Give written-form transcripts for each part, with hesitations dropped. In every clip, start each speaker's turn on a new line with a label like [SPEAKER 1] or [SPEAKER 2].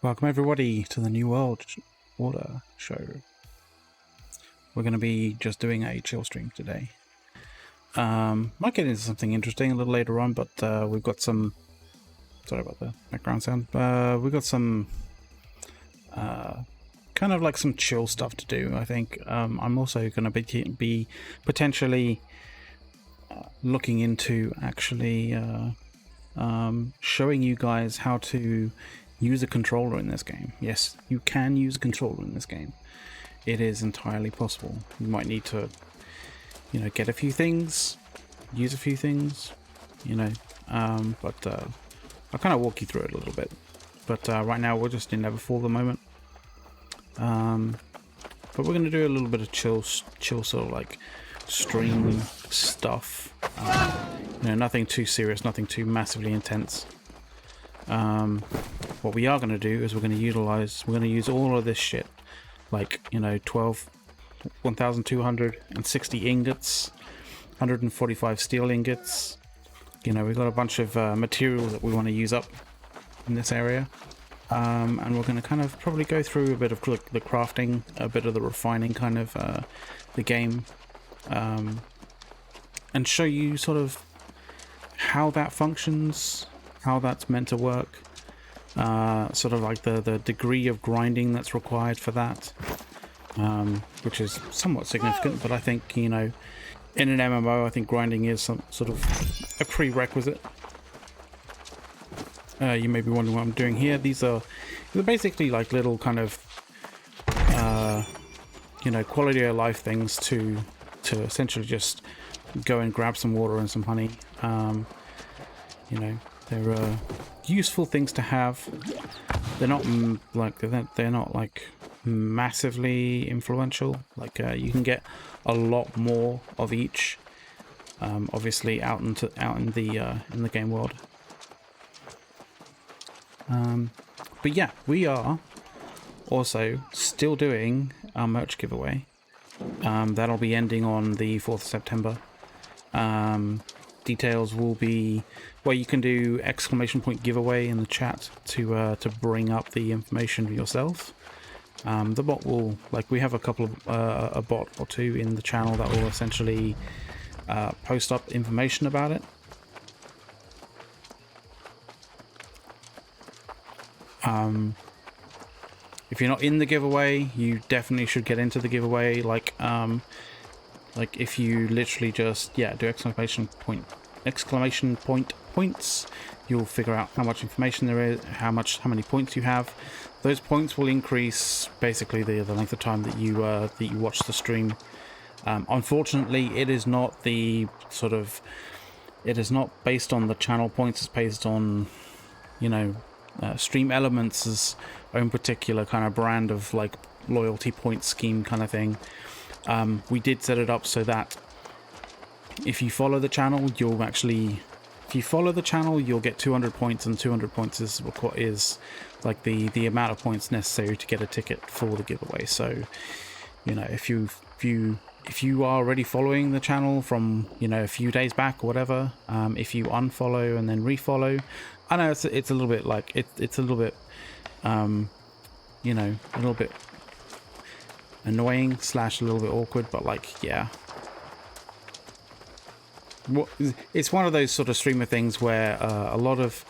[SPEAKER 1] Welcome everybody to the New World Order show. We're going to be just doing a chill stream today. Might get into something interesting a little later on, but we've got some... Sorry about the background sound. We've got some... kind of like some chill stuff to do, I think. I'm also going to be potentially looking into actually showing you guys how to use a controller in this game. Yes, you can use a controller in this game. It is entirely possible. You might need to, get a few things, use a few things, but I'll kind of walk you through it a little bit. But right now we're just in Neverfall at the moment. But we're going to do a little bit of chill sort of like stream stuff. Nothing too serious, nothing too massively intense. What we are going to do is we're going to use all of this shit, like 1,260 ingots, 145 steel ingots. We've got a bunch of material that we want to use up in this area, and we're going to kind of probably go through a bit of the crafting, a bit of the refining kind of the game, and show you sort of how that functions, how that's meant to work, sort of like the degree of grinding that's required for that, which is somewhat significant, but I think, in an MMO, I think grinding is some sort of a prerequisite. You may be wondering what I'm doing here. They're basically like little kind of, quality of life things to essentially just go and grab some water and some honey. They're useful things to have. They're not like massively influential. Like you can get a lot more of each. Obviously, out in the game world. But yeah, we are also still doing our merch giveaway. That'll be ending on the 4th of September. Details will be where you can do ! giveaway in the chat to bring up the information yourself. The bot will, we have a couple of a bot or two in the channel that will essentially post up information about it. If you're not in the giveaway, you definitely should get into the giveaway. Like if you literally just do exclamation point points, you'll figure out how much information there is, how many points you have. Those points will increase basically the length of time that you watch the stream. Unfortunately, it is not based on the channel points. It's based on Stream Elements' own particular kind of brand of loyalty point scheme kind of thing. We did set it up so that if you follow the channel, you'll get 200 points, and 200 points is like the amount of points necessary to get a ticket for the giveaway. So, if you are already following the channel from a few days back or whatever, if you unfollow and then refollow, I know it's a little bit it's a little bit a little bit annoying / a little bit awkward, but it's one of those sort of streamer things where a lot of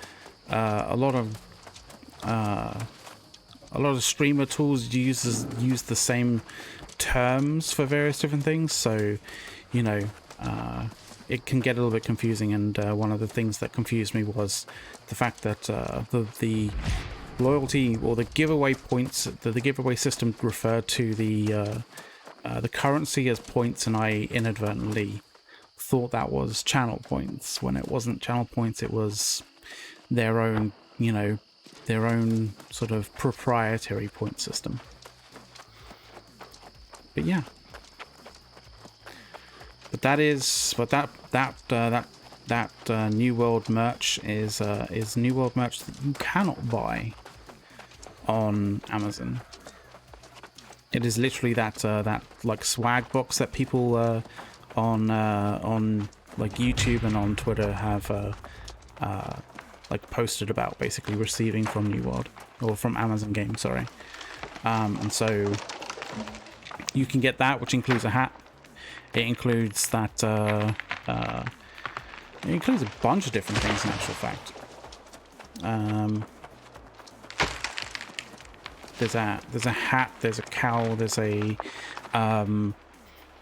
[SPEAKER 1] streamer tools use the same terms for various different things, so it can get a little bit confusing. And one of the things that confused me was the fact that the loyalty or the giveaway points, the giveaway system referred to the currency as points, and I inadvertently thought that was channel points when it wasn't channel points. It was their own sort of proprietary point system. But yeah, that New World merch is New World merch that you cannot buy on Amazon. It is literally that swag box that people on YouTube and on Twitter have posted about basically receiving from New World. or from Amazon Games, sorry. And so you can get that, which includes a hat. It includes that. It includes a bunch of different things, in actual fact. There's a hat. There's a cowl.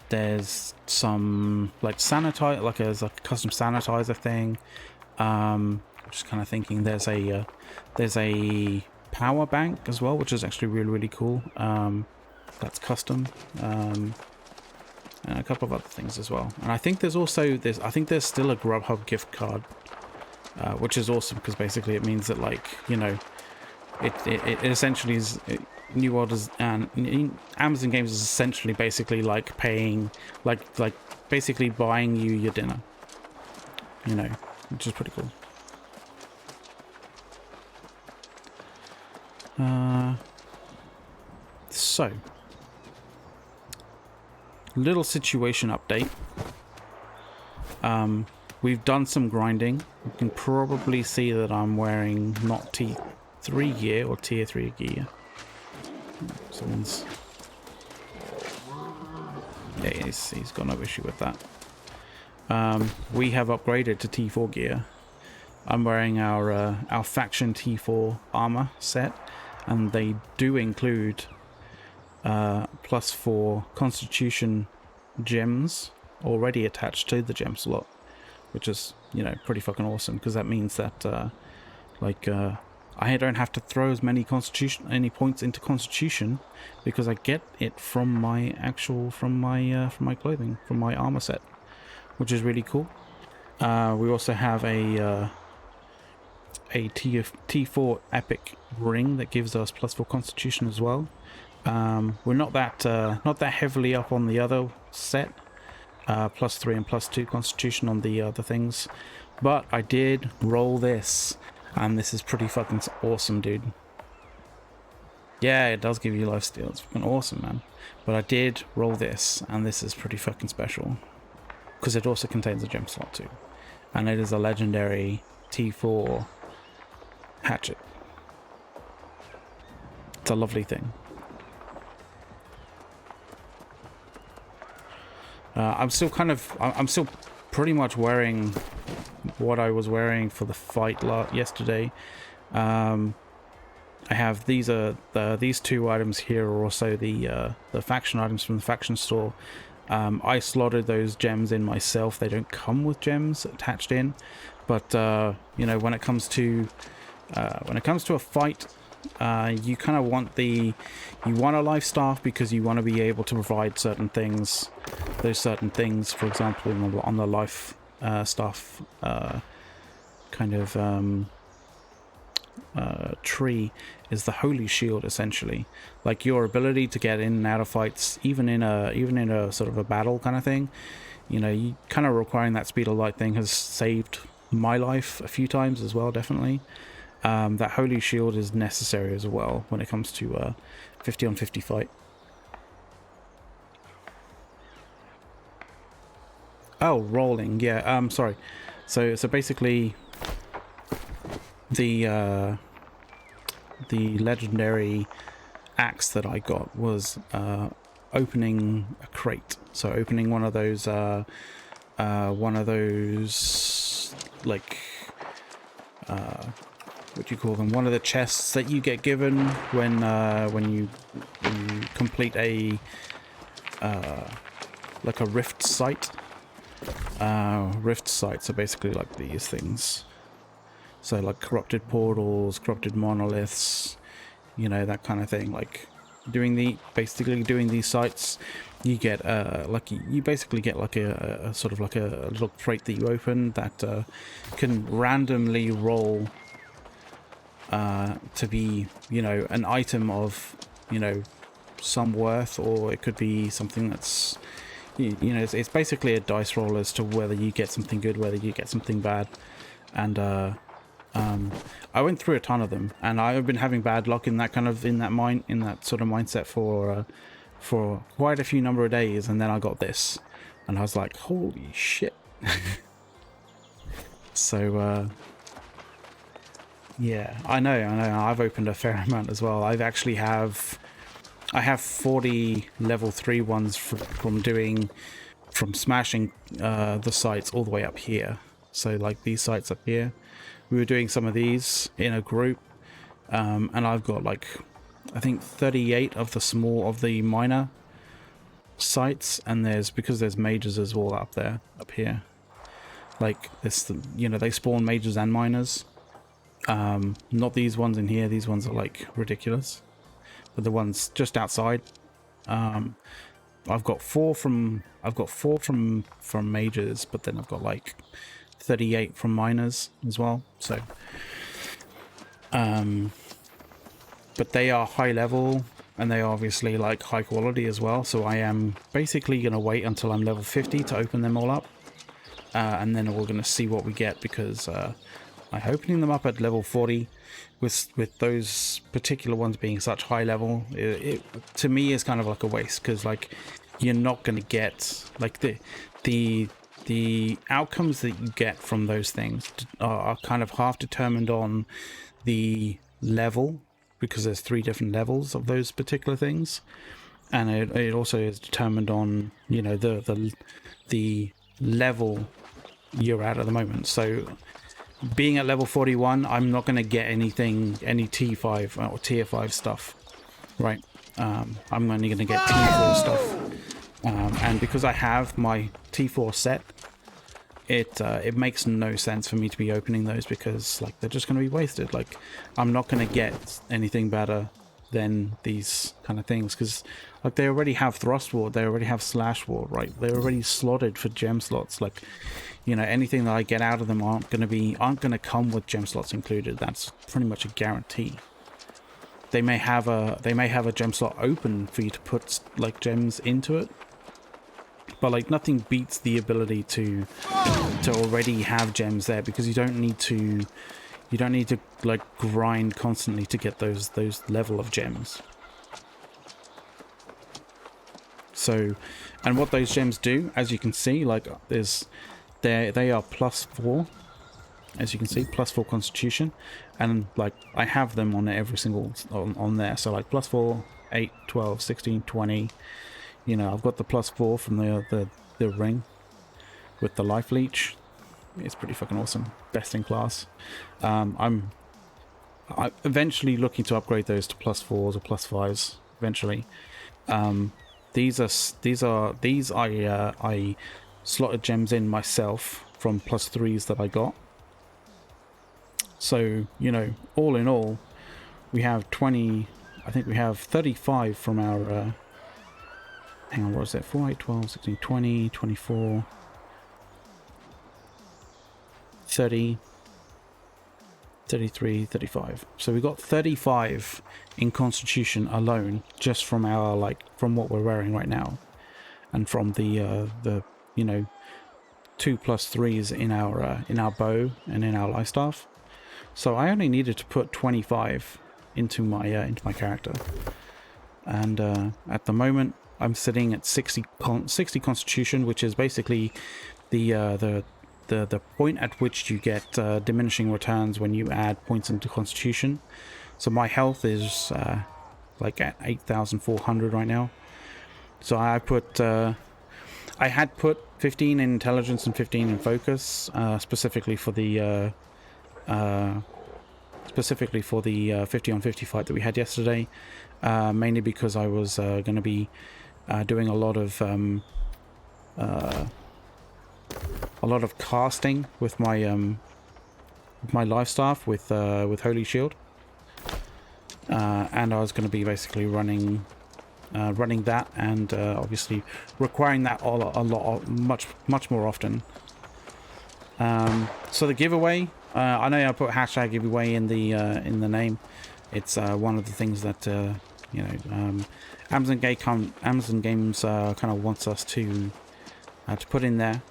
[SPEAKER 1] There's some like sanitizer, like a custom sanitizer thing. Just kind of thinking there's a power bank as well, which is actually really cool. That's custom. And a couple of other things as well. And I think there's also this. I think there's still a Grubhub gift card, which is awesome because basically it means that, like, you know, it essentially is. New World is, and Amazon Games is essentially basically like paying, like basically buying you your dinner, you know, which is pretty cool. So, little situation update. We've done some grinding. You can probably see that I'm wearing not T3 gear or Tier 3 gear. Someone's... Yeah, he's got no issue with that. We have upgraded to T4 gear. I'm wearing our faction T4 armor set, and they do include +4 Constitution gems already attached to the gem slot, which is, you know, pretty fucking awesome, because that means that I don't have to throw as many points into Constitution, because I get it from my clothing, from my armor set, which is really cool. We also have a T4 epic ring that gives us +4 Constitution as well. We're not that heavily up on the other set, +3 and +2 Constitution on the other things, but I did roll this. And this is pretty fucking awesome, dude. Yeah, it does give you lifesteal. It's fucking awesome, man. But I did roll this, and this is pretty fucking special. Because it also contains a gem slot too. And it is a legendary T4 hatchet. It's a lovely thing. I'm still pretty much wearing what I was wearing for the fight yesterday. I have these two items here are also the faction items from the faction store. I slotted those gems in myself. They don't come with gems attached in, but you know, when it comes to a fight, you kind of want you want a life staff because you want to be able to provide certain things. Those certain things, for example, on the life staff tree is the holy shield, essentially. Like your ability to get in and out of fights, even in a sort of a battle kind of thing. You know, you kind of requiring that speed of light thing has saved my life a few times as well, definitely. That holy shield is necessary as well when it comes to 50 on 50 fight. Oh, rolling, yeah. Sorry. So basically, the legendary axe that I got was opening a crate. So opening one of those like what do you call them? One of the chests that you get given when you complete a like a rift site. Rift sites are basically like these things. So like corrupted portals, corrupted monoliths, you know, that kind of thing. Like basically doing these sites, you get you basically get like a sort of like a little crate that you open that can randomly roll to be, you know, an item of, you know, some worth, or it could be something that's, you know, it's basically a dice roll as to whether you get something good, whether you get something bad. And I went through a ton of them, and I've been having bad luck in that sort of mindset for quite a few number of days, and then I got this, and I was like, holy shit. So Yeah, I know. I've opened a fair amount as well. I have 40 level 3 ones from smashing the sites all the way up here. So like these sites up here, we were doing some of these in a group, and I've got like I think 38 of the minor sites, and because there's majors as well up here. Like this, they spawn majors and minors. Not these ones in here. These ones are like ridiculous, but the ones just outside. I've got four from majors, but then I've got like 38 from minors as well. So, but they are high level and they are obviously like high quality as well. So I am basically going to wait until I'm level 50 to open them all up, and then we're going to see what we get, because I'm opening them up at level 40 with those particular ones being such high level. It to me is kind of like a waste, because like you're not going to get like the outcomes that you get from those things are kind of half determined on the level, because there's 3 different levels of those particular things, and it also is determined on the level you're at the moment. So being at level 41, I'm not going to get any T5 or tier 5 stuff, right? I'm only going to get T4 stuff, and because I have my T4 set, it makes no sense for me to be opening those, because like they're just going to be wasted. Like I'm not going to get anything better than these kind of things, because like they already have thrust ward, they already have slash ward, right? They're already slotted for gem slots. Like, anything that I get out of them aren't going to come with gem slots included. That's pretty much a guarantee. They may have a gem slot open for you to put like gems into it, but like nothing beats the ability to already have gems there, because you don't need to like grind constantly to get those level of gems. So, and what those gems do, as you can see, like they are +4, as you can see, +4 constitution, and like I have them on every single on there. So like +4, 8, 12, 16, 20. I've got the +4 from the ring with the life leech. It's pretty fucking awesome, best in class. I'm eventually looking to upgrade those to +4s or +5s eventually. These I slotted gems in myself from +3s that I got. So all in all, we have 20. I think we have 35 from our. Hang on, what was it? 4, 8, 12, 16, 20, 24, 30, 33, 35. So we got 35 in constitution alone, just from from what we're wearing right now, and from the 2+3s in our bow and in our life staff. So I only needed to put 25 into my character, and at the moment I'm sitting at 60 constitution, which is basically the point at which you get diminishing returns when you add points into constitution. So my health is like at 8,400 right now. So I had put 15 in intelligence and 15 in focus, specifically for the 50 on 50 fight that we had yesterday, mainly because I was going to be doing a lot of casting with my life staff with Holy Shield, and I was going to be basically running that, and obviously requiring that much more often. So the giveaway, I know I put hashtag giveaway in the name. It's one of the things that Amazon Games kind of wants us to put in there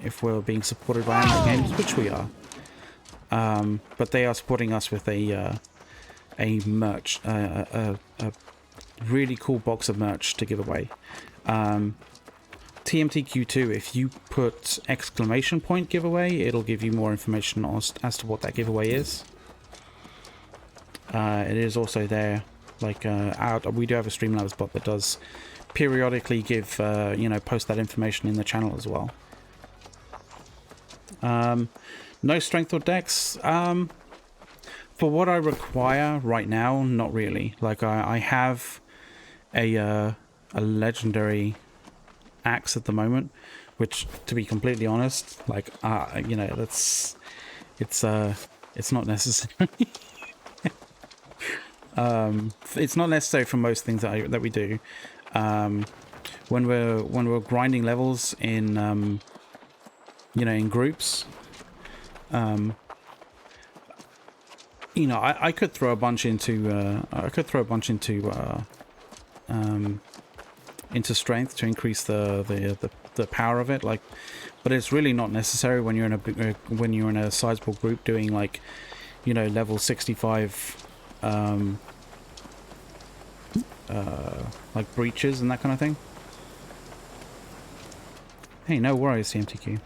[SPEAKER 1] if we're being supported by Amazon Games, which we are. But they are supporting us with a merch, a really cool box of merch to give away. TMTQ2, if you put ! giveaway, it'll give you more information as to what that giveaway is. It is also there, like we do have a Streamlabs bot that does periodically give post that information in the channel as well. No strength or dex. For what I require right now, not really. Like I have a legendary axe at the moment, which, to be completely honest, like it's not necessary. It's not necessary for most things that we do. When we're grinding levels in in groups, I could throw a bunch into into strength to increase the power of it, like, but it's really not necessary when you're in a sizable group doing like level 65 like breaches and that kind of thing. Hey, no worries, CMTQ.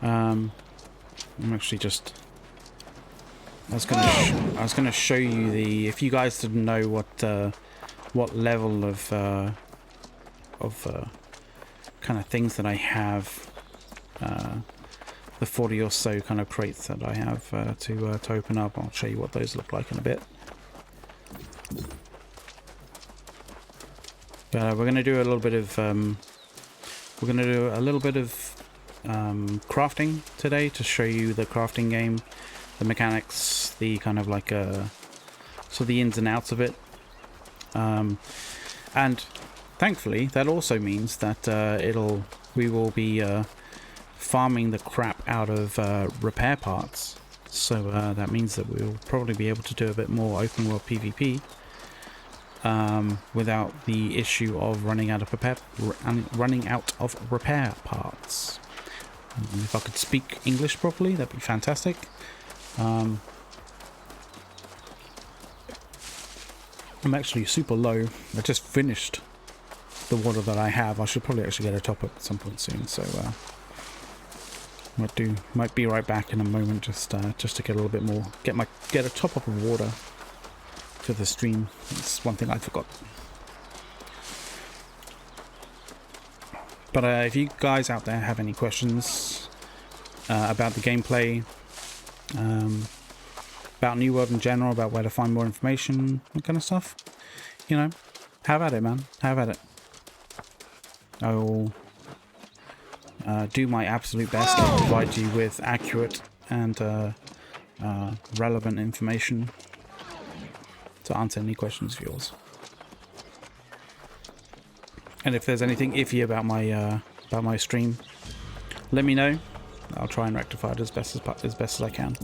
[SPEAKER 1] I'm actually just I was gonna show you the, if you guys didn't know what level of kind of things that I have, the 40 or so kind of crates that I have to open up. I'll show you what those look like in a bit. But we're gonna do a little bit of crafting today to show you the crafting game, the mechanics, the kind of like so the ins and outs of it. And thankfully that also means that we will be farming the crap out of repair parts. So that means that we'll probably be able to do a bit more open world PvP without the issue of running out of repair parts. If I could speak English properly, that'd be fantastic. I'm actually super low. I just finished the water that I have. I should probably actually get a top up at some point soon. So might be right back in a moment, just to get a little bit more, get a top up of water for the stream. It's one thing I forgot. But if you guys out there have any questions about the gameplay, about New World in general, about where to find more information, that kind of stuff, have at it, man. Have at it. I will do my absolute best to provide you with accurate and relevant information to answer any questions of yours. And if there's anything iffy about my stream, let me know. I'll try and rectify it as best as I can.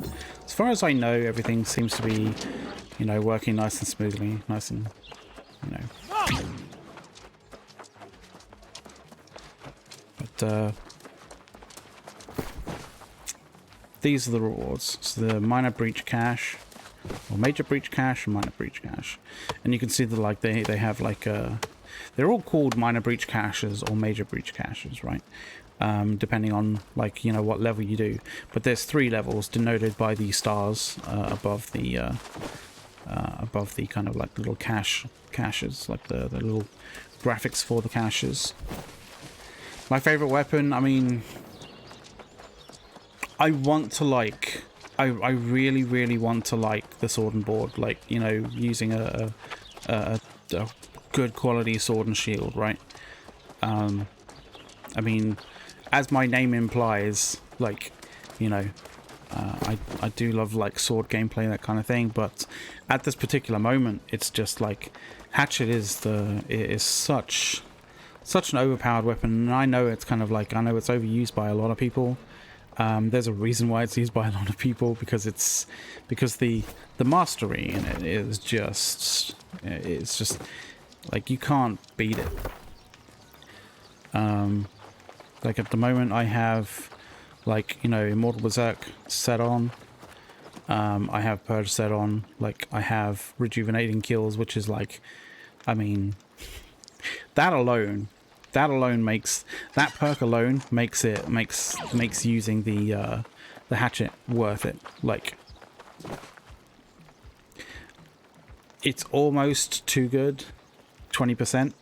[SPEAKER 1] As far as I know, everything seems to be, working nice and smoothly, nice and, But these are the rewards. So the minor breach cache, or major breach cache, and minor breach cache, and you can see that they have they're all called minor breach caches or major breach caches, right? Depending on what level you do. But there's 3 levels denoted by the stars above the kind of like little caches, like the little graphics for the caches. My favorite weapon, I mean, I want to I really, really want to like the sword and board, using a good quality sword and shield, right? I mean, as my name implies, I do love sword gameplay, that kind of thing, but at this particular moment, it's just Hatchet is such an overpowered weapon, and I know it's kind of I know it's overused by a lot of people. There's a reason why it's used by a lot of people, because the mastery in it is just, it's just you can't beat it. At the moment I have Immortal Berserk set on, I have Purge set on, I have Rejuvenating Kills, which is I mean, that perk alone makes using the hatchet worth it. it's almost too good. 20%.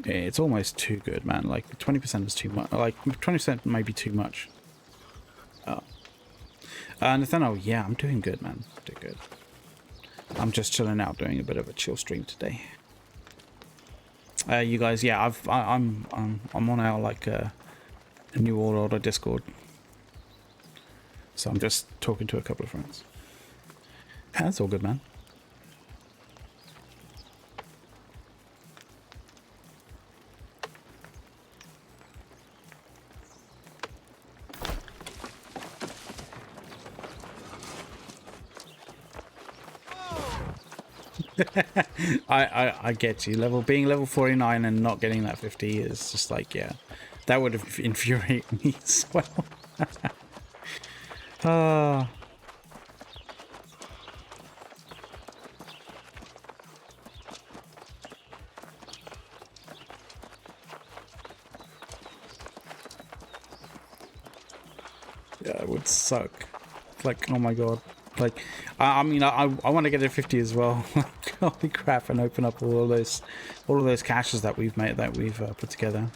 [SPEAKER 1] It's almost too good, man. Like 20% is too much. Like 20% may be too much. Nathaniel, yeah, I'm doing good, man. Doing good. I'm just chilling out, doing a bit of a chill stream today. You guys, yeah, I'm on our like New World Order Discord, so I'm just talking to a couple of friends. Yeah, that's all good, man. I get you. Being level 49 and not getting that 50 is just like, yeah, that would have infuriated me as well. Yeah, it would suck. Like, oh my god. Like, I mean, I want to get a 50 as well. Holy crap! And open up all of those caches that we've put together.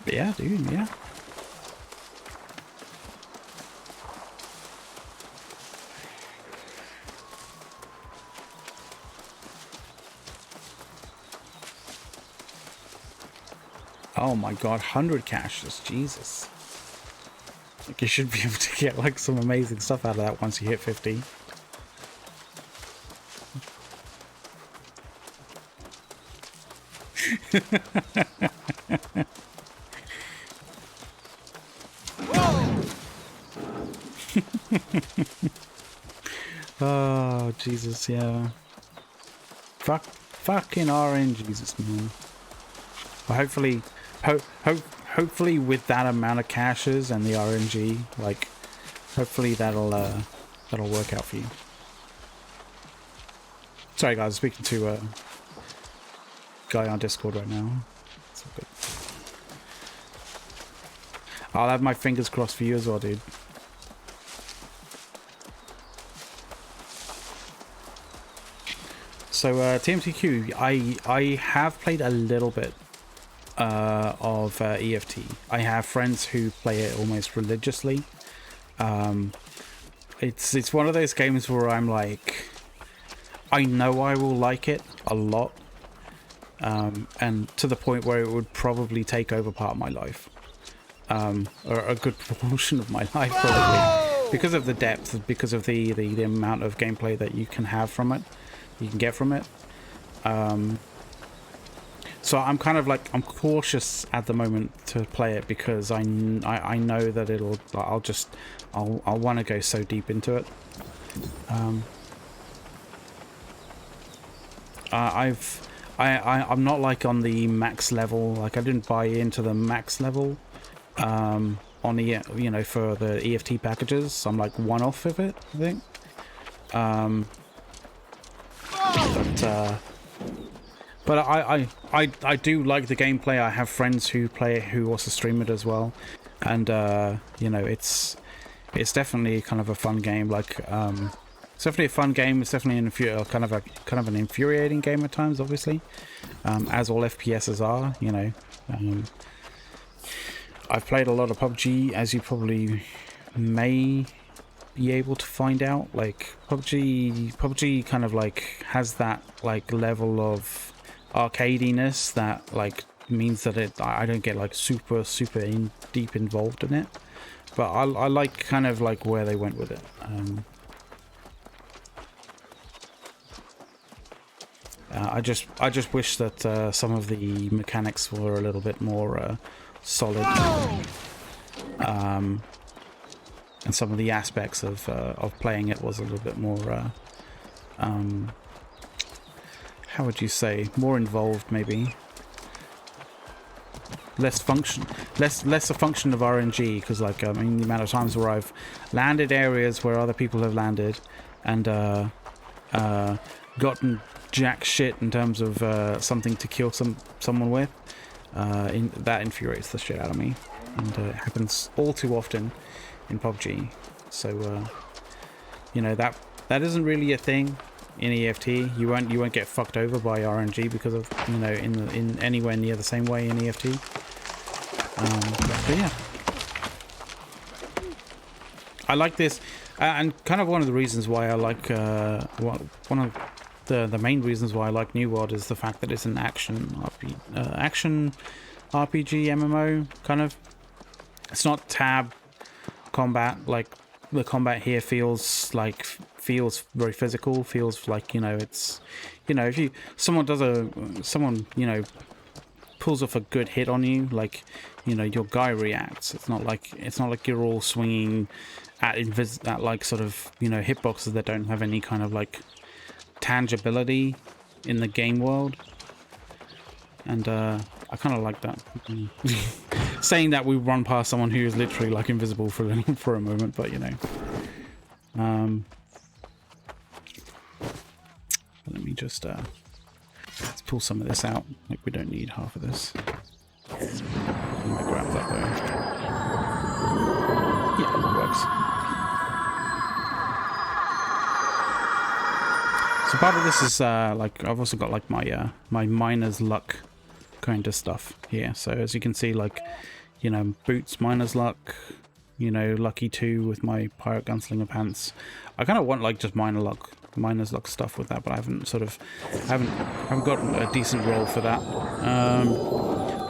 [SPEAKER 1] But yeah, dude, yeah. Oh my god, 100 caches, Jesus. Like, you should be able to get like some amazing stuff out of that once you hit 50. Oh, Jesus, yeah. Fucking RNGesus, man. Well, hopefully with that amount of caches and the RNG, like, hopefully that'll work out for you. Sorry guys, speaking to a guy on Discord right now. It's all good. I'll have my fingers crossed for you as well, dude. So TMTQ, I have played a little bit of EFT. I have friends who play it almost religiously. It's one of those games where I'm like, I know I will like it a lot, and to the point where it would probably take over part of my life, or a good proportion of my life probably, because of the depth, because of the amount of gameplay that you can have from it, you can get from it. So I'm kind of like, I'm cautious at the moment to play it because I know that I'll want to go so deep into it. I'm not like on the max level. Like, I didn't buy into the max level on the, you know, for the EFT packages. So I'm like one off of it, I think. But I do like the gameplay. I have friends who play it who also stream it as well, and you know, it's definitely kind of a fun game. Like, it's definitely a fun game. It's definitely kind of an infuriating game at times, obviously, as all FPSs are. You know, I've played a lot of PUBG, as you probably may be able to find out. Like, PUBG kind of like has that like level of arcadiness that like means that I don't get like super deep involved in it, but I like kind of like where they went with it. I just wish that some of the mechanics were a little bit more solid, and some of the aspects of playing it was a little bit more how would you say, more involved, maybe. Less a function of RNG, because like, I mean, the amount of times where I've landed areas where other people have landed and gotten jack shit in terms of something to kill someone with. That infuriates the shit out of me, and it happens all too often in PUBG. So you know, that isn't really a thing in EFT. You won't get fucked over by RNG because of, you know, in anywhere near the same way in EFT. But yeah, I like this, and kind of one of the reasons why I like one of the main reasons why I like New World is the fact that it's an action RPG MMO kind of. It's not tab combat. Like, the combat here feels very physical. Feels like, you know, it's, you know, if someone you know, pulls off a good hit on you, like, you know, your guy reacts. It's not like you're all swinging at like sort of, you know, hitboxes that don't have any kind of like tangibility in the game world. And I kind of like that. Saying that we run past someone who is literally like invisible for a moment, but you know. Let me just let's pull some of this out. Like, we don't need half of this. I might grab that though. Yeah, it works. So part of this is like, I've also got like my my miner's luck kind of stuff here. So as you can see, like, you know, boots, miner's luck, you know, lucky 2 with my pirate gunslinger pants. I kind of want like just miner's luck stuff with that, but I haven't got a decent roll for that.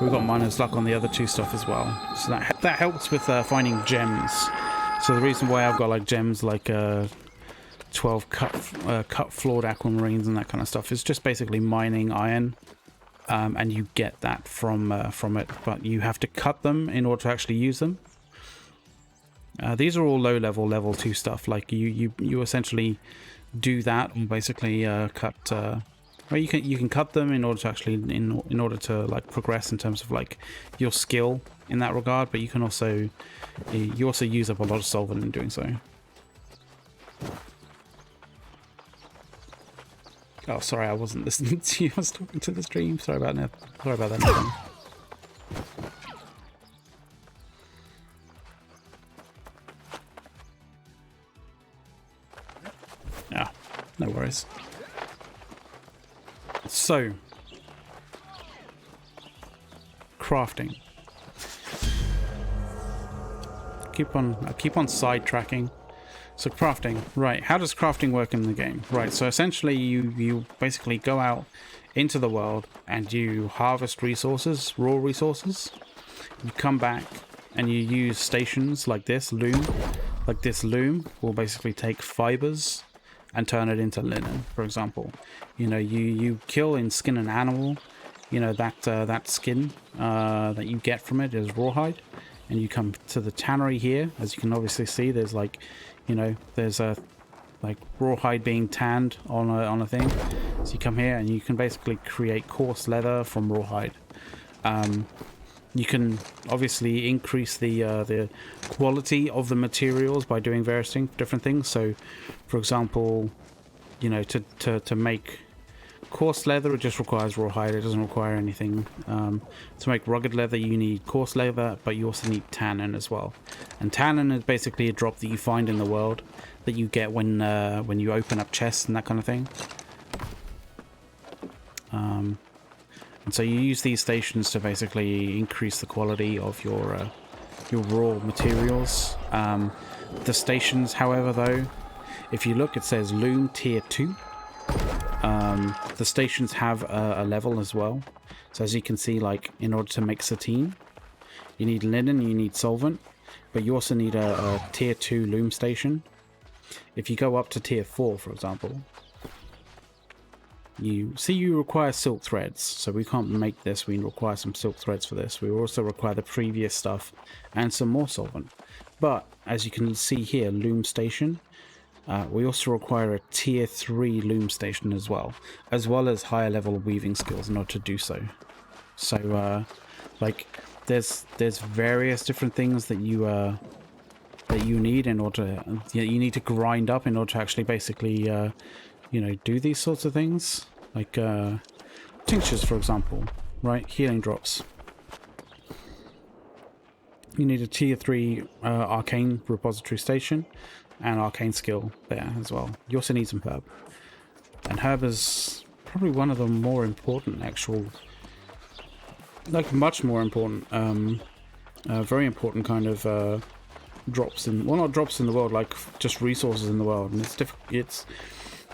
[SPEAKER 1] We've got miner's luck on the other 2 stuff as well, so that helps with finding gems. So the reason why I've got like gems like 12 cut floored aquamarines and that kind of stuff is just basically mining iron, and you get that from it, but you have to cut them in order to actually use them. These are all low level 2 stuff. Like, you essentially do that and basically cut. Well, you can cut them in order to actually in order to like progress in terms of like your skill in that regard. But you can also use up a lot of solvent in doing so. Oh, sorry, I wasn't listening to you. I was talking to the stream. Sorry about that. Sorry about that, Nathan. Yeah, no worries. So, crafting. I keep on sidetracking. So crafting, right? How does crafting work in the game? Right. So essentially, you basically go out into the world and you harvest resources, raw resources. You come back and you use stations like this loom. Like this loom will basically take fibers and turn it into linen, for example. You know, you kill and skin an animal. You know, that skin that you get from it is rawhide, and you come to the tannery here. As you can obviously see, there's like, you know, there's a like rawhide being tanned on a thing. So you come here and you can basically create coarse leather from rawhide. You can obviously increase the quality of the materials by doing various different things. So, for example, you know, to make coarse leather, it just requires rawhide. It doesn't require anything. To make rugged leather, you need coarse leather, but you also need tannin as well. And tannin is basically a drop that you find in the world that you get when you open up chests and that kind of thing. And so you use these stations to basically increase the quality of your raw materials. The stations, however, though, if you look, it says Loom Tier 2. The stations have a level as well. So as you can see, like, in order to make sateen, you need linen, you need solvent, but you also need a Tier 2 loom station. If you go up to Tier 4, for example, you require silk threads, so we can't make this. We require some silk threads for this. We also require the previous stuff and some more solvent. But as you can see here, loom station, we also require a Tier 3 loom station as well as higher level weaving skills in order to do so. So like there's various different things that you need in order to, you need to grind up in order to actually basically you know, do these sorts of things. like tinctures, for example, right? Healing drops. You need a tier 3 arcane repository station and arcane skill there as well. You also need some herb. And herb is probably one of the more important actual, like much more important, very important kind of drops in, well, not drops in the world, like just resources in the world. And it's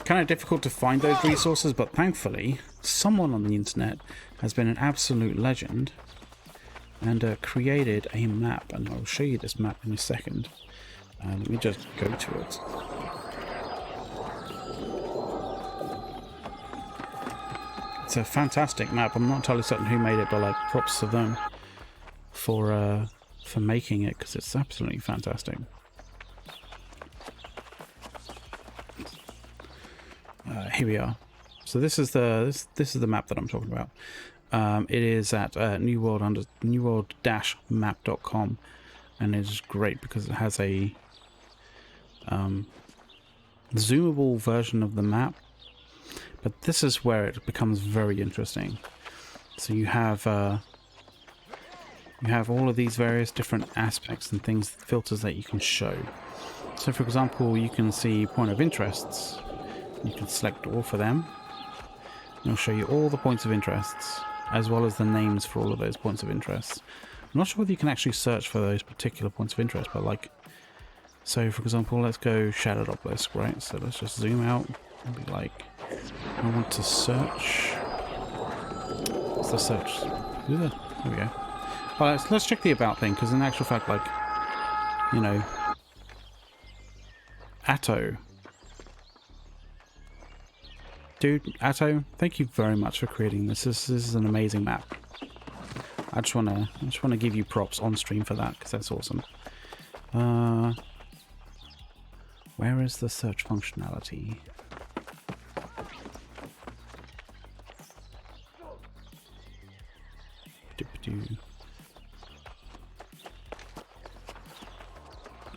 [SPEAKER 1] kind of difficult to find those resources, but thankfully someone on the internet has been an absolute legend and created a map, and I'll show you this map in a second. Let me just go to it. It's a fantastic map. I'm not entirely certain who made it, but like props to them for making it, because it's absolutely fantastic. Here we are. So this is the map that I'm talking about. It is at newworld-map.com, and it is great because it has a zoomable version of the map. But this is where it becomes very interesting. So you have all of these various different aspects and things, filters that you can show. So for example, you can see point of interests. You can select all for them. It'll show you all the points of interests, as well as the names for all of those points of interest. I'm not sure whether you can actually search for those particular points of interest, but like, so for example, let's go Shattered Obelisk, right? So let's just zoom out and be like, I want to search. What's the search? There we go. Well, let's check the about thing, because in actual fact, like, you know, Atto. Dude, Atto, thank you very much for creating this. This is an amazing map. I just wanna give you props on stream for that, because that's awesome. Where is the search functionality?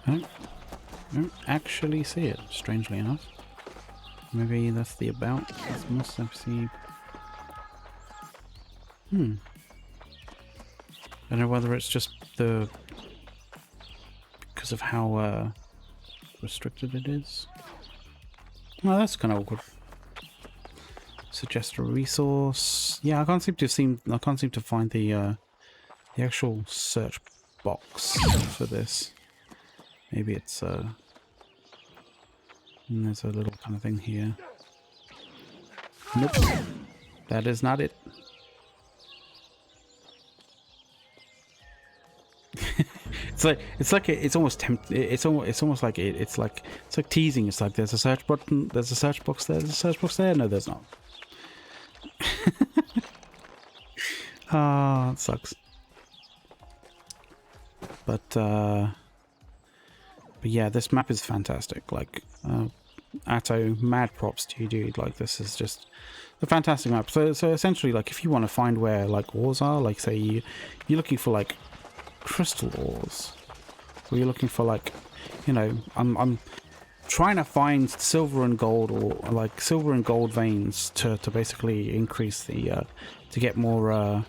[SPEAKER 1] I don't actually see it, strangely enough. Maybe that's the about. This must have seen. I don't know whether it's just because of how restricted it is. Oh, that's kind of awkward. Suggest a resource. Yeah, I can't seem to find the actual search box for this. Maybe it's and there's a little kind of thing here. Nope, that is not it. it's almost teasing. It's like there's a search button, there's a search box there, there's a search box there. No, there's not. Ah, it sucks. But yeah, this map is fantastic. Like, Atto, mad props to you, dude. Like, this is just a fantastic map. So essentially, like, if you want to find where like ores are, like say you're looking for like crystal ores, or you're looking for like, you know, I'm trying to find silver and gold, or like silver and gold veins to basically increase the to get more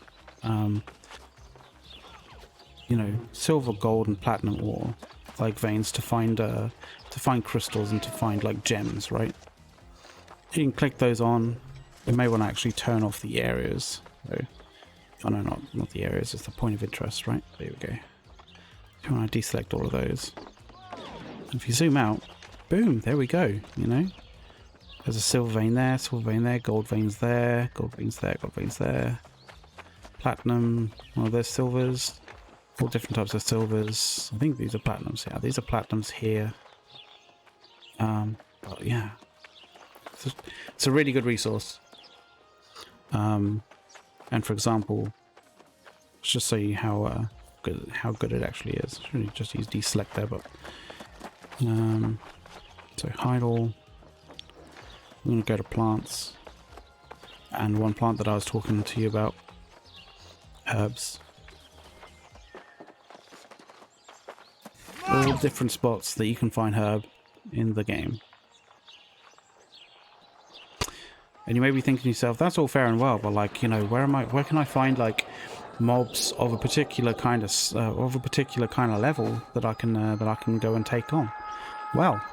[SPEAKER 1] you know, silver, gold, and platinum ore like veins to find crystals and to find like gems, right? You can click those on. You may want to actually turn off the areas. So, oh no, not the areas. It's the point of interest, right? There we go. You want to deselect all of those. And if you zoom out, boom, there we go. You know, there's a silver vein there, gold veins there, gold veins there, gold veins there. Platinum. Oh, there's silvers. All different types of silvers. I think these are platinums. Yeah, these are platinums here. But yeah, it's a really good resource. And for example, let's just say how good it actually is. I should really just use deselect there, but so hide all. I'm gonna go to plants, and one plant that I was talking to you about, herbs. All different spots that you can find herb in the game. And you may be thinking to yourself, that's all fair and well, but like, you know, where can I find like mobs of a particular kind of level that I can go and take on? Well,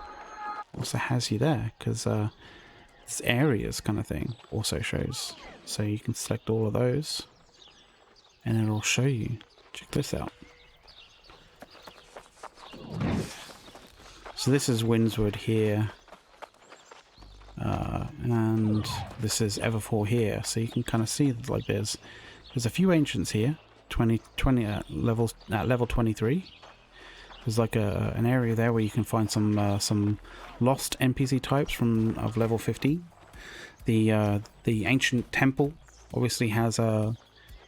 [SPEAKER 1] also has you there, because this areas kind of thing also shows. So you can select all of those and it'll show you. Check this out. So this is Windswood here. And this is Everfall here. So you can kind of see that, like, there's a few ancients here. 20 levels at level 23. There's like an area there where you can find some lost NPC types of level 15. The ancient temple obviously has a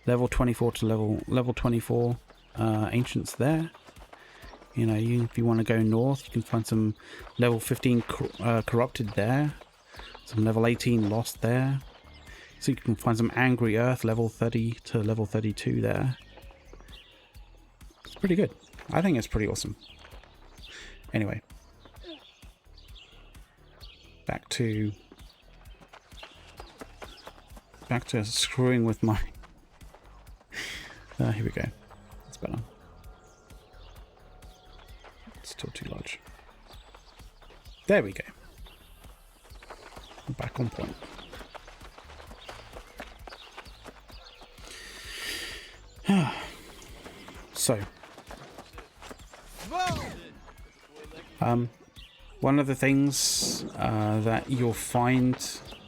[SPEAKER 1] level 24 to level 24 ancients there. You know, if you want to go north, you can find some level 15 corrupted there. Some level 18 lost there. So you can find some Angry Earth level 30 to level 32 there. It's pretty good. I think it's pretty awesome. Anyway. Back to screwing with my... here we go. That's better. It's still too large. There we go. Back on point. So, one of the things that you'll find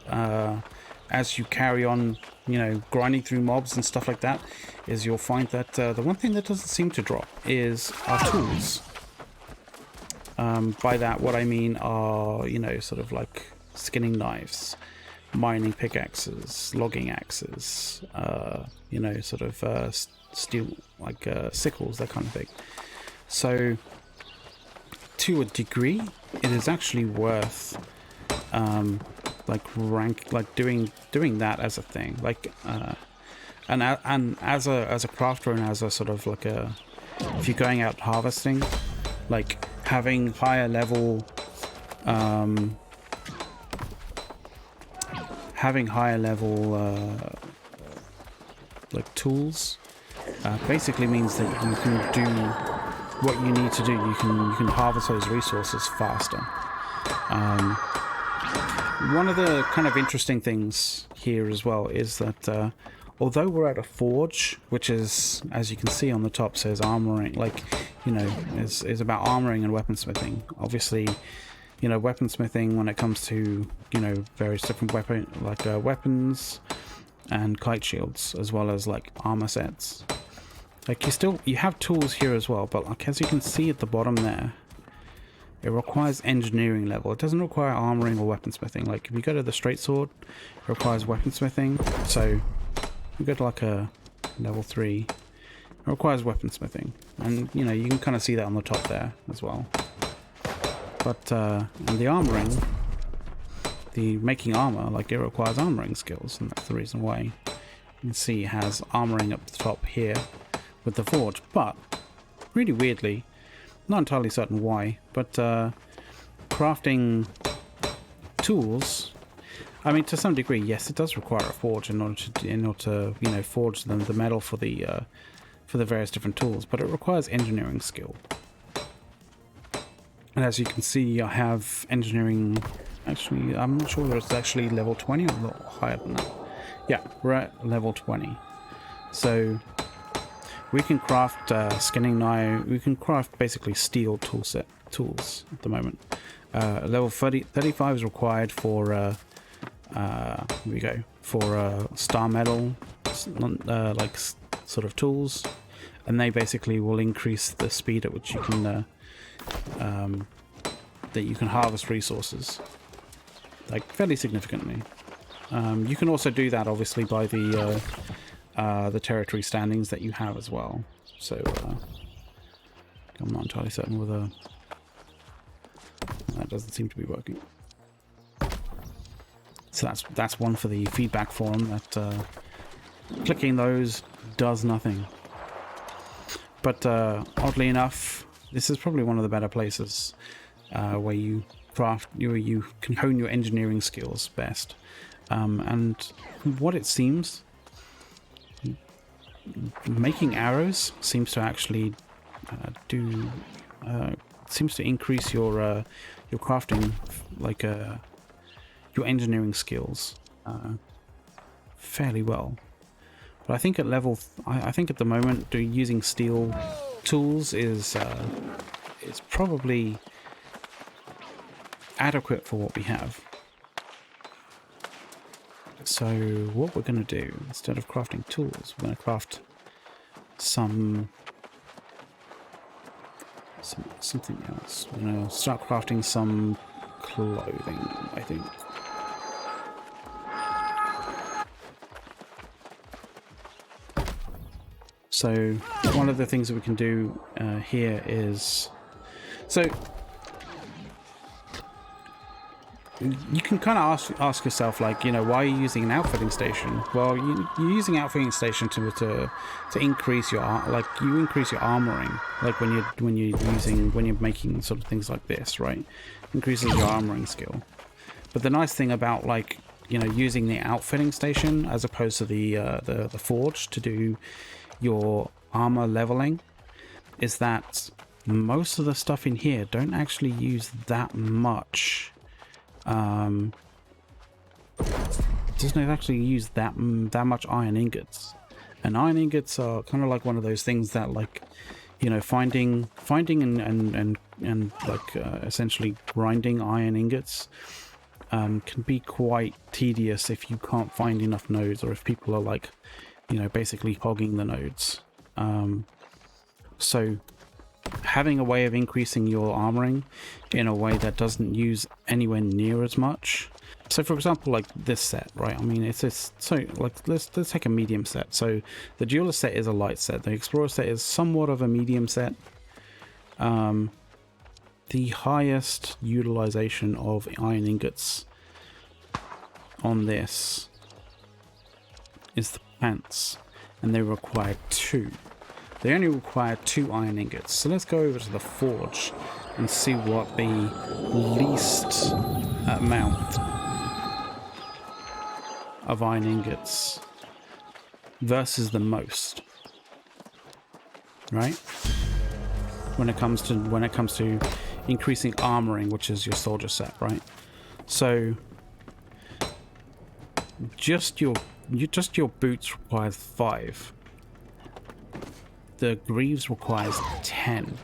[SPEAKER 1] as you carry on, you know, grinding through mobs and stuff like that, is you'll find that the one thing that doesn't seem to drop is our tools. By that, what I mean are, you know, sort of like skinning knives, mining pickaxes, logging axes, you know, sort of steel, like sickles, that kind of thing. So, to a degree, it is actually worth doing that as a thing, like and as a crafter and as a sort of like if you're going out harvesting, like having higher level like tools basically means that you can do what you need to do. You can harvest those resources faster. One of the kind of interesting things here as well is that although we're at a forge, which is, as you can see on the top, says armoring, like, you know, is about armoring and weaponsmithing. Obviously, you know, weaponsmithing when it comes to, you know, various different weapons and kite shields, as well as like armor sets. Like you have tools here as well, but like as you can see at the bottom there, it requires engineering level. It doesn't require armoring or weaponsmithing. Like if you go to the straight sword, it requires weaponsmithing. So you go to like a level 3, it requires weaponsmithing, and you know, you can kind of see that on the top there as well. But and the armoring, the making armor, like it requires armoring skills, and that's the reason why you can see it has armoring up the top here with the forge. But really weirdly, not entirely certain why, but crafting tools, I mean, to some degree, yes, it does require a forge in order to you know, forge the metal for the various different tools, but it requires engineering skill. And as you can see, I have engineering. Actually, I'm not sure whether it's actually level 20 or a little higher than that. Yeah, we're at level 20. So we can craft skinning knife. We can craft basically steel tools at the moment. Level 35 is required for here we go, for star metal, like sort of tools, and they basically will increase the speed at which you can harvest resources, like fairly significantly. You can also do that obviously by the territory standings that you have as well. So I'm not entirely certain whether that doesn't seem to be working. So that's one for the feedback forum, that clicking those does nothing. But oddly enough, this is probably one of the better places where you can hone your engineering skills best. And what it seems, making arrows seems to actually seems to increase your crafting, like your engineering skills fairly well. But I think at level, I think at the moment using steel tools is probably adequate for what we have. So what we're going to do, instead of crafting tools, we're going to craft something else. We're going to start crafting some clothing, I think. So one of the things that we can do here is, so you can kind of ask yourself, like, you know, why are you using an outfitting station? Well, you're using outfitting station to increase your increase your armoring, like when you're making sort of things like this, right? Increases your armoring skill. But the nice thing about, like, you know, using the outfitting station as opposed to the forge to do your armor leveling is that most of the stuff in here don't actually use that much. Doesn't actually use that much iron ingots, and iron ingots are kind of like one of those things that, like, you know, finding and like essentially grinding iron ingots can be quite tedious if you can't find enough nodes, or if people are, like, you know, basically hogging the nodes. So having a way of increasing your armoring in a way that doesn't use anywhere near as much. So for example, like this set, right? I mean, it's this, so like let's take a medium set. So the duelist set is a light set. The explorer set is somewhat of a medium set. The highest utilization of iron ingots on this is the pants, and they require 2. They only require 2 iron ingots. So let's go over to the forge and see what the least amount of iron ingots versus the most, right? When it comes to increasing armoring, which is your soldier set, right? So just your boots requires 5. The greaves requires 10.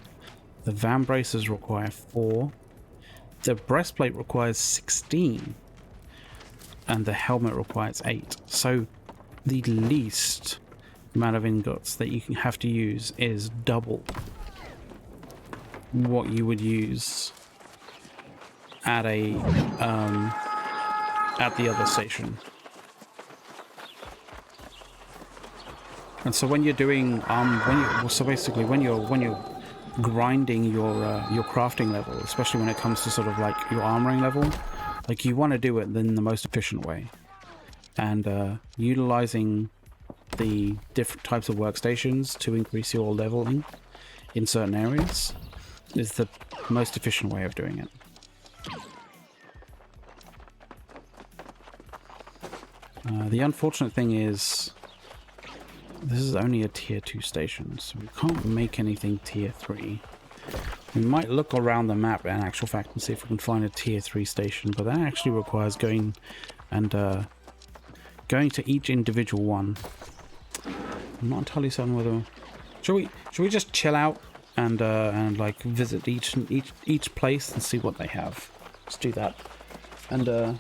[SPEAKER 1] The vambraces require 4. The breastplate requires 16. And the helmet requires 8. So the least amount of ingots that you can have to use is double what you would use at a at the other station. And so when you're doing when you're grinding your crafting level, especially when it comes to sort of like your armoring level, like, you want to do it in the most efficient way, and utilizing the different types of workstations to increase your leveling in certain areas is the most efficient way of doing it. The unfortunate thing is, this is only a tier 2 station, so we can't make anything tier 3. We might look around the map in actual fact and see if we can find a tier 3 station, but that actually requires going to each individual one. I'm not entirely certain whether... Should we just chill out and like visit each place and see what they have? Let's do that. And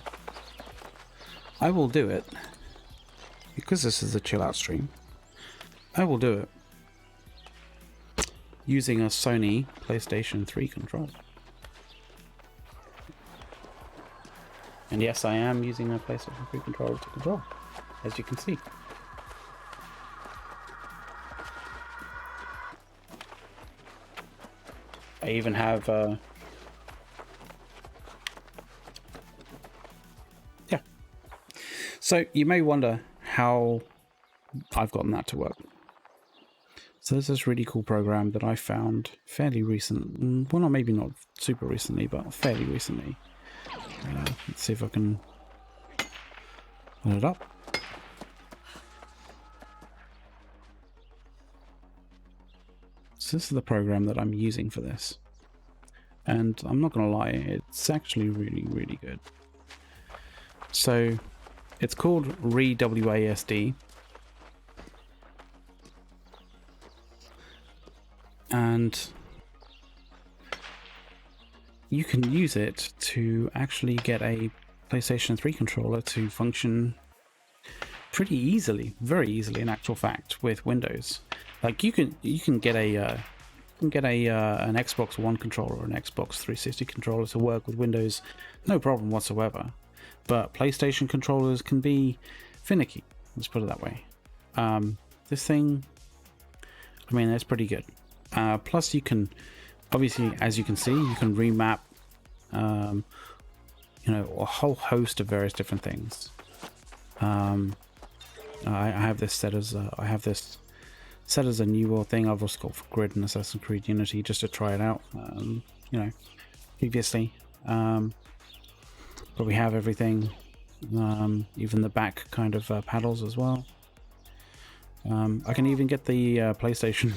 [SPEAKER 1] I will do it, because this is a chill out stream. I will do it using a Sony PlayStation 3 controller. And yes, I am using a PlayStation 3 controller to control, as you can see. I even have yeah. So you may wonder how I've gotten that to work. So there's this really cool program that I found fairly recent. Well, maybe not super recently, but fairly recently. Let's see if I can Open it up. So this is the program that I'm using for this. And I'm not going to lie, it's actually really, really good. So it's called ReWASD. And you can use it to actually get a PlayStation 3 controller to function pretty easily, very easily in actual fact, with Windows. Like you can get an Xbox One controller or an Xbox 360 controller to work with Windows, no problem whatsoever. But PlayStation controllers can be finicky, let's put it that way. This thing, I mean, it's pretty good. Plus you can, obviously, as you can see, you can remap, you know, a whole host of various different things. I have this set as a New World thing. I've also got for Grid and Assassin's Creed Unity just to try it out. You know, previously, but we have everything, even the back kind of paddles as well. I can even get the PlayStation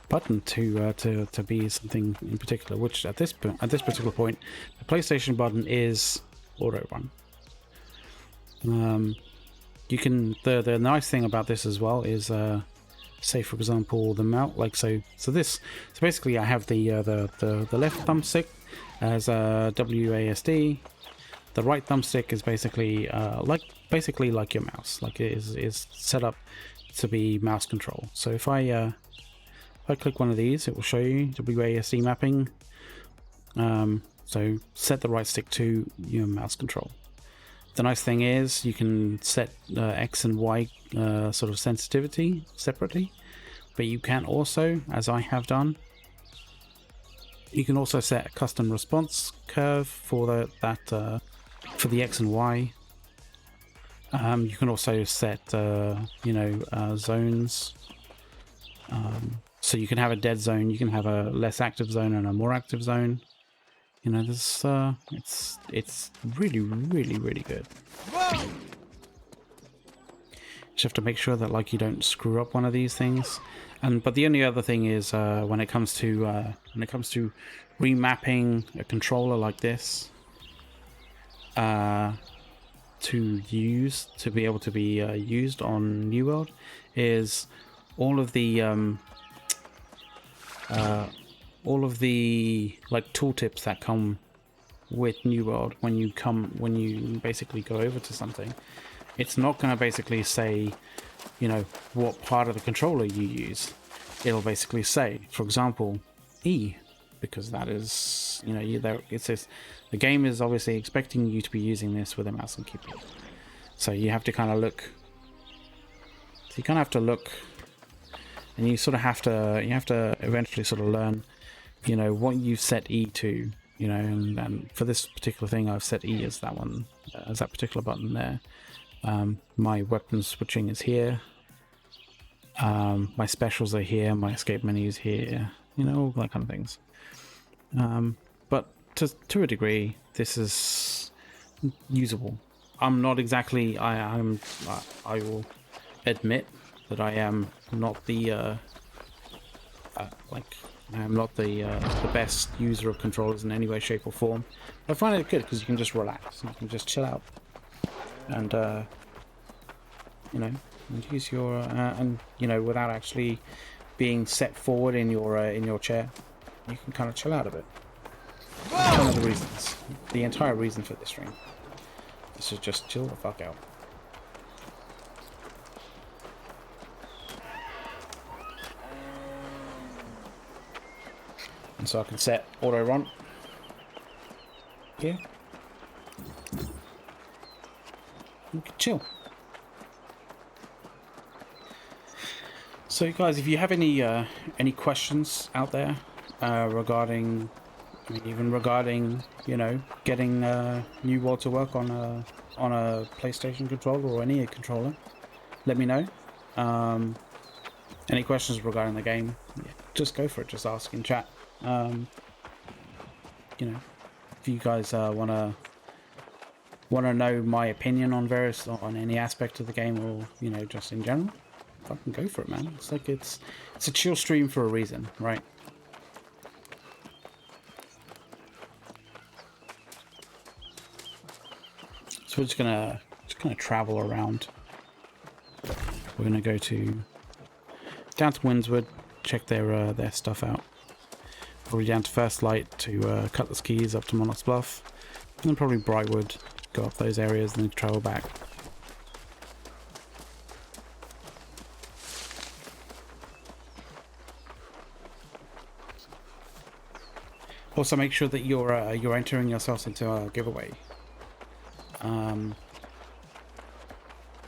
[SPEAKER 1] button to be something in particular, which at this particular point, the PlayStation button is auto run. You can, the nice thing about this as well is, say for example, the mount, like so basically I have the left thumbstick as WASD. The right thumbstick is basically like your mouse, like it is set up to be mouse control. So if I click one of these, it will show you WASD mapping. So set the right stick to your mouse control. The nice thing is you can set X and Y sort of sensitivity separately, but you can also, as I have done, you can also set a custom response curve for for the X and Y. You can also set you know, zones. So you can have a dead zone, you can have a less active zone and a more active zone. You know, this it's really, really, really good. Just have to make sure that like you don't screw up one of these things. But the only other thing is when it comes to remapping a controller like this to be able to be used on New World, is all of the like tooltips that come with New World when you basically go over to something. It's not going to basically say, you know, what part of the controller you use. It'll basically say, for example, E, because that is, you know, it says the game is obviously expecting you to be using this with a mouse and keyboard. So you have to kind of look. So you kind of have to look, and you have to eventually sort of learn, you know, what you've set E to, you know, and for this particular thing, I've set E as that one, as that particular button there. My weapon switching is here. My specials are here. My escape menu is here. You know, all that kind of things. But to a degree, this is usable. I'm not exactly. I will admit that I am not the I am not the best user of controllers in any way, shape, or form. But I find it good because you can just relax and you can just chill out and you know, and use your and you know, without actually being set forward in your chair, you can kind of chill out a bit. That's one of the reasons, the entire reason for this stream. This is just chill the fuck out. And so I can set auto run here. You can chill. So guys, if you have any questions out there regarding, I mean, even regarding, you know, getting New World to work on a PlayStation controller or any controller, let me know. Any questions regarding the game, yeah, just go for it. Just ask in chat. You know, if you guys want to want to know my opinion on any aspect of the game, or you know, just in general, fucking go for it, man. It's like it's a chill stream for a reason, right? So we're just gonna travel around. We're gonna go down to Windswood, check their stuff out. Probably down to First Light to Cutlass Keys, up to Monarch's Bluff, and then probably Brightwood. Go up those areas and then travel back. Also, make sure that you're entering yourselves into a giveaway.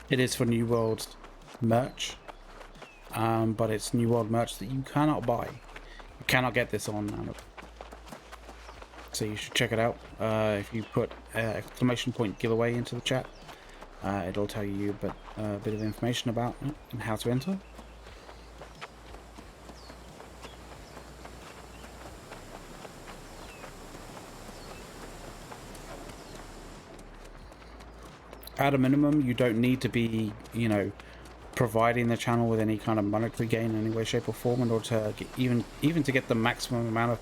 [SPEAKER 1] It is for New World merch, but it's New World merch that you cannot buy. You cannot get this on. So you should check it out. If you put exclamation point giveaway into the chat, it'll tell you a bit of information about it and how to enter. At a minimum, you don't need to be, you know, providing the channel with any kind of monetary gain in any way, shape, or form in order to get, even to get the maximum amount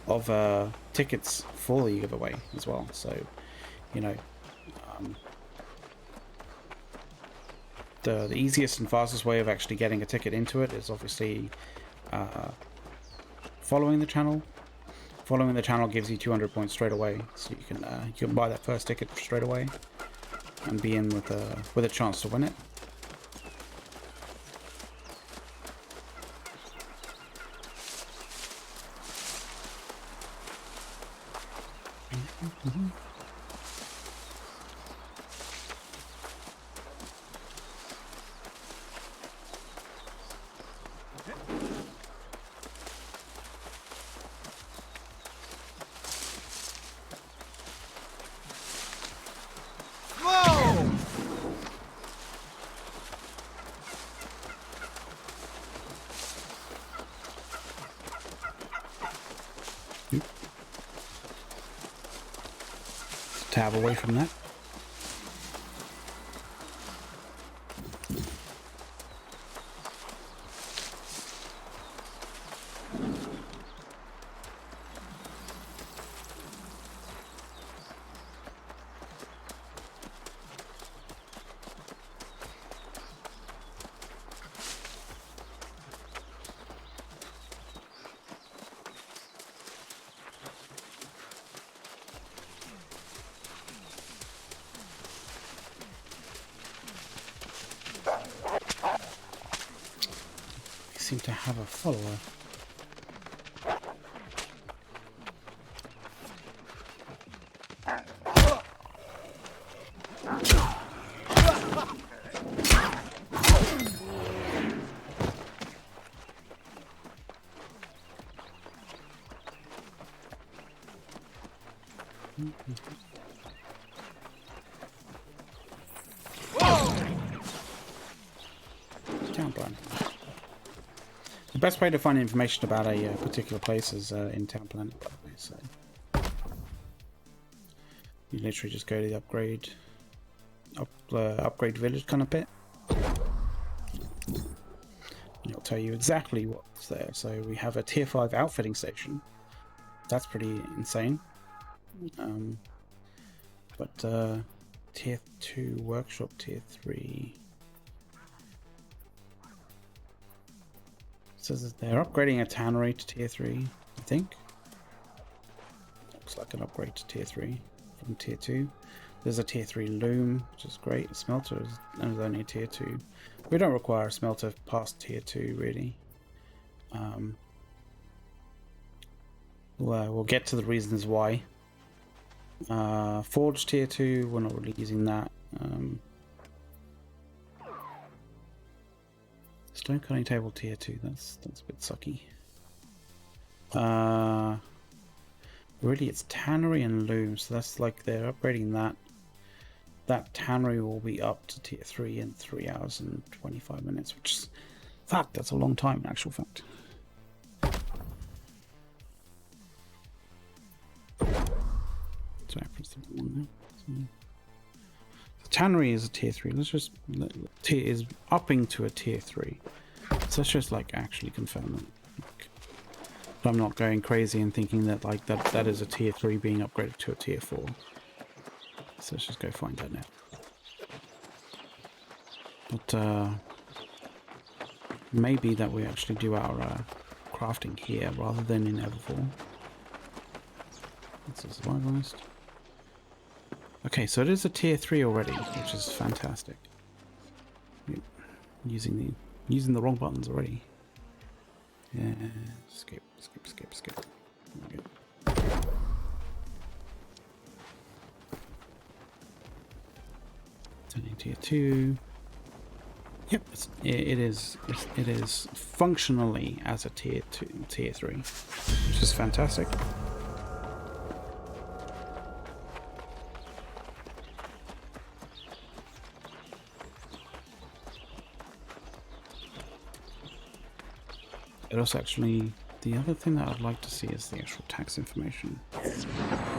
[SPEAKER 1] of tickets for the giveaway as well. So, you know, the easiest and fastest way of actually getting a ticket into it is obviously following the channel. Following the channel gives you 200 points straight away, so you can buy that first ticket straight away and be in with a chance to win it. Tab away from that. Seem to have a follower. Town plan. The best way to find information about a particular place is in Town Planet, by the way. So you literally just go to the upgrade village kind of bit. And it'll tell you exactly what's there. So we have a tier 5 outfitting station. That's pretty insane. But tier 2 workshop, tier 3. It says that they're upgrading a tannery to tier 3, I think. Looks like an upgrade to tier 3 from tier 2. There's a tier 3 loom, which is great. A smelter is only a tier 2. We don't require a smelter past tier 2, really. We'll get to the reasons why. Forge tier 2, we're not really using that. Stone cutting table tier 2, that's a bit sucky. Really it's tannery and loom, so that's like they're upgrading that. That tannery will be up to tier 3 in 3 hours and 25 minutes, which is, fuck, that's a long time in actual fact. Sorry, I pressed the wrong one there. The tannery is a tier 3. Let's just is upping to a tier 3. So let's just like actually confirm that. But I'm not going crazy and thinking that like that is a tier 3 being upgraded to a tier 4. So let's just go find that now. But maybe that we actually do our crafting here rather than in Everfall. That's a survivalist. Okay, so it is a tier 3 already, which is fantastic. Using the wrong buttons already. Yeah, skip. There we go. Turning tier 2. Yep, it is functionally as a tier 3, which is fantastic. It also actually, the other thing that I'd like to see is the actual tax information.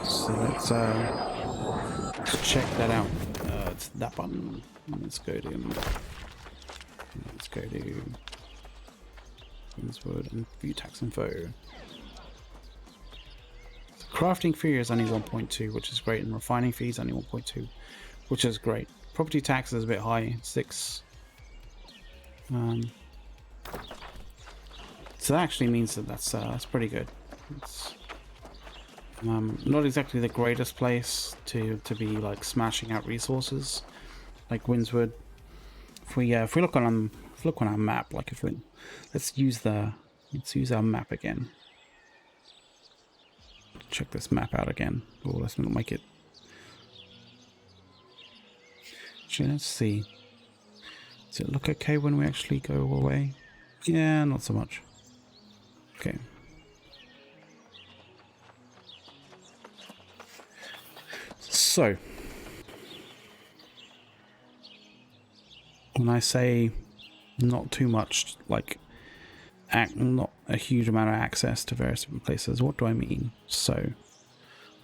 [SPEAKER 1] So let's check that out. It's that button. Let's go to Windswood and view tax info. The crafting fee is only 1.2, which is great, and refining fee is only 1.2, which is great. Property tax is a bit high, 6. So that actually means that that's pretty good. It's not exactly the greatest place to be like smashing out resources, like Windswood. If we look on our map, like let's use our map again. Check this map out again. Oh, let's not make it. Actually, let's see. Does it look okay when we actually go away? Yeah, not so much. Okay. So, when I say not too much, like not a huge amount of access to various different places, what do I mean? So,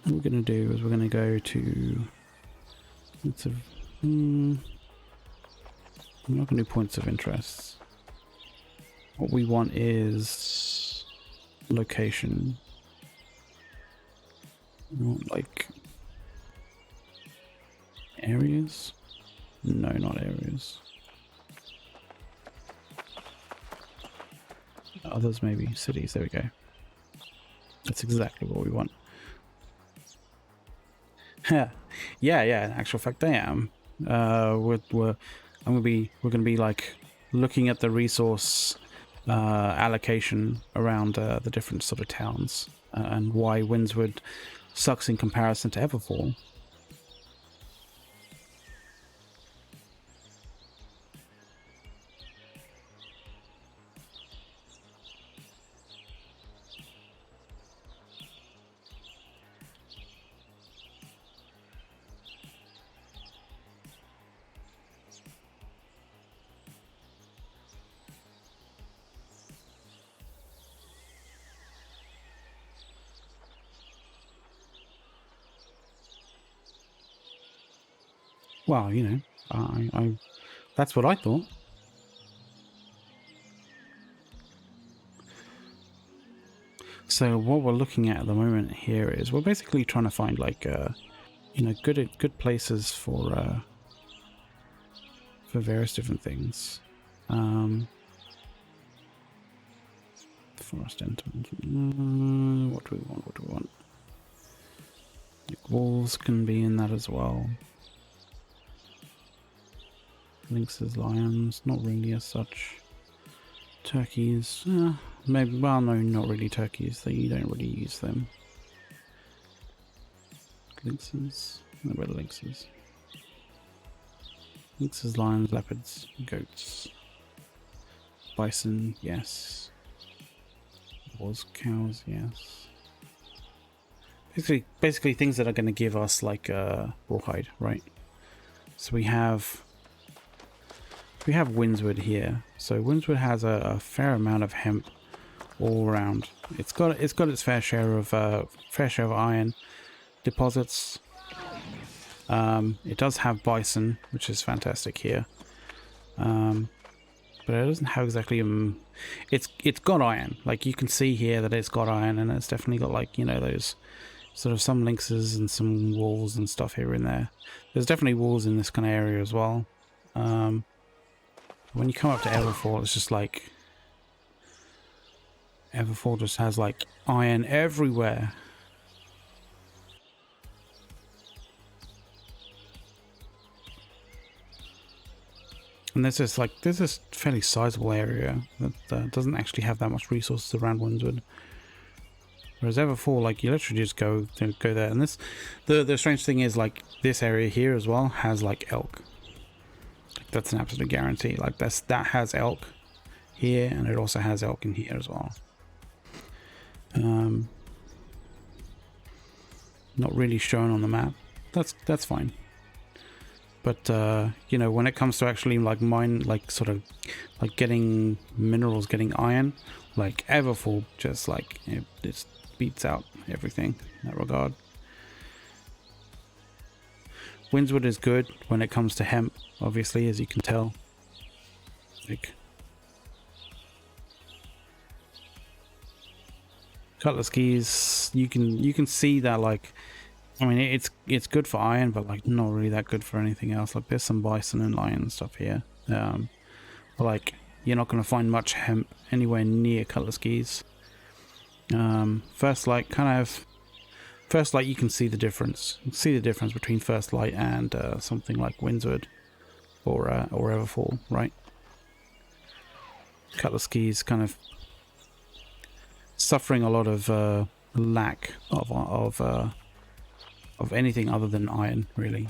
[SPEAKER 1] what we're going to do is we're going to go to I'm not going to do points of interest. What we want is location. We want like areas? No, not areas. Others maybe. Cities, there we go. That's exactly what we want. yeah, in actual fact I am. We're gonna be like looking at the resource allocation around the different sort of towns and why Windswood sucks in comparison to Everfall. Well, you know, I that's what I thought. So what we're looking at the moment here is we're basically trying to find like you know, good places for various different things. Forest entrance. What do we want? Like wolves can be in that as well. Lynxes, lions, not really as such. Turkeys, maybe, well no, not really turkeys, you don't really use them. Lynxes, where are the lynxes? Lynxes, lions, leopards, goats. Bison, yes. Horse, cows, yes. Basically things that are going to give us like rawhide, right? So we have Windswood here. So Windswood has a fair amount of hemp all around. It's got its fair share of iron deposits. It does have bison, which is fantastic here. But it doesn't have exactly it's got iron. Like you can see here that it's got iron, and it's definitely got, like, you know, those sort of some lynxes and some wolves and stuff here and there. There's definitely wolves in this kind of area as well. When you come up to Everfall, it's just like Everfall just has like iron everywhere. And there's this fairly sizable area that doesn't actually have that much resources around Windswood. Whereas Everfall, like, you literally just go there. And this, the strange thing is, like, this area here as well has like elk. Like, that's an absolute guarantee. Like that has elk here, and it also has elk in here as well. Not really shown on the map. That's fine. But you know, when it comes to actually like sort of like getting minerals, getting iron, like Everfall just like it just beats out everything in that regard. Windswood is good when it comes to hemp, obviously, as you can tell. Like Cutlass Keys, you can see that, like, I mean, it's good for iron, but like not really that good for anything else. Like there's some bison and lion and stuff here, but like you're not going to find much hemp anywhere near Cutlass Keys. First Light you can see the difference. You can see the difference between First Light and something like Windswood or Everfall, right? Cutlass Keys kind of suffering a lot of lack of anything other than iron, really.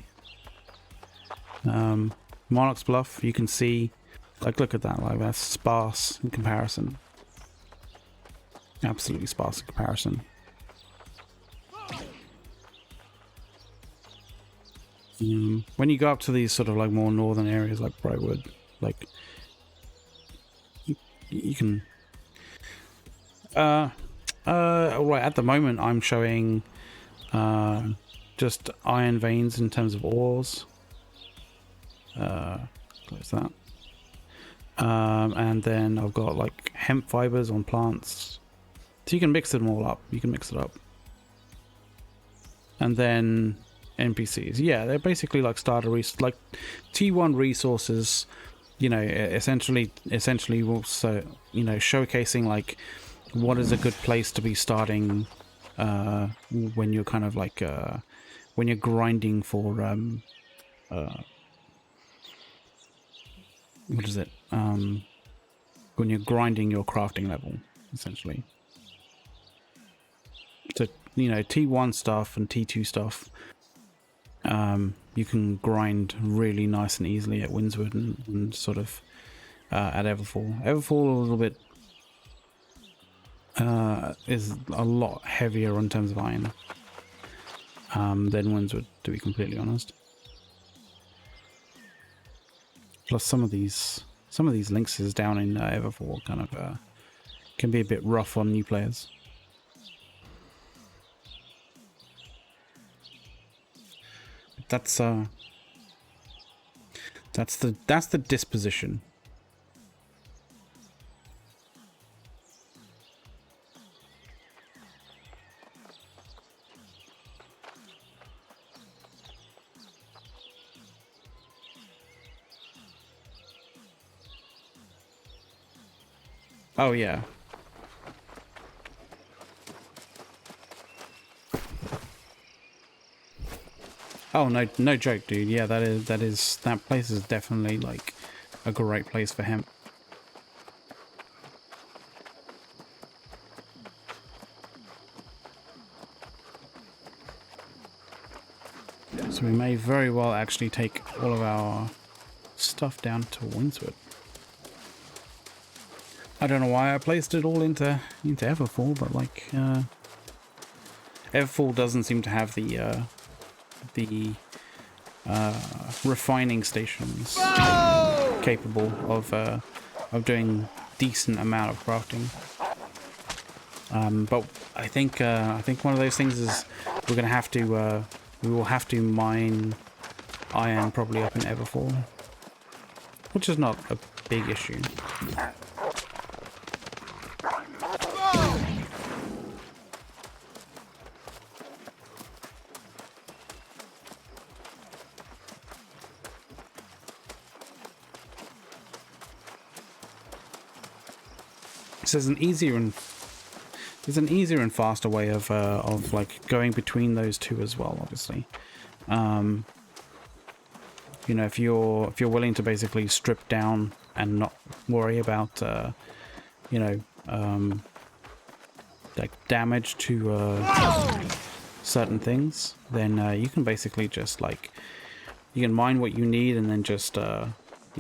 [SPEAKER 1] Monarch's Bluff, you can see, like, look at that, like, that's sparse in comparison. Absolutely sparse in comparison. When you go up to these sort of like more northern areas like Brightwood, like you can right at the moment I'm showing just iron veins in terms of ores. Close that. And then I've got like hemp fibers on plants, so you can mix them all up. You can mix it up. And then NPCs, yeah, they're basically like starter like T1 resources. You know, essentially also, you know, showcasing like what is a good place to be starting when you're kind of like when you're grinding for what is it? When you're grinding your crafting level, essentially. So, you know, T1 stuff and T2 stuff, you can grind really nice and easily at Windswood and sort of at Everfall. Everfall a little bit is a lot heavier in terms of iron than Windswood, to be completely honest. Plus some of these lynxes down in Everfall kind of can be a bit rough on new players. That's the disposition. Oh yeah. Oh no joke, dude. Yeah, that place is definitely like a great place for hemp. So we may very well actually take all of our stuff down to Windswood. I don't know why I placed it all into Everfall, but like Everfall doesn't seem to have the refining stations capable of doing decent amount of crafting. But I think one of those things is we will have to mine iron probably up in Everfall, which is not a big issue. So there's an easier and faster way of like going between those two as well. Obviously, you know, if you're willing to basically strip down and not worry about you know, like damage to certain things, then you can basically just like you can mine what you need and then just you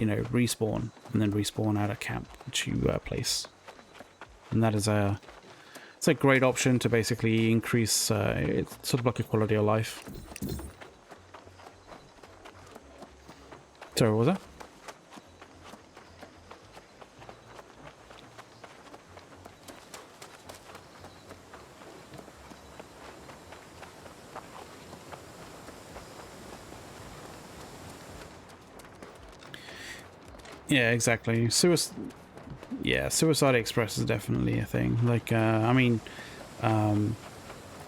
[SPEAKER 1] know, respawn and then respawn at a camp which you place. And that is it's a great option to basically increase it's sort of like a quality of life. Sorry, what was that? Yeah, exactly. Suicide Express is definitely a thing. Like, I mean,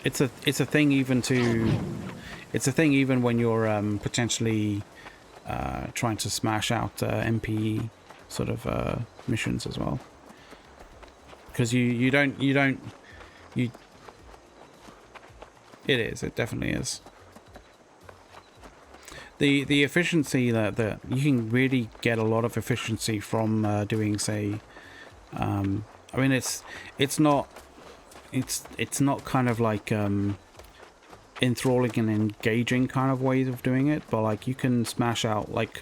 [SPEAKER 1] it's a thing even when you're potentially trying to smash out MPE sort of missions as well. Because it definitely is. The efficiency that you can really get a lot of efficiency from doing, say, I mean, it's not kind of like enthralling and engaging kind of ways of doing it, but like you can smash out like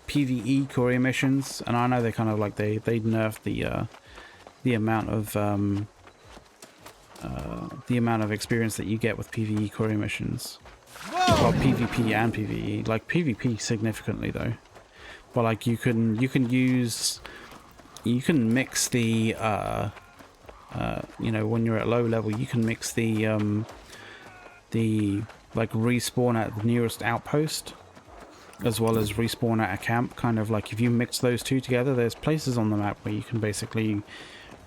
[SPEAKER 1] PvE courier missions, and I know they kind of like they nerfed the amount of experience that you get with PvE courier missions. Well, PvP and PvE, like PvP significantly though, but like you can mix the you know, when you're at low level, you can mix the like respawn at the nearest outpost as well as respawn at a camp. Kind of like if you mix those two together, there's places on the map where you can basically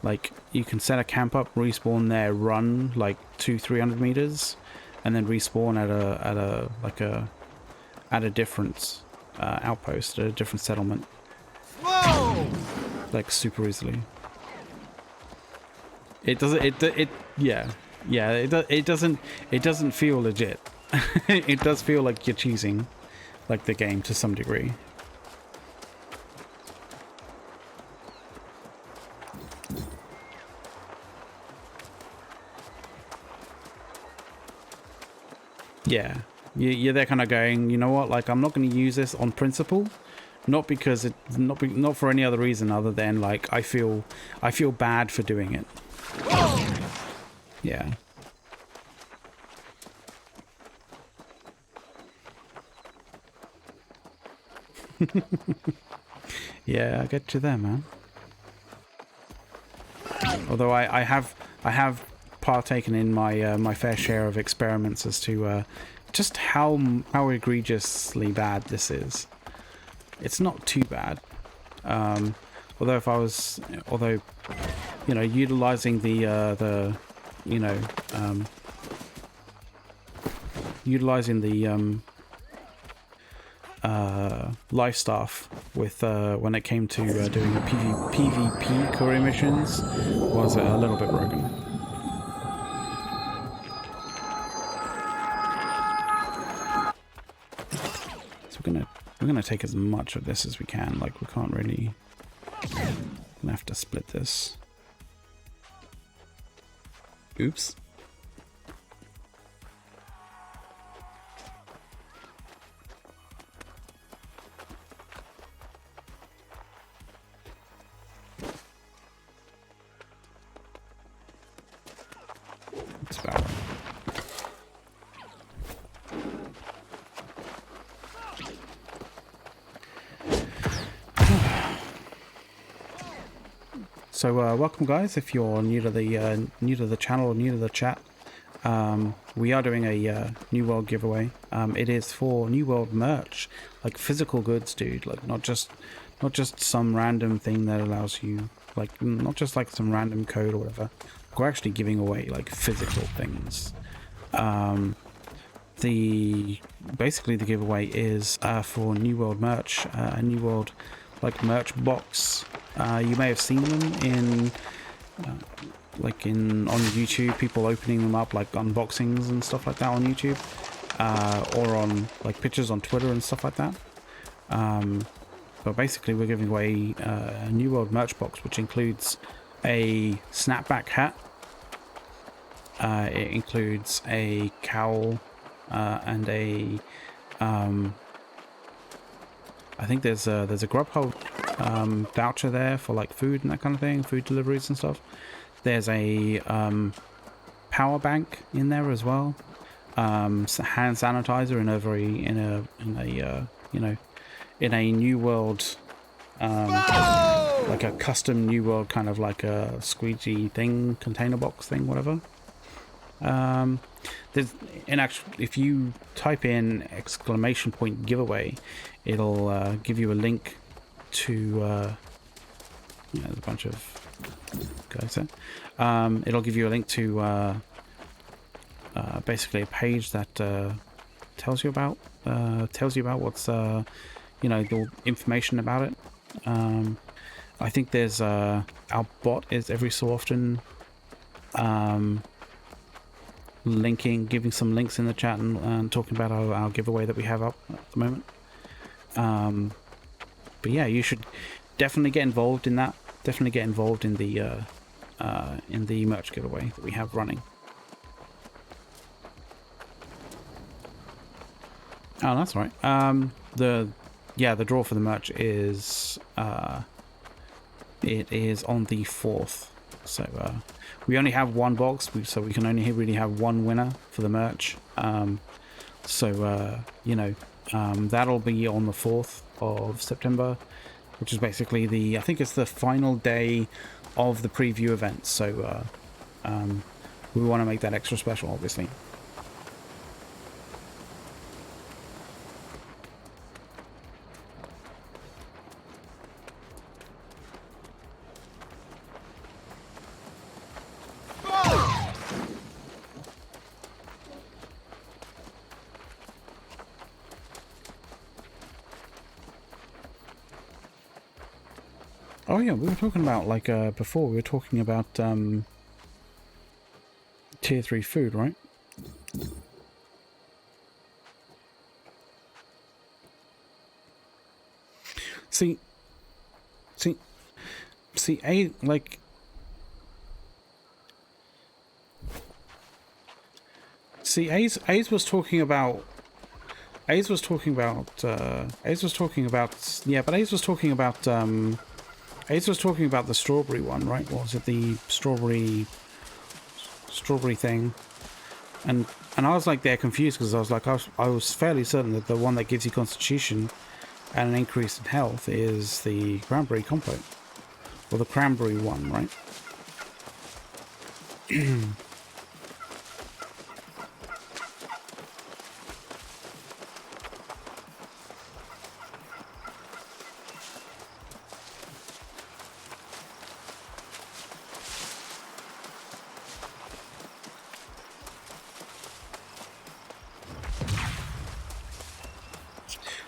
[SPEAKER 1] like you can set a camp up, respawn there, run like 200-300 meters, and then respawn at a different outpost, at a different settlement. Whoa! Like super easily. It doesn't. It doesn't feel legit. It does feel like you're cheesing, like the game to some degree. Yeah, you're there kind of going, you know what? Like, I'm not going to use this on principle, not because not for any other reason other than like I feel bad for doing it. Yeah. Yeah, I get you there, man. Although I have partaken in my my fair share of experiments as to just how egregiously bad this is. It's not too bad. Although you know, utilizing the you know, utilizing the life staff with when it came to doing PvP courier missions was a little bit broken. So we're gonna take as much of this as we can. Like, we can't really. Gonna have to split this. Oops. That's about right. So welcome guys, if you're new to the channel or new to the chat. we are doing a New World giveaway. It is for New World merch, like physical goods, dude. Like not just some random thing that allows you, like not just like some random code or whatever. We're actually giving away like physical things. Basically the giveaway is for New World merch, a New World like merch box. You may have seen them in on YouTube, people opening them up, like unboxings and stuff like that on YouTube, or on like pictures on Twitter and stuff like that. But basically we're giving away a New World merch box, which includes a snapback hat. It includes a cowl and a I think there's a Grubhub voucher there for like food and that kind of thing, food deliveries and stuff. There's a power bank in there as well. Hand sanitizer in a New World like a custom New World kind of like a squeegee thing, container box thing, whatever. If you type in !giveaway, it'll give you a link to there's a bunch of guys there. It'll give you a link to basically a page that tells you about what's the information about it. I think there's our bot is every so often giving some links in the chat and talking about our giveaway that we have up at the moment. But yeah, you should definitely get involved in that. Definitely get involved in the merch giveaway that we have running. Oh, that's right. The draw for the merch is it is on the 4th. So we only have one box, so we can only really have one winner for the merch. That'll be on the 4th of September, which is basically I think it's the final day of the preview event. So we want to make that extra special, obviously. Oh yeah, we were talking about, like, before, we were talking about, tier 3 food, right? See, Ace was talking about, yeah, but Ace was talking about the strawberry one, right? What was it, the strawberry thing? And I was like, they're confused, because I was like, I was fairly certain that the one that gives you constitution and an increase in health is the cranberry compote, or the cranberry one, right?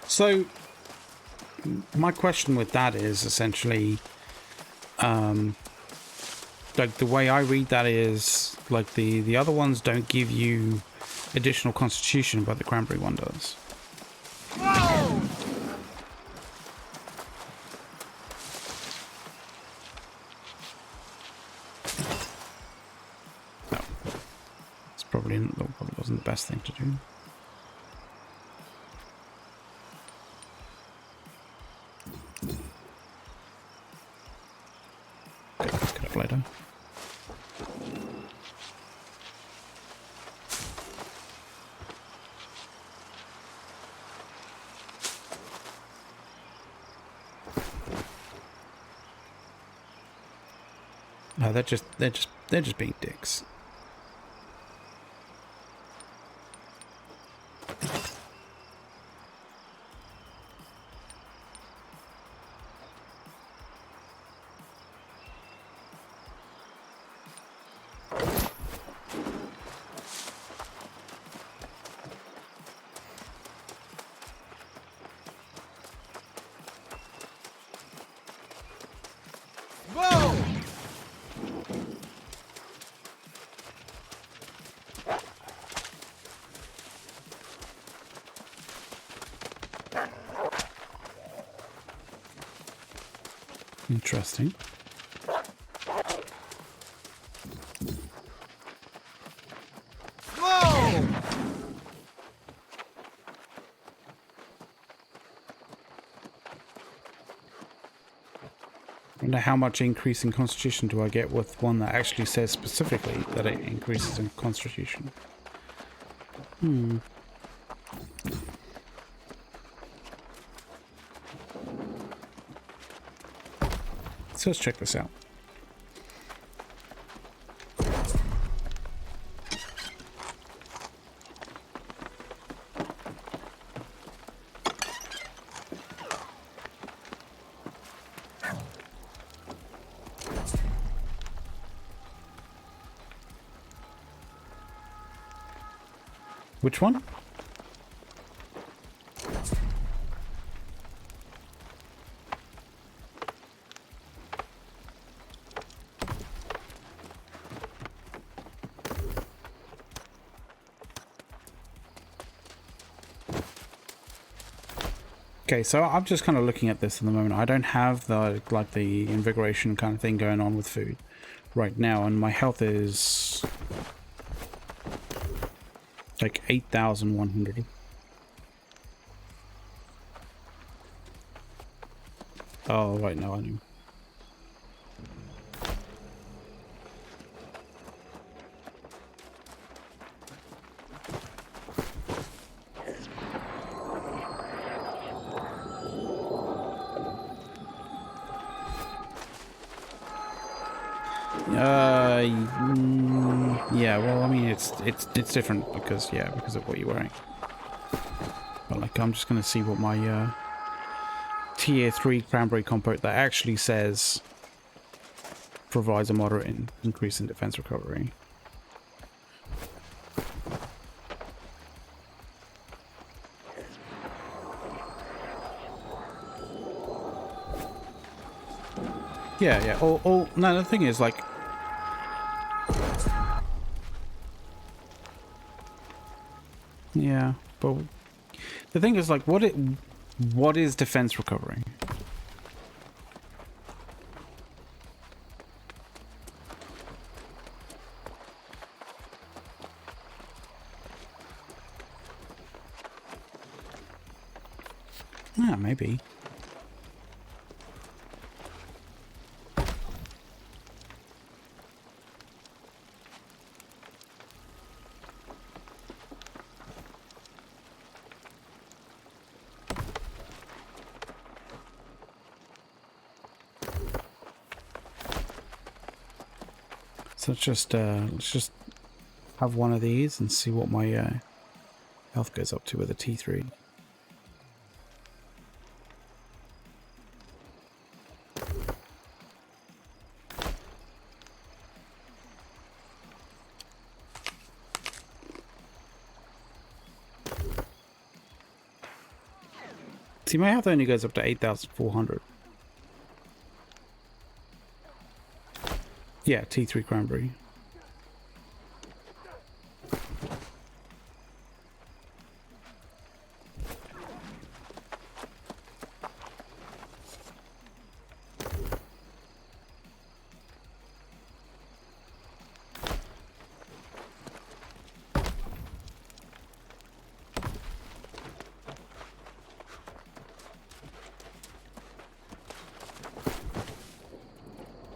[SPEAKER 1] So my question with that is essentially, like, the way I read that is, like, the other ones don't give you additional constitution, but the cranberry one does. No, it's probably wasn't the best thing to do. Later. No, they're just being dicks. Interesting.
[SPEAKER 2] Whoa!
[SPEAKER 1] I wonder how much increase in constitution do I get with one that actually says specifically that it increases in constitution. So let's check this out. Which one? Okay, so I'm just kind of looking at this at the moment. I don't have the like the invigoration kind of thing going on with food right now, and my health is like 8,100. Oh, right, no, I knew. Yeah, well, I mean, it's different because, yeah, because of what you're wearing. But, like, I'm just gonna see what my, tier 3 cranberry compote that actually says provides a moderate increase in defense recovery. Yeah. Oh, no, the thing is, like... Yeah, but... The thing is, like, what is defense recovery? Yeah, maybe. So let's just have one of these and see what my health goes up to with a T3. See, my health only goes up to 8,400. Yeah, T3 cranberry.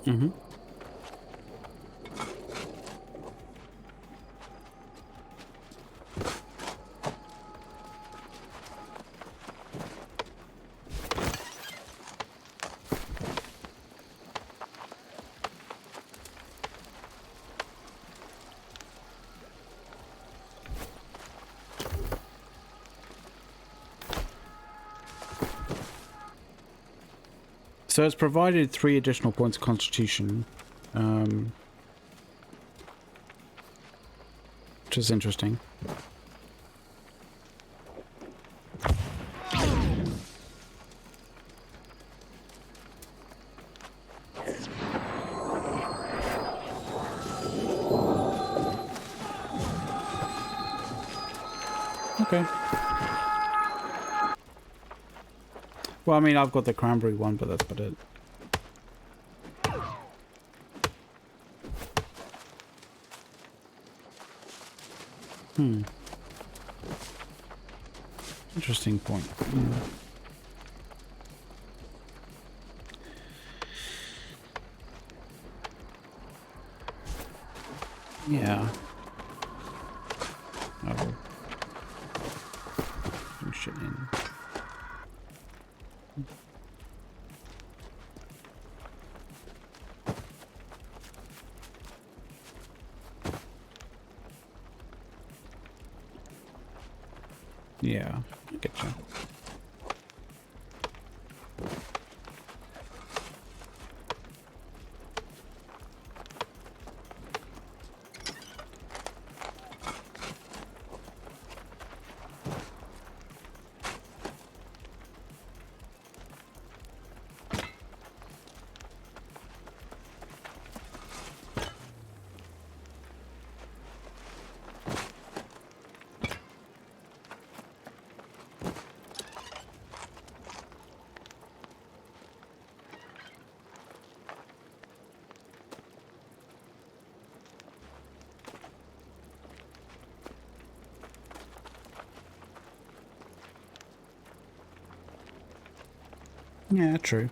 [SPEAKER 1] Mm-hmm. So it's provided 3 additional points of constitution, which is interesting. Okay. Well, I mean, I've got the cranberry one, but that's about it. Interesting point. Yeah. Oh. Do shit in. Yeah, I get you. Yeah, true.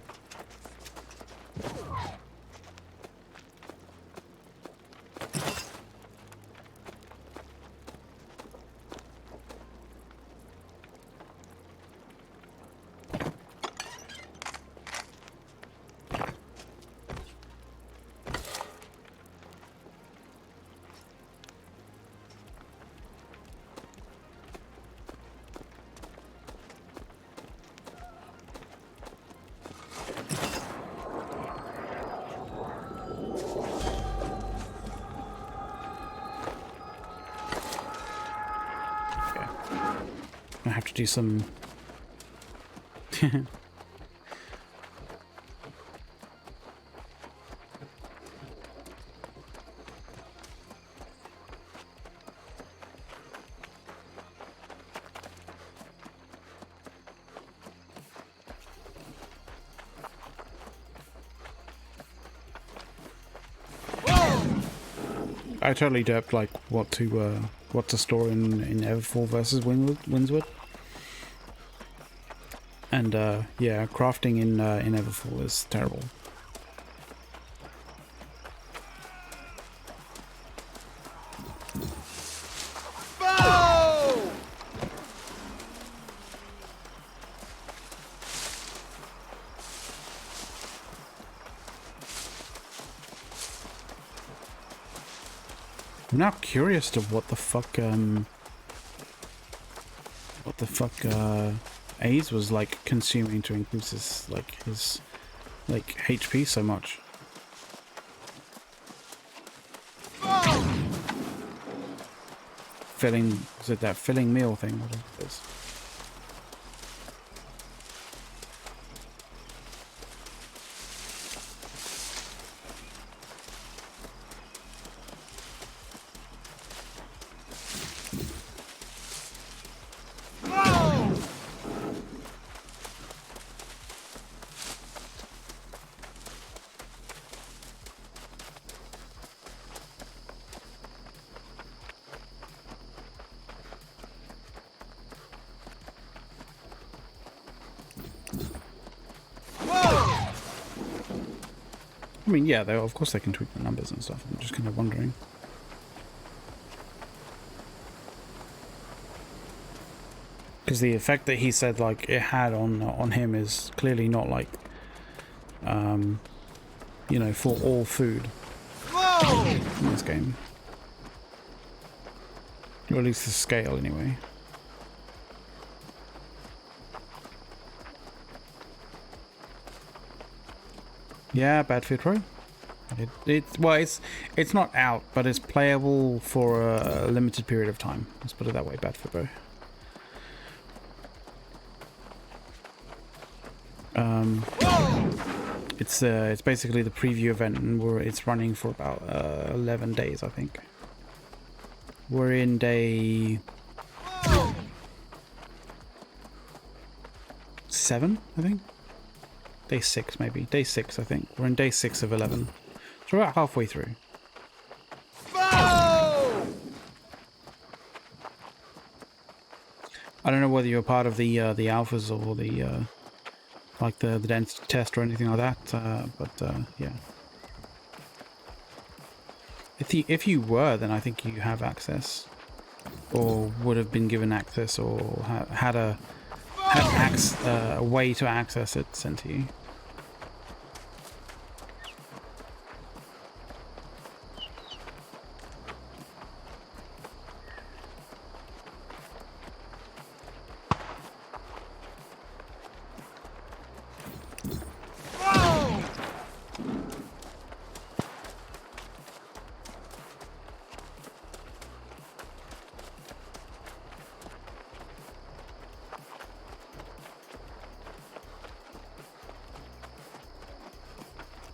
[SPEAKER 1] I have to do some... I totally derped like what to store in Everfall versus Windswood. And yeah, crafting in Everfall is terrible. I'm now curious to what the fuck Aze was like consuming to increase his HP so much. Filling, is it that filling meal thing? What it is? I mean, yeah, of course they can tweak the numbers and stuff. I'm just kind of wondering. Because the effect that he said like it had on him is clearly not like, you know, for all food in this game. Or at least the scale, anyway. Yeah, Battlefield Pro. It's not out, but it's playable for a limited period of time. Let's put it that way, Battlefield Pro. It's basically the preview event, and it's running for about 11 days, I think. We're in day 7, I think. Day 6, maybe. Day 6, I think. We're in day 6 of 11. So we're about halfway through. I don't know whether you're part of the alphas or the like the density test or anything like that, but yeah. If you were, then I think you have access, or would have been given access, or had a way to access it sent to you.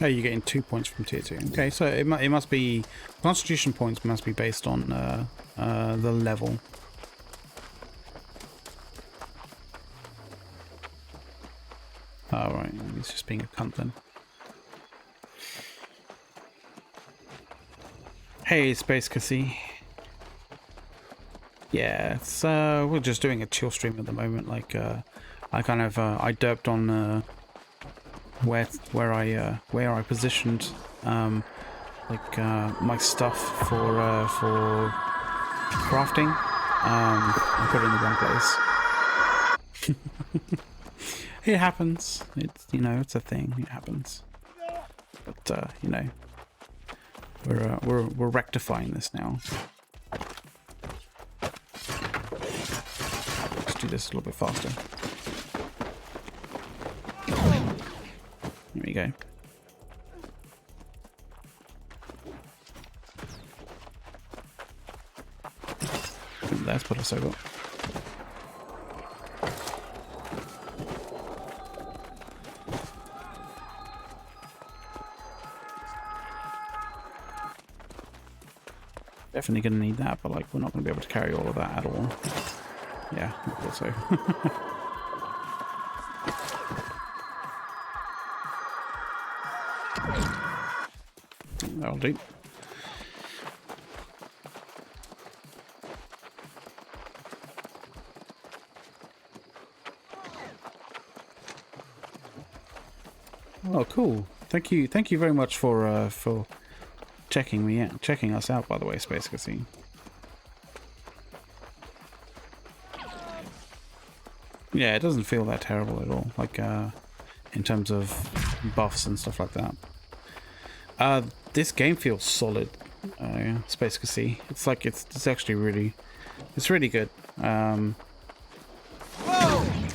[SPEAKER 1] Oh, you're getting 2 points from tier 2. Okay, so it must be... Constitution points must be based on the level. Oh, right. He's just being a cunt then. Hey, Space Cassie. Yeah, it's, we're just doing a chill stream at the moment. Like, I kind of... I derped on... where I positioned like my stuff for crafting. I put it in the wrong place. It happens. It's, you know, it's a thing. It happens. But you know, we're rectifying this now. Let's do this a little bit faster. There we go. That's put us over. Definitely going to need that, but like we're not going to be able to carry all of that at all. Yeah, I thought so. That'll do. Oh, cool. Thank you very much for checking us out, by the way, Space Casino. Yeah, it doesn't feel that terrible at all, like in terms of buffs and stuff like that. This game feels solid, Space Casino. It's like it's actually really good.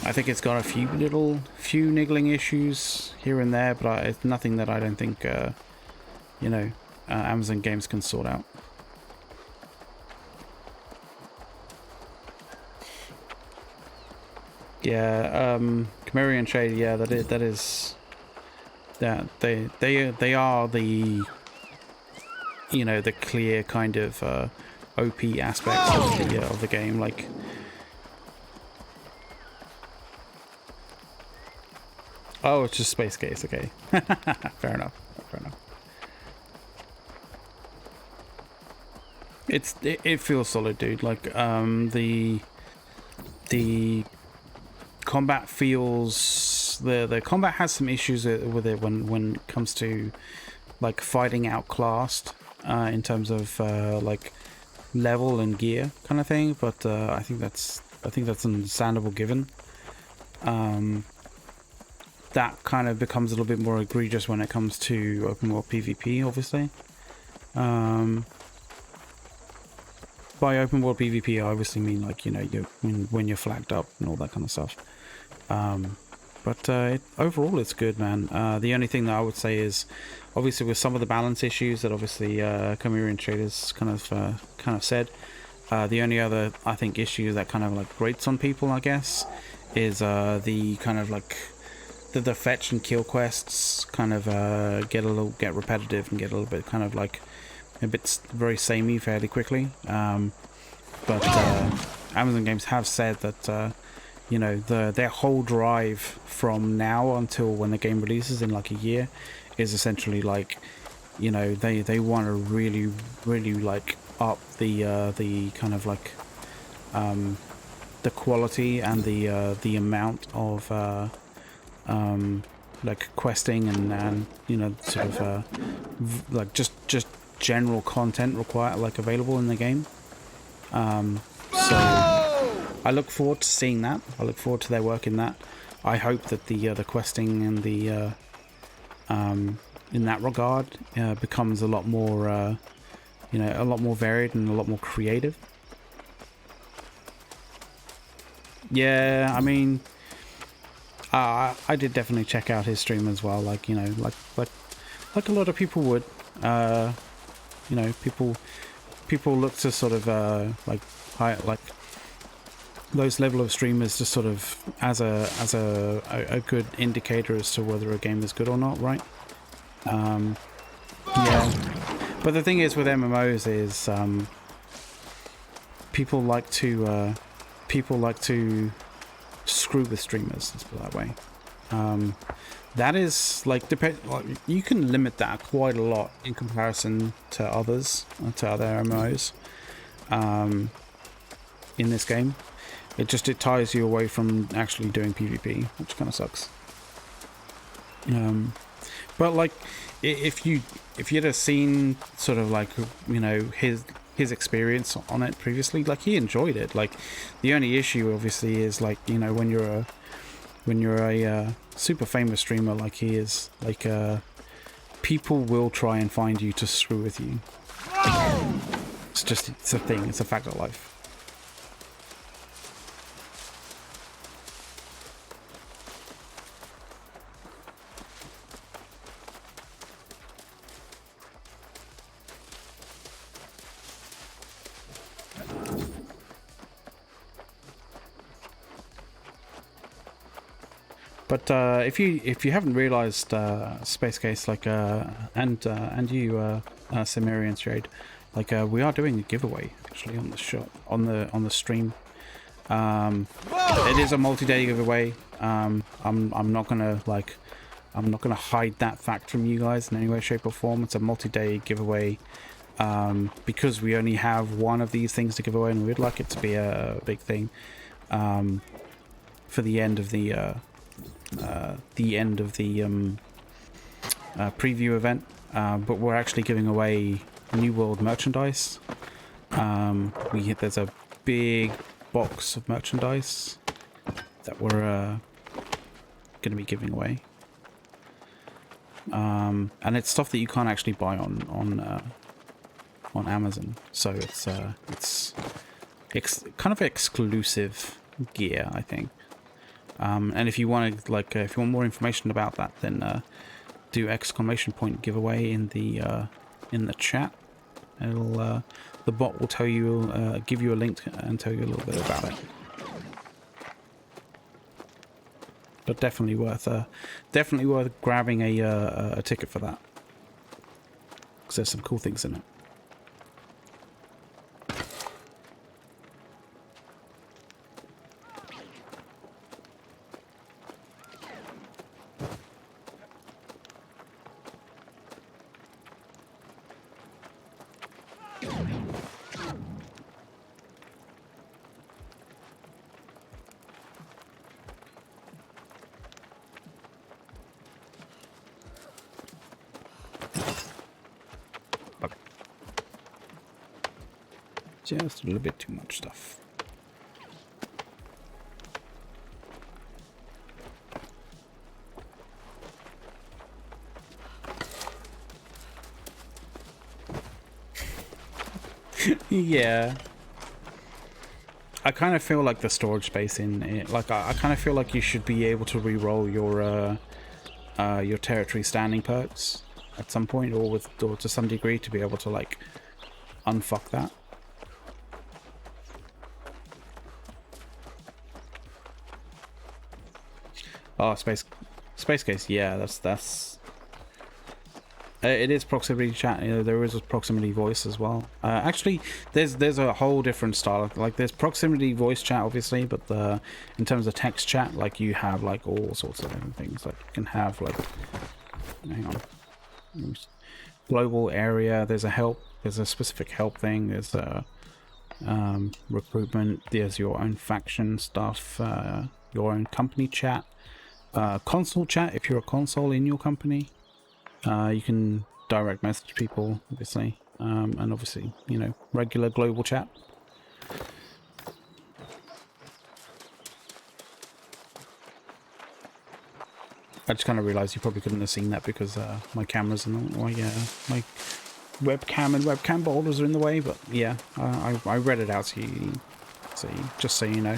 [SPEAKER 1] I think it's got a few niggling issues here and there, but it's nothing that I don't think you know, Amazon Games can sort out. Yeah, Chimerian Shade. Yeah, that is. Yeah, they are the, you know, the clear kind of OP aspects of the game. Like, oh, it's just Space Case. Okay, fair enough. Fair enough. It feels solid, dude. Like the combat feels, the combat has some issues with it when it comes to like fighting outclassed in terms of like level and gear kind of thing, but I think that's understandable given. That kind of becomes a little bit more egregious when it comes to open world PvP, obviously. By open world PvP, I obviously mean, like, you know, when you're flagged up and all that kind of stuff. But overall, it's good, man. The only thing that I would say is, obviously, with some of the balance issues that obviously Chimerian Traders kind of said, the only other, I think, issue that kind of like grates on people, I guess, is the kind of like the fetch and kill quests kind of get repetitive and get a little bit kind of like a bit very samey fairly quickly. But Amazon Games have said that you know, their whole drive from now until when the game releases in like a year is essentially like, you know, they want to really like up the kind of like the quality and the amount of like questing and you know, sort of like just general content required, like available in the game. So I look forward to seeing that. I look forward to their work in that. I hope that the questing and the in that regard becomes a lot more you know, a lot more varied and a lot more creative. Yeah, I mean, I did definitely check out his stream as well. Like, you know, like a lot of people would. You know, people look to sort of like those level of streamers just sort of as a good indicator as to whether a game is good or not, right? Yeah. But the thing is with MMOs is people like to screw with streamers, let's put it that way. That is like you can limit that quite a lot in comparison to others, to other MMOs in this game. It ties you away from actually doing PvP, which kind of sucks. But like if you'd have seen sort of like, you know, his experience on it previously, like he enjoyed it. Like the only issue obviously is like, you know, when you're a super famous streamer like he is, like people will try and find you to screw with you. It's a thing, it's a fact of life. But if you haven't realized, Space Case, like and you, Cimmerian Shade, like we are doing a giveaway actually on the shop, on the stream. It is a multi-day giveaway. I'm not gonna hide that fact from you guys in any way, shape, or form. It's a multi-day giveaway because we only have one of these things to give away, and we'd like it to be a big thing for the end of the preview event, but we're actually giving away New World merchandise. There's a big box of merchandise that we're going to be giving away, and it's stuff that you can't actually buy on Amazon, so it's kind of exclusive gear, I think. And if you want if you want more information about that, then do !! giveaway in the chat. It'll the bot will tell you, give you a link and tell you a little bit about it. But definitely worth grabbing a ticket for that, because there's some cool things in it. Just a little bit too much stuff. Yeah. I kind of feel like the storage space in it, like I kind of feel like you should be able to re-roll your territory standing perks at some point, or to some degree, to be able to like unfuck that. Oh, space case. Yeah, that's. It is proximity chat. You know, there is a proximity voice as well. Actually, there's a whole different style. Like there's proximity voice chat, obviously, but in terms of text chat, like you have like all sorts of different things. Like you can have like, hang on, global area. There's a help. There's a specific help thing. There's recruitment. There's your own faction stuff, your own company chat, console chat if you're a console in your company. You can direct message people, obviously, and obviously, you know, regular global chat. I just kind of realized you probably couldn't have seen that because my cameras and my webcam and webcam boulders are in the way. But yeah, I read it out to you, so just so you know.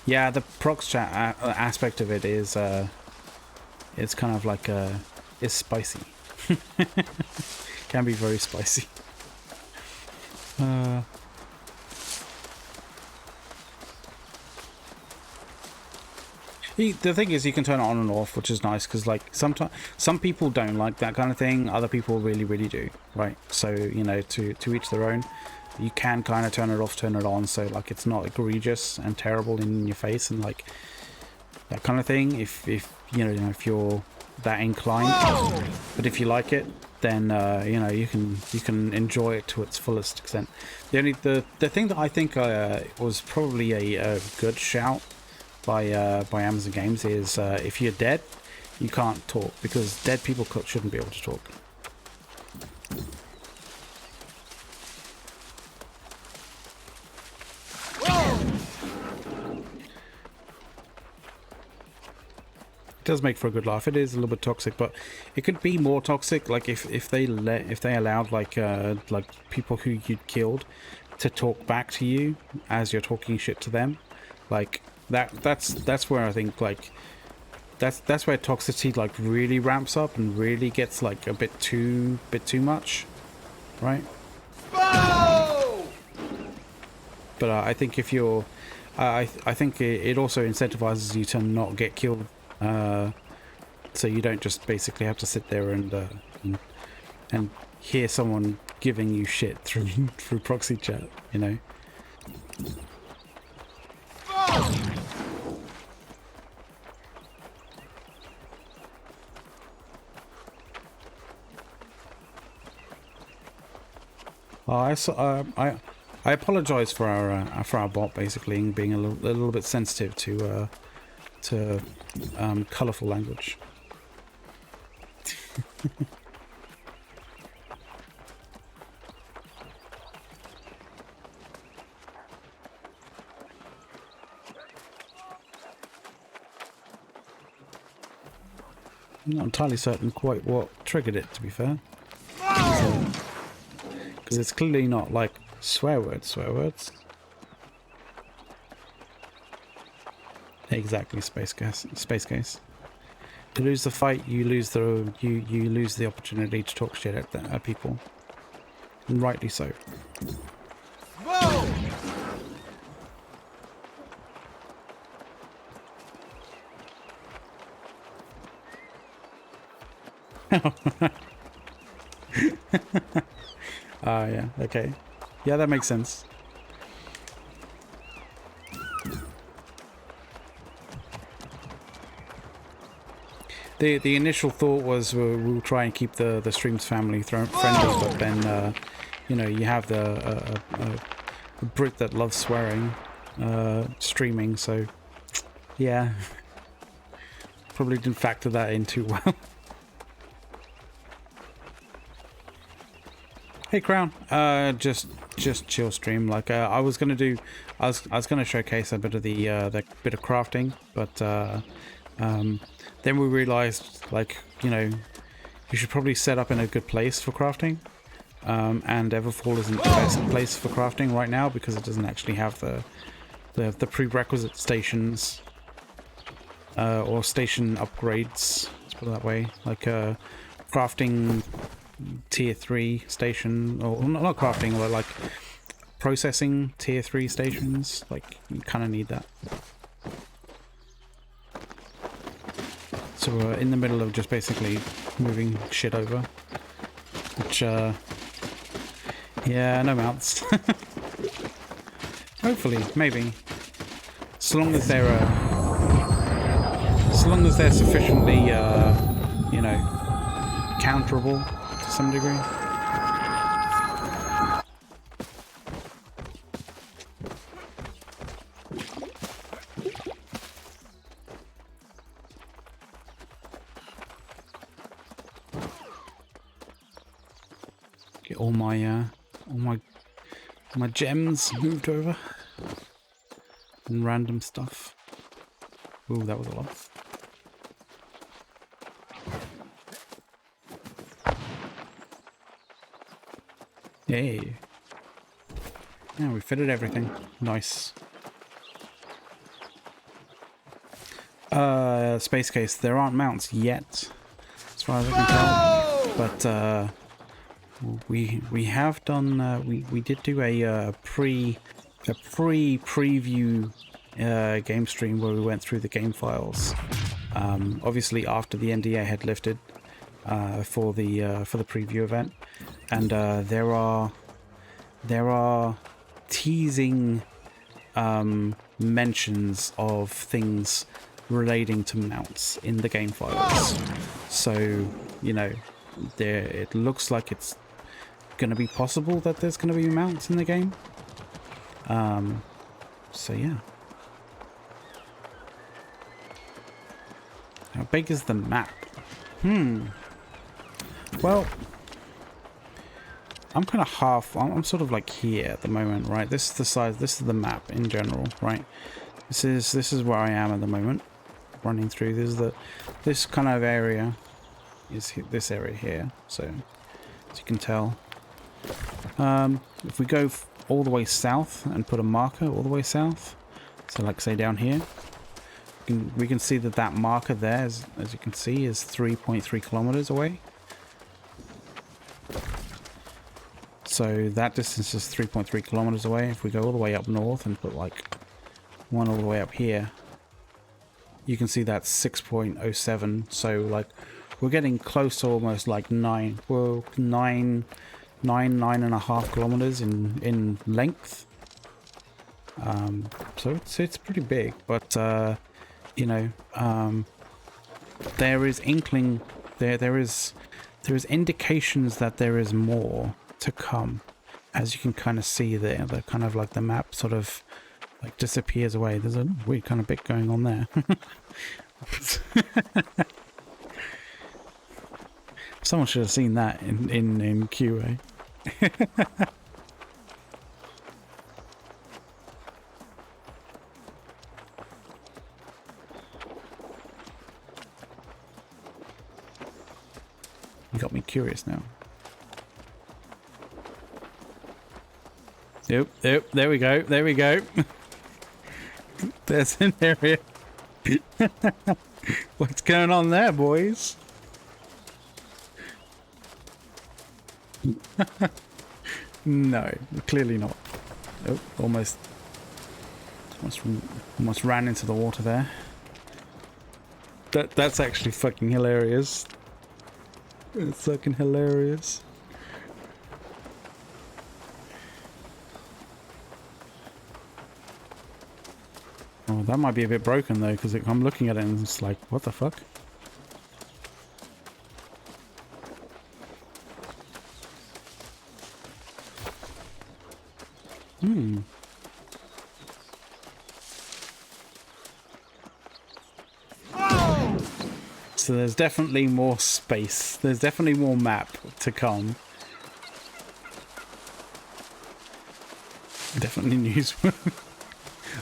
[SPEAKER 1] Yeah, the prox chat aspect of it is it's kind of like it's spicy. Can be very spicy. The thing is, you can turn it on and off, which is nice because, like, sometimes some people don't like that kind of thing. Other people really, really do, right? So, you know, to each their own. You can kind of turn it off, turn it on, so like it's not egregious and terrible in your face and like that kind of thing. If you know if you're that inclined, but if you like it, then you know you can enjoy it to its fullest extent. The thing that I think was probably a good shout by Amazon Games is if you're dead, you can't talk because dead people shouldn't be able to talk. Does make for a good laugh. It is a little bit toxic, but it could be more toxic. Like if they allowed like people who you'd killed to talk back to you as you're talking shit to them, like that's where I think like that's where toxicity like really ramps up and really gets like a bit too much, right? Whoa! But I think if you're, I think it also incentivizes you to not get killed. So you don't just basically have to sit there and hear someone giving you shit through proxy chat, you know. I apologize for our bot basically being a little bit sensitive to colourful language. I'm not entirely certain quite what triggered it, to be fair. Because it's clearly not like swear words. Exactly, space case. You lose the fight, you lose the opportunity to talk shit at people, and rightly so. Whoa! Yeah, okay. Yeah, that makes sense. The initial thought was we'll try and keep the streams family friendly, but then you know you have a Brit that loves swearing streaming, so yeah, probably didn't factor that in too well. Hey Crown, just chill stream. Like I was gonna showcase a bit of the bit of crafting, but then we realized, like, you know, you should probably set up in a good place for crafting, and Everfall isn't the best place for crafting right now because it doesn't actually have the prerequisite stations or station upgrades. Let's put it that way, like crafting tier 3 station, or not crafting, but like processing tier 3 stations. Like you kind of need that. So we're in the middle of just basically moving shit over, which yeah, no mounts. Hopefully, maybe, as long as they're sufficiently you know, counterable to some degree. Get all my gems moved over. And random stuff. Ooh, that was a lot. Hey. Yeah, we fitted everything. Nice. Space Case. There aren't mounts yet, as far as I can tell. But we have done. We did do a preview game stream where we went through the game files. Obviously, after the NDA had lifted for the preview event, and there are teasing mentions of things relating to mounts in the game files. So, you know, it looks like it's going to be possible that there's going to be mounts in the game. So yeah. How big is the map? Well, I'm kind of I'm sort of like here at the moment, right? This is the size, this is the map in general, right? This is where I am at the moment, running through. This kind of area is this area here. So, as you can tell, if we go all the way south and put a marker all the way south, so like say down here, we can see that marker there, as you can see, is 3.3 kilometers away. So that distance is 3.3 kilometers away. If we go all the way up north and put like one all the way up here, you can see that's 6.07. So like we're getting close to almost like 9.5 kilometers in length. So it's pretty big, but you know, there is inkling, there is indications that there is more to come. As you can kind of see there, the kind of like the map sort of like disappears away. There's a weird kind of bit going on there. Someone should have seen that in QA. You got me curious now. Yep, there we go, there we go. There's an area. What's going on there, boys? No, clearly not. Oh, almost ran into the water there. That's actually fucking hilarious. It's fucking hilarious. Oh, that might be a bit broken though, because I'm looking at it and it's like, what the fuck? So there's definitely more space. There's definitely more map to come. Definitely news.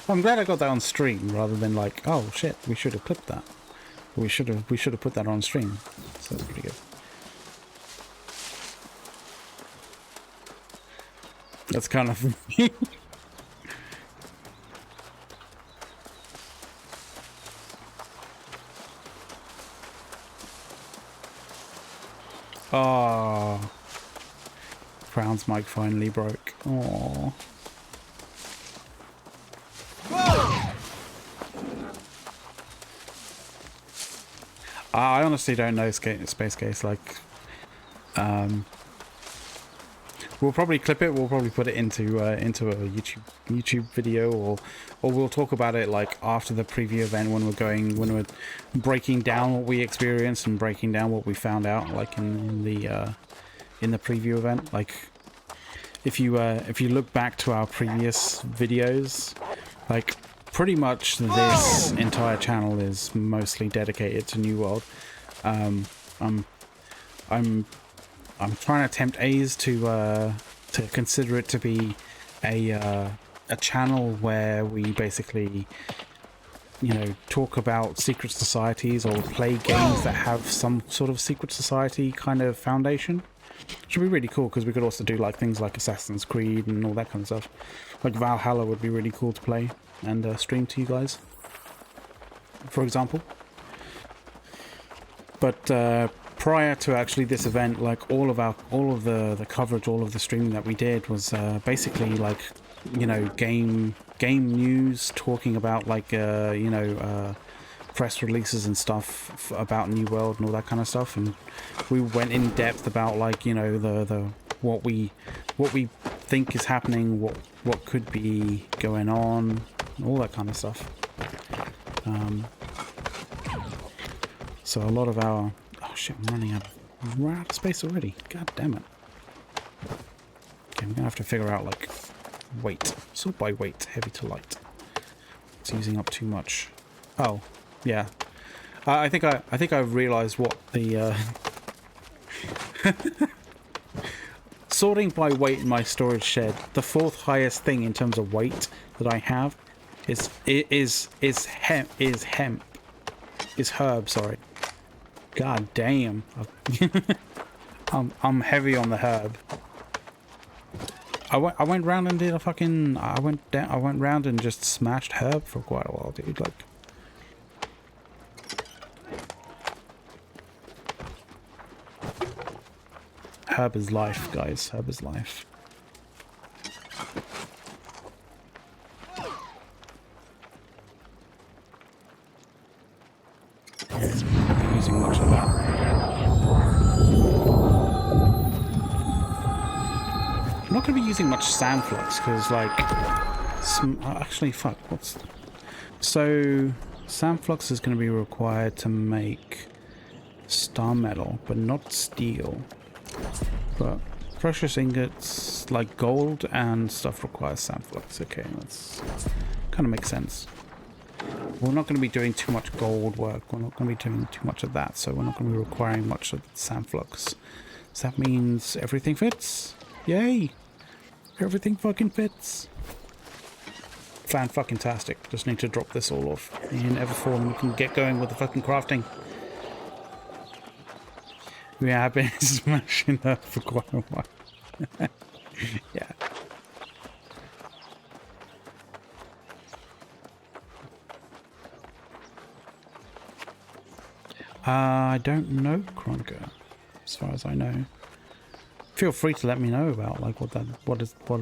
[SPEAKER 1] I'm glad I got that on stream rather than like, oh shit, we should have clipped that. We should have put that on stream. So that's pretty good. That's kind of oh, Crown's mic finally broke. Oh. I honestly don't know Space Case. Like, we'll probably clip it. We'll probably put it into a YouTube video, or we'll talk about it like after the preview event when we're breaking down what we experienced and breaking down what we found out, like in the preview event. Like, if you look back to our previous videos, like, pretty much this entire channel is mostly dedicated to New World. I'm I'm trying to tempt A's to consider it to be a channel where we basically, you know, talk about secret societies or play games that have some sort of secret society kind of foundation. Should be really cool because we could also do like things like Assassin's Creed and all that kind of stuff. Like Valhalla would be really cool to play and stream to you guys, for example. But prior to actually this event, like all of the coverage, all of the streaming that we did was basically like, you know, game news, talking about like you know, press releases and stuff about New World and all that kind of stuff, and we went in depth about like, you know, the what we think is happening, what could be going on, all that kind of stuff. So a lot of our... Oh shit, I'm running out of space already. God damn it. Okay, I'm gonna have to figure out like weight. Sort by weight, heavy to light. It's using up too much. Oh, yeah. I think I realized what the sorting by weight in my storage shed. The fourth highest thing in terms of weight that I have is herb. Sorry. God damn. I'm heavy on the herb. I went round and did a fucking... I went round and just smashed herb for quite a while, dude. Like... Herb is life, guys. Herb is life. Not using much of that. I'm not going to be using much sand flux because, like, actually, fuck. What's... So, sand flux is going to be required to make star metal, but not steel. But precious ingots like gold and stuff requires sand flux. Okay, that's kind of makes sense. We're not going to be doing too much gold work. We're not going to be doing too much of that, so we're not going to be requiring much of sand flux. So that means everything fits. Yay! Everything fucking fits. Fan-fucking-tastic. Just need to drop this all off in Everform and we can get going with the fucking crafting. We have been smashing that for quite a while. Yeah. I don't know Chronica, as far as I know. Feel free to let me know about like what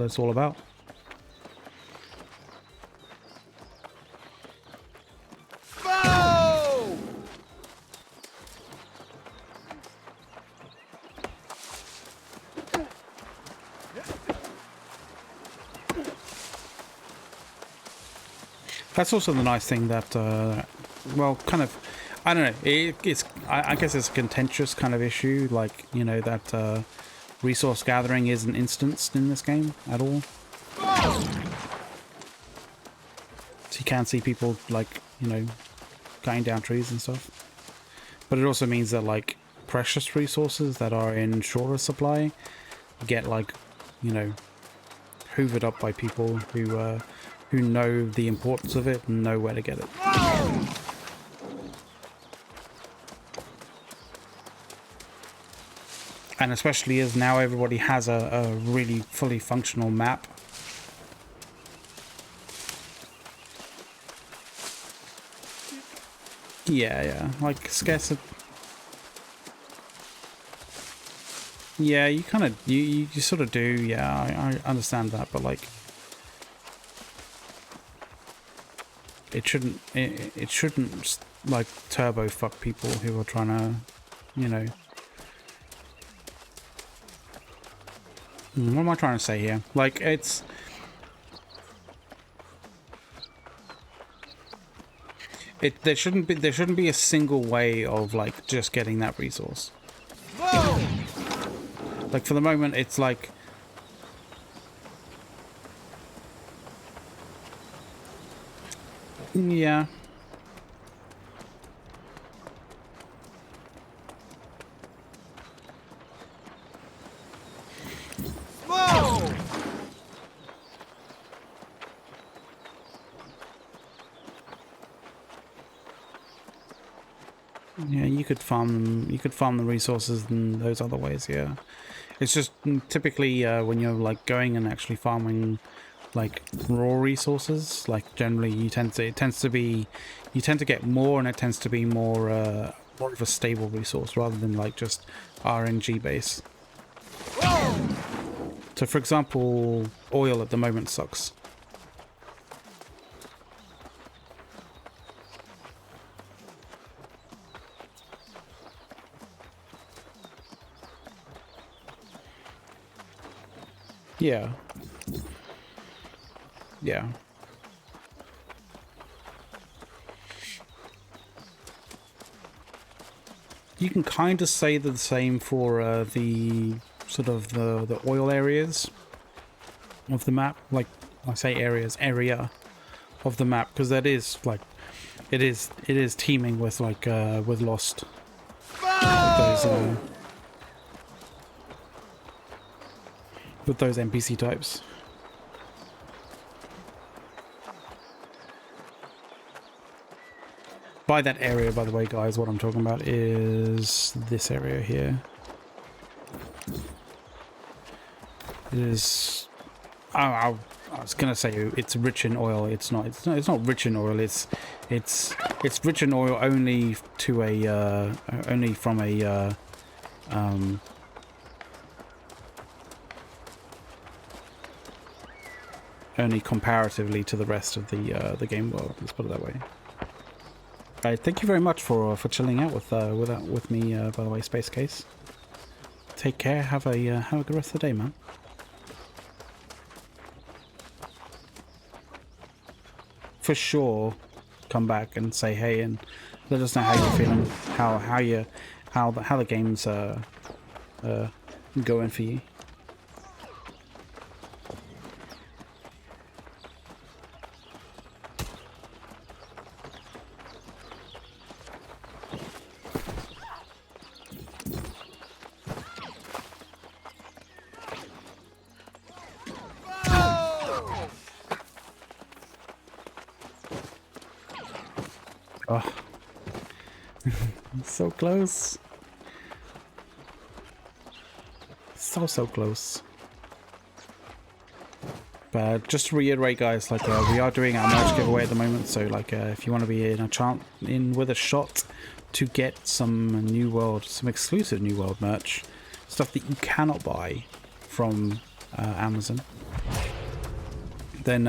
[SPEAKER 1] it's all about. That's also the nice thing that, well, kind of, I don't know, I guess it's a contentious kind of issue, like, you know, that resource gathering isn't instanced in this game at all. So you can see people, like, you know, cutting down trees and stuff. But it also means that, like, precious resources that are in shorter supply get, like, you know, hoovered up by people who know the importance of it and know where to get it. And especially as now everybody has a really fully functional map. Yeah, like scarcity. Yeah, you kind of, you sort of do, yeah, I understand that, but like, it shouldn't like turbo fuck people who are trying to, you know. What am I trying to say here? Like, there shouldn't be a single way of like just getting that resource. Whoa! Like for the moment, it's like. Yeah. Yeah, you could farm them. You could farm the resources in those other ways. Yeah, it's just typically when you're like going and actually farming like raw resources, like generally you tend to you tend to get more, and it tends to be more of a stable resource rather than like just RNG base. So for example, oil at the moment sucks. Yeah. Yeah. You can kind of say the same for the sort of the oil areas of the map. Like I say areas, area of the map, because that is like it is teeming with like with lost with those NPC types. By that area, by the way, guys, what I'm talking about is this area here. It is. I was gonna say it's rich in oil. It's not. It's not rich in oil. It's rich in oil only to a only from a only comparatively to the rest of the game world. Let's put it that way. Thank you very much for chilling out with me. By the way, Space Case. Take care. Have a good rest of the day, man. For sure, come back and say hey and let us know how you're feeling, how the game's going for you. Oh, so close. So close. But just to reiterate, guys, like we are doing our merch giveaway at the moment, so like if you want to be in with a shot to get some some exclusive New World merch, stuff that you cannot buy from Amazon, then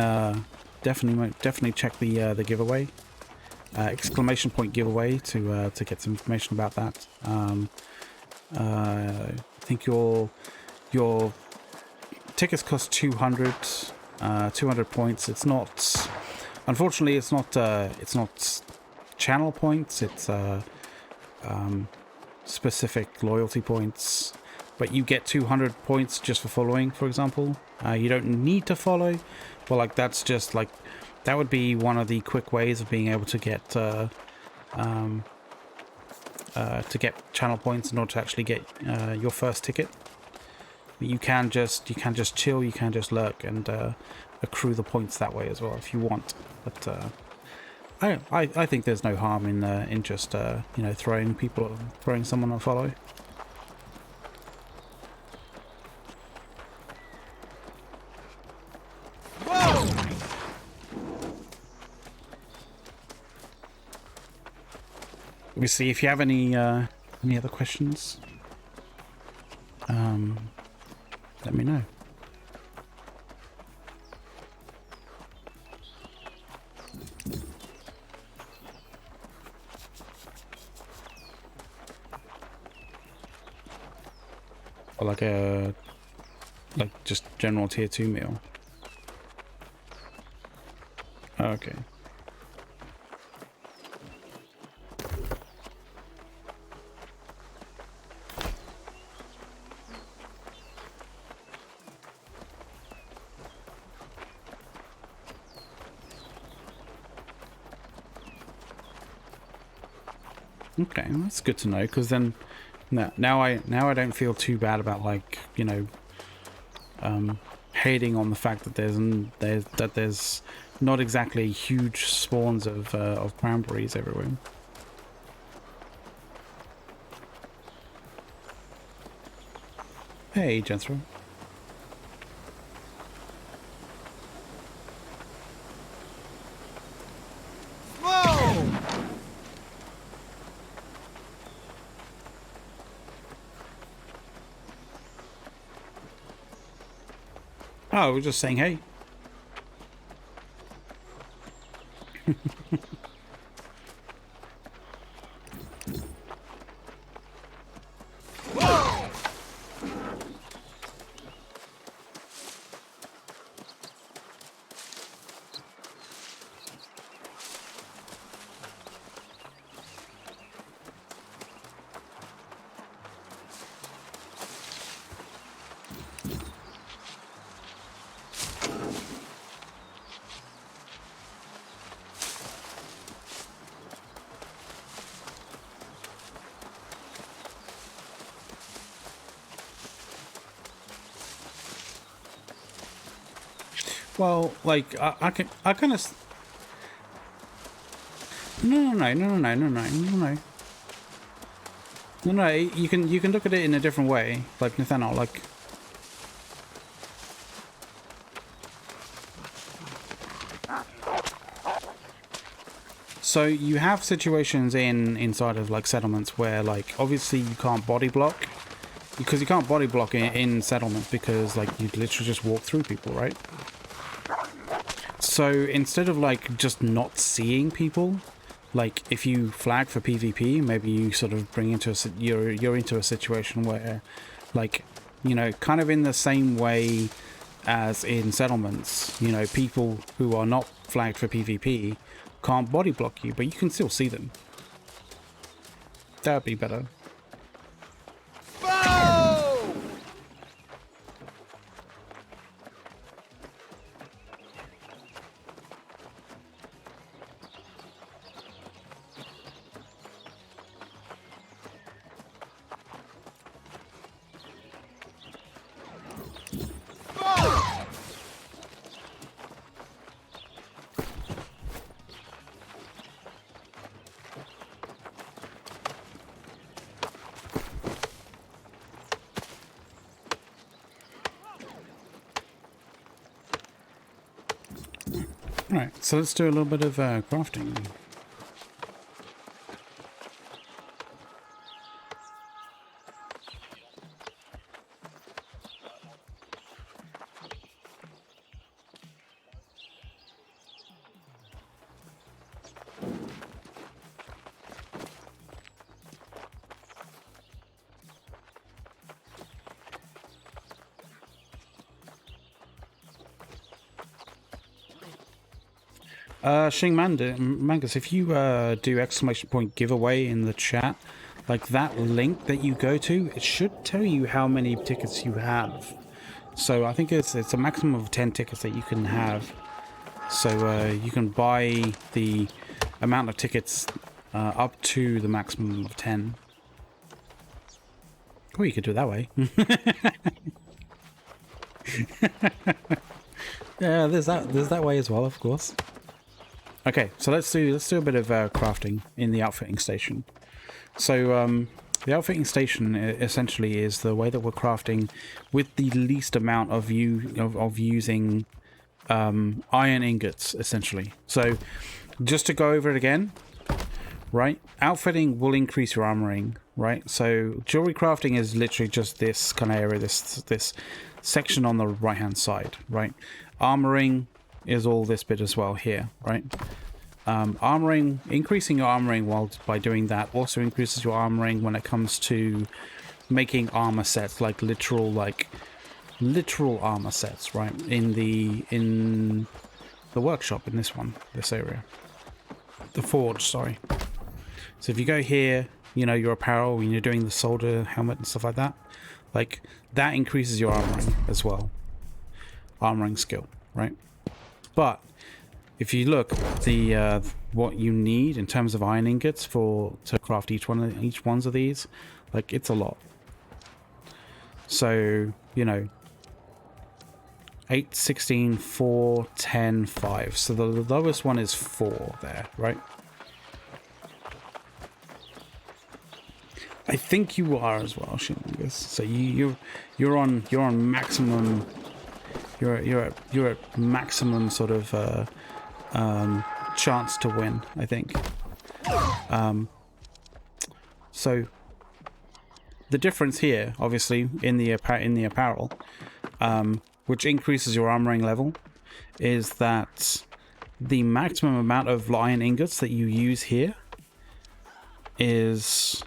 [SPEAKER 1] definitely check the giveaway. Exclamation point giveaway to get some information about that. I think your tickets cost 200 points. It's not, unfortunately, it's not channel points. It's specific loyalty points. But you get 200 points just for following, for example. You don't need to follow, but like that's just like. That would be one of the quick ways of being able to get channel points in order to actually get your first ticket. But you can just chill, you can just lurk and accrue the points that way as well if you want. But I think there's no harm in just you know, throwing someone a follow. Obviously, if you have any other questions, let me know. Or like just general tier 2 meal. Oh, okay. Okay, that's good to know, because then now I don't feel too bad about, like, you know, hating on the fact that there's not exactly huge spawns of cranberries everywhere. Hey, Jethro. Oh, we're just saying hey. Well, like I kind of. No. You can look at it in a different way, like Nathaniel. Like, so you have situations inside of like settlements where like obviously you can't body block because you can't body block in settlements because like you literally just walk through people, right? So instead of like just not seeing people, like if you flag for PvP, maybe you sort of bring into you're into a situation where, like, you know, kind of in the same way as in settlements, you know, people who are not flagged for PvP can't body block you, but you can still see them. That would be better. Alright, so let's do a little bit of crafting. Shing Mangus, if you do exclamation point giveaway in the chat, like that link that you go to, it should tell you how many tickets you have. So I think it's a maximum of 10 tickets that you can have. So you can buy the amount of tickets up to the maximum of 10. Oh, you could do it that way. Yeah, there's that way as well, of course. Okay, so let's do a bit of crafting in the outfitting station. So the outfitting station essentially is the way that we're crafting with the least amount of using iron ingots, essentially. So just to go over it again, right? Outfitting will increase your armoring, right? So jewelry crafting is literally just this kind of area, this section on the right hand side, right? Armoring is all this bit as well here, right? Increasing your armoring by doing that also increases your armoring when it comes to making armor sets, like literal armor sets, right? In the workshop, in this area, the forge, sorry. So if you go here, you know, your apparel, when you're doing the soldier helmet and stuff like that, like that increases your armoring as well, armoring skill, right? But if you look at the what you need in terms of iron ingots to craft each one of these, like it's a lot. So, you know, 8, 16, 4, 10, 5. So the lowest one is 4 there, right? I think you are as well, Shingus. So you're on maximum. You're at maximum sort of chance to win, I think. So the difference here, obviously, in the apparel, which increases your armoring level, is that the maximum amount of iron ingots that you use here is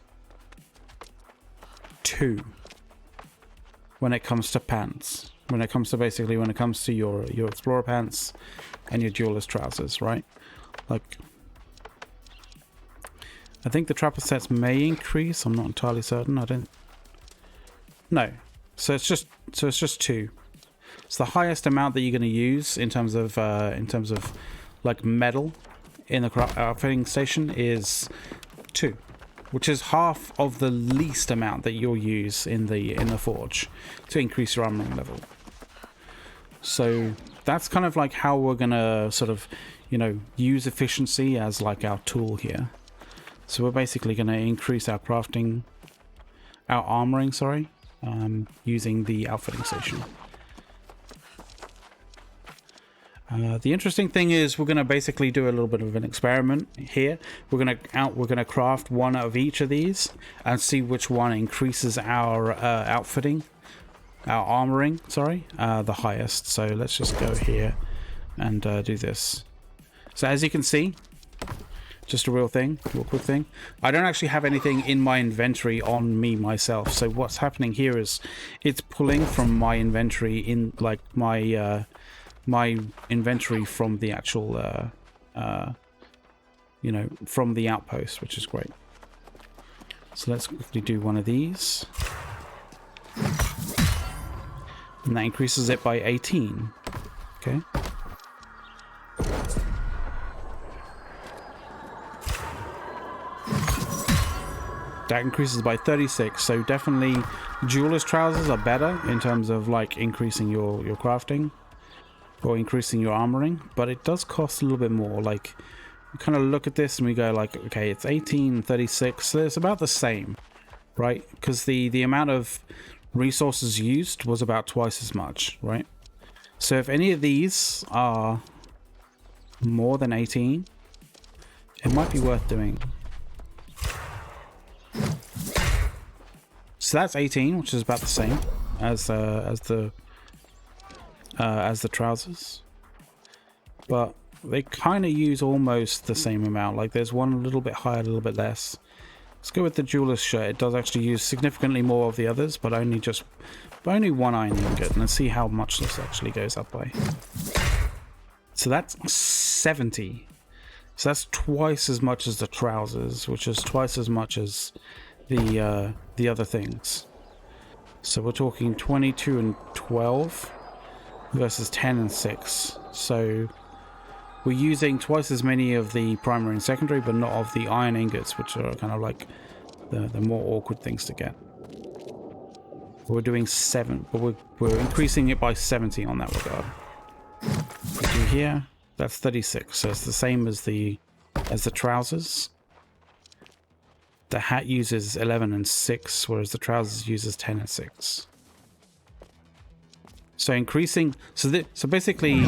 [SPEAKER 1] 2 when it comes to pants. When it comes to your explorer pants and your duelist trousers, right? Like, I think the trapper sets may increase. I'm not entirely certain. No. So it's just 2. It's the highest amount that you're going to use in terms of like metal in the outfitting station is 2, which is half of the least amount that you'll use in the forge to increase your armoring level. So that's kind of like how we're gonna sort of, use efficiency as like our tool here. So we're basically gonna increase our armoring, using the outfitting station. The interesting thing is we're going to basically do a little bit of an experiment here. We're going to craft one of each of these and see which one increases our our armoring, the highest. So let's just go here and do this. So as you can see, just a real quick thing. I don't actually have anything in my inventory on me myself. So what's happening here is it's pulling from my inventory in like my inventory from the actual from the outpost, which is great. So let's quickly do one of these, and that increases it by 18. Okay, that increases by 36. So definitely jeweler's trousers are better in terms of like increasing your crafting or increasing your armoring, but it does cost a little bit more. Like, we kind of look at this and we go like, okay, it's 18, 36, so it's about the same, right? Because the amount of resources used was about twice as much, right? So if any of these are more than 18, it might be worth doing. So that's 18, which is about the same as the trousers, but they kind of use almost the same amount. Like there's one a little bit higher, a little bit less. Let's go with the jeweler's shirt. It does actually use significantly more of the others, but only one iron ingot. And let's see how much this actually goes up by. So that's 70. So that's twice as much as the trousers, which is twice as much as the other things. So we're talking 22 and 12 versus 10 and 6. So we're using twice as many of the primary and secondary, but not of the iron ingots, which are kind of like the more awkward things to get. We're doing 7, but we're increasing it by 70 on that regard. We do here, that's 36, so it's the same as the trousers. The hat uses 11 and 6, whereas the trousers uses 10 and 6. So increasing, so basically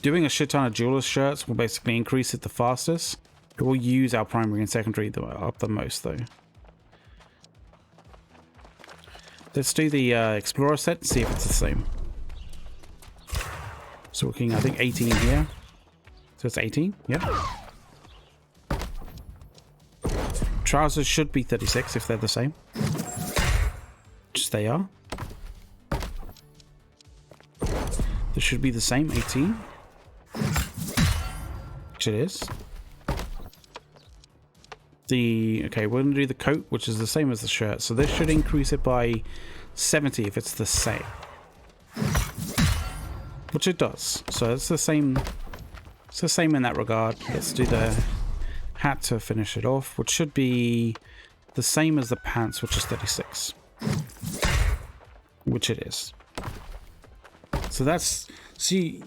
[SPEAKER 1] doing a shit ton of jeweler's shirts will basically increase it the fastest. It will use our primary and secondary up the most though. Let's do the explorer set and see if it's the same. So we're looking, I think 18 here. So it's 18, yeah. Trousers should be 36 if they're the same. Which they are. This should be the same, 18. Which it is. Okay, we're going to do the coat, which is the same as the shirt. So this should increase it by 70 if it's the same. Which it does. So it's the same. It's the same in that regard. Let's do the hat to finish it off, which should be the same as the pants, which is 36. Which it is. So that's, see,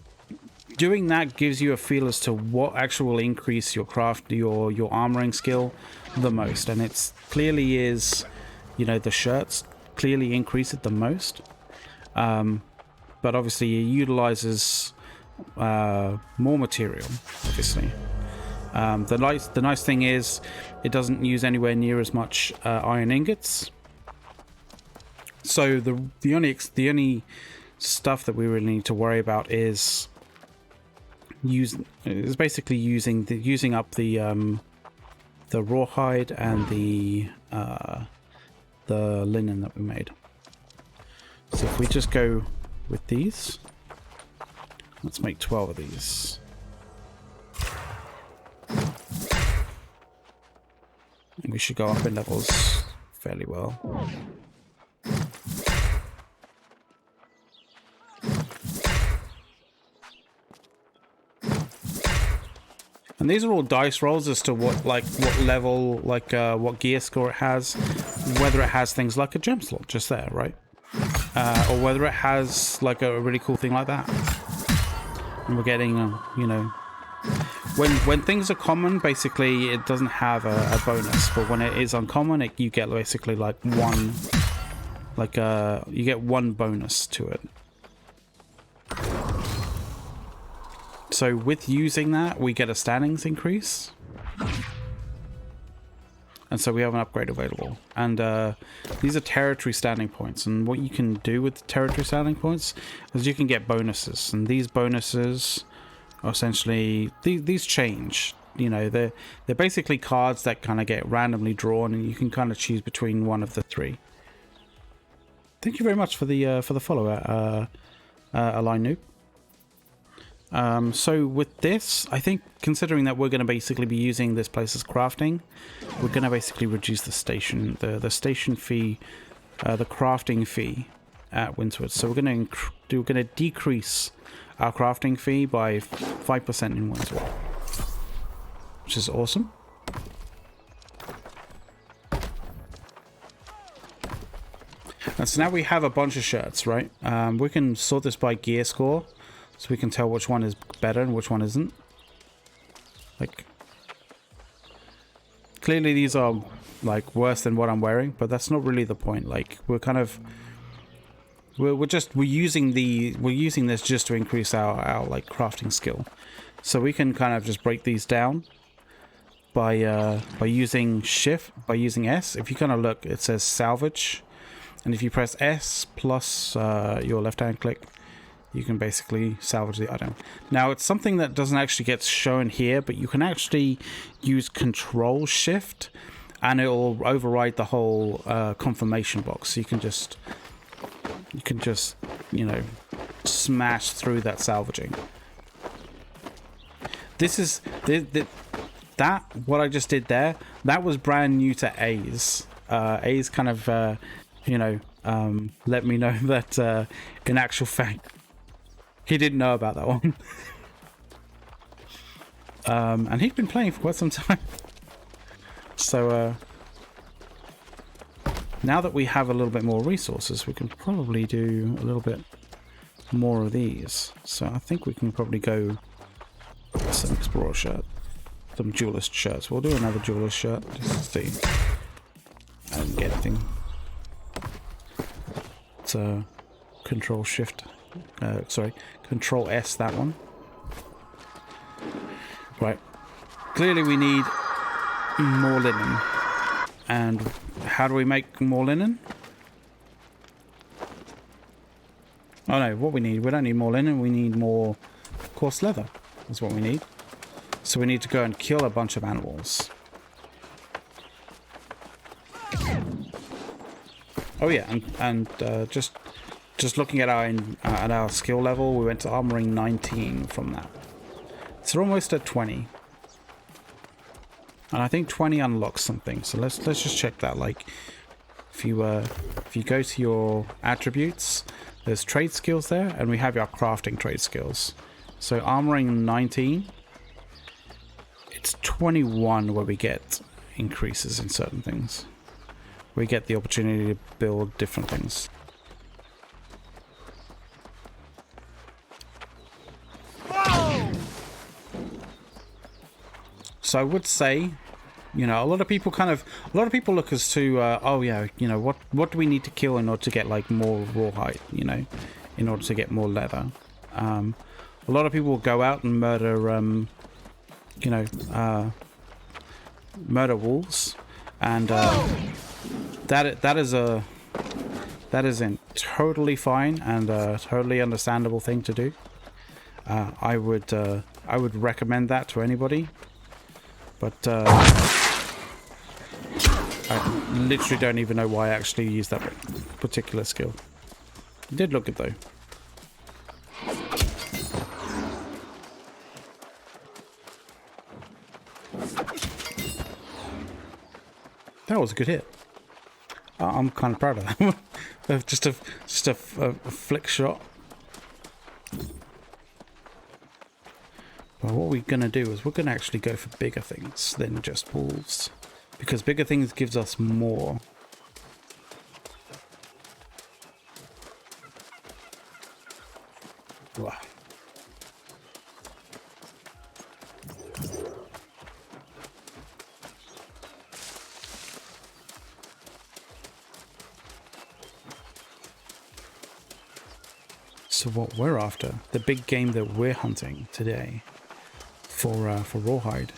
[SPEAKER 1] doing that gives you a feel as to what actually will increase your craft, your armoring skill the most, and it's clearly is you know, the shirts clearly increase it the most. But obviously it utilizes more material, obviously. The nice thing is it doesn't use anywhere near as much iron ingots. So the only stuff that we really need to worry about is basically using up the rawhide and the linen that we made. So if we just go with these, let's make 12 of these. And we should go up in levels fairly well. And these are all dice rolls as to what level, what gear score it has, whether it has things like a gem slot just there, right? Or whether it has like a really cool thing like that. And we're getting, you know, when things are common, basically it doesn't have a bonus, but when it is uncommon, you get basically like one, you get one bonus to it. So with using that, we get a standings increase. And so we have an upgrade available. And these are territory standing points. And what you can do with the territory standing points is you can get bonuses. And these bonuses are essentially... These change. You know, they're basically cards that kind of get randomly drawn, and you can kind of choose between one of the three. Thank you very much for the follow, Align Noob. So with this, I think considering that we're going to basically be using this place as crafting, we're going to basically reduce the station fee, the crafting fee at Winterwood. So we're going to decrease our crafting fee by 5% in Winterwood, which is awesome. And so now we have a bunch of shirts, right? We can sort this by gear score. So we can tell which one is better and which one isn't. Like, clearly these are like worse than what I'm wearing, but that's not really the point. Like, we're using this just to increase our like crafting skill. So we can kind of just break these down by using S. If you kind of look, it says salvage, and if you press S plus your left-hand click, you can basically salvage the item. Now, it's something that doesn't actually get shown here, but you can actually use Control Shift, and it'll override the whole confirmation box. So you can just, you know, smash through that salvaging. This is what I just did there. That was brand new to A's. A's kind of, you know, let me know that in actual fact, he didn't know about that one. And he'd been playing for quite some time. So now that we have a little bit more resources, we can probably do a little bit more of these. So I think we can probably go some explorer shirt, some duelist shirts. We'll do another duelist shirt just to see. I didn't get anything. It's Control Shift. Sorry, Control S, that one. Right. Clearly we need more linen. And how do we make more linen? Oh no, what we don't need more linen, we need more coarse leather. That's what we need. So we need to go and kill a bunch of animals. Oh yeah, and just looking at our skill level, we went to armoring 19 from that. So we're almost at 20. And I think 20 unlocks something. So let's just check that. Like, if you go to your attributes, there's trade skills there, and we have our crafting trade skills. So armoring 19, it's 21 where we get increases in certain things. We get the opportunity to build different things. So I would say You know, a lot of people look as to, oh yeah, you know, what do we need to kill in order to get like more rawhide, you know, in order to get more leather. A lot of people will go out and murder, you know, murder wolves, and that is a totally fine and a totally understandable thing to do. I would recommend that to anybody, but I literally don't even know why I actually used that particular skill. It did look good though. That was a good hit. I'm kind of proud of that. just a flick shot. But what we're going to do is we're going to actually go for bigger things than just wolves. Because bigger things gives us more. Wow. So what we're after, the big game that we're hunting today for rawhide,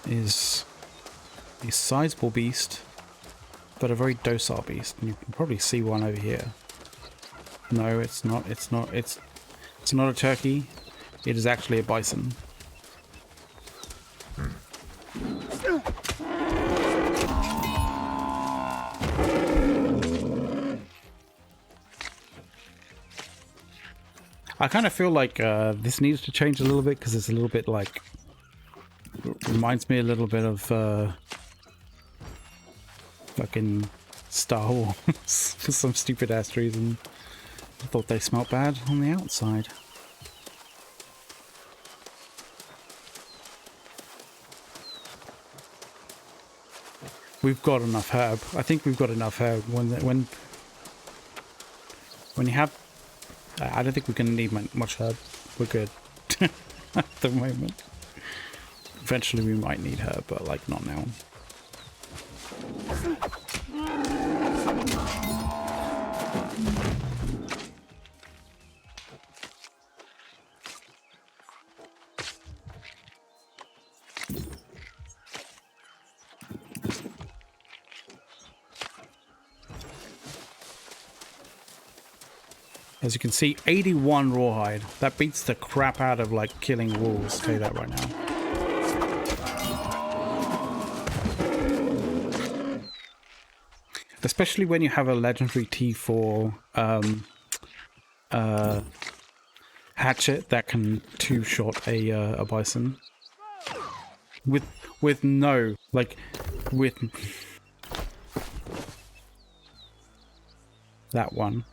[SPEAKER 1] is a sizable beast, but a very docile beast. And you can probably see one over here. No, it's not. It's not a turkey. It is actually a bison. I kind of feel like this needs to change a little bit because it's a little bit like, reminds me a little bit of fucking Star Wars for some stupid ass reason. I thought they smelt bad on the outside. We've got enough herb. I think we've got enough herb. When you have, I don't think we're gonna need much herb. We're good at the moment. Eventually we might need herb, but like not now. As you can see, 81 rawhide. That beats the crap out of like killing wolves, I'll tell you that right now. Especially when you have a legendary T4 hatchet that can two-shot a bison. With no, like, with that one.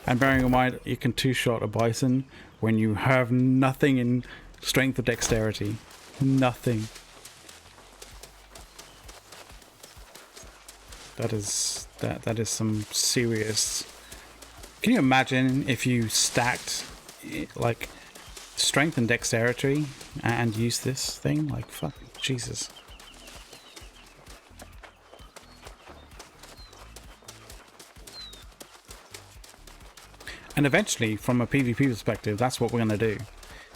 [SPEAKER 1] And bearing in mind, you can two-shot a bison when you have nothing in strength or dexterity. Nothing. That is some serious... Can you imagine if you stacked like strength and dexterity and used this thing? Like, fuck, Jesus. And eventually, from a PvP perspective, that's what we're going to do.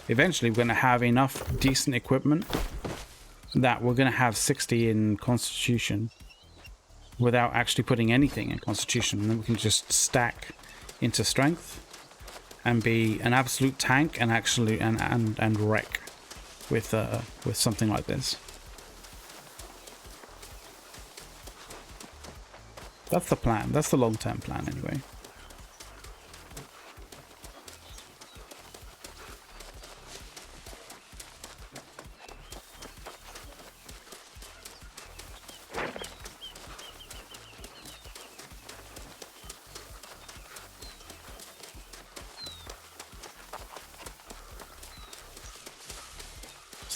[SPEAKER 1] Eventually, we're going to have enough decent equipment that we're going to have 60 in Constitution without actually putting anything in Constitution. And then we can just stack into Strength and be an absolute tank and actually and wreck with something like this. That's the plan. That's the long-term plan, anyway.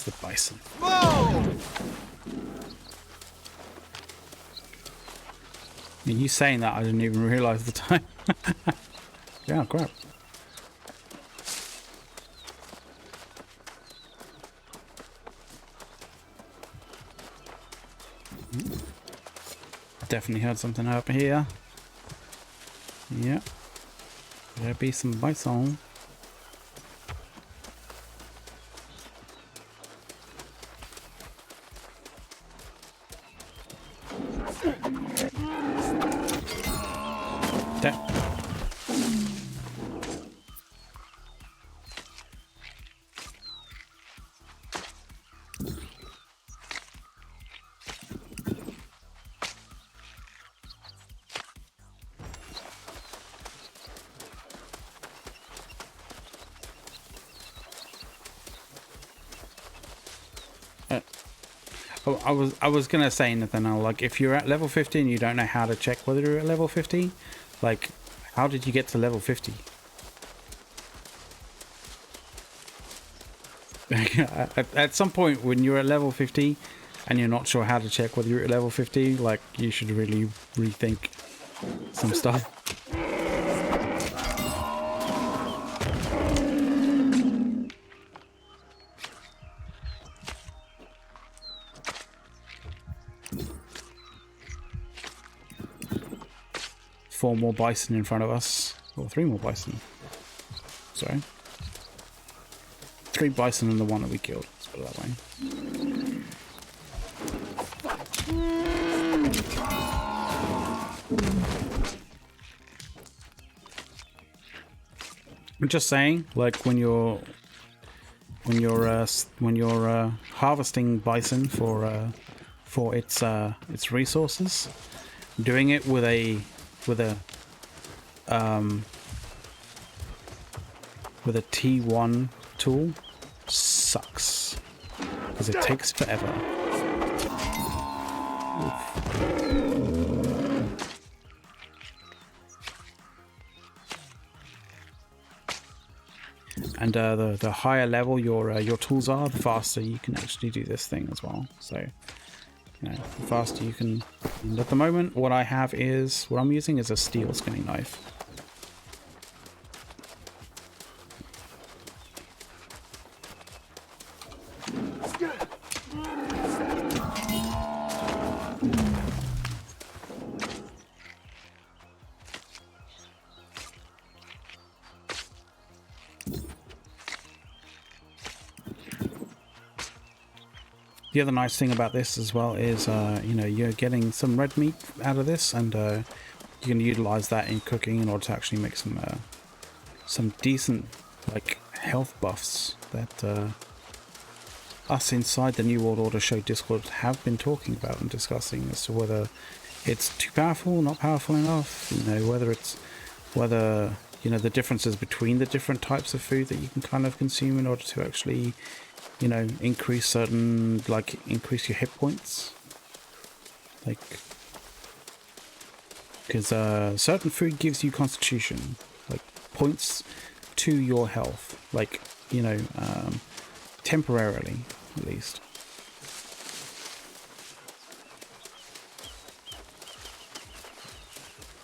[SPEAKER 1] The bison. Whoa! You saying that, I didn't even realize the time. Yeah, crap. Definitely heard something up here. Yep. There'll be some bison. I was gonna say, Nathaniel, like, if you're at level 50 and you don't know how to check whether you're at level 50, like, how did you get to level 50? At some point when you're at level 50 and you're not sure how to check whether you're at level 50, like, you should really rethink some stuff. Four more bison in front of us. Or 3 more bison. Sorry. 3 bison and the one that we killed. Let's put it that way. I'm just saying, like, when you're harvesting bison for its resources, doing it with a T1 tool sucks because it takes forever. Oof. And the higher level your tools are, the faster you can actually do this thing as well. So, you know, the faster you can. And at the moment, what I'm using is a steel skinning knife. The other nice thing about this as well is, you know, you're getting some red meat out of this, and you can utilize that in cooking in order to actually make some decent, like, health buffs that us inside the New World Order show Discord have been talking about and discussing as to whether it's too powerful, not powerful enough, you know, whether you know, the differences between the different types of food that you can kind of consume in order to actually, you know, increase your hit points, like, because certain food gives you constitution, like, points to your health, like, you know, temporarily at least.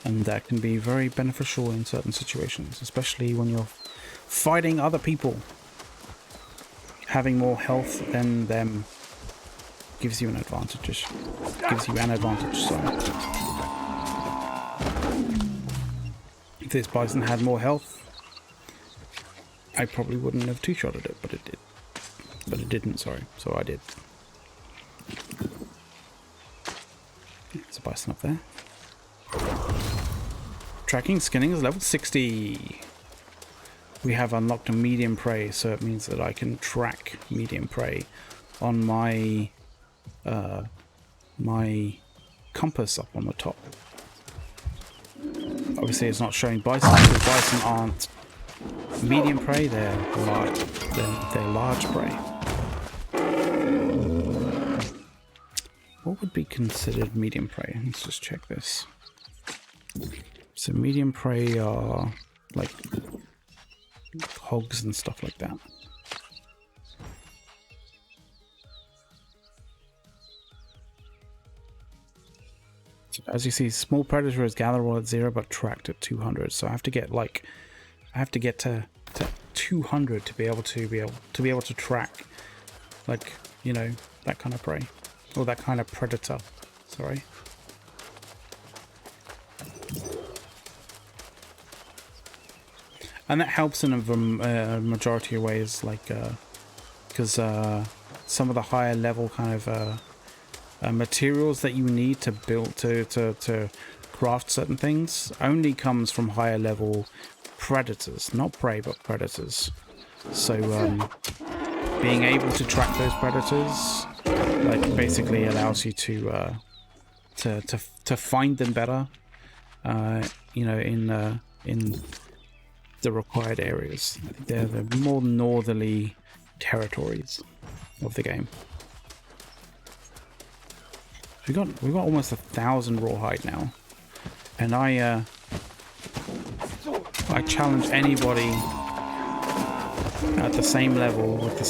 [SPEAKER 1] And that can be very beneficial in certain situations, especially when you're fighting other people. Having more health than them gives you an advantage. Sorry. If this bison had more health, I probably wouldn't have two-shotted it, but it did. But it didn't, sorry. So I did. There's a bison up there. Tracking skinning is level 60. We have unlocked a medium prey, so it means that I can track medium prey on my my compass up on the top. Obviously it's not showing bison because bison aren't medium prey, they're large prey. What would be considered medium prey? Let's just check this. So medium prey are like hogs and stuff like that. So as you see, small predator is gatherable at 0 but tracked at 200. So I have to get to 200 to be able to track, like, you know, that kind of prey, or that kind of predator. Sorry. And that helps in a majority of ways, like because some of the higher level kind of materials that you need to build to craft certain things only comes from higher level predators, not prey but predators. So being able to track those predators like basically allows you to find them better, you know, in the required areas. I think they're the more northerly territories of the game. We've got almost 1,000 rawhide now, and I challenge anybody at the same level with the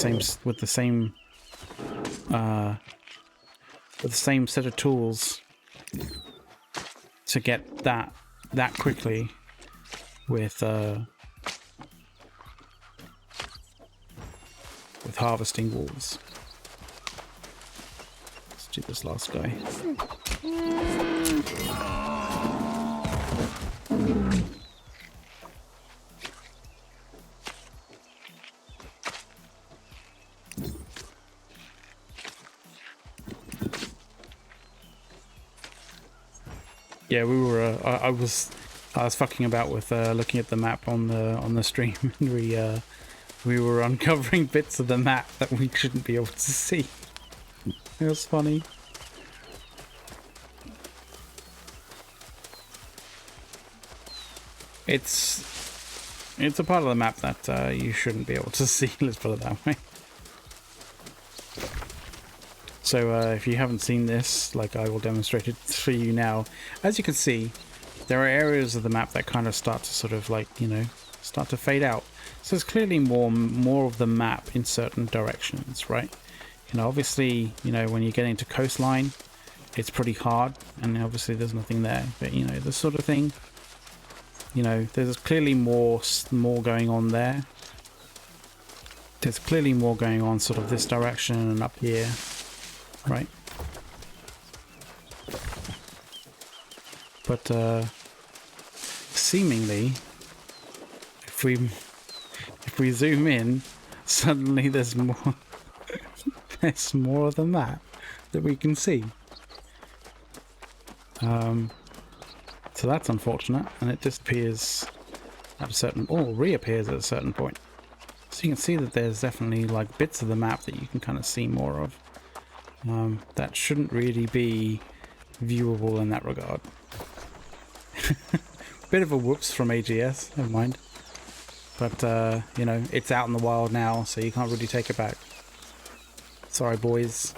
[SPEAKER 1] same set of tools to get that quickly with harvesting wolves. Let's do this last guy. Yeah, we were. I was fucking about with looking at the map on the stream, and we were uncovering bits of the map that we shouldn't be able to see. It was funny. It's a part of the map that you shouldn't be able to see. Let's put it that way. So if you haven't seen this, like, I will demonstrate it for you now. As you can see, there are areas of the map that kind of start to sort of, like, you know, start to fade out. So there's clearly more of the map in certain directions, right? You know, obviously, you know, when you're getting to coastline, it's pretty hard, and obviously there's nothing there. But, you know, this sort of thing, you know, there's clearly more going on there. There's clearly more going on sort of this direction and up here. Right, but seemingly, if we zoom in, suddenly there's more. There's more of the map that we can see. So that's unfortunate, and it disappears at a certain, or reappears at a certain point. So you can see that there's definitely like bits of the map that you can kind of see more of. That shouldn't really be viewable in that regard. Bit of a whoops from AGS, never mind. But, you know, it's out in the wild now, so you can't really take it back. Sorry, boys.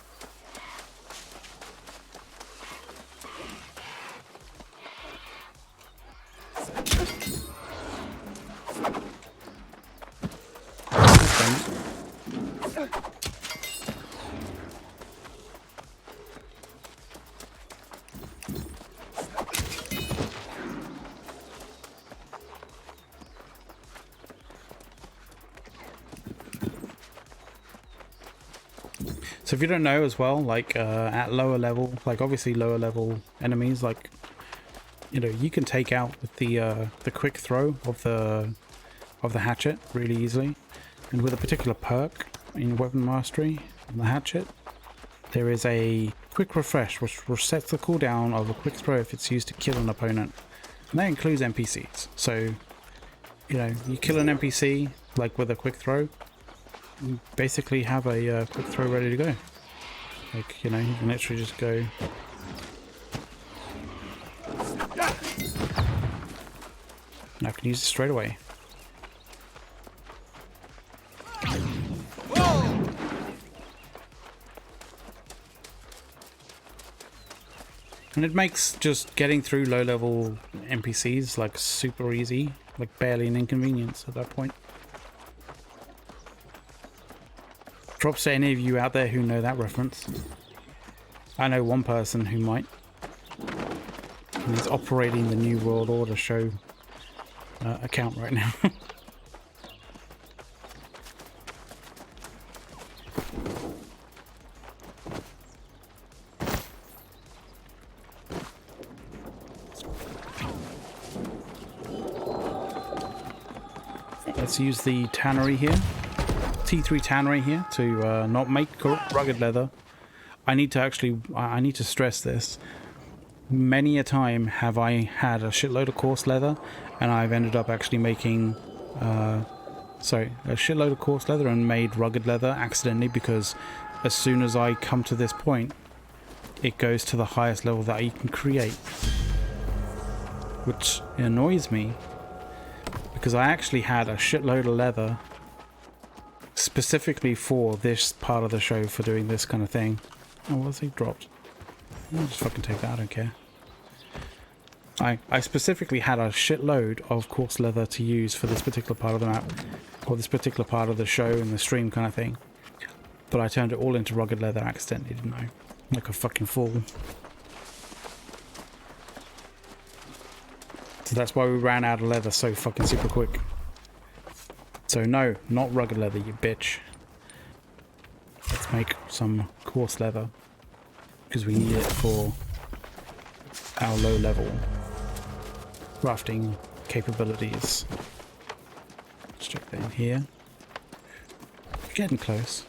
[SPEAKER 1] So if you don't know as well, like at lower level, like obviously lower level enemies, like, you know, you can take out with the quick throw of the hatchet really easily, and with a particular perk in weapon mastery on the hatchet, there is a quick refresh which resets the cooldown of a quick throw if it's used to kill an opponent, and that includes NPCs. So, you know, you kill an NPC like with a quick throw, you basically have a quick throw ready to go. Like, you know, you can literally just go. And I can use it straight away. And it makes just getting through low level NPCs like super easy, like barely an inconvenience at that point. Props to any of you out there who know that reference. I know one person who might. He's operating the New World Order show account right now. let's use the tannery here. T3 tannery here to not make rugged leather. I need to stress this. Many a time have I had a shitload of coarse leather, and I've ended up actually making, a shitload of coarse leather and made rugged leather accidentally, because as soon as I come to this point, it goes to the highest level that you can create. Which annoys me, because I actually had a shitload of leather specifically for this part of the show, for doing this kind of thing. Oh, what's he dropped? I'll just fucking take that, I don't care. I specifically had a shitload of coarse leather to use for this particular part of the map, or this particular part of the show and the stream kind of thing. But I turned it all into rugged leather accidentally, didn't I? Like a fucking fool. So that's why we ran out of leather so fucking super quick. So no, not rugged leather, you bitch. Let's make some coarse leather, because we need it for our low level crafting capabilities. Let's check that in here. We're getting close.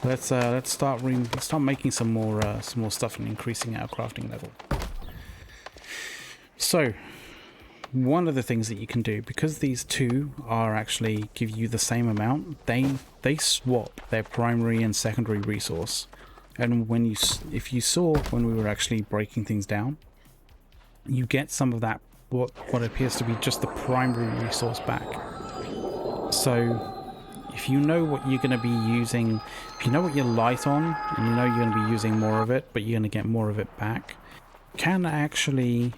[SPEAKER 1] Let's start making some more stuff and increasing our crafting level. So one of the things that you can do, because these two are actually give you the same amount, they swap their primary and secondary resource. And if you saw when we were actually breaking things down, you get some of that what appears to be just the primary resource back. So if you know what you're going to be using, if you know what you're light on, and you know you're going to be using more of it, but you're going to get more of it back, you can actually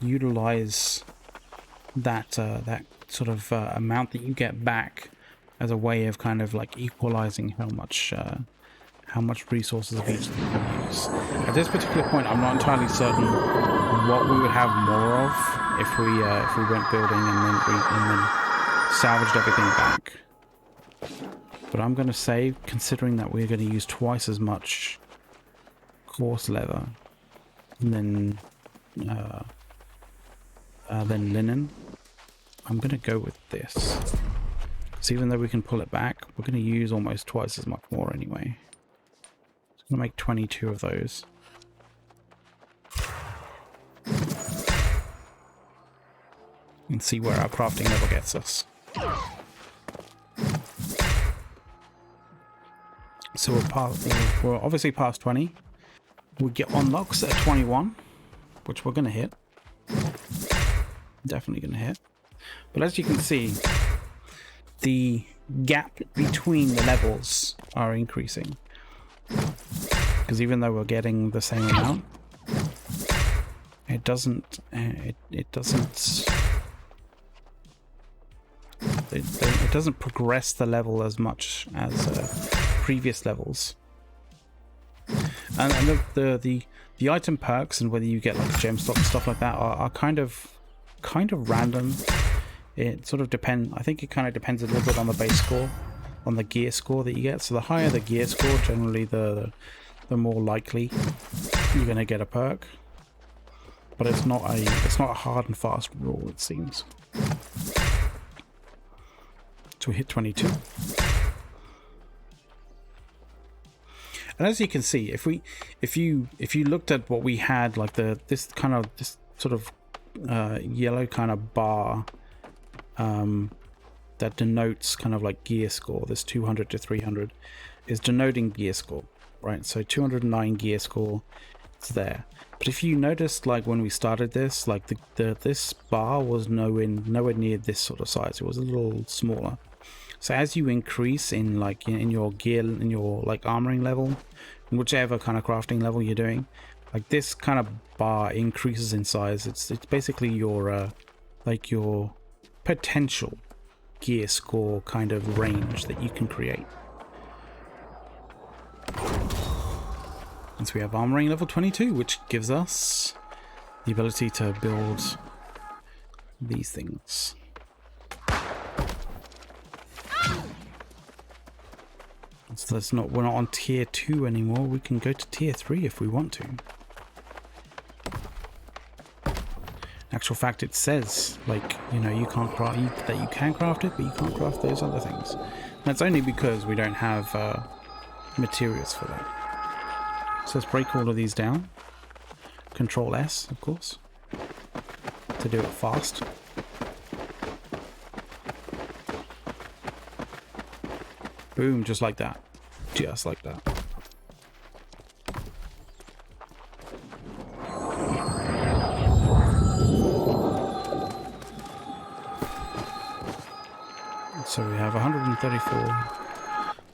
[SPEAKER 1] utilize that that sort of amount that you get back as a way of kind of like equalizing how much resources of each thing you use. At this particular point, I'm not entirely certain what we would have more of if we went building and then salvaged everything back. But I'm going to say, considering that we're going to use twice as much coarse leather than linen, I'm going to go with this. So even though we can pull it back, we're going to use almost twice as much more anyway. I'm going to make 22 of those. And see where our crafting level gets us. So we're obviously past 20. We get unlocks at 21, which we're going to hit. Definitely going to hit. But as you can see, the gap between the levels are increasing. Because even though we're getting the same amount, it doesn't progress the level as much as previous levels. And the item perks and whether you get like gem stock and stuff like that are kind of random. It sort of depends. I think it kind of depends a little bit on the base score, on the gear score that you get. So the higher the gear score, generally the more likely you're going to get a perk. But it's not a hard and fast rule, it seems. So we hit 22. And as you can see, if you looked at what we had, like this sort of yellow kind of bar that denotes kind of like gear score, this 200 to 300 is denoting gear score, right? So 209 gear score, it's there. But if you noticed, like when we started this, like this bar was nowhere near this sort of size. It was a little smaller. So as you increase in like in your gear, in your like armoring level, in whichever kind of crafting level you're doing, like this kind of bar increases in size. It's basically your like your potential gear score kind of range that you can create. And so we have armoring level 22, which gives us the ability to build these things. So we're not on tier 2 anymore. We can go to tier 3 if we want to. actual fact, it says, like, you know, you can't craft that you can craft it, but you can't craft those other things. And that's only because we don't have materials for that. So let's break all of these down. Control S, of course, to do it fast. Boom, just like that. Just like that. So we have 134.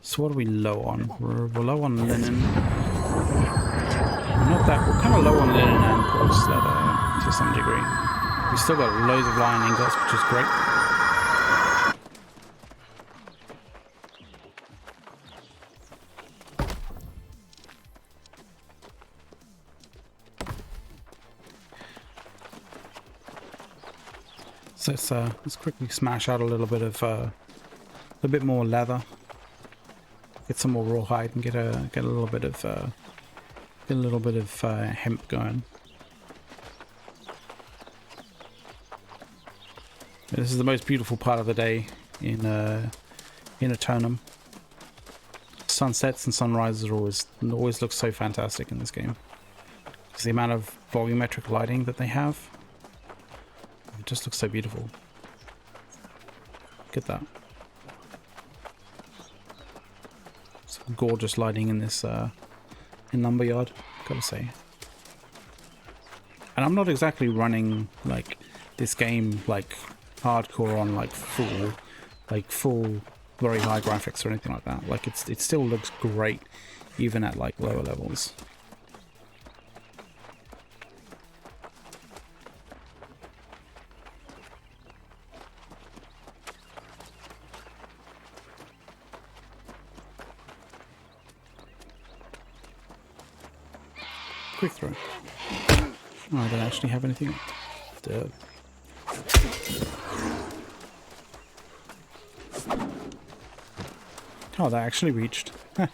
[SPEAKER 1] So what are we low on? We're low on linen. Not that, we're kind of low on linen and quartz leather to some degree. We still got loads of iron ingots, which is great. So let's quickly smash out a little bit of a bit more leather, get some more rawhide, and get a little bit of hemp going. This is the most beautiful part of the day in Aeternum. Sunsets and sunrises always look so fantastic in this game. Because the amount of volumetric lighting that they have, it just looks so beautiful. Look at that. Some gorgeous lighting in this in Lumberyard, gotta say. And I'm not exactly running like this game like hardcore on like full very high graphics or anything like that. Like it still looks great even at like lower levels. Quick throw. Oh, I don't actually have anything. Duh. Oh, that actually reached. Huh.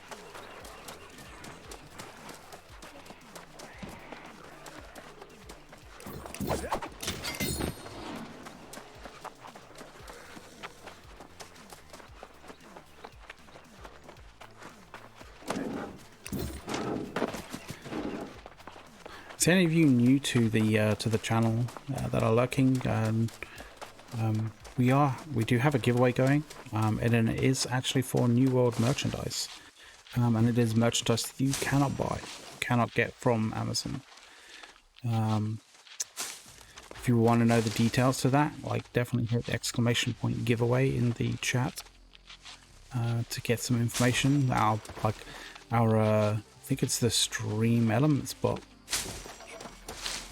[SPEAKER 1] Is any of you new to the channel that are lurking? We do have a giveaway going, and it is actually for New World merchandise, and it is merchandise that you cannot buy, cannot get from Amazon. If you want to know the details to that, like definitely hit the exclamation point giveaway in the chat to get some information. I think it's the Stream Elements bot.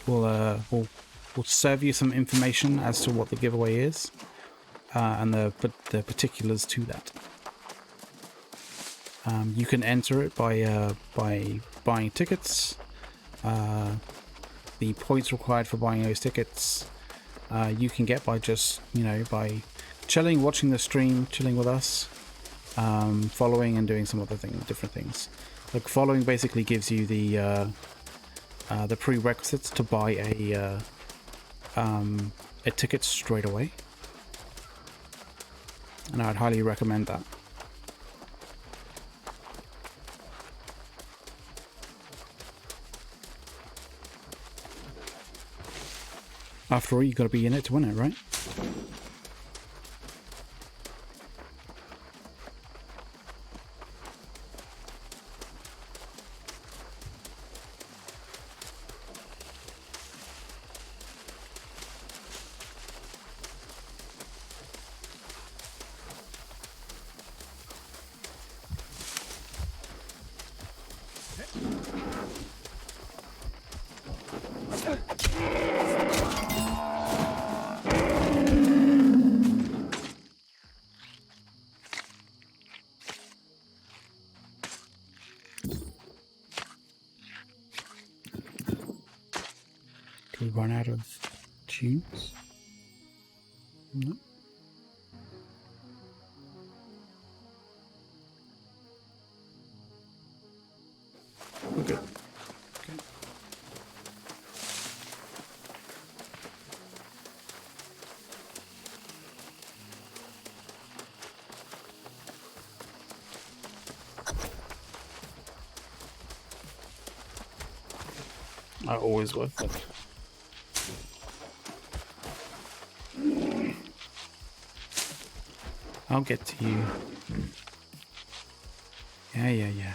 [SPEAKER 1] We'll serve you some information as to what the giveaway is and the particulars to that. You can enter it by buying tickets. The points required for buying those tickets you can get by just by chilling, watching the stream, chilling with us, following and doing some other different things. Like following basically gives you the prerequisites to buy a ticket straight away, and I'd highly recommend that. After all, you got to be in it to win it, right? We run out of tunes? No. We're good. Okay. are always worth it. I'll get to you. Yeah.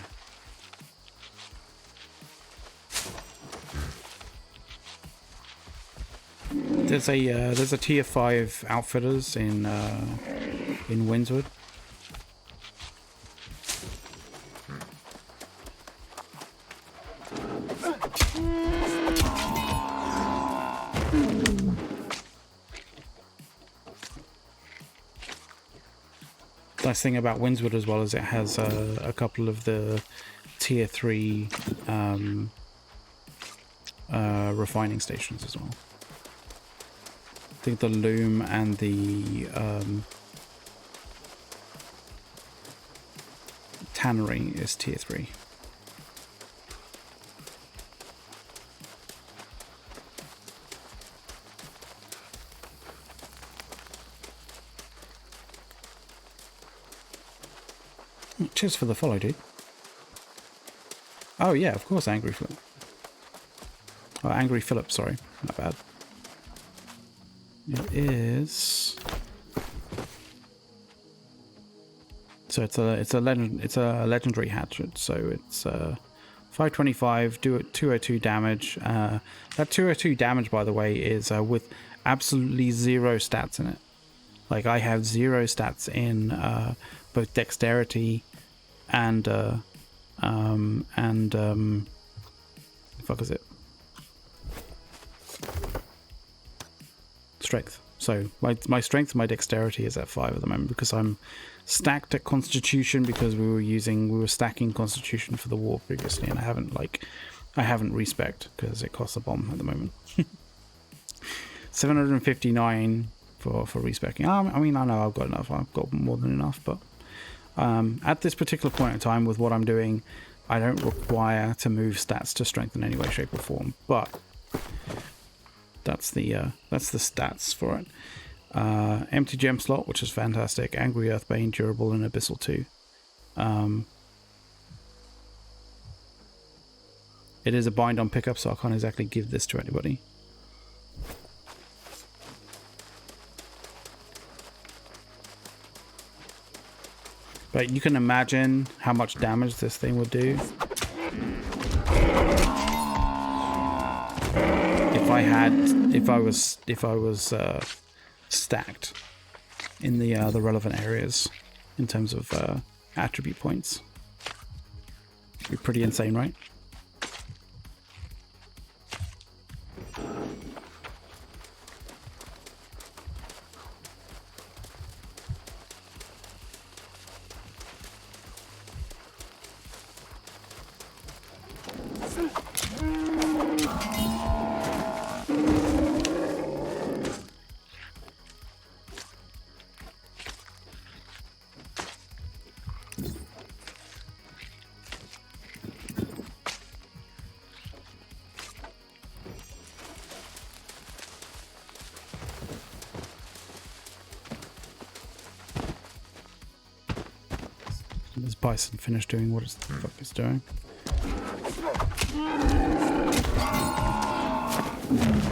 [SPEAKER 1] There's a tier 5 outfitters in Windswood. Nice thing about Windswood as well is it has a couple of the tier 3 refining stations as well. I think the Loom and the Tannery is tier 3. Cheers for the follow, dude. Oh yeah, of course, Angry Philip. Oh, Angry Philip, sorry. Not bad. It is... So it's a legendary hatchet, so it's 525, do it 202 damage. That 202 damage, by the way, is with absolutely 0 stats in it. Like, I have 0 stats in both dexterity and the fuck is it? Strength. So my strength and my dexterity is at 5 at the moment because I'm stacked at Constitution because we were stacking Constitution for the war previously, and I haven't respect because it costs a bomb at the moment. 759 for respecking. I mean, I know I've got enough. I've got more than enough, but at this particular point in time with what I'm doing, I don't require to move stats to strength in any way, shape, or form. But that's the stats for it. Empty gem slot, which is fantastic. Angry Earthbane, durable, and Abyssal 2. It is a bind on pickup, so I can't exactly give this to anybody. But you can imagine how much damage this thing would do. If I was stacked in the relevant areas in terms of attribute points. It'd be pretty insane, right? This bison finished doing what the fuck it's doing.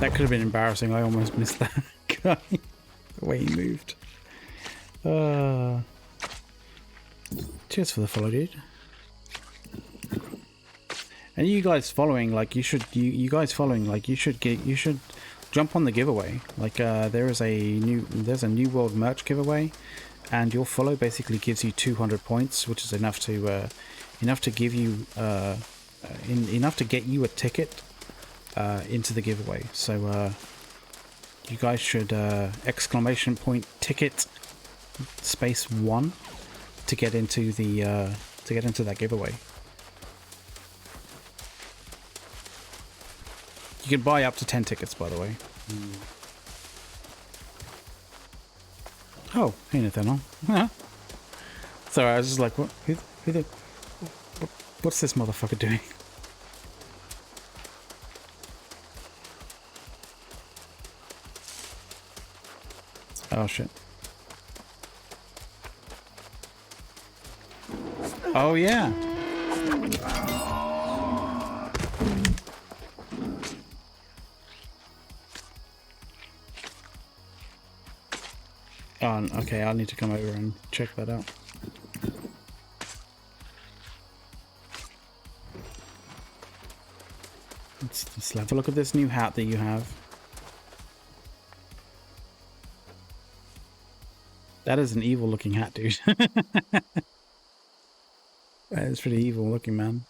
[SPEAKER 1] That could have been embarrassing. I almost missed that guy. The way he moved. Cheers for the follow, dude. And you guys following, like, you should jump on the giveaway. Like, there's a New World merch giveaway, and your follow basically gives you 200 points, which is enough to give you enough to get you a ticket into the giveaway. So you guys should exclamation point ticket space 1 to get into the that giveaway. You can buy up to 10 tickets, by the way. Oh, hey Nathaniel. Sorry, I was just like, what? What's this motherfucker doing? Oh shit. Oh yeah. Oh, okay, I'll need to come over and check that out. Let's have a look at this new hat that you have. That is an evil looking hat, dude. That is pretty evil looking, man.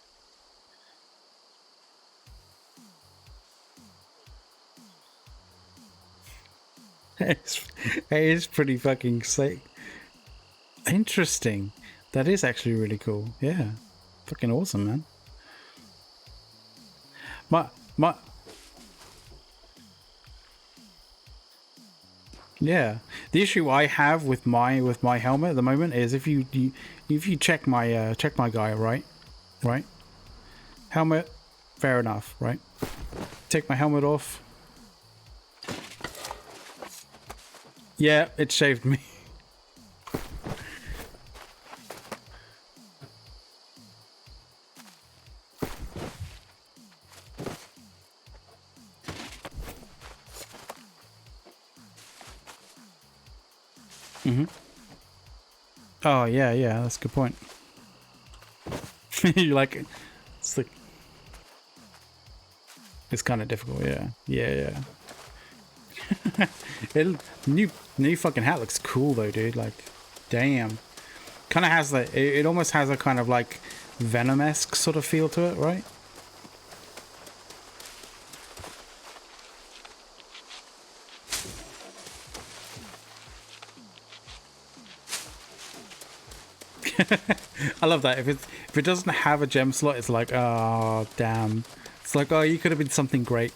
[SPEAKER 1] It is pretty fucking sick. Interesting. That is actually really cool. Yeah. Fucking awesome, man. Yeah. The issue I have with my helmet at the moment is if you check my guy, right? Helmet, fair enough, right? Take my helmet off. Yeah, it shaved me. Oh yeah, that's a good point. You like it? It's like it's kind of difficult, yeah. New fucking hat looks cool though, dude. Like, damn. Kind of has that. It almost has a kind of like Venom-esque sort of feel to it, right? I love that. If it doesn't have a gem slot, it's like, oh damn. It's like, oh, you could have been something great.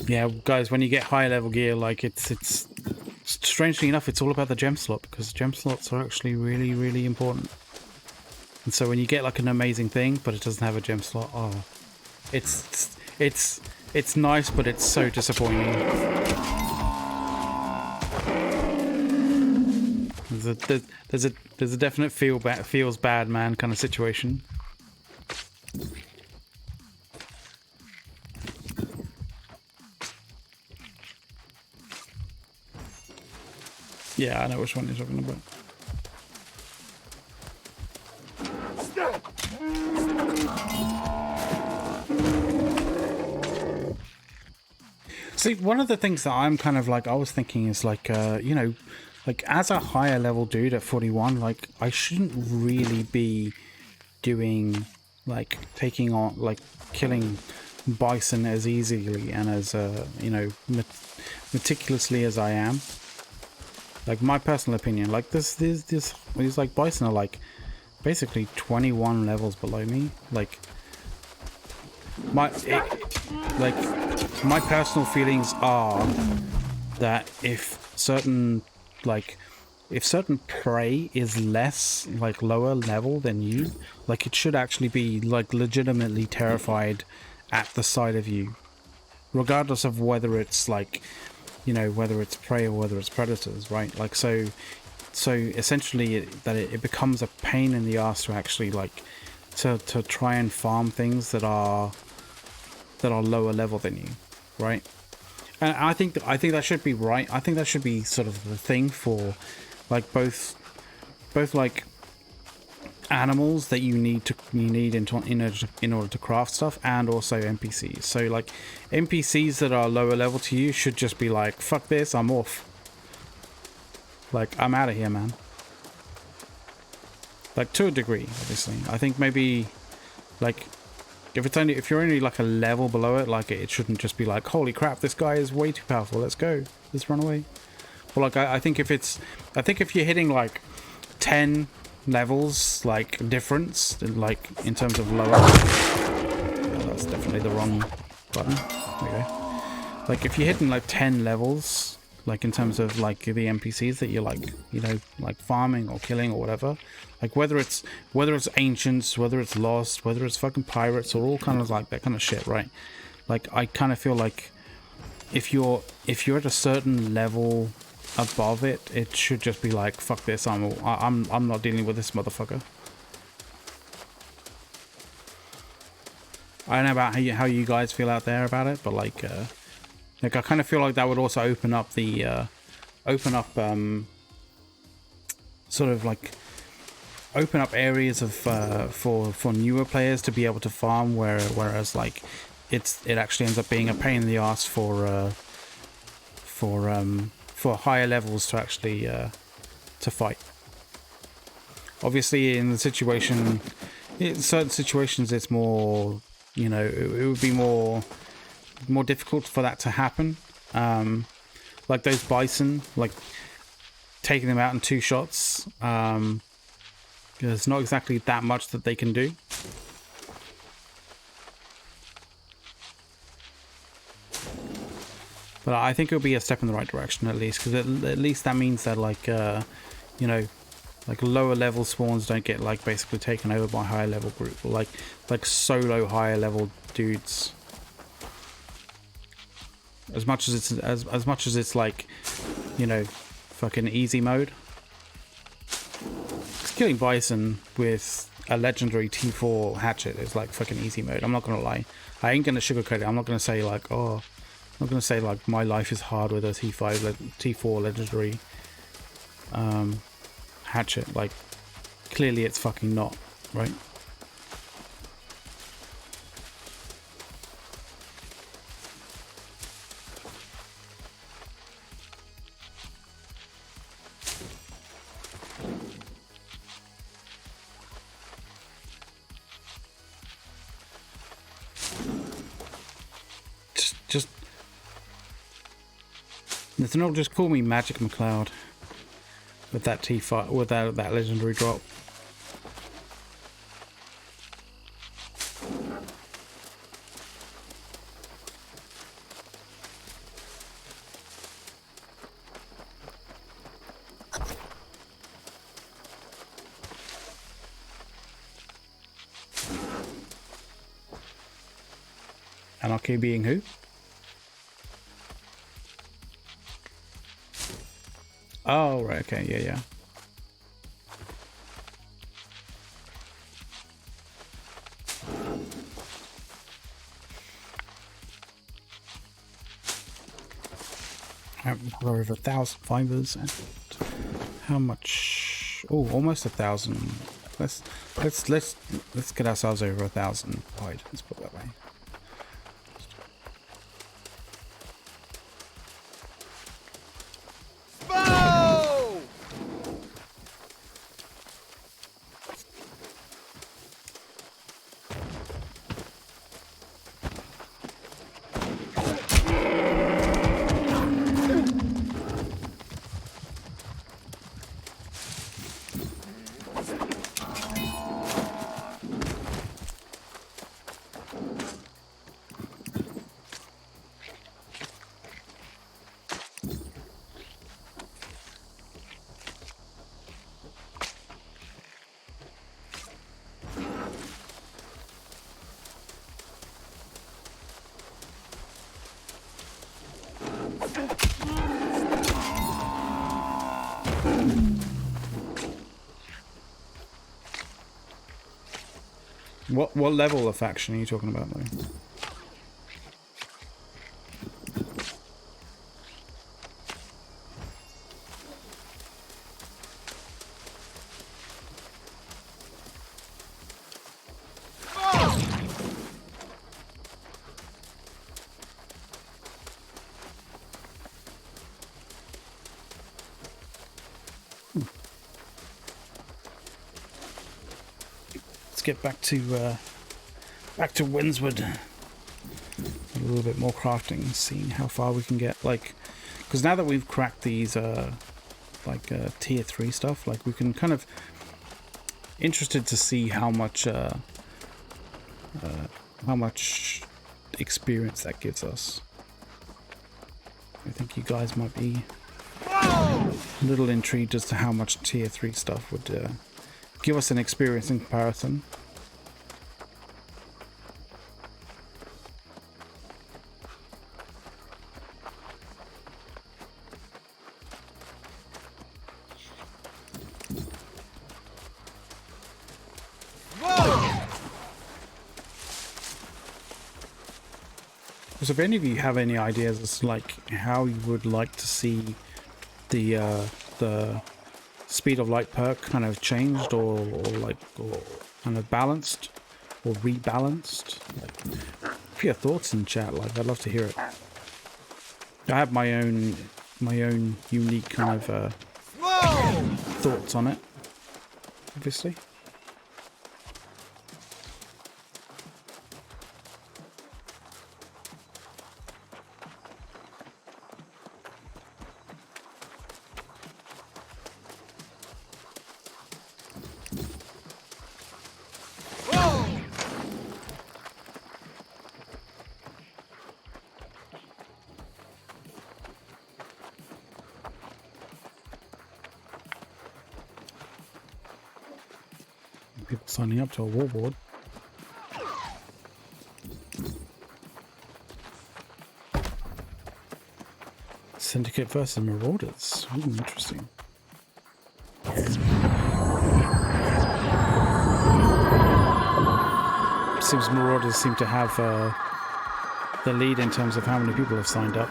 [SPEAKER 1] Yeah, guys, when you get high level gear, like it's strangely enough, it's all about the gem slot, because gem slots are actually really, really important. And so when you get like an amazing thing, but it doesn't have a gem slot, oh, it's nice, but it's so disappointing. There's a definite feels bad man kind of situation. Yeah, I know which one you're talking about. See, one of the things that I'm kind of like, I was thinking is like, you know, like as a higher level dude at 41, like I shouldn't really be doing, like taking on, like killing bison as easily and as, you know, meticulously as I am. Like my personal opinion, like these like bison are like basically 21 levels below me. Like my personal feelings are that if certain prey is less like lower level than you, like it should actually be like legitimately terrified at the sight of you, regardless of whether it's like, you know, whether it's prey or whether it's predators, right? Like so essentially it becomes a pain in the ass to actually like to try and farm things that are lower level than you, right? And I think that should be right. I think that should be sort of the thing for like both like animals that you need in order to craft stuff, and also NPCs. So like NPCs that are lower level to you should just be like, fuck this, I'm off. Like, I'm out of here, man. Like, to a degree, obviously. I think maybe like if you're only like a level below it, like it shouldn't just be like, holy crap, this guy is way too powerful, let's go, let's run away. Well, like I think if you're hitting like 10 levels like difference, like in terms of lower, oh, that's definitely the wrong button. There we go. Like if you're hitting like 10 levels, like in terms of like the NPCs that you're like, you know, like farming or killing or whatever, like whether it's ancients, whether it's lost, whether it's fucking pirates, or all kind of like that kind of shit, right? Like I kind of feel like if you're at a certain level above it, it should just be like, fuck this, I'm not dealing with this motherfucker. I don't know about how you guys feel out there about it, but like I kind of feel like that would also open up the sort of like open up areas of for newer players to be able to farm, whereas like it actually ends up being a pain in the ass for higher levels to actually to fight. Obviously, in the situation, in certain situations, it's more, you know, it would be more difficult for that to happen. Like those bison, like taking them out in 2 shots. There's not exactly that much that they can do. But I think it'll be a step in the right direction at least, because at least that means that like you know, like lower level spawns don't get like basically taken over by higher level group, or like solo higher level dudes. As much as it's like, you know, fucking easy mode. Killing bison with a legendary T4 hatchet is like fucking easy mode. I'm not gonna lie. I ain't gonna sugarcoat it. I'm not gonna say like, oh, I'm not gonna say like my life is hard with a T4 legendary hatchet. Like, clearly it's fucking not, right? Just Nathaniel, just call me Magic McCloud with that T5, without that legendary drop. Anarchy being who? Oh, right, okay, yeah. We're over 1,000 fibers, and how much? Oh, almost 1,000. Let's get ourselves over 1,000 wide. Let's put it that way. What level of faction are you talking about, though? Let's get back to Windswood. A little bit more crafting, seeing how far we can get. Like, because now that we've cracked these tier 3 stuff, like we can kind of interested to see how much experience that gives us. I think you guys might be a little intrigued as to how much tier 3 stuff would give us an experience in comparison. So if any of you have any ideas as to like how you would like to see the speed of light perk kind of changed or kind of balanced or rebalanced, like, if you have thoughts in chat, like I'd love to hear it. I have my own unique kind of thoughts on it, obviously. People signing up to a warboard. Syndicate versus Marauders. Ooh, interesting. Seems Marauders seem to have the lead in terms of how many people have signed up.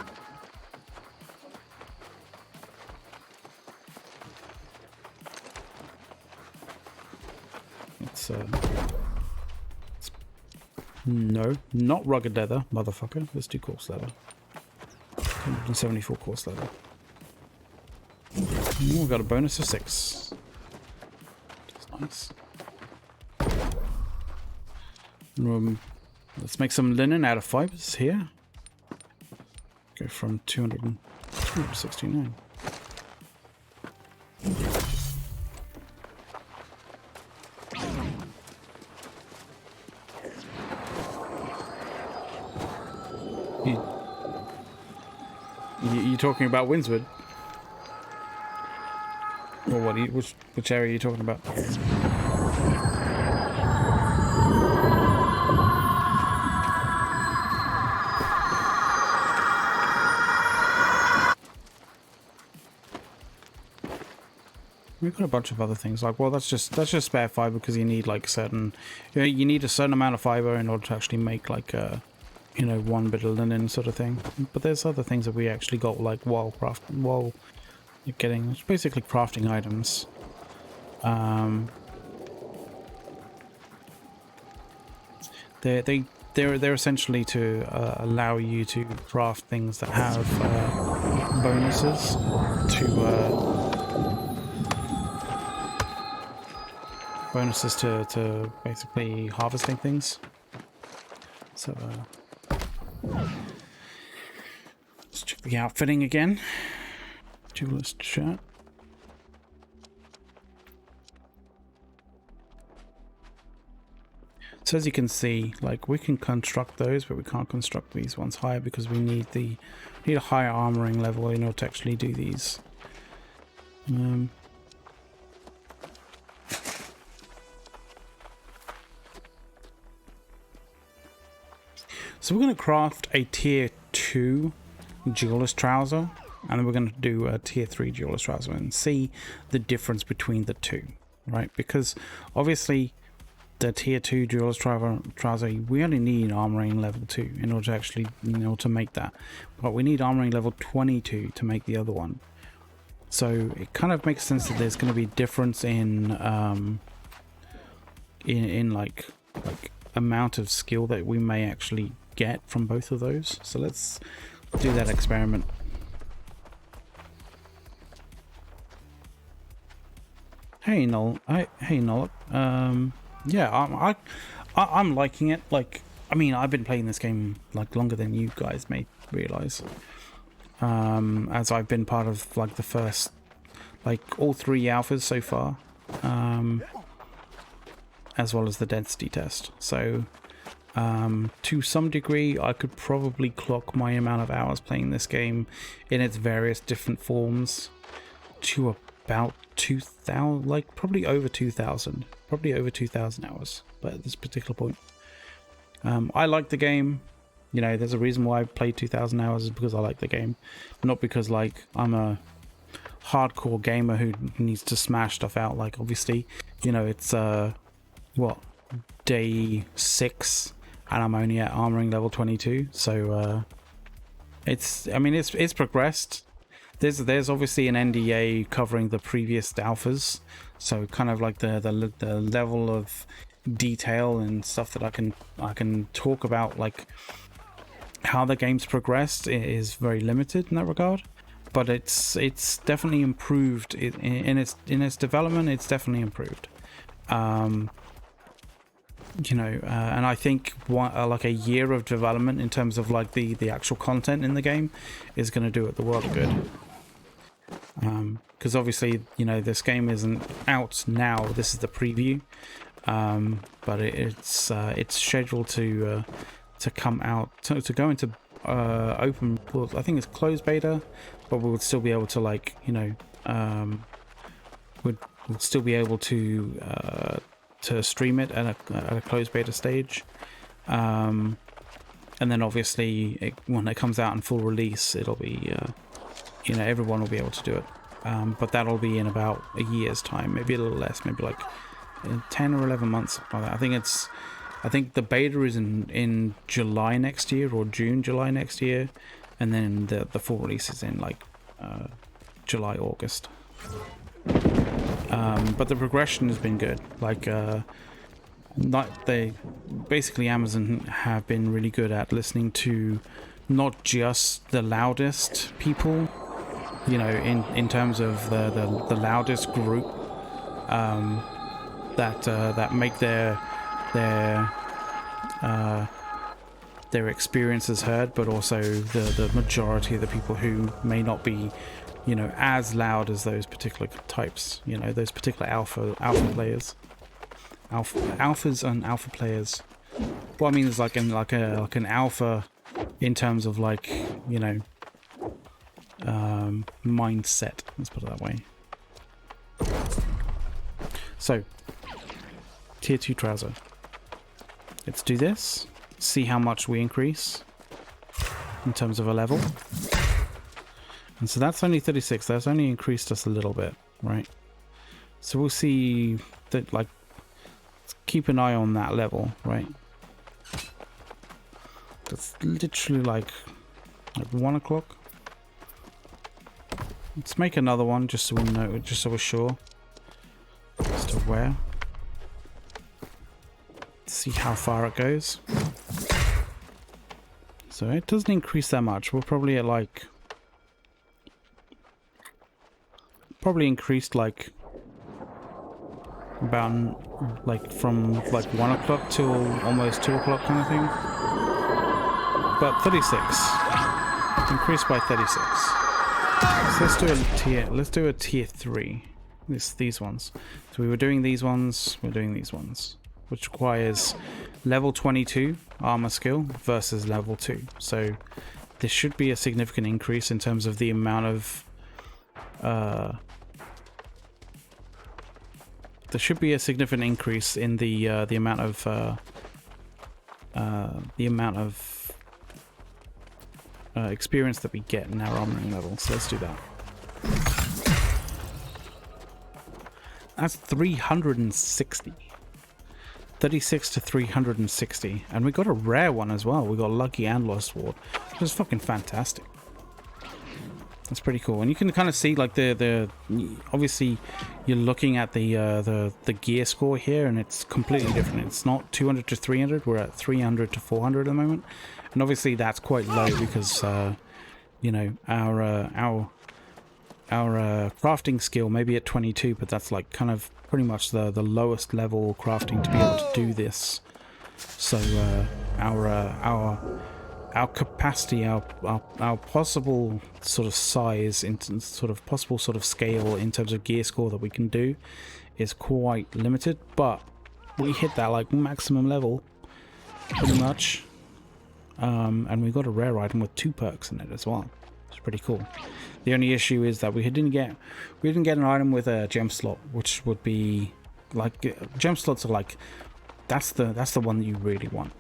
[SPEAKER 1] No, not rugged leather, motherfucker. Let's do coarse leather. 174 coarse leather. Ooh, we got a bonus of 6. That's nice. Let's make some linen out of fibers here. Go from 269. You talking about Windswood? Or what? Which area are you talking about? We've got a bunch of other things like, well, that's just spare fiber because you need like certain, you need a certain amount of fiber in order to actually make like a, you know, one bit of linen sort of thing. But there's other things that we actually got like while you're getting, it's basically crafting items. They're essentially to allow you to craft things that have bonuses to basically harvesting things. So let's check the outfitting again. Duelist shirt. So as you can see, like, we can construct those, but we can't construct these ones higher because we need a higher armoring level in order to actually do these. So we're going to craft a tier 2 duelist trouser, and then we're going to do a tier 3 duelist trouser and see the difference between the two, right? Because obviously the tier 2 duelist trouser, we only need armoring level 2 in order to actually, to make that. But we need armoring level 22 to make the other one. So it kind of makes sense that there's going to be a difference in like amount of skill that we may actually get from both of those. So let's do that experiment. Hey Noel, hey Noel. Yeah, I'm liking it. Like, I mean, I've been playing this game like longer than you guys may realize. As I've been part of like the first, like all 3 alphas so far, as well as the density test. So to some degree, I could probably clock my amount of hours playing this game in its various different forms to about 2,000, like probably over 2,000 hours. But at this particular point, I like the game. You know, there's a reason why I played 2,000 hours is because I like the game, not because like I'm a hardcore gamer who needs to smash stuff out. Like, obviously, you know, it's what, day 6 and I'm only at armoring level 22. So I mean, it's progressed. There's obviously an NDA covering the previous alphas, so kind of like the level of detail and stuff that I can talk about, like how the game's progressed, is very limited in that regard. But it's definitely improved in its development. It's definitely improved. You know, and I think like a year of development in terms of like the actual content in the game is going to do it the world of good. Because obviously, you know, this game isn't out now. This is the preview, but it's scheduled to come out to go into open. Well, I think it's closed beta, but we would still be able to, like, you know, would still be able to stream it at a closed beta stage, and then obviously when it comes out in full release, it'll be you know, everyone will be able to do it, but that'll be in about a year's time, maybe a little less, maybe like 10 or 11 months like that. I think the beta is in July next year, or July next year, and then the full release is in like July, August. But the progression has been good. Like, basically Amazon have been really good at listening to not just the loudest people, you know, in terms of the loudest group that make their experiences heard, but also the majority of the people who may not be, you know, as loud as those particular types, you know, those particular alpha players, alphas and alpha players. What I mean is like an alpha in terms of, like, you know, mindset, let's put it that way. So tier 2 trouser, let's do this, see how much we increase in terms of a level. And so that's only 36. That's only increased us a little bit, right? So we'll see that, like, keep an eye on that level, right? That's literally like 1 o'clock. Let's make another one just so we know, just so we're sure as to where. See how far it goes. So it doesn't increase that much. We're probably at like, increased like about like from like 1 o'clock till almost 2 o'clock kind of thing. But 36 increased by 36. So let's do a tier 3. These ones. So we were doing these ones, we're doing these ones, which requires level 22 armor skill versus level 2. So there should be a significant increase in terms of the amount of there should be a significant increase in the amount of experience that we get in our armoring level. So let's do that. That's 360. 36 to 360. And we got a rare one as well. We got Lucky and Lost Ward, which is fucking fantastic. That's pretty cool. And you can kind of see, like, the obviously you're looking at the gear score here, and it's completely different. It's not 200 to 300. We're at 300 to 400 at the moment. And obviously that's quite low because you know, our crafting skill may be at 22, but that's like kind of pretty much the lowest level crafting to be able to do this. So our capacity, our possible sort of size, in sort of possible sort of scale in terms of gear score that we can do is quite limited, but we hit that like maximum level pretty much. And we got a rare item with 2 perks in it as well. It's pretty cool. The only issue is that we didn't get an item with a gem slot, which would be like, gem slots are like, that's the one that you really want.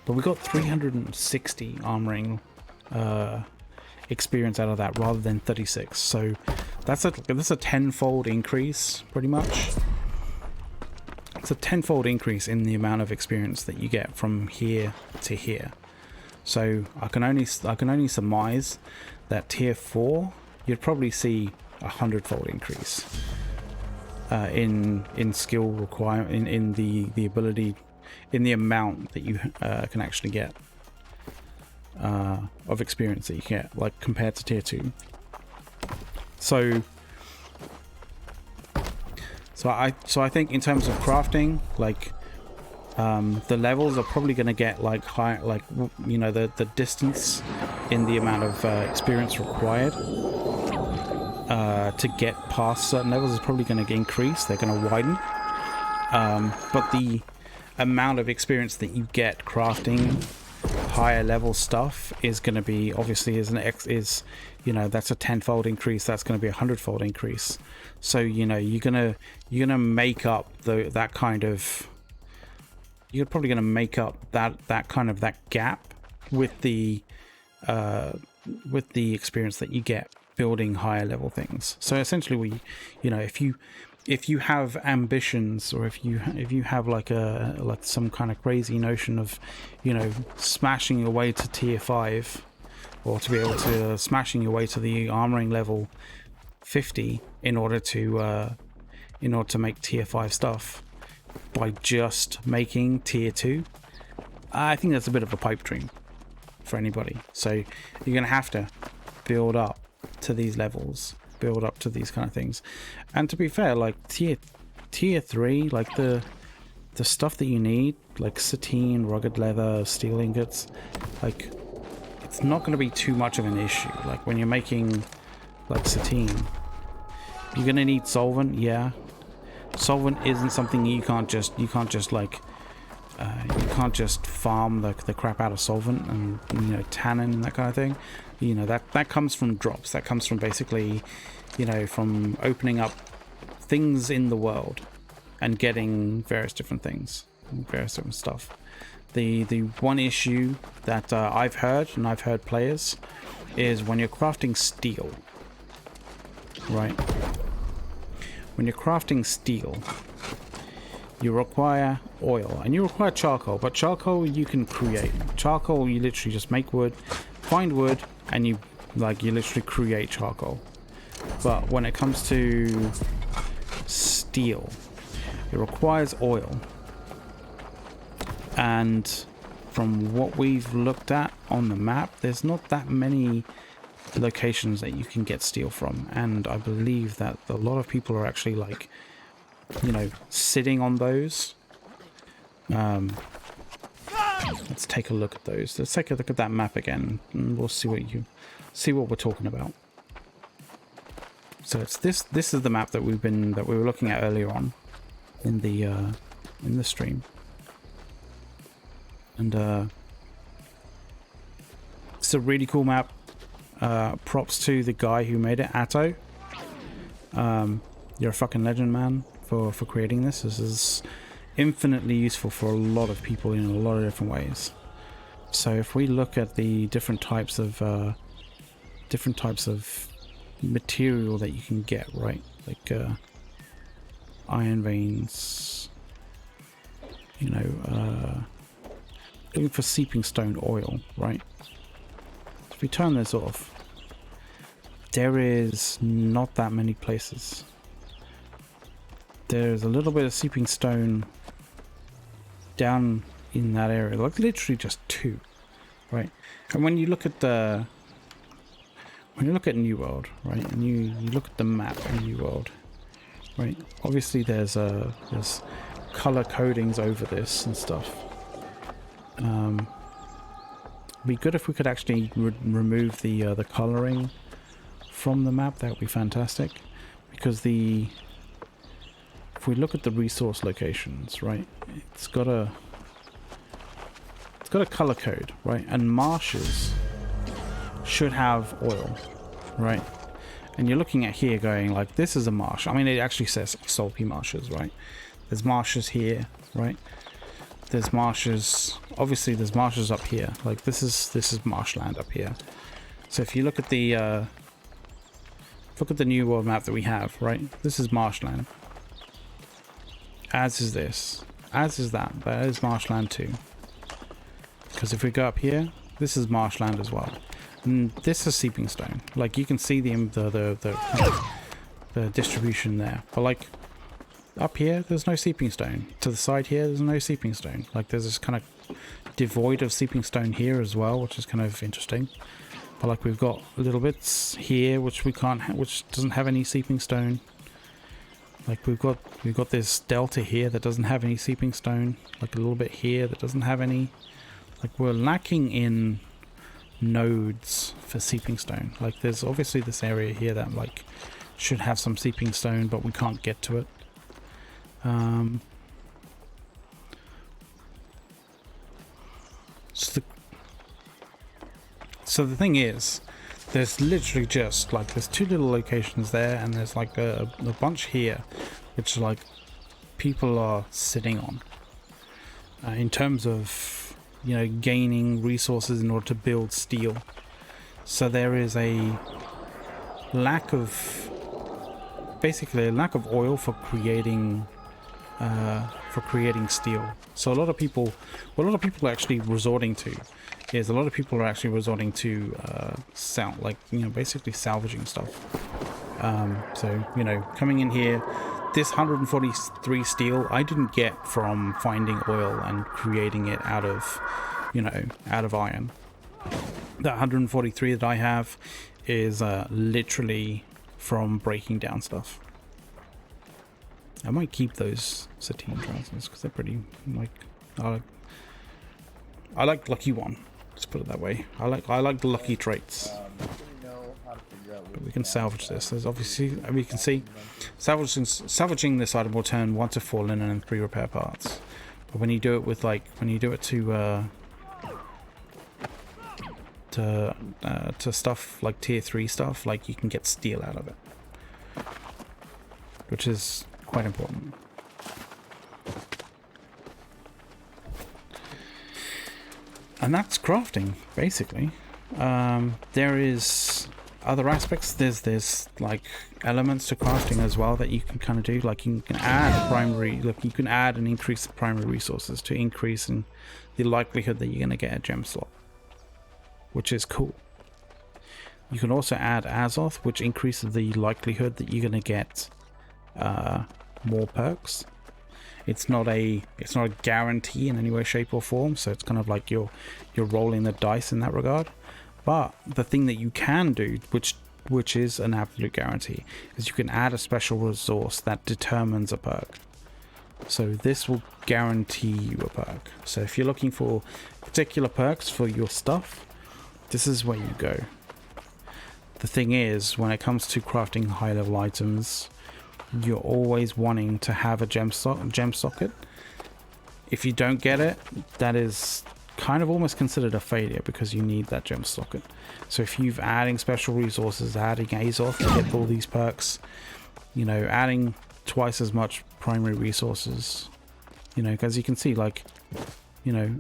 [SPEAKER 1] But we got 360 armoring experience out of that rather than 36. So that's a tenfold increase pretty much It's a tenfold increase in the amount of experience that you get from here to here. So I can only surmise that tier 4 you'd probably see a 100-fold increase in skill requirement, in the ability, in the amount that you can actually get of experience that you get, like compared to tier 2. So I think in terms of crafting, like the levels are probably going to get like high, like, you know, the distance in the amount of experience required to get past certain levels is probably going to increase. They're going to widen, but the amount of experience that you get crafting higher level stuff is going to be, obviously, you know, that's a 10-fold increase. That's going to be a 100-fold increase. So, you know, you're gonna make up that kind of, you're probably gonna make up that gap with the experience that you get building higher level things. So essentially, you know, if you have ambitions, or if you have like some kind of crazy notion of, you know, smashing your way to tier 5, or to be able to smashing your way to the armoring level 50 in order to make tier 5 stuff by just making tier 2, I think that's a bit of a pipe dream for anybody. So you're gonna have to build up to these levels, build up to these kind of things. And to be fair, like tier 3, like the stuff that you need, like sateen, rugged leather, steel ingots, like it's not going to be too much of an issue. Like when you're making like sateen, you're going to need solvent. Yeah, solvent isn't something you can't just like you can't just farm the crap out of solvent and, you know, tannin and that kind of thing. You know, that comes from drops. That comes from basically, you know, from opening up things in the world and getting various different things, various different stuff. The one issue that I've heard players, is when you're crafting steel, right? When you're crafting steel, you require oil and you require charcoal, but charcoal you can create. Charcoal, you literally just make wood, find wood, and you literally create charcoal. But when it comes to steel, it requires oil. And from what we've looked at on the map, there's not that many locations that you can get steel from. And I believe that a lot of people are actually, like, you know, sitting on those. Let's take a look at those. Let's take a look at that map again, and we'll see what we're talking about. So it's this is the map that we were looking at earlier on in the stream. And it's a really cool map. Props to the guy who made it, Atto. You're a fucking legend, man, for creating this. This is infinitely useful for a lot of people in a lot of different ways. So if we look at the different types of material that you can get, right? Like iron veins, you know, looking for seeping stone oil, right? If we turn this off, there is not that many places. There's a little bit of seeping stone down in that area, like literally just 2, right? And when you look at New World, right, and you look at the map in New World, right, obviously there's color codings over this and stuff. It'd be good if we could actually remove the coloring from the map. That would be fantastic, because if we look at the resource locations, right, it's got a color code, right, and marshes should have oil, right? And you're looking at here going like, this is a marsh. I mean, it actually says sulpy marshes, right? There's marshes here, right? There's marshes, obviously there's marshes up here. Like this is marshland up here. So if you look at the New World map that we have, right? This is marshland. as is this, as is that. That is marshland too. Because if we go up here, this is marshland as well. And this is seeping stone. Like you can see the distribution there. But like up here, there's no seeping stone. To the side here, there's no seeping stone. Like there's this kind of devoid of seeping stone here as well, which is kind of interesting. But like we've got little bits here which we can't, which doesn't have any seeping stone. Like we've got this delta here that doesn't have any seeping stone. Like a little bit here that doesn't have any. Like we're lacking in nodes for seeping stone. Like there's obviously this area here that like should have some seeping stone, but we can't get to it. So the thing is, there's literally just like there's two little locations there, and there's like a bunch here, which like people are sitting on in terms of, you know, gaining resources in order to build steel. So there is a lack of, basically a lack of oil for creating steel. So a lot of people, what a lot of people are actually resorting to is like, you know, basically salvaging stuff. So, you know, coming in here, this 143 steel I didn't get from finding oil and creating it out of, you know, out of iron. That 143 that I have is literally from breaking down stuff. I might keep those sateen trousers because they're pretty, like, I like lucky one. Let's put it that way. I like the lucky traits. But we can salvage this. There's obviously, we can see, salvaging this item will turn 1 to 4 linen and 3 repair parts. But when you do it with like, when you do it to stuff like tier 3 stuff, like you can get steel out of it, which is quite important. And that's crafting, basically. There is other aspects. There's like elements to crafting as well that you can kind of do. Like you can add primary, like you can add and increase the primary resources to increase in the likelihood that you're going to get a gem slot, which is cool. You can also add Azoth, which increases the likelihood that you're going to get more perks. It's not a guarantee in any way, shape or form, so it's kind of like you're rolling the dice in that regard. But the thing that you can do, which is an absolute guarantee, is you can add a special resource that determines a perk. So this will guarantee you a perk. So if you're looking for particular perks for your stuff, this is where you go. The thing is, when it comes to crafting high level items, you're always wanting to have a gem socket. If you don't get it, that is kind of almost considered a failure because you need that gem socket. So if you're adding special resources, adding Azoth to get all these perks, you know, adding twice as much primary resources, you know, because you can see, like, you know,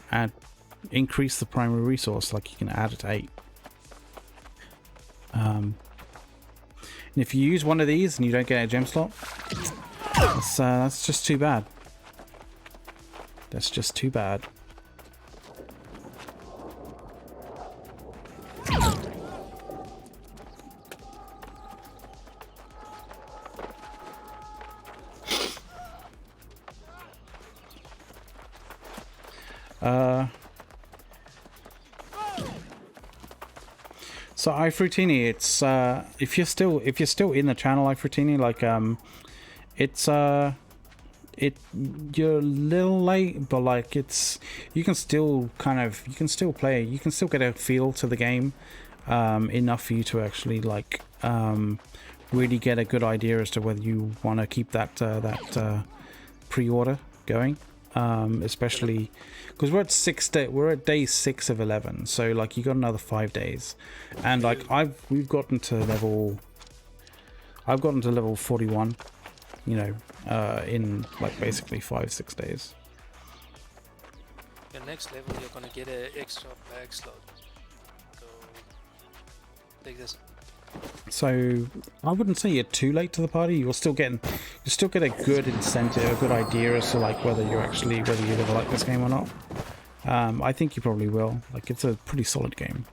[SPEAKER 1] increase the primary resource, like you can add it to 8. And if you use one of these and you don't get a gem slot, that's just too bad. That's just too bad. So iFruitini, it's if you're still in the channel, iFruitini, like you're a little late, but like you can still play, you can still get a feel to the game enough for you to actually like really get a good idea as to whether you want to keep that pre-order going. Especially because we're at day 6 of 11, so like you got another 5 days, and like I've gotten to level 41, you know, in like basically 5-6 days.
[SPEAKER 2] The next level you're gonna get an extra bag slot, so take this.
[SPEAKER 1] So I wouldn't say you're too late to the party. You'll still get a good incentive, a good idea as to like whether you're gonna like this game or not. I think you probably will. Like, it's a pretty solid game.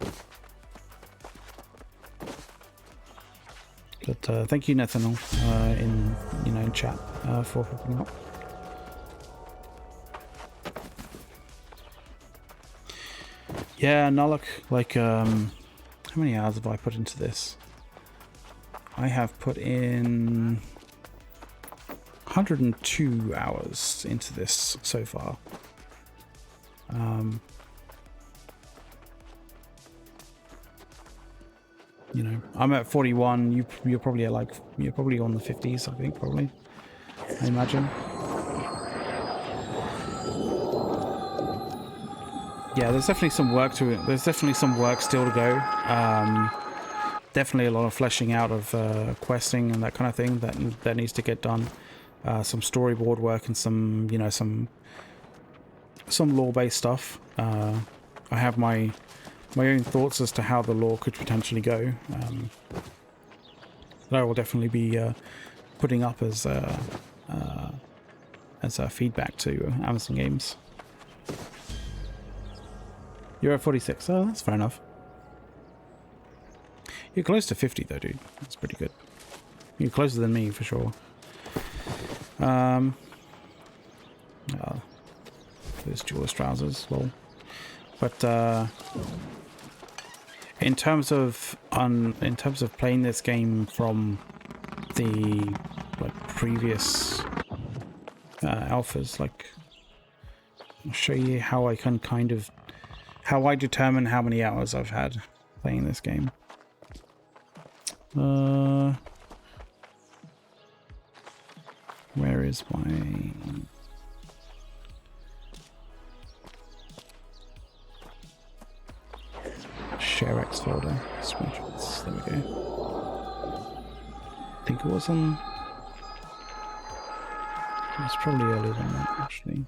[SPEAKER 1] But thank you, Nathaniel, in chat for hooking up. Yeah, Nullock, like, how many hours have I put into this? I have put in 102 hours into this so far. You know, I'm at 41. You're probably at you're probably on the 50s. I think probably. I imagine. Yeah, there's definitely some work to it. There's definitely some work still to go. Definitely a lot of fleshing out of questing and that kind of thing that needs to get done. Some storyboard work and some lore-based stuff. I have my own thoughts as to how the lore could potentially go. That I will definitely be putting up as feedback to Amazon Games. You're at 46. Oh, that's fair enough. You're close to 50 though, dude. That's pretty good. You're closer than me for sure. Those Jaws trousers, lol. But in terms of playing this game from the previous alphas, I'll show you how I can how I determine how many hours I've had playing this game. Where is my ShareX folder? Screenshots. There we go. I think it was on. It was probably earlier than that, actually.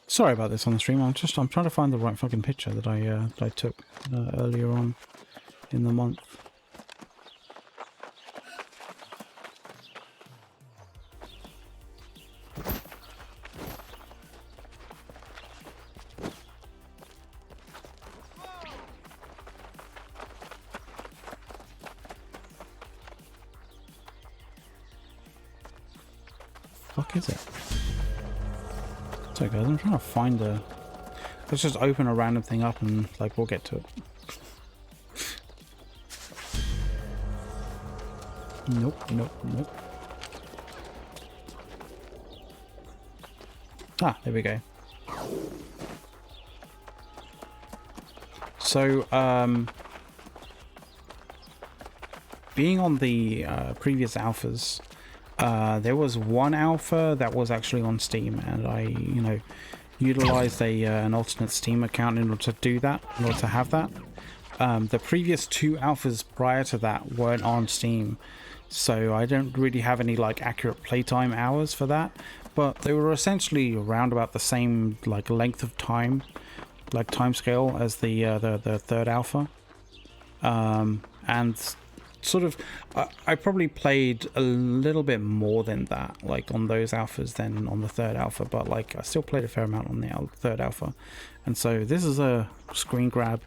[SPEAKER 1] Sorry about this on the stream. I'm trying to find the right fucking picture that I took earlier on in the month. Fuck is it? Sorry guys, I'm trying to find the... Let's just open a random thing up and we'll get to it. Nope. Ah, there we go. So, being on the previous alphas, there was one alpha that was actually on Steam, and I, utilized an alternate Steam account in order to do that, in order to have that. The previous two alphas prior to that weren't on Steam, so I don't really have any accurate playtime hours for that. But they were essentially around about the same length of time, time scale as the third alpha, and sort of, I probably played a little bit more than that, like on those alphas than on the third alpha, but like I still played a fair amount on the third alpha. And so this is a screen grab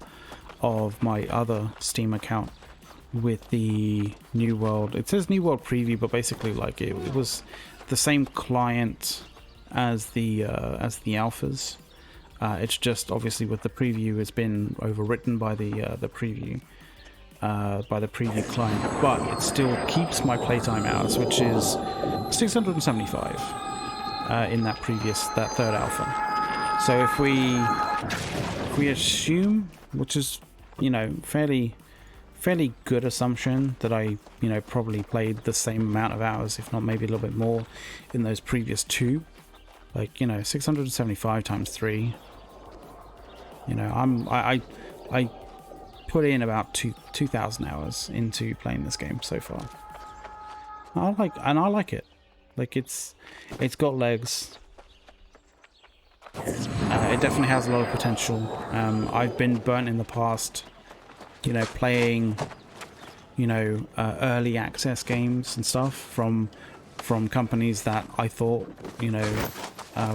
[SPEAKER 1] of my other Steam account with the New World. It says New World Preview, but basically like it was the same client as the alphas. It's just obviously with the preview, it's been overwritten by the preview. By the preview client, but it still keeps my playtime hours, which is 675 in that third alpha. So if we assume, which is, you know, fairly good assumption, that I, you know, probably played the same amount of hours, if not maybe a little bit more, in those previous two, like, you know, 675 times 3. You know, I put in about 2,000 hours into playing this game so far. I like it. Like it's got legs. It definitely has a lot of potential. I've been burnt in the past, you know, playing, you know, early access games and stuff from companies that I thought, you know,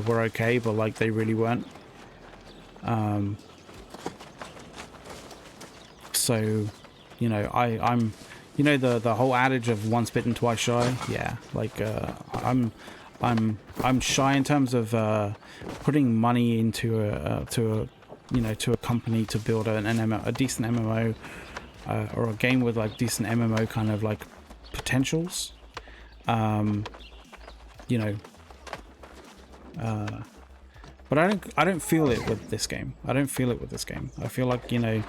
[SPEAKER 1] were okay, but like they really weren't. So, you know, I'm, you know, the whole adage of once bitten, twice shy. Yeah, like I'm shy in terms of putting money into a company to build a decent MMO or a game with like decent MMO kind of like potentials. You know, but I don't feel it with this game. I feel like, you know,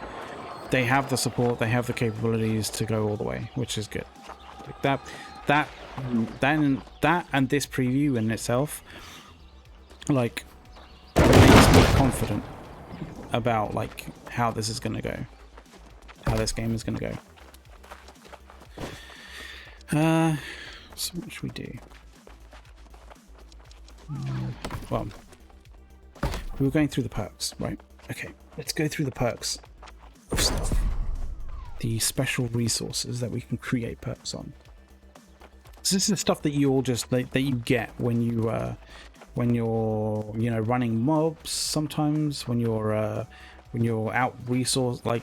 [SPEAKER 1] they have the support, they have the capabilities to go all the way, which is good. Like that and this preview in itself, like, makes me confident about like how this is gonna go, how this game is gonna go. So what should we do? Well, we were going through the perks, right? Okay, let's go through the perks of stuff, the special resources that we can create perks on. So this is the stuff that you all just that you get when you're, you know, running mobs. Sometimes when you're out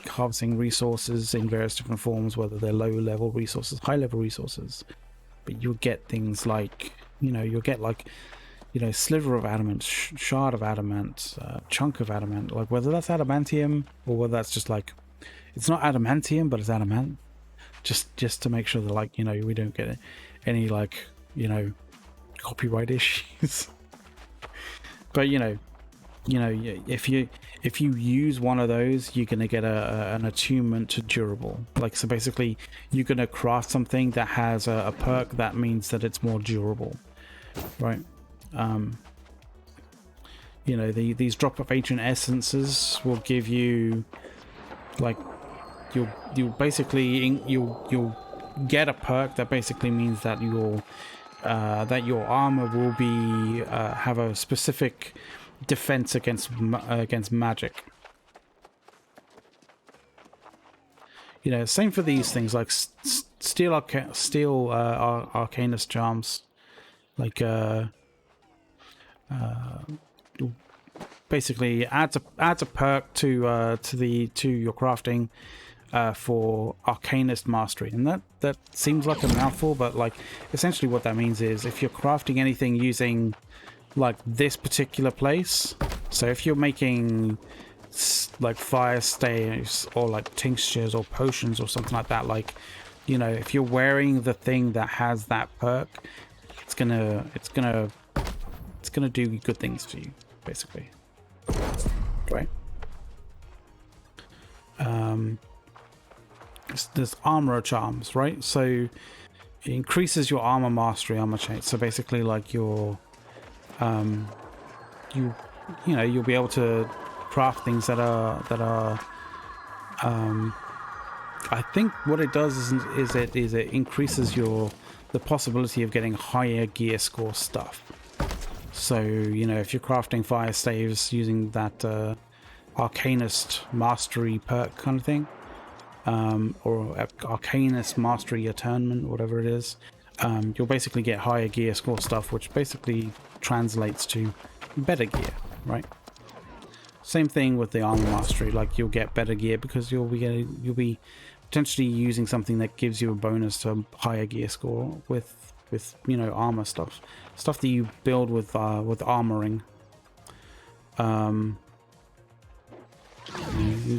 [SPEAKER 1] harvesting resources in various different forms, whether they're low level resources, high level resources. But you'll get things like, you know, you'll get like, you know, sliver of adamant, shard of adamant, chunk of adamant, like whether that's adamantium or whether that's just like, it's not adamantium, but it's adamant, just to make sure that, like, you know, we don't get any, like, you know, copyright issues. But you know, if you use one of those, you're gonna get an attunement to durable. Like, so basically you're gonna craft something that has a perk that means that it's more durable, right? You know, these drop of ancient essences will give you, like, you'll basically you'll get a perk that basically means that your armor will be have a specific defense against magic. You know, same for these things like steel arcanist charms, like basically adds a perk to your crafting for arcanist mastery. And that seems like a mouthful, but like essentially what that means is if you're crafting anything using like this particular place, so if you're making like fire staves or like tinctures or potions or something like that, like, you know, if you're wearing the thing that has that perk, it's gonna do good things for you, basically, right? There's armor charms, right? So it increases your armor mastery, armor change. So basically, like, your you'll be able to craft things that are I think what it does is it increases the possibility of getting higher gear score stuff. So, you know, if you're crafting fire staves using that arcanist mastery perk kind of thing, or Arcanist Mastery Attunement, whatever it is, you'll basically get higher gear score stuff, which basically translates to better gear, right? Same thing with the armor mastery. Like, you'll get better gear because you'll be potentially using something that gives you a bonus to higher gear score with you know, armor stuff that you build with armoring.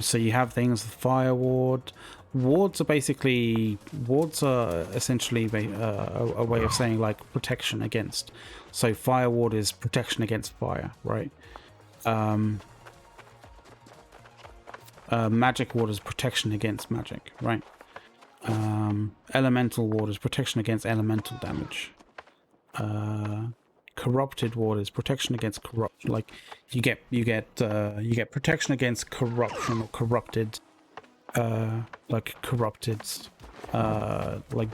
[SPEAKER 1] So you have things with Fire Ward. Wards are essentially a way of saying like protection against. So Fire Ward is protection against fire, right? Magic Ward is protection against magic, right? Elemental Ward is protection against elemental damage. Corrupted Ward is protection against corrupt. Like you get protection against corruption or corrupted, like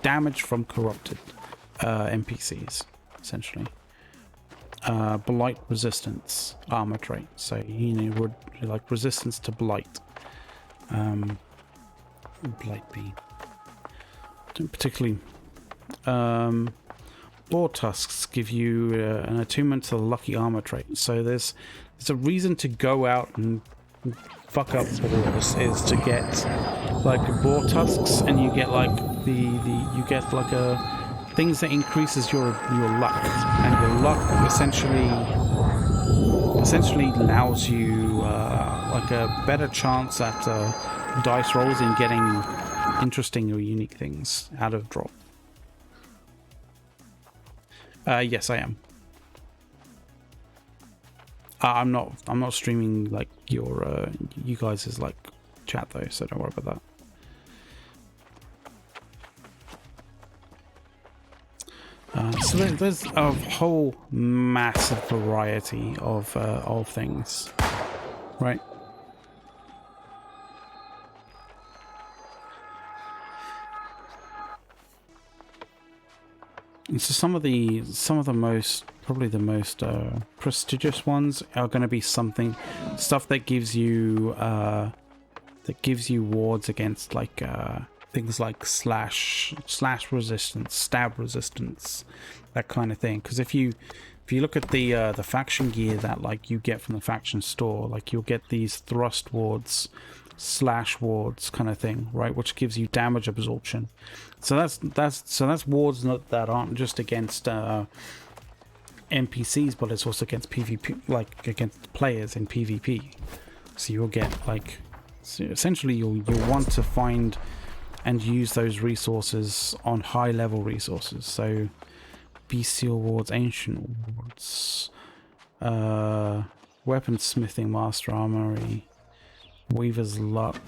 [SPEAKER 1] damage from corrupted NPCs, essentially. Blight resistance armor trait. So you know, like resistance to blight. Blight B. Don't particularly. Boar tusks give you an attunement to the lucky armor trait. So there's a reason to go out and fuck up boars is to get like boar tusks, and you get like you get like things that increases your luck, and your luck essentially allows you like a better chance at dice rolls in getting interesting or unique things out of drop. Yes, I am. I'm not streaming like you guys' like chat though, so don't worry about that. So there's a whole massive variety of things, right? And so some of the most, probably the most prestigious ones are going to be stuff that gives you wards against like things like slash resistance, stab resistance, that kind of thing. Because if you look at the faction gear that like you get from the faction store, like you'll get these thrust wards, slash wards kind of thing, right, which gives you damage absorption. So that's wards that aren't just against NPCs, but it's also against PvP, like against players in PvP. So you'll get like, so essentially you'll want to find and use those resources on high level resources. So bestial wards, ancient wards, weaponsmithing, master armory, weaver's luck,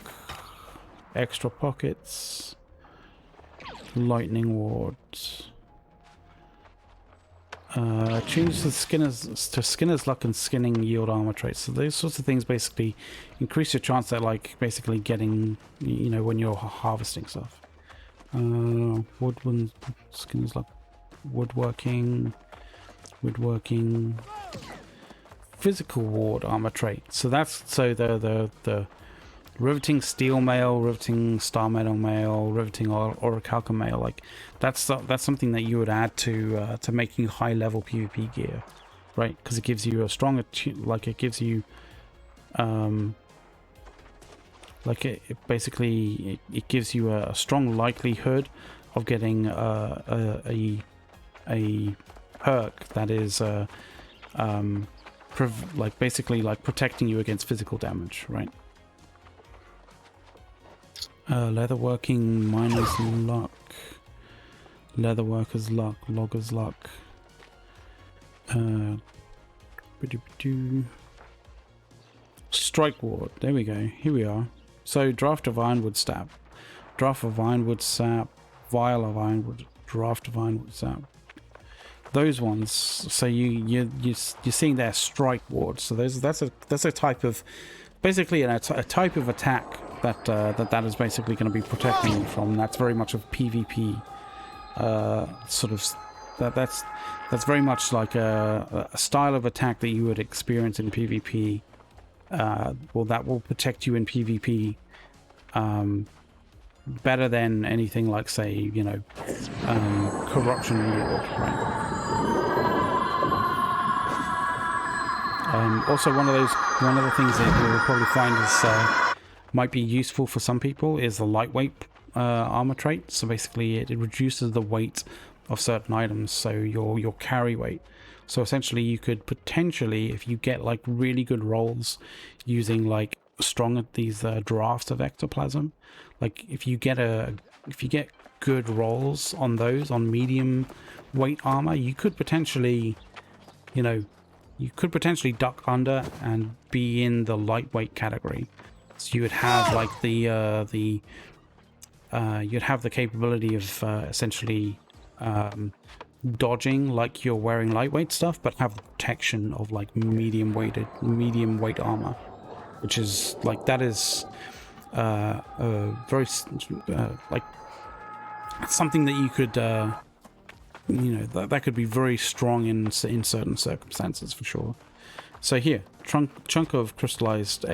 [SPEAKER 1] extra pockets, lightning ward, changes to skinner's luck and skinning yield armor traits. So those sorts of things basically increase your chance at like basically getting, you know, when you're harvesting stuff. Woodwind, skinner's luck, woodworking, physical ward armor trait. So that's the riveting steel mail, riveting star metal mail, riveting orichalca mail. Like that's something that you would add to making high level PvP gear, right? Because it gives you a strong it gives you it gives you a strong likelihood of getting a perk that is basically protecting you against physical damage, right? Leatherworking, miner's luck, leatherworker's luck, logger's luck. Strike ward. There we go. Here we are. So draft of ironwood sap, draft of ironwood sap, vial of ironwood, draft of ironwood sap. Those ones. So you're seeing their strike ward. So that's a type of, basically a type of attack that is basically going to be protecting you from. That's very much of PvP sort of. That's very much like a style of attack that you would experience in PvP. Well, that will protect you in PvP better than anything like, say, you know, Corruption Ward, right? Also, one of the things that you'll probably find is might be useful for some people is the lightweight armor trait. So basically, it reduces the weight of certain items, so your carry weight. So essentially, you could potentially, if you get like really good rolls using like these drafts of ectoplasm, like if you get good rolls on those on medium weight armor, you could potentially, you know, duck under and be in the lightweight category. So you would have like you'd have the capability of essentially dodging like you're wearing lightweight stuff, but have the protection of like medium weight armor, which is like, that is very like something that you could you know, that could be very strong in certain circumstances for sure. So here, chunk of crystallized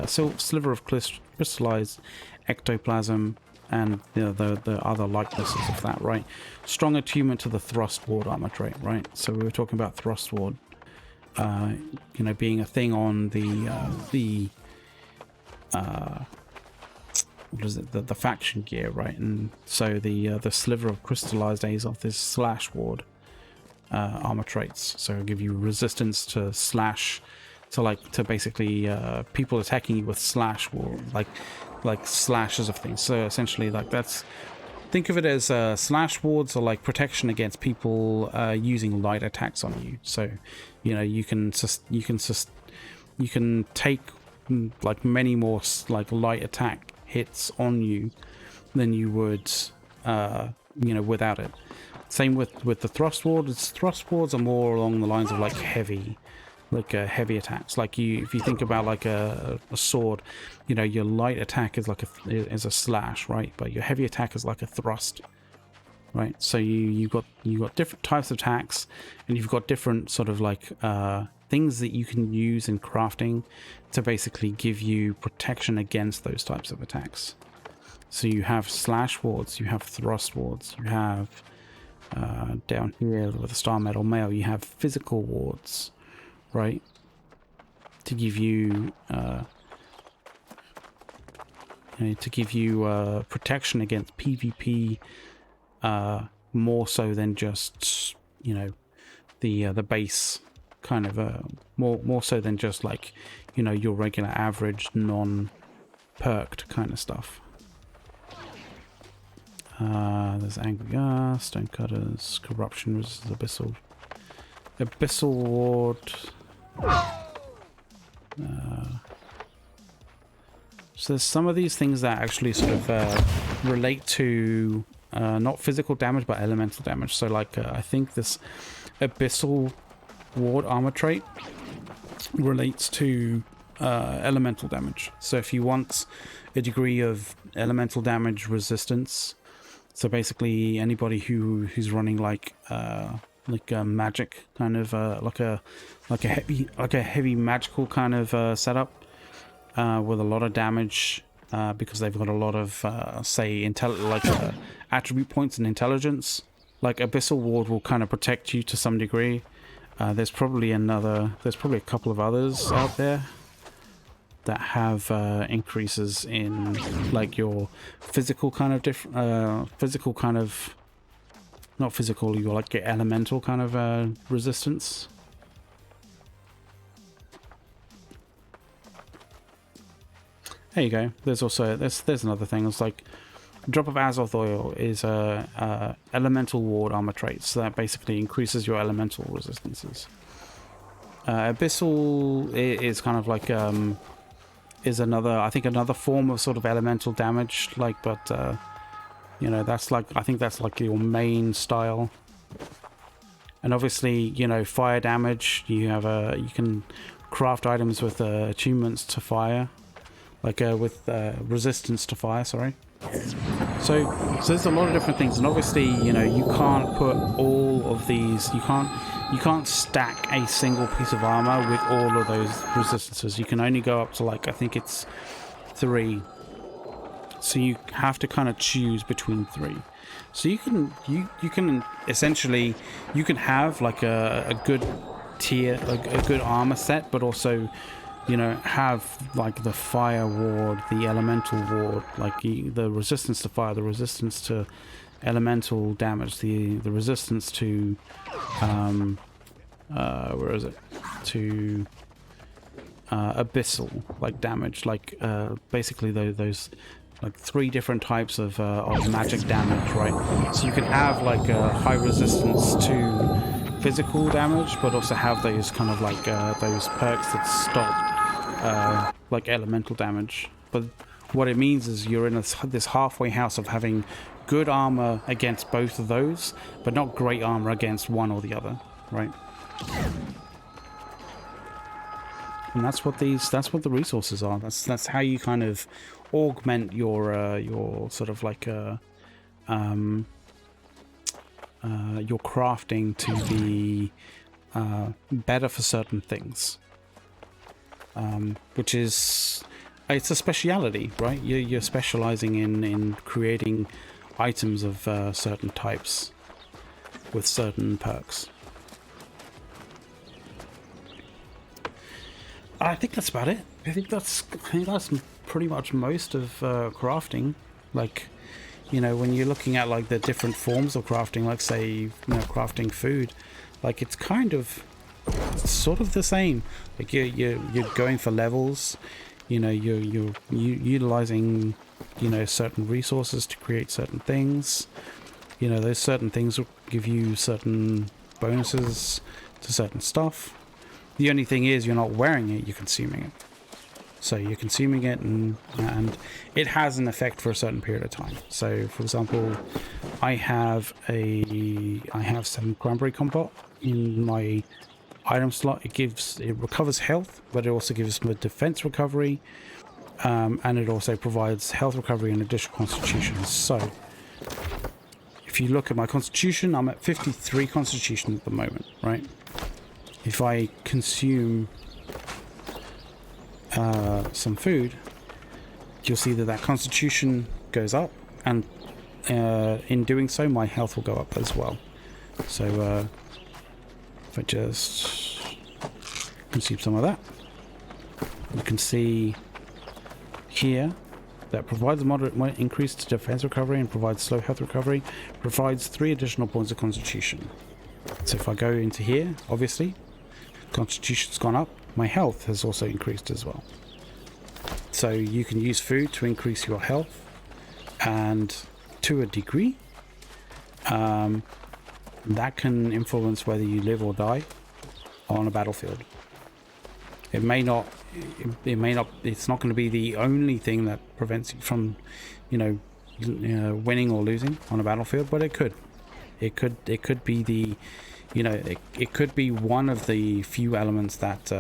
[SPEAKER 1] sliver of crystallized ectoplasm, and the other likenesses of that, right? Strong attunement to the thrust ward armor trait, right? So we were talking about thrust ward, you know, being a thing on the what is it? The faction gear, right? And so the sliver of crystallized Azoth is slash ward armor traits. So it'll give you resistance to slash, to basically people attacking you with slash ward, like slashes of things. So essentially, like, think of it as slash wards are like protection against people using light attacks on you. So, you know, you can take like many more like light attack hits on you than you would you know, without it. Same with the thrust ward. Thrust wards are more along the lines of like heavy attacks. Like if you think about like a sword, you know, your light attack is like a slash, right? But your heavy attack is like a thrust, right? So you got different types of attacks, and you've got different sort of like things that you can use in crafting to basically give you protection against those types of attacks. So you have slash wards, you have thrust wards, you have down here with the Star Metal Mail, you have physical wards, right? To give you protection against PvP, more so than just, you know, the base kind of more so than just like, you know, your regular average non-perked kind of stuff. There's Angry Stonecutters, Corruption Resistance, Abyssal Ward. So there's some of these things that actually sort of relate to not physical damage but elemental damage. So like I think this Abyssal Ward armor trait relates to elemental damage. So if you want a degree of elemental damage resistance, so basically anybody who's running like a magic kind of like a heavy magical kind of setup with a lot of damage, because they've got a lot of say attribute points and intelligence, like Abyssal Ward will kind of protect you to some degree. There's probably a couple of others out there that have increases in like your physical kind of not physical, you like your elemental kind of resistance. There you go. There's also there's another thing. It's like a drop of Azoth oil is a elemental ward armor trait, so that basically increases your elemental resistances. Abyssal is kind of like is another form of sort of elemental damage, like, but you know, I think that's like your main style. And obviously, you know, fire damage, you can craft items with attunements to fire, like with resistance to fire, sorry. So there's a lot of different things, and obviously, you know, you can't put all of these, you can't stack a single piece of armor with all of those resistances. You can only go up to, like, I think it's 3. So you have to kind of choose between 3. So you can essentially you can have like a good tier, a good armor set, but also, you know, have like the fire ward, the elemental ward, like the resistance to fire, the resistance to elemental damage, the resistance to where is it, to abyssal like damage, like basically those like 3 different types of magic damage, right? So you can have like a high resistance to physical damage, but also have those kind of like those perks that stop like elemental damage. But what it means is you're in this halfway house of having good armor against both of those, but not great armor against one or the other, right? And that's what the resources are. That's how you kind of augment your sort of like your crafting to be better for certain things, which is, it's a speciality, right? You're specializing in creating items of certain types with certain perks. I think that's about it. I think that's pretty much most of crafting. Like, you know, when you're looking at like the different forms of crafting, like say, you know, crafting food, like it's kind of sort of the same. Like you're going for levels. You know, you're utilizing, you know, certain resources to create certain things. You know, those certain things will give you certain bonuses to certain stuff. The only thing is, you're not wearing it, you're consuming it. So you're consuming it, and it has an effect for a certain period of time. So, for example, I have 7 cranberry compote in my item slot. It recovers health, but it also gives me defense recovery, and it also provides health recovery and additional constitution. So, if you look at my constitution, I'm at 53 constitution at the moment, right? If I consume some food, you'll see that constitution goes up, and in doing so, my health will go up as well. So if I just consume some of that, you can see here that provides a moderate increase to defense recovery and provides slow health recovery, provides 3 additional points of constitution. So if I go into here, obviously, constitution's gone up, my health has also increased as well. So you can use food to increase your health, and to a degree that can influence whether you live or die on a battlefield. It may not, it's not going to be the only thing that prevents you from, you know, winning or losing on a battlefield, but it could be the, you know, it could be one of the few elements that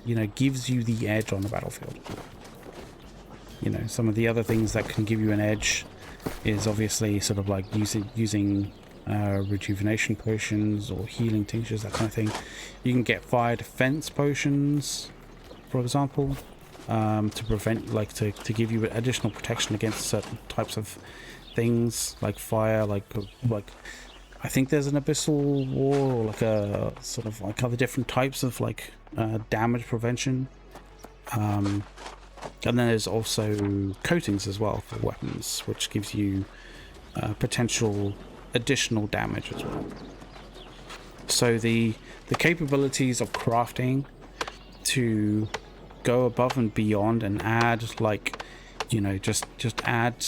[SPEAKER 1] you know, gives you the edge on the battlefield. You know, some of the other things that can give you an edge is obviously sort of like using rejuvenation potions or healing tinctures, that kind of thing. You can get fire defense potions, for example, to prevent, like, to give you additional protection against certain types of things like fire, like I think there's an abyssal war, or like a sort of like other different types of like damage prevention. And then there's also coatings as well for weapons, which gives you potential additional damage as well. So the capabilities of crafting to go above and beyond and add, like, you know, just add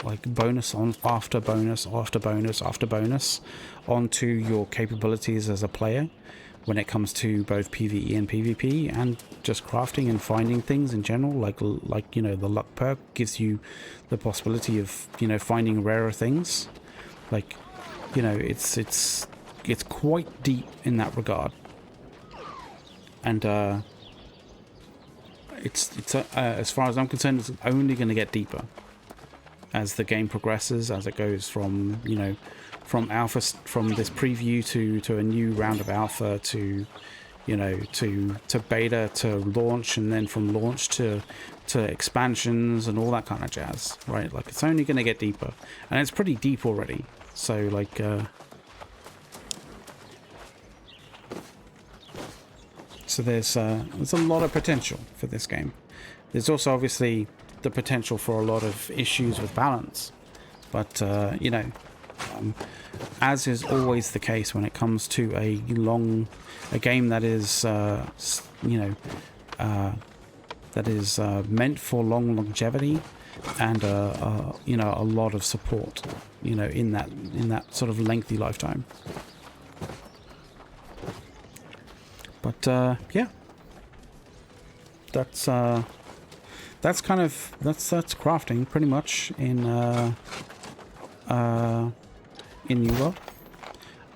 [SPEAKER 1] like bonus on after bonus after bonus after bonus onto your capabilities as a player when it comes to both PvE and PvP, and just crafting and finding things in general, like you know, the luck perk gives you the possibility of, you know, finding rarer things. Like, you know, it's quite deep in that regard, and it's as far as I'm concerned, it's only going to get deeper as the game progresses, as it goes from, you know, from alpha, from this preview to a new round of alpha, to, you know, to beta to launch, and then from launch to expansions and all that kind of jazz, right? Like it's only going to get deeper, and it's pretty deep already. So like so there's a lot of potential for this game. There's also obviously the potential for a lot of issues with balance, but you know, as is always the case when it comes to a game that is you know, that is meant for long longevity and you know, a lot of support, you know, in that sort of lengthy lifetime. But yeah, that's kind of that's crafting pretty much in New World.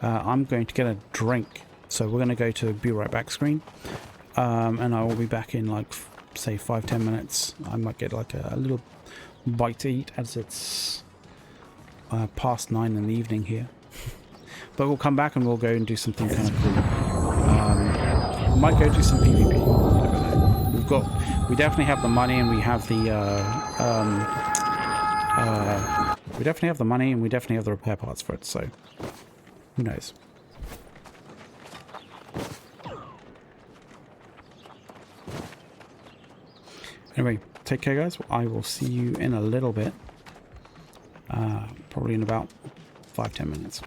[SPEAKER 1] I'm going to get a drink, so we're going to go to Be Right Back screen, and I will be back in like say 5-10 minutes. I might get like a little bite to eat as it's past 9 in the evening here. But we'll come back and we'll go and do something kind of cool. We might go do some PvP. You never know. We definitely have the money, and we have the we definitely have the money, and we definitely have the repair parts for it. So who knows? Anyway, take care, guys. I will see you in a little bit. Probably in about 5-10 minutes.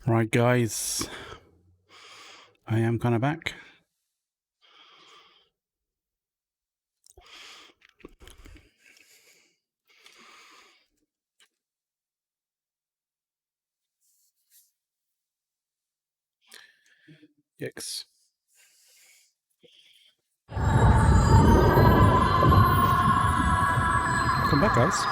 [SPEAKER 1] Right, guys, I am kind of back. Yikes. Come back, guys.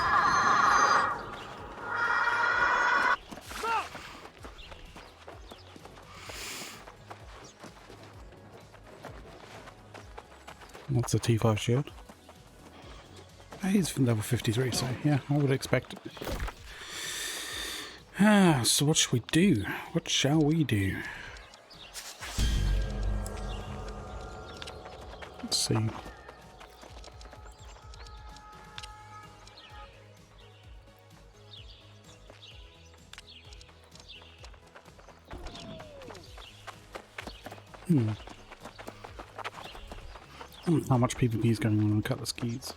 [SPEAKER 1] What's a T5 shield? He's level 53, so yeah, I would expect it. So what should we do? What shall we do? Let's see. I don't know how much PvP is going on Cutlass Keys.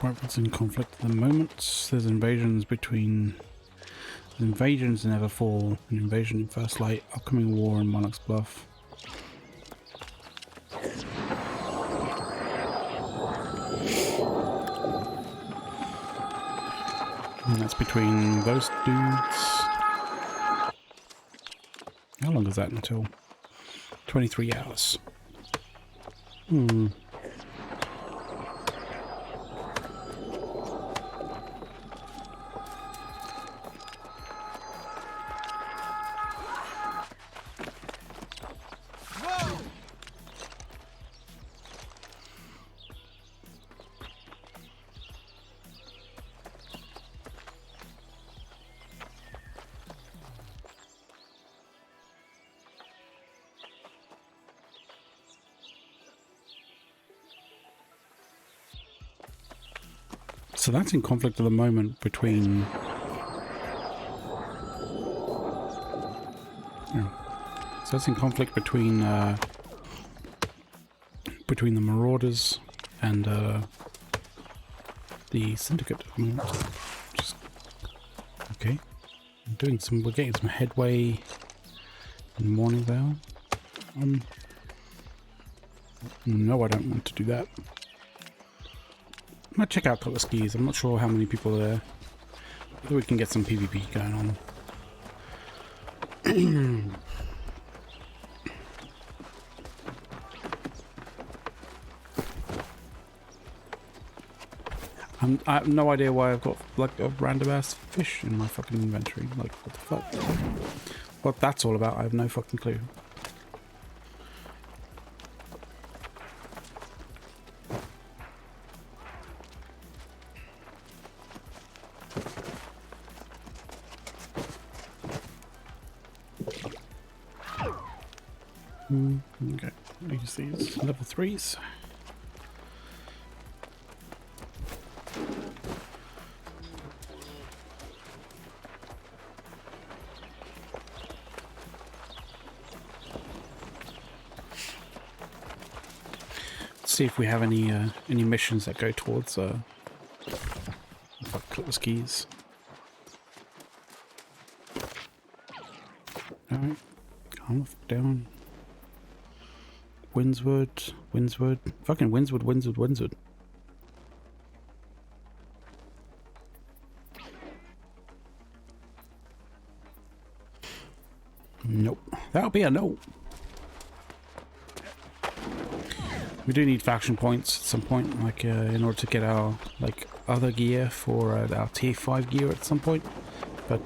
[SPEAKER 1] What's in conflict at the moment? There's invasions between... Invasions in Everfall, an invasion in First Light, upcoming war in Monarch's Bluff. And that's between those dudes. How long is that until? 23 hours. So that's in conflict at the moment between... So that's in conflict between between the Marauders and the Syndicate. Just, okay. We're getting some headway in Mourningvale. No, I don't want to do that. I'm gonna check out Cutlass Keys. I'm not sure how many people are there. Whether we can get some PvP going on. I have no idea why I've got like a random ass fish in my fucking inventory. Like, what the fuck? What that's all about, I have no fucking clue. Okay, use these level 3s. see if we have any missions that go towards if I click the skis. Alright, come down. Windswood, fucking Windswood. Nope, that'll be a no. We do need faction points at some point, like in order to get our like other gear for our tier 5 gear at some point. But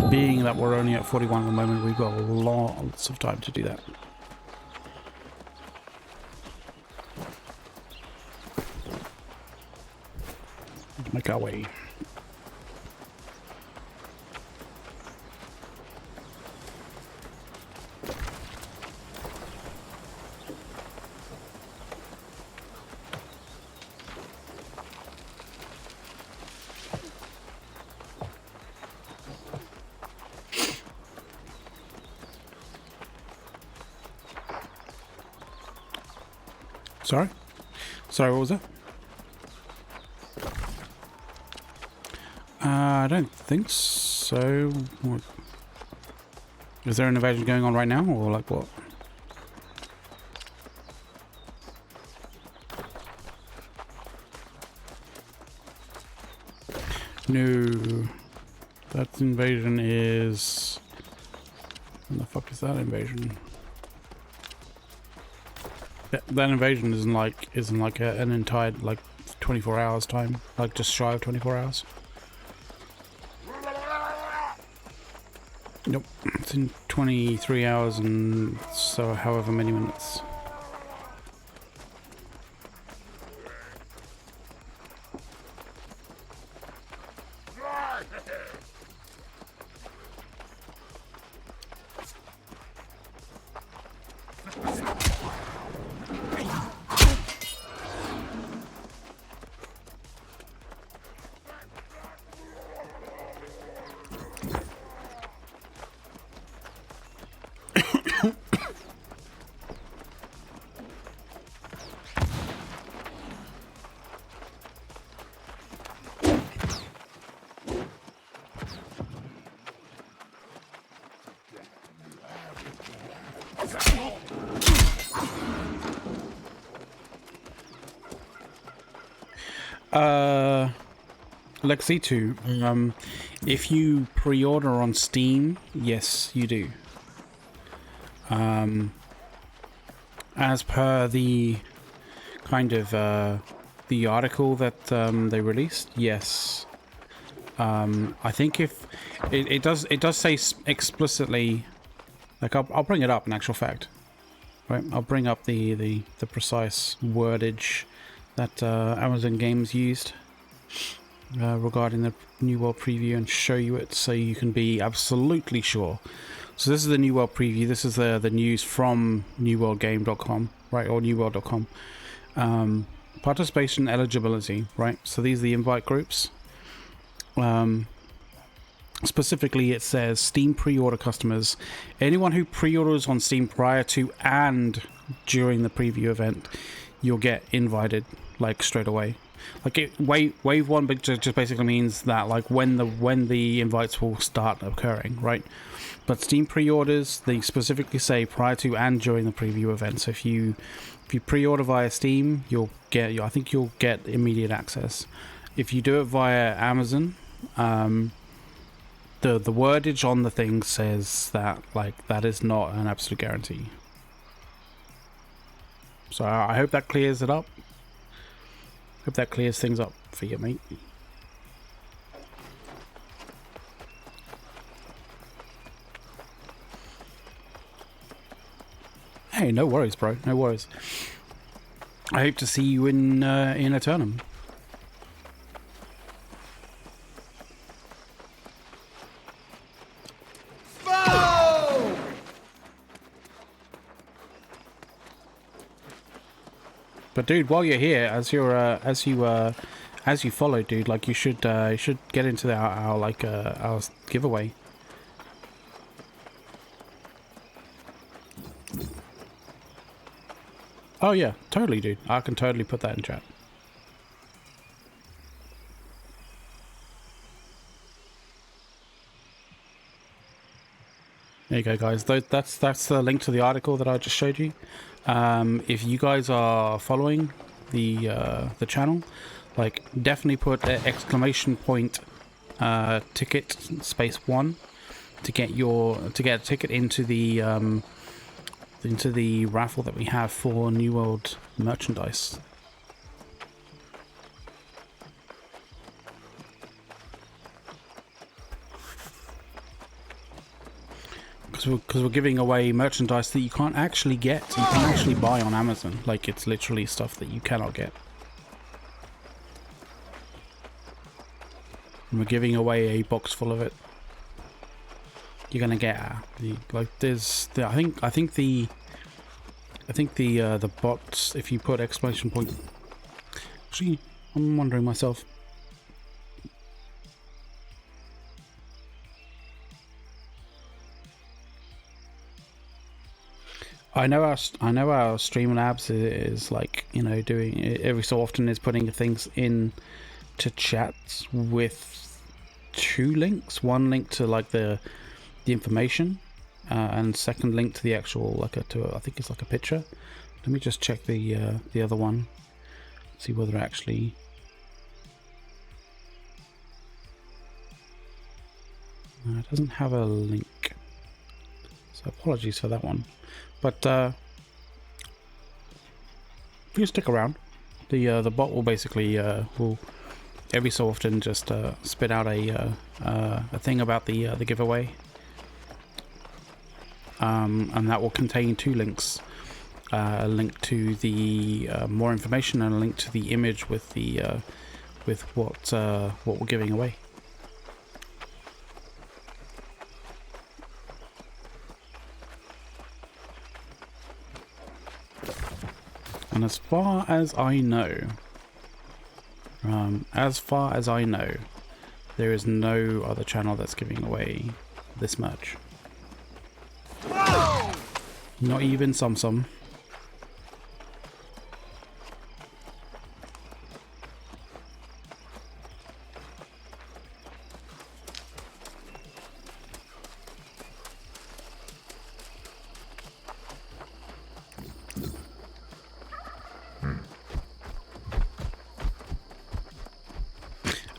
[SPEAKER 1] being that we're only at 41 at the moment, we've got lots of time to do that. Make our way. Sorry? Sorry, what was that? I don't think so. What? Is there an invasion going on right now, or like what? No. That invasion is... When the fuck is that invasion? That invasion isn't like an entire like 24 hours time, like just shy of 24 hours. Nope, it's in 23 hours and so however many minutes. Lexi 2, if you pre-order on Steam, yes, you do. As per the kind of the article that they released, yes. I think if it does say explicitly, like I'll bring it up in actual fact, right? I'll bring up the precise wordage that Amazon Games used regarding the New World preview and show you it so you can be absolutely sure. So this is the New World preview. This is the news from newworldgame.com, right, or newworld.com. Participation eligibility, right? So these are the invite groups. Specifically, it says Steam pre-order customers. Anyone who pre-orders on Steam prior to and during the preview event, you'll get invited like straight away. Like wave one, but just basically means that like when the invites will start occurring, right? But Steam pre-orders, they specifically say prior to and during the preview event. So if you pre-order via Steam, I think you'll get immediate access. If you do it via Amazon, the wordage on the thing says that like that is not an absolute guarantee. So I hope that clears it up. Hope that clears things up for you, mate. Hey, no worries, bro. No worries. I hope to see you in Eternum. But dude, while you're here, as you follow, dude, like you should get into our giveaway. Oh yeah, totally, dude. I can totally put that in chat. There you go, guys. That's the link to the article that I just showed you. If you guys are following the channel, like definitely put an exclamation point ticket space 1 to get a ticket into the raffle that we have for New World merchandise. Because we're giving away merchandise that you can't actually get. You can actually buy on Amazon. Like, it's literally stuff that you cannot get. And we're giving away a box full of it. You're gonna get like there's I think the bots, if you put exclamation point. Actually, I'm wondering myself. I know our Streamlabs is like, you know, doing every so often is putting things in to chats with 2 links. One link to like the information, and second link to the actual like I think it's like a picture. Let me just check the other one, see whether it actually. It doesn't have a link, so apologies for that one. But if you stick around, the bot will basically will every so often just spit out a thing about the giveaway, and that will contain 2 links: a link to the more information and a link to the image with the with what we're giving away. And as far as I know, there is no other channel that's giving away this merch. Not even SumSum.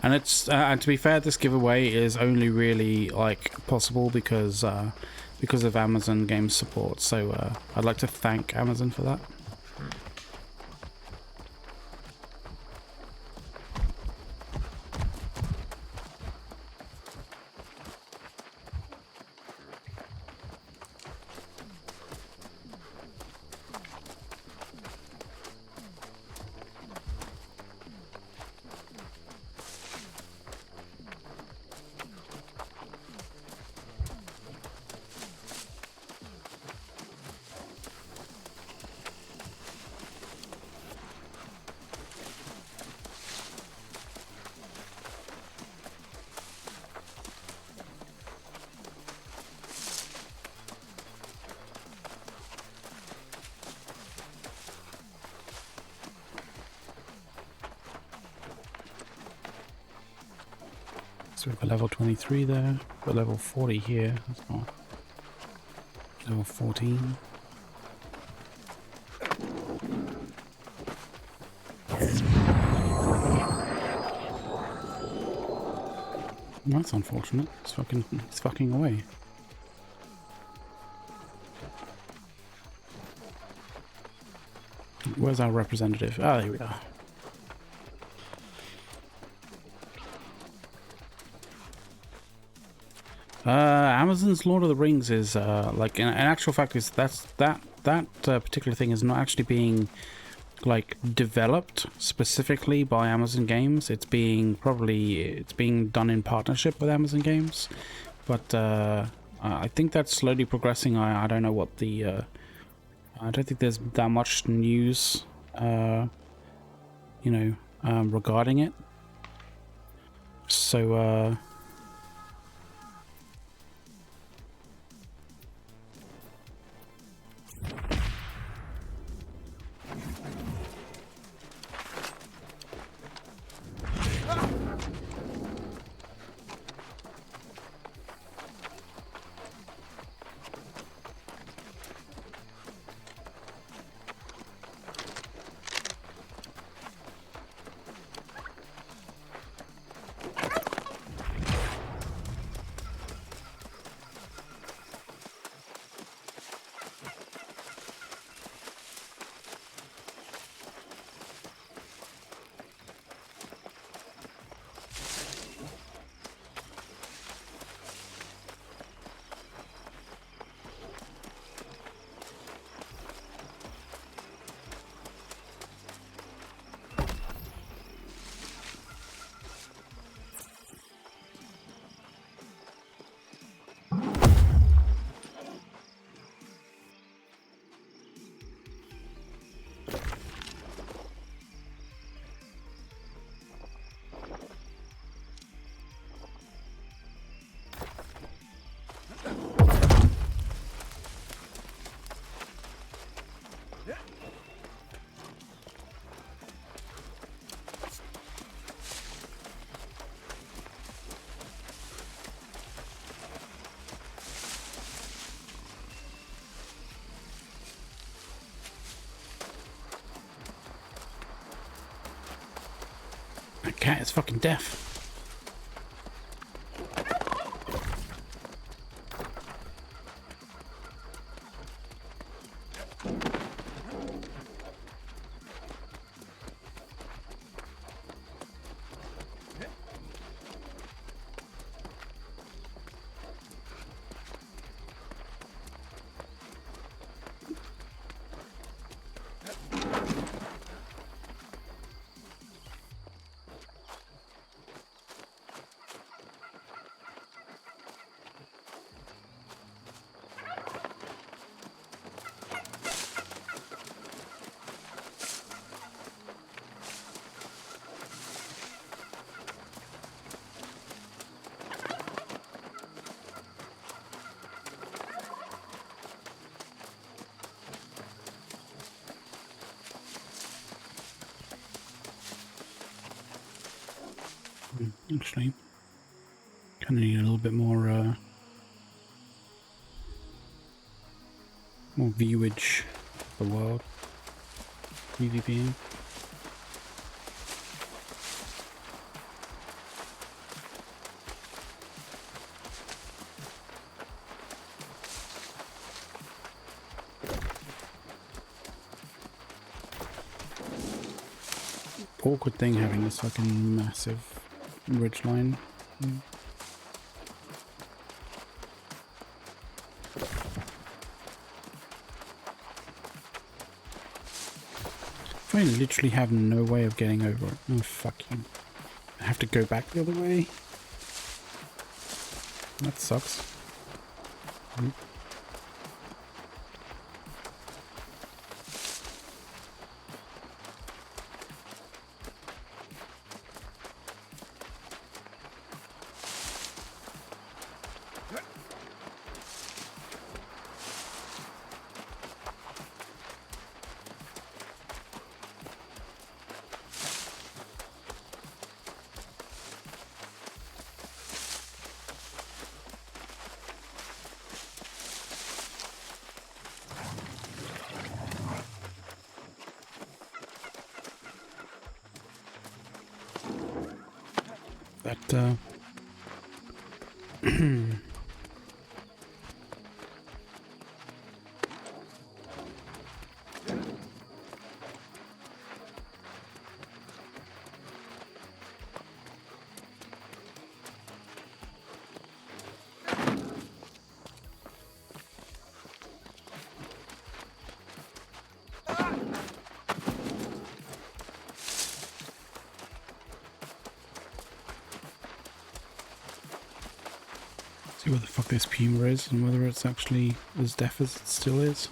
[SPEAKER 1] And it's and to be fair, this giveaway is only really like possible because of Amazon Games support. So I'd like to thank Amazon for that. So we've got level 23 there, we've got level 40 here, that's not level 14. That's unfortunate. It's fucking away. Where's our representative? Ah, here we are. Amazon's Lord of the Rings is like in actual fact is that particular thing is not actually being like developed specifically by Amazon Games. It's being done in partnership with Amazon Games, but I think that's slowly progressing. I don't know what the I don't think there's that much news you know regarding it, so That cat is fucking deaf. Actually, kind of need a little bit more viewage of the world. PvP. Awkward thing having this fucking massive ridge line. I literally have no way of getting over it. Oh, fuck you. I have to go back the other way? That sucks. That see where the fuck this puma is and whether it's actually as deaf as it still is.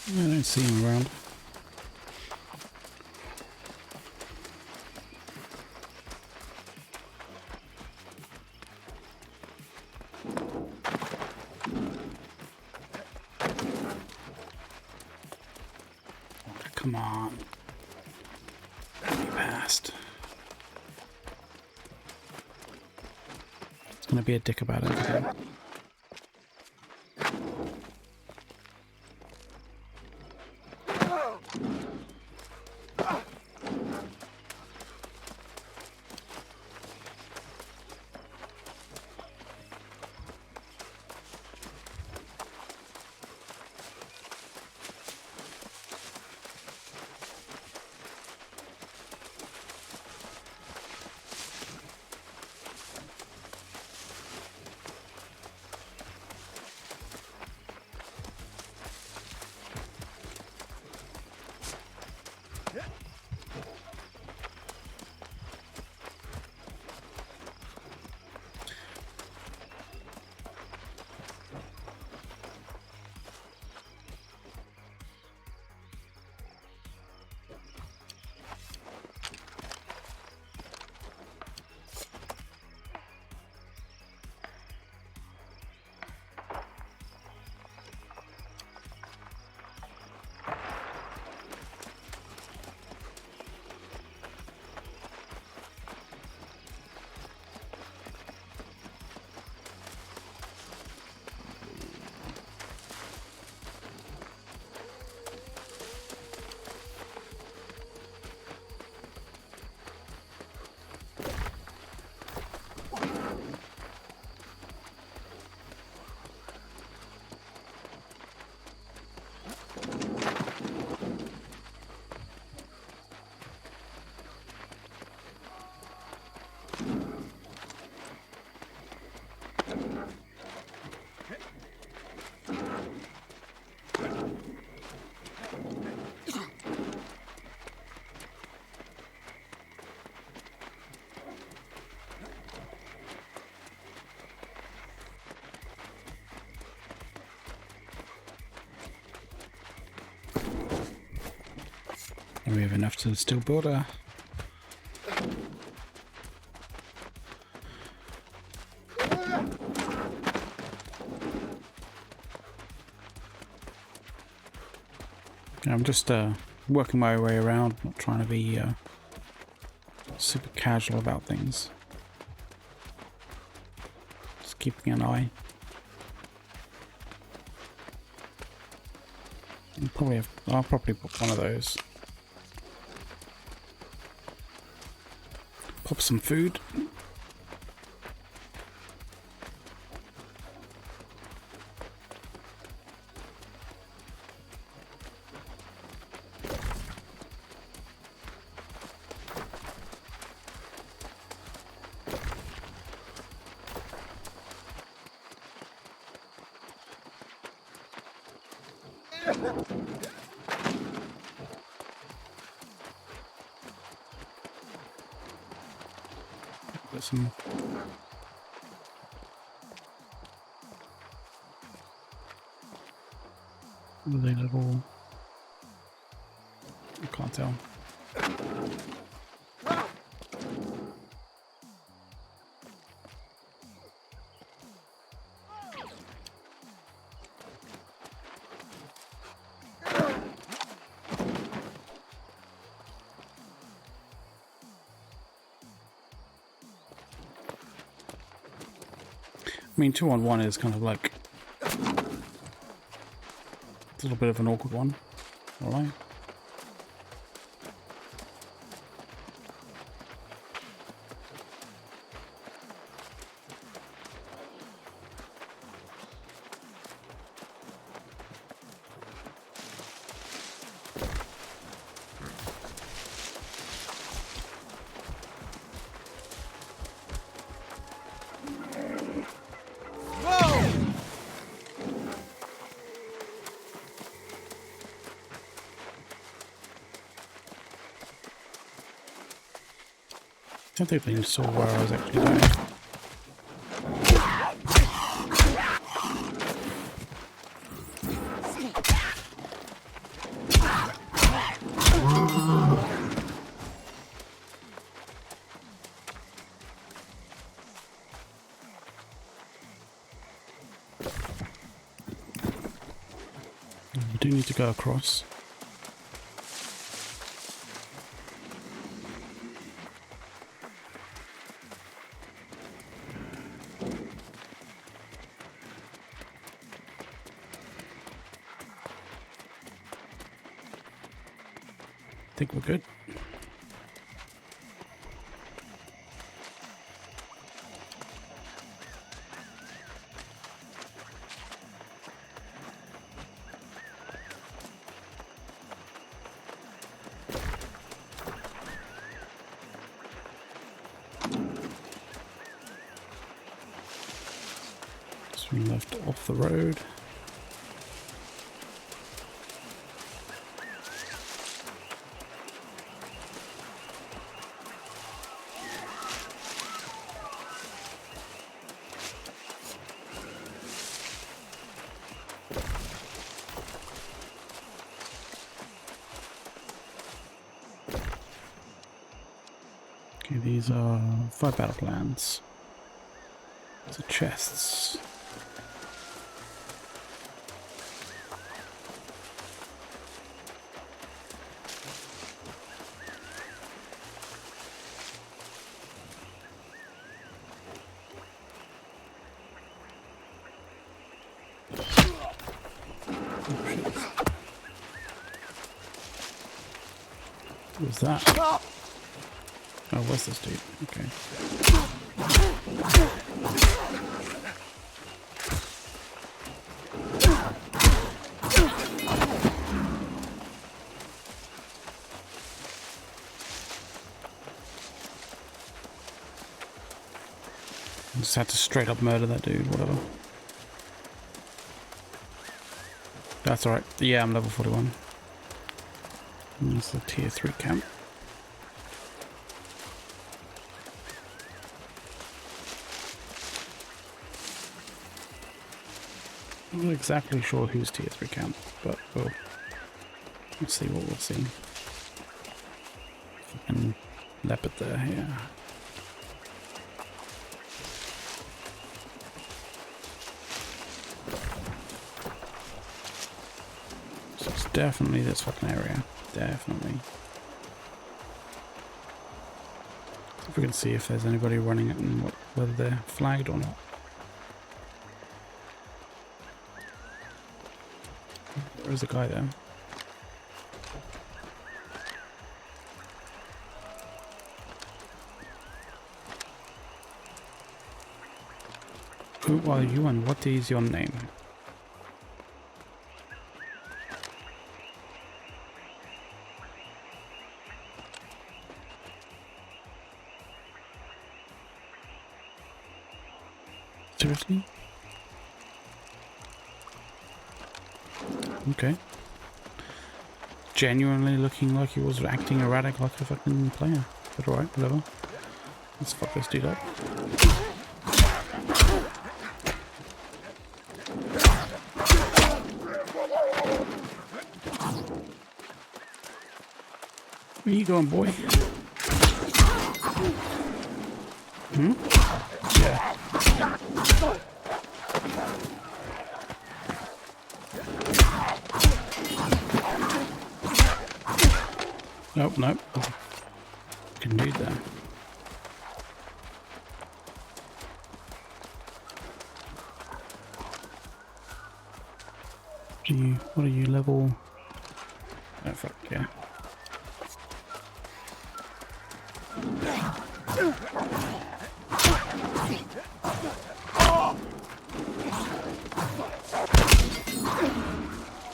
[SPEAKER 1] I don't see him around. Oh, come on. You passed. Gonna be a dick about it again. And we have enough to still build a... I'm just working my way around, not trying to be super casual about things. Just keeping an eye. I'll probably put one of those. Pop some food. Put some really little. I can't tell. I mean, 2-on-1 is kind of like a little bit of an awkward one. All right. I don't think they saw where I was actually going. You do need to go across. I think we're good. Swing left off the road. Okay, these are 5 battle plans. These are chests. What was that? Oh, what's this dude? Okay. I just had to straight up murder that dude, whatever. That's alright. Yeah, I'm level 41. And that's the tier 3 camp. I'm not exactly sure who's tier 3 camp, but we'll see what we'll see. And leopard there, yeah. So it's definitely this fucking area. Definitely. If we can see if there's anybody running it and whether they're flagged or not. There is a guy there. Who are you and what is your name? Seriously? Okay. Genuinely looking like he was acting erratic like a fucking player. But alright, whatever. Let's fuck this dude up. Where you going, boy? Hmm? Yeah. Nope, nope. Can do that. What are you level? Oh fuck, yeah.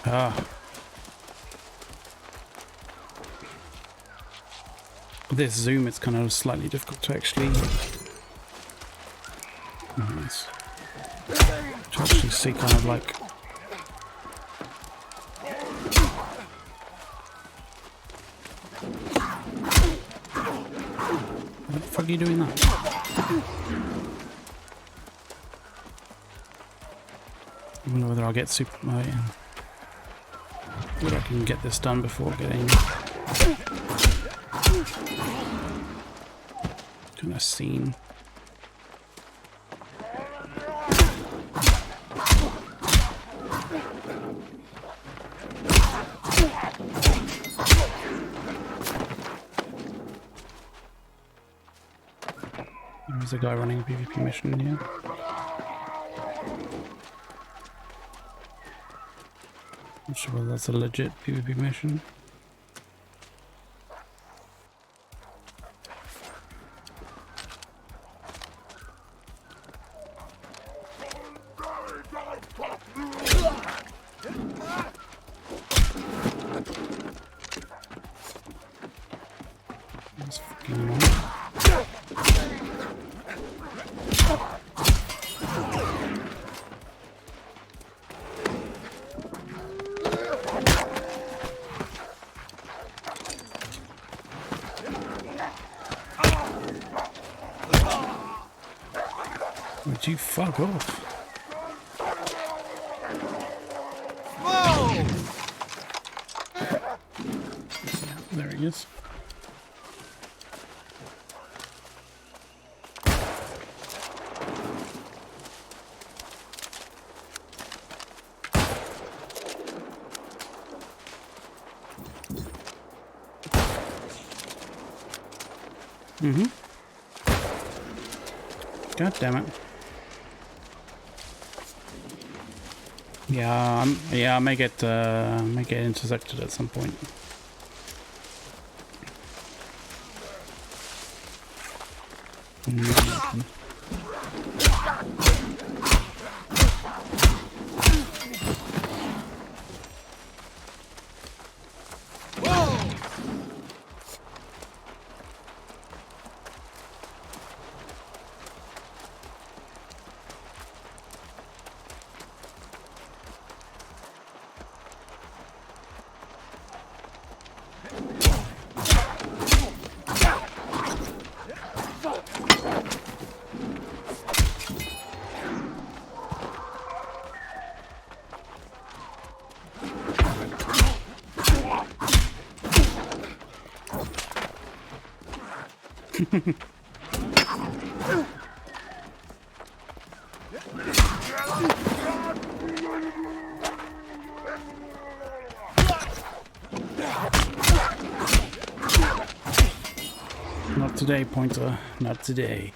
[SPEAKER 1] Ah. With this zoom, it's kind of slightly difficult to actually... Nice. To actually see kind of like... What the fuck are you doing that? I wonder whether I'll get super... Oh, yeah. Whether I can get this done before getting... kind of scene. There's a guy running a PvP mission here. Not sure whether that's a legit PvP mission. That's fucking annoying. Would you fuck off?
[SPEAKER 2] Whoa!
[SPEAKER 1] There he is. Mm-hmm. God damn it. Yeah, I may get intersected at some point. Not today, Pointer. Not today.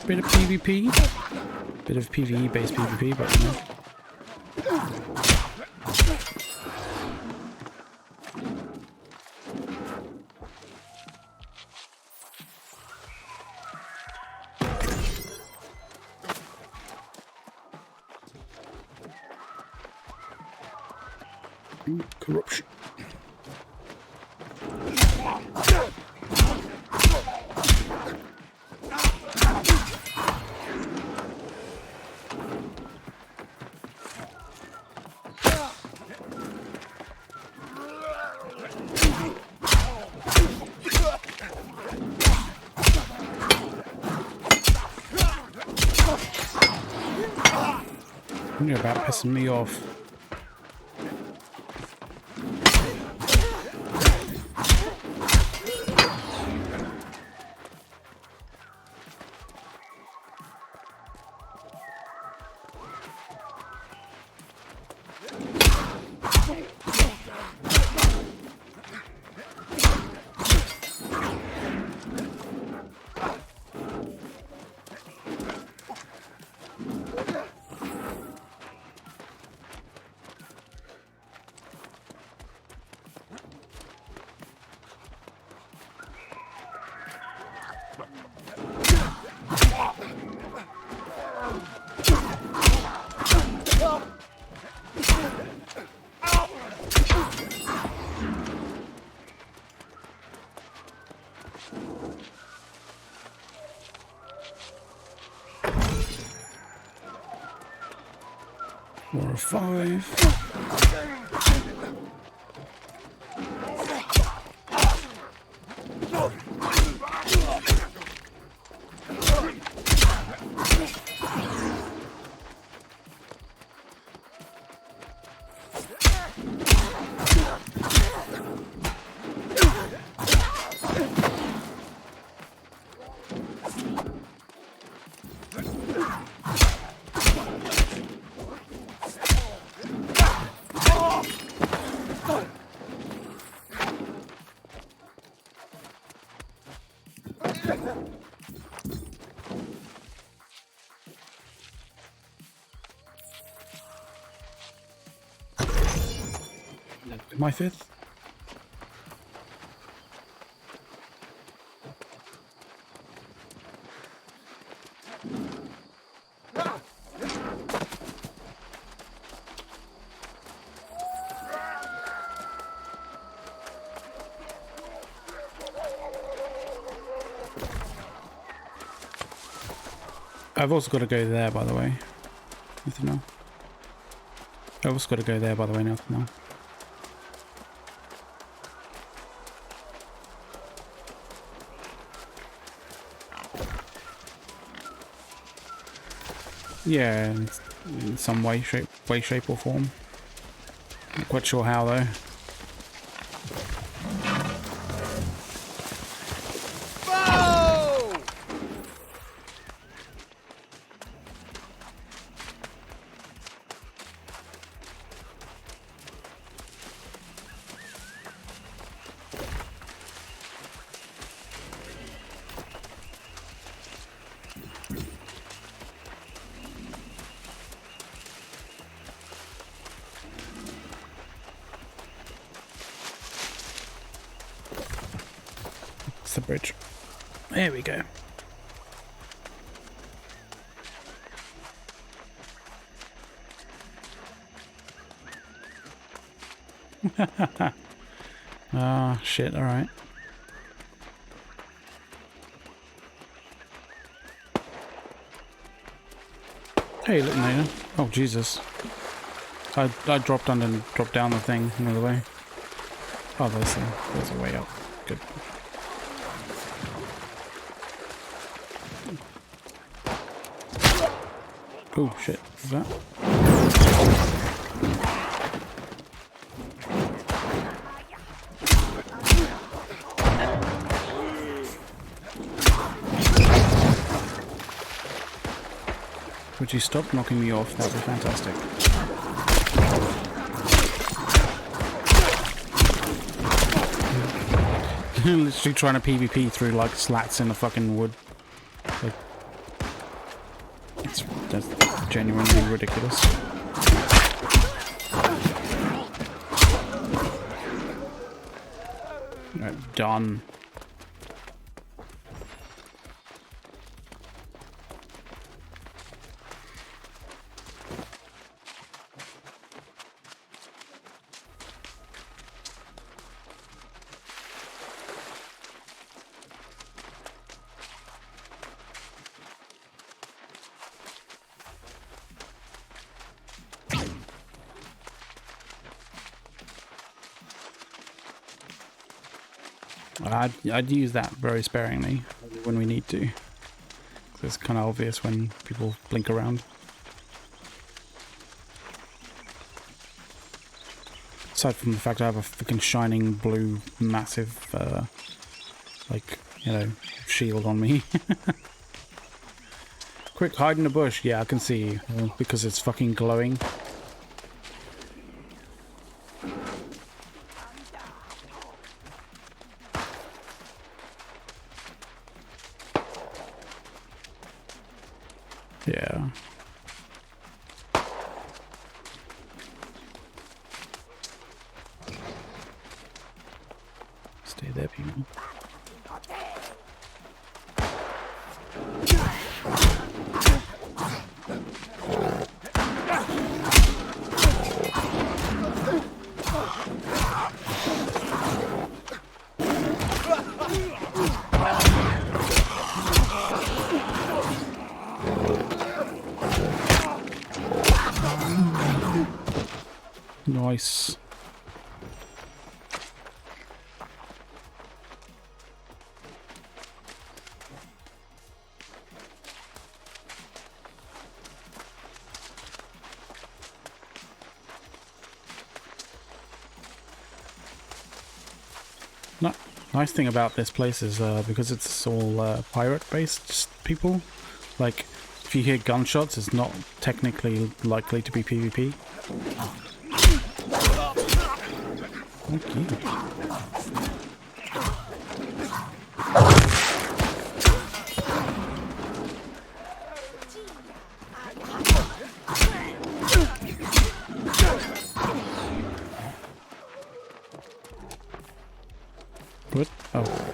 [SPEAKER 1] Bit of PvP, bit of PvE based PvP, but you know. Corruption. You're about pissing me off. Or a 5. My 5th. I've also got to go there, by the way. Nothing now. I've also got to go there, by the way. Nothing now. Yeah, in some way, shape or form. Not quite sure how though. It's the bridge. There we go. Ah, shit, alright. Hey, look, Nina. Oh, Jesus. I dropped under and dropped down the thing another way. Oh, there's a way up. Good. Oh, shit. Is that? Would you stop knocking me off? That would be fantastic. Literally trying to PvP through like slats in the fucking wood. Like, that's genuinely ridiculous. Alright, done. I'd use that very sparingly when we need to. It's kind of obvious when people blink around. Aside from the fact I have a freaking shining blue massive, like, you know, shield on me. Quick, hide in the bush. Yeah, I can see you. Because it's fucking glowing. Yeah. Stay there, people. Nice. No, nice thing about this place is because it's all pirate-based people, like if you hear gunshots, it's not technically likely to be PvP. Thank you. What? Oh.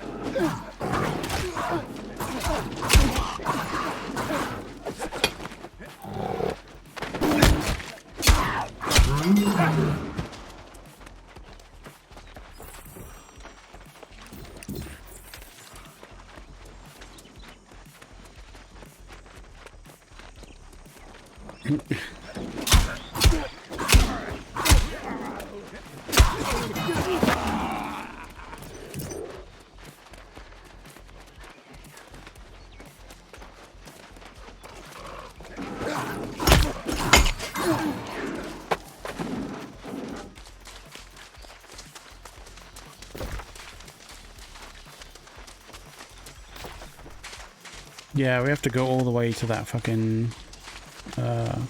[SPEAKER 1] Yeah, we have to go all the way to that fucking, to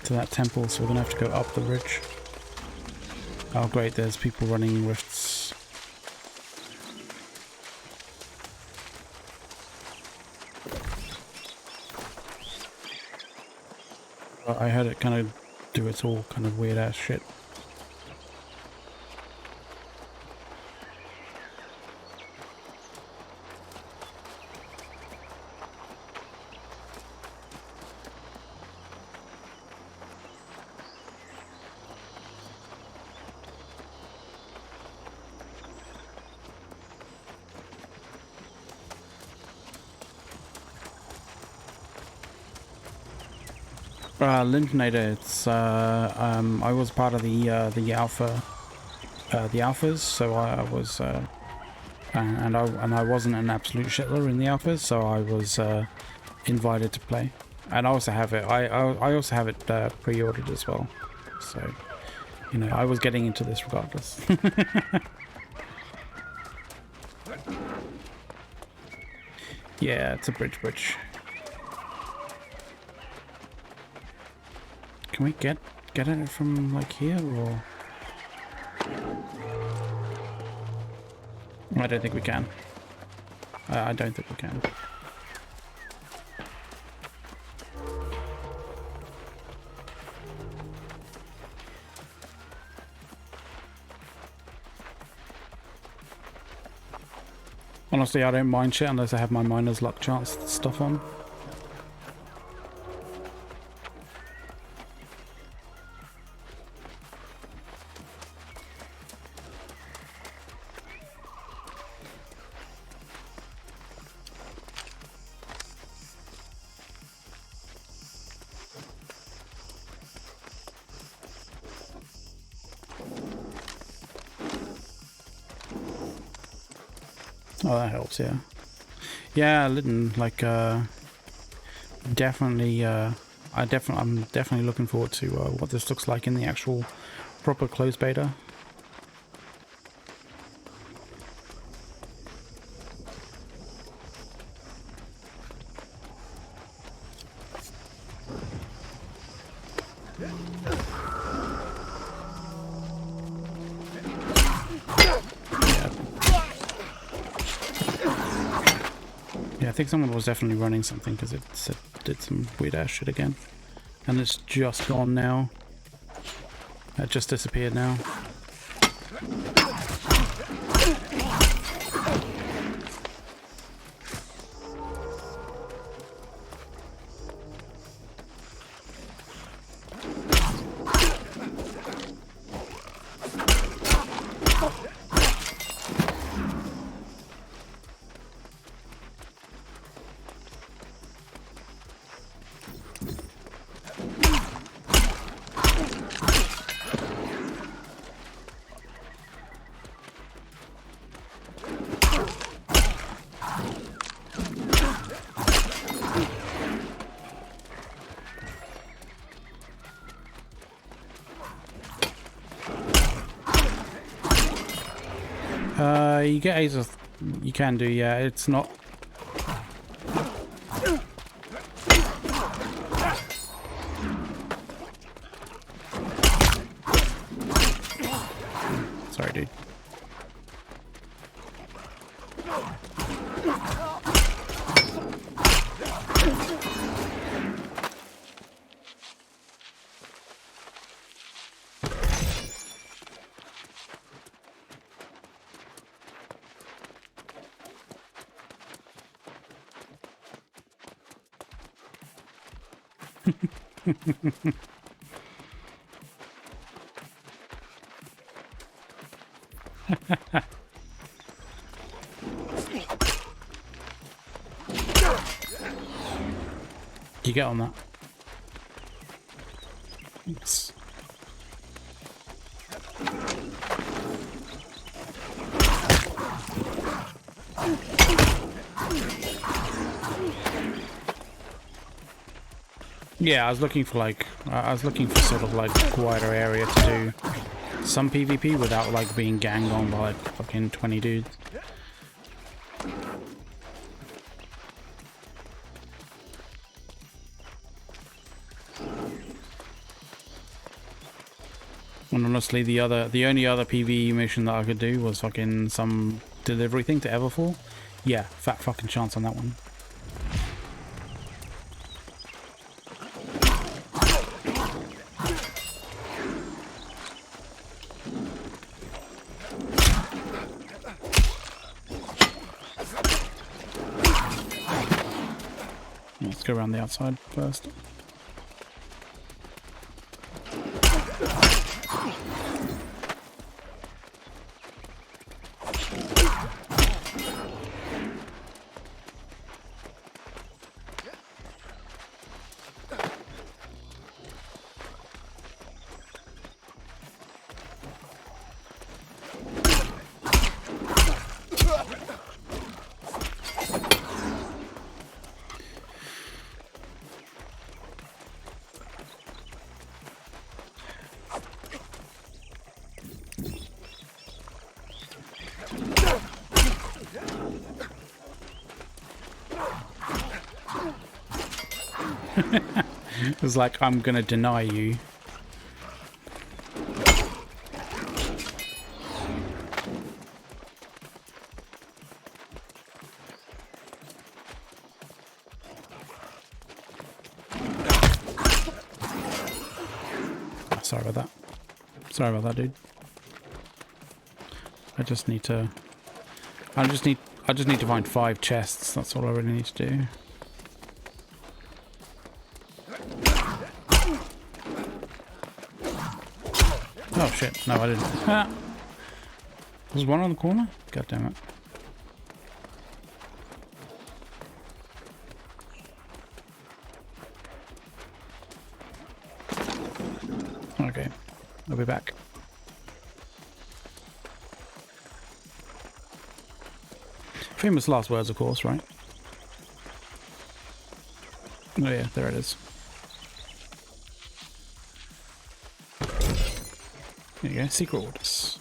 [SPEAKER 1] that temple, so we're gonna have to go up the ridge. Oh great, there's people running rifts. I heard it kind of do its all kind of weird ass shit. Lintnator, it's I was part of the alphas, so I was and I wasn't an absolute shitler in the alphas, so I was invited to play, and I also have it. I also have it pre-ordered as well, so you know I was getting into this regardless. Yeah, it's a bridge. Can we get at it from like here, or? I don't think we can. I don't think we can. Honestly, I don't mind shit unless I have my miner's luck chance stuff on. Oh, that helps, yeah. Yeah, Lydon, like, definitely, I'm definitely looking forward to what this looks like in the actual proper closed beta. Yeah, I think someone was definitely running something because it did some weird ass shit again. And it's just gone now. It just disappeared now. You get Azoth, you can do, yeah, it's not... Sorry, dude. You get on that. Thanks. Yeah, I was looking for like, sort of like a quieter area to do some PvP without like being ganged on by like fucking 20 dudes. And honestly, the only other PvE mission that I could do was fucking some delivery thing to Everfall. Yeah, fat fucking chance on that one. Let's go around the outside first. It's like, I'm gonna deny you. Sorry about that. Sorry about that, dude. I just need to find 5 chests. That's all I really need to do. Oh shit, no I didn't. Ah. There's one on the corner? God damn it. Okay, I'll be back. Famous last words, of course, right? Oh yeah, there it is. There you go, secret orders.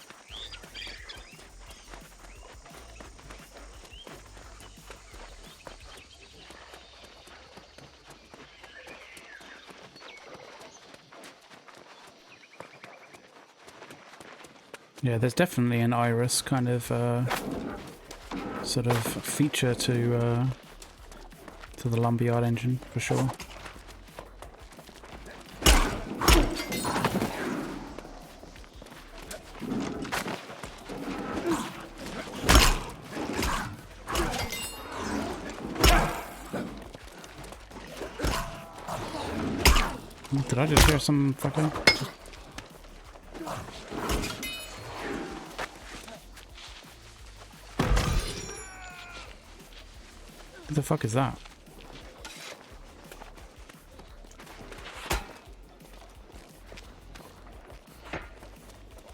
[SPEAKER 1] Yeah, there's definitely an iris kind of sort of feature to the Lumberyard engine for sure. Did I just hear some fucking? What the fuck is that?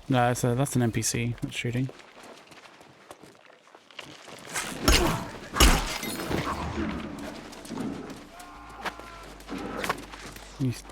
[SPEAKER 1] No, that's an NPC that's shooting. He's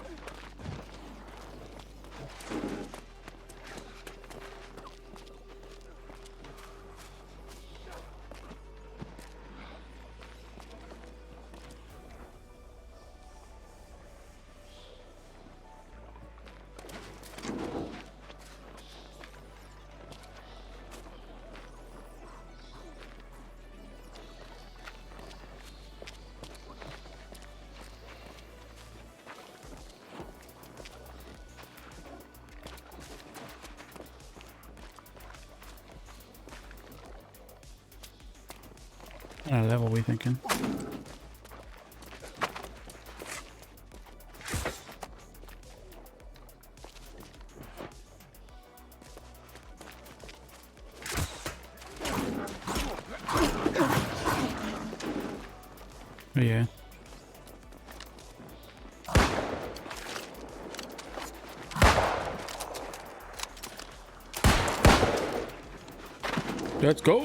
[SPEAKER 1] what level are we thinking? Oh yeah. Let's go!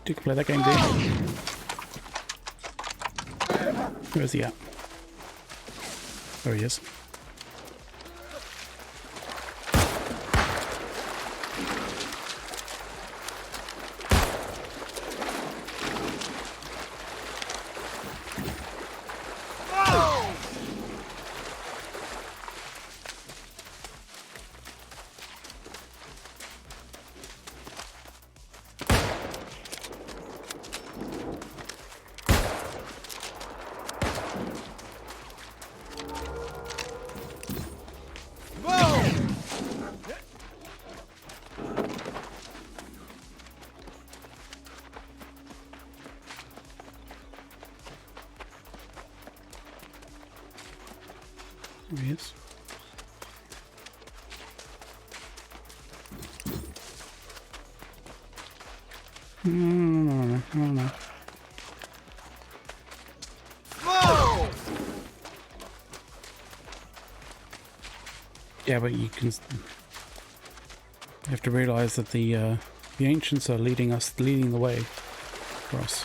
[SPEAKER 1] You can play that game, dude. Where is he at? There he is. There he is. No. Yeah, but you have to realize that the ancients are leading the way for us.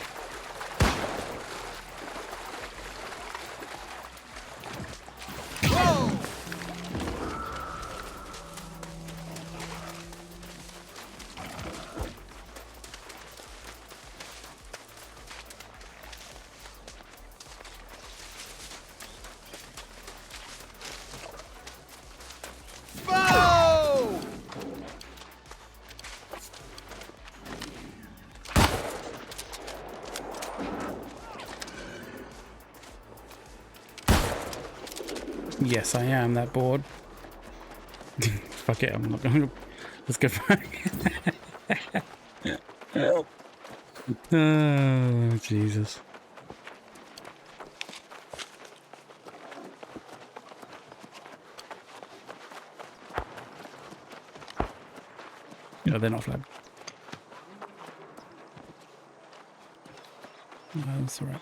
[SPEAKER 1] Yes, I am that bored. Fuck it, I'm not gonna. Let's go back. Oh, Jesus. No, they're not flagged. No, that's alright.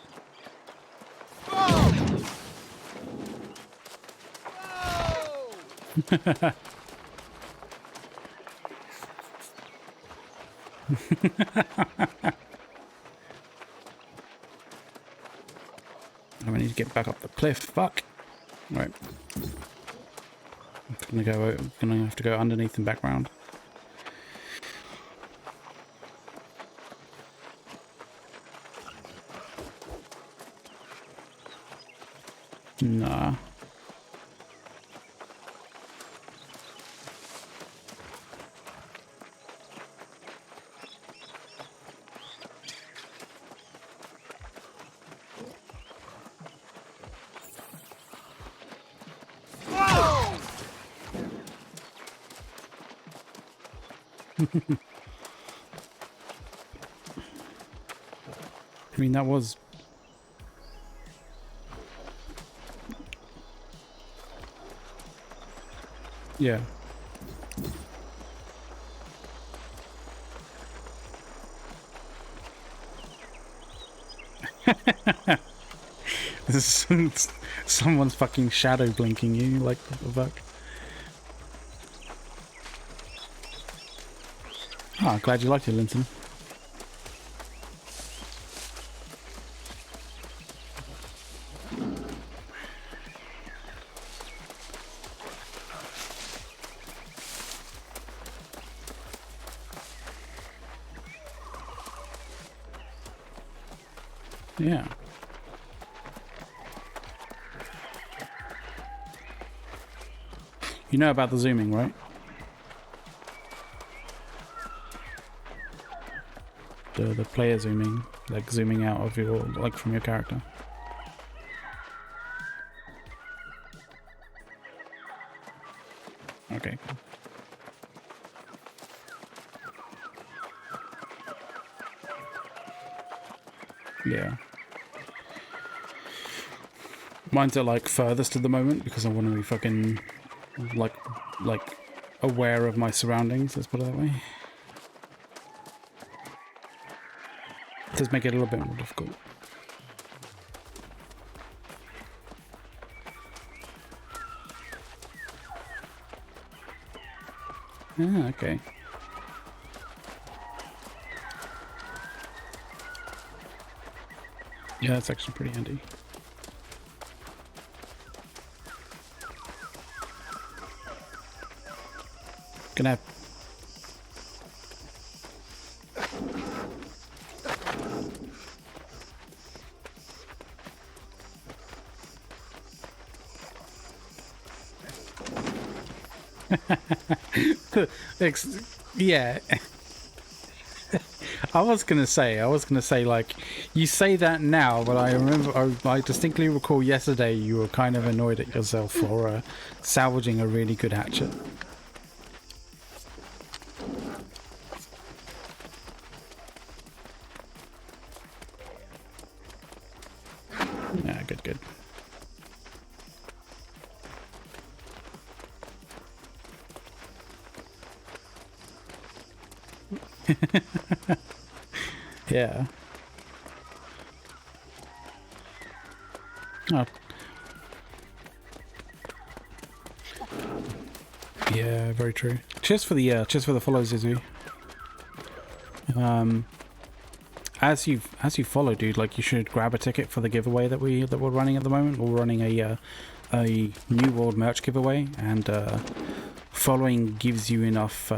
[SPEAKER 1] I need to get back up the cliff. Fuck. Right. I'm gonna have to go underneath and back round. Nah. I mean, that was... Yeah. This is someone's fucking shadow blinking you, like, what the fuck? Ah, glad you liked it, Linton. Yeah. You know about the zooming, right? The player zooming, like zooming out of your, like from your character. Okay. Yeah. Mine's at like furthest at the moment because I want to be fucking like aware of my surroundings, let's put it that way. It does make it a little bit more difficult. Ah, okay. Yeah, that's actually pretty handy. Gonna have... yeah. I was gonna say, like, you say that now, but I remember, I distinctly recall yesterday you were kind of annoyed at yourself for salvaging a really good hatchet. Yeah, good. Yeah. Oh. Yeah, very true. Cheers for the follow, Zizu. As you follow, dude, like you should grab a ticket for the giveaway that we're running at the moment. We're running a New World merch giveaway, and following gives you enough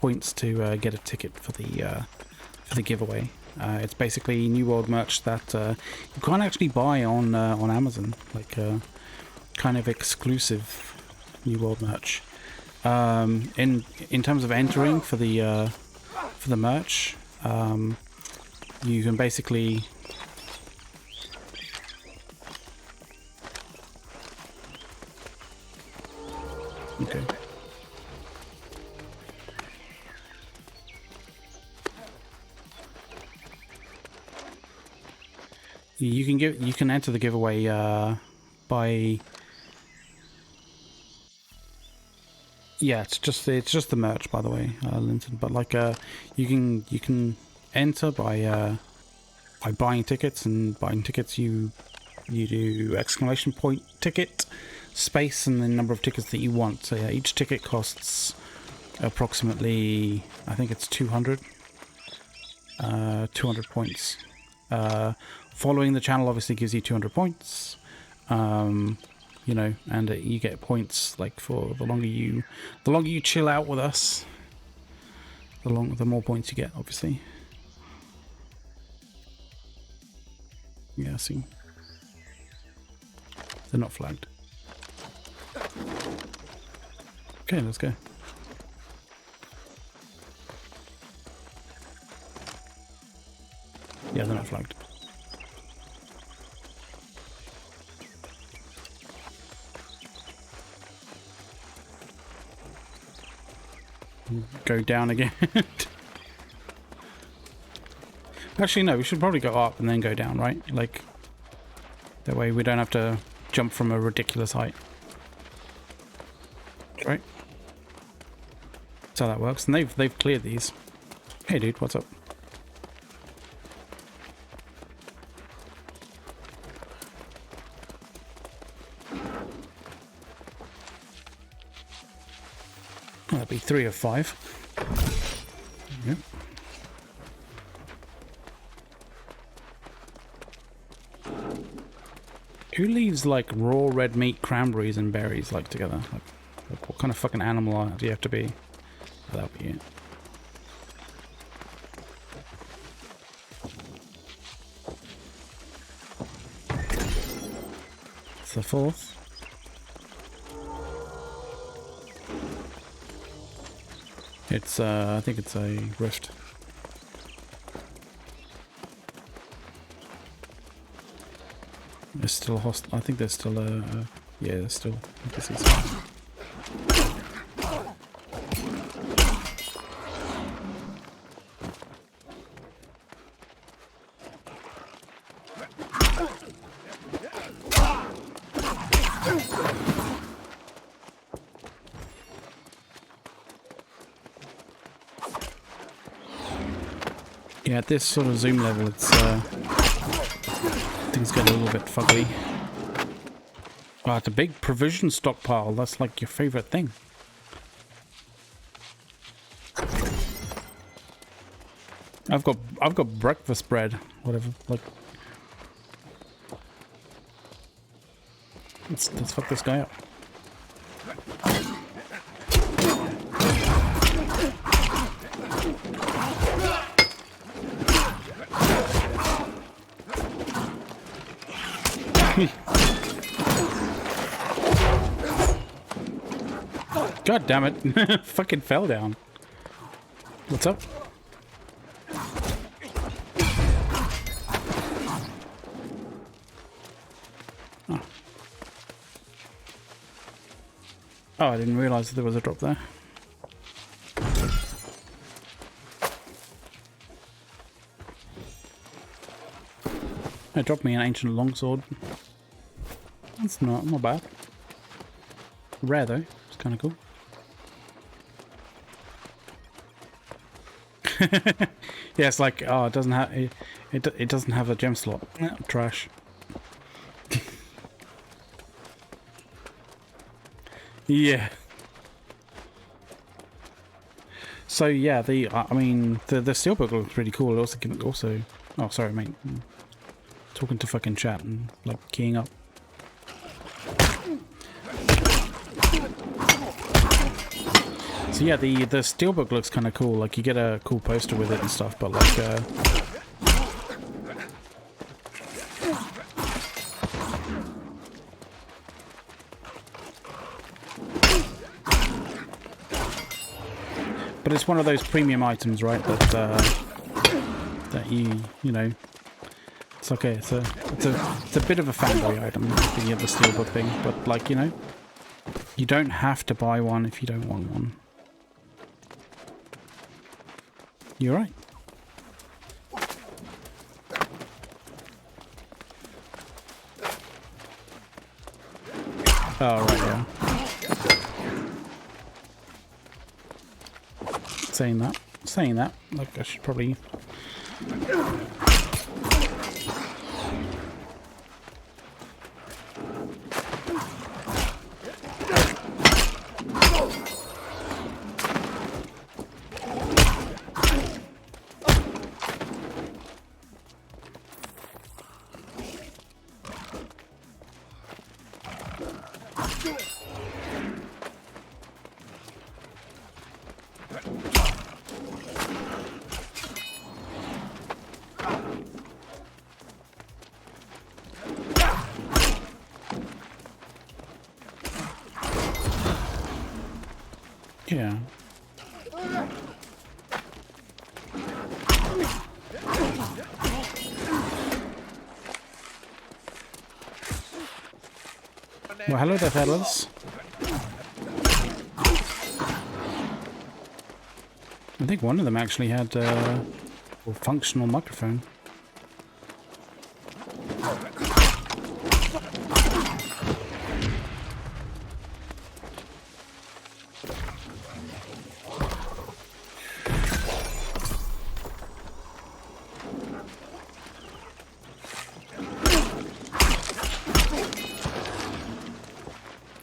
[SPEAKER 1] points to get a ticket for the giveaway. It's basically New World merch that you can't actually buy on Amazon, like kind of exclusive New World merch. In terms of entering for the merch, you can basically Okay. You can enter the giveaway by it's just the merch, by the way, Linton. But like you can enter by buying tickets, and buying tickets you do exclamation point ticket space and the number of tickets that you want. So yeah, each ticket costs approximately, I think it's 200 points. Following the channel obviously gives you 200 points, you know, and you get points like for the longer you chill out with us, the more points you get, obviously. Yeah, see, they're not flagged. Okay, let's go. Yeah, they're not flagged. Go down again. Actually, no, we should probably go up and then go down, right? Like, that way we don't have to jump from a ridiculous height. Right? That's how that works. And they've cleared these. Hey dude, what's up? That'd be 3 of 5. Yep. Who leaves like raw red meat, cranberries, and berries like together? Like what kind of fucking animal do you have to be? That'll be it. It's the 4th. It's I think it's a rift. There's still a I think there's still a yeah, there's still. I can see some. Yeah, at this sort of zoom level, it's things get a little bit fugly. Oh, it's a big provision stockpile. That's like your favorite thing. I've got breakfast bread, whatever. Like, let's fuck this guy up. God damn it. Fucking fell down. What's up? Oh. Oh, I didn't realize that there was a drop there. It dropped me an ancient longsword. That's not bad. Rare though. It's kind of cool. Yeah, it's like, oh, it doesn't have it doesn't have a gem slot. Trash. Yeah. So yeah, I mean the steelbook looks pretty cool. It also oh sorry mate, talking to fucking chat and like keying up. So yeah, the steelbook looks kind of cool. Like you get a cool poster with it and stuff, but like but it's one of those premium items, right? That you know, it's okay. It's a bit of a fanboy item, the steelbook thing, but like, you know, You don't have to buy one if you don't want one. You're right. Oh, right, yeah. Saying that, like I should probably... Yeah. Well, hello there, fellas. I think one of them actually had a functional microphone.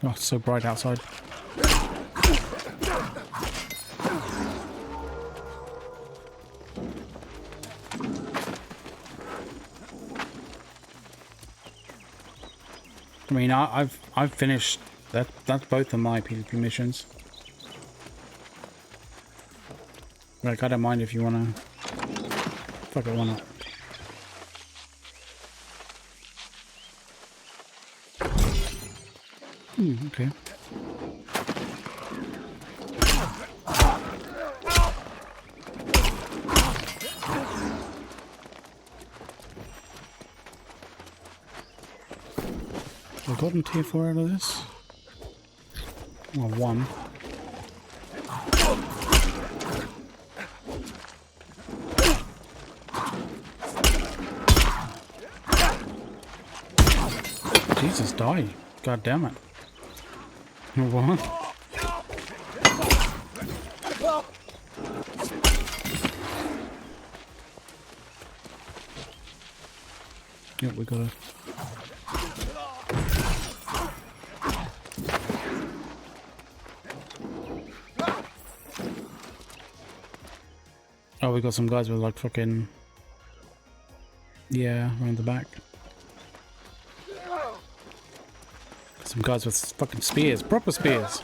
[SPEAKER 1] Oh, it's so bright outside. I mean, I've finished that. That's both of my PvP missions. Like, I don't mind if you wanna. Fuck it, why not? Okay. I've gotten tier 4 out of this. Well, 1. Jesus, die. God damn it. What? Yep, we got it. Oh, we got some guys with like fucking... Yeah, around the back. Some guys with fucking spears, proper spears.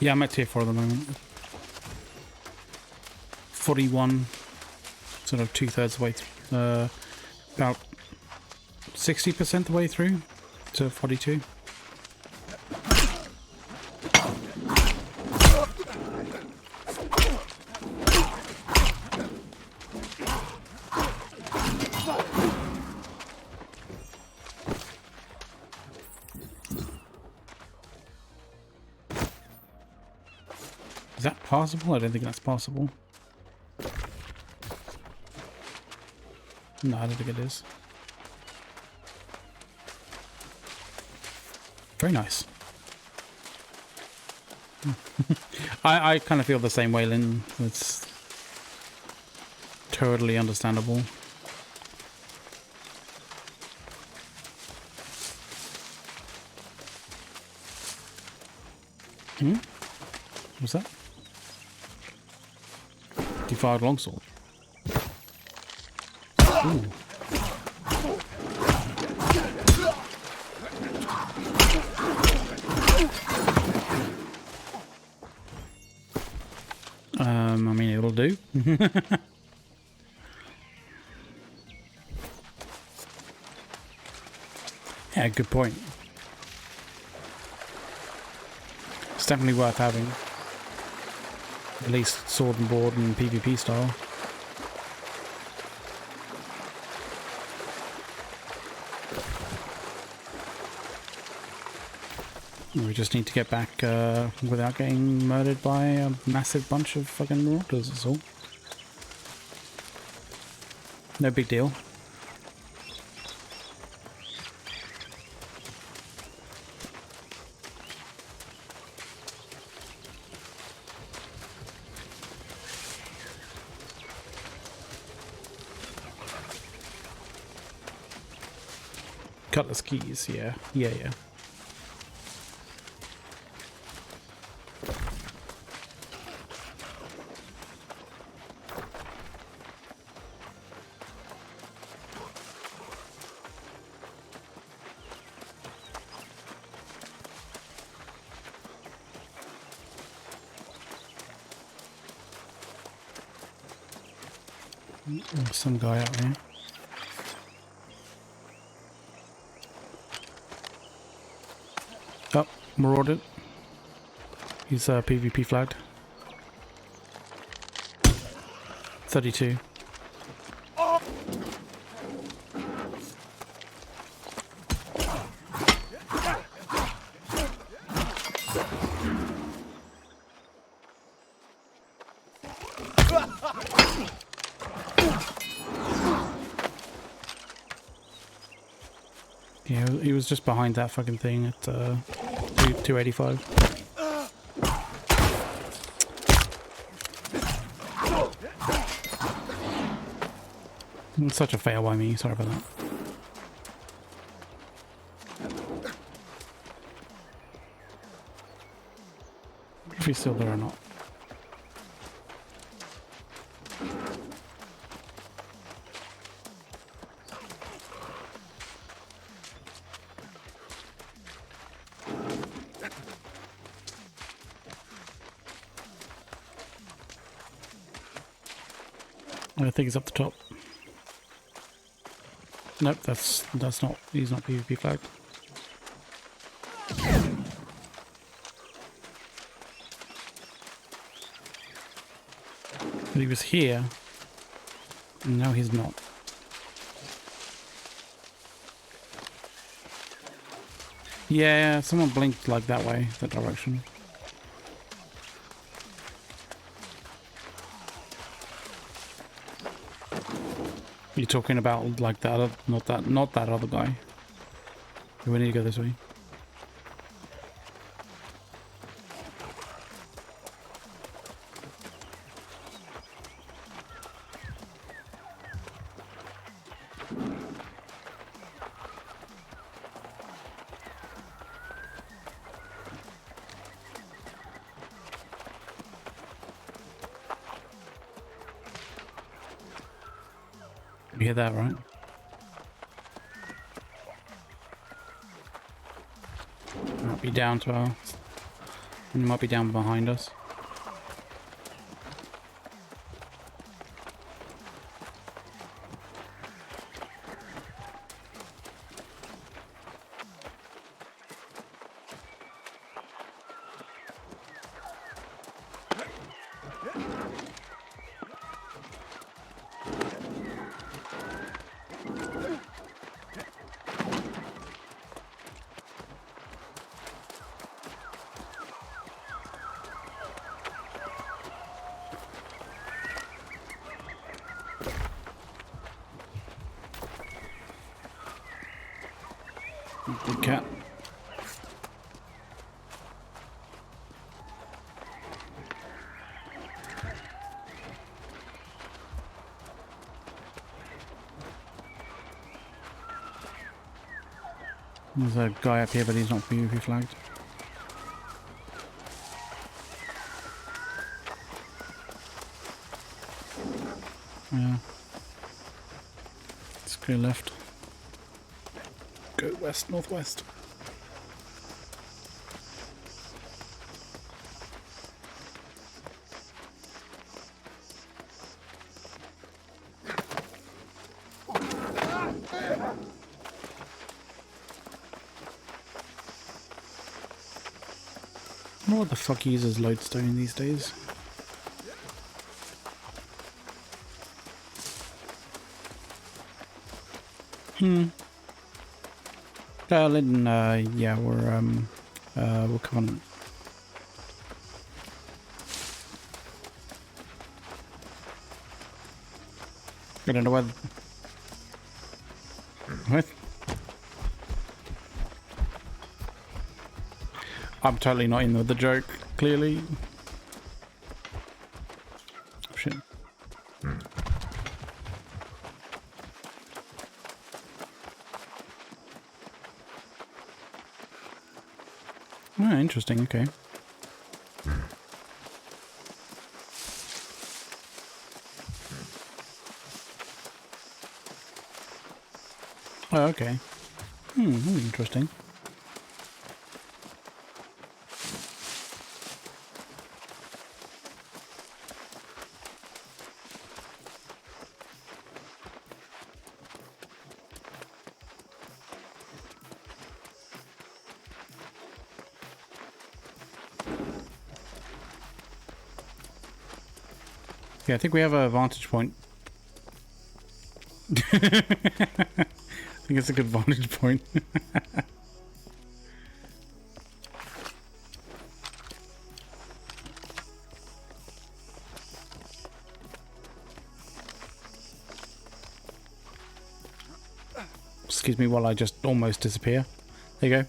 [SPEAKER 1] Yeah, I'm at tier 4 at the moment. 41, sort of 2/3 the way through. About 60% the way through to 42. Is that possible? I don't think that's possible. No, I don't think it is. Very nice. I kind of feel the same way, Lynn. It's totally understandable. What's that? Defiled longsword. Ooh. I mean, it'll do. Yeah, good point. It's definitely worth having. At least sword and board and PvP style. We just need to get back without getting murdered by a massive bunch of fucking marauders, that's all. No big deal. Cutlass keys, yeah. Yeah. There's some guy out here. Oh, marauded. He's PvP flagged. 32. Yeah, he was just behind that fucking thing at 285. It's such a fail by me, sorry about that. If he's still there or not. I think he's up the top. Nope, that's not, he's not PvP flagged. But he was here, and now he's not. Yeah, someone blinked like that way, that direction. You're talking about like that other, not that other guy. We need to go this way. You hear that, right? Might be down to our... It might be down behind us. Good cat. There's a guy up here, but he's not PvP flagged. Yeah. Let's go left. Go west, northwest. wonder what the fuck uses lodestone these days. Lydon, yeah, we're Covenant. I don't know what. What? I'm totally not in with the joke, clearly. Oh, shit. Oh, interesting, okay. Oh, okay. Interesting. Yeah, I think we have a vantage point. I think it's a good vantage point. Excuse me while I just almost disappear. There you go.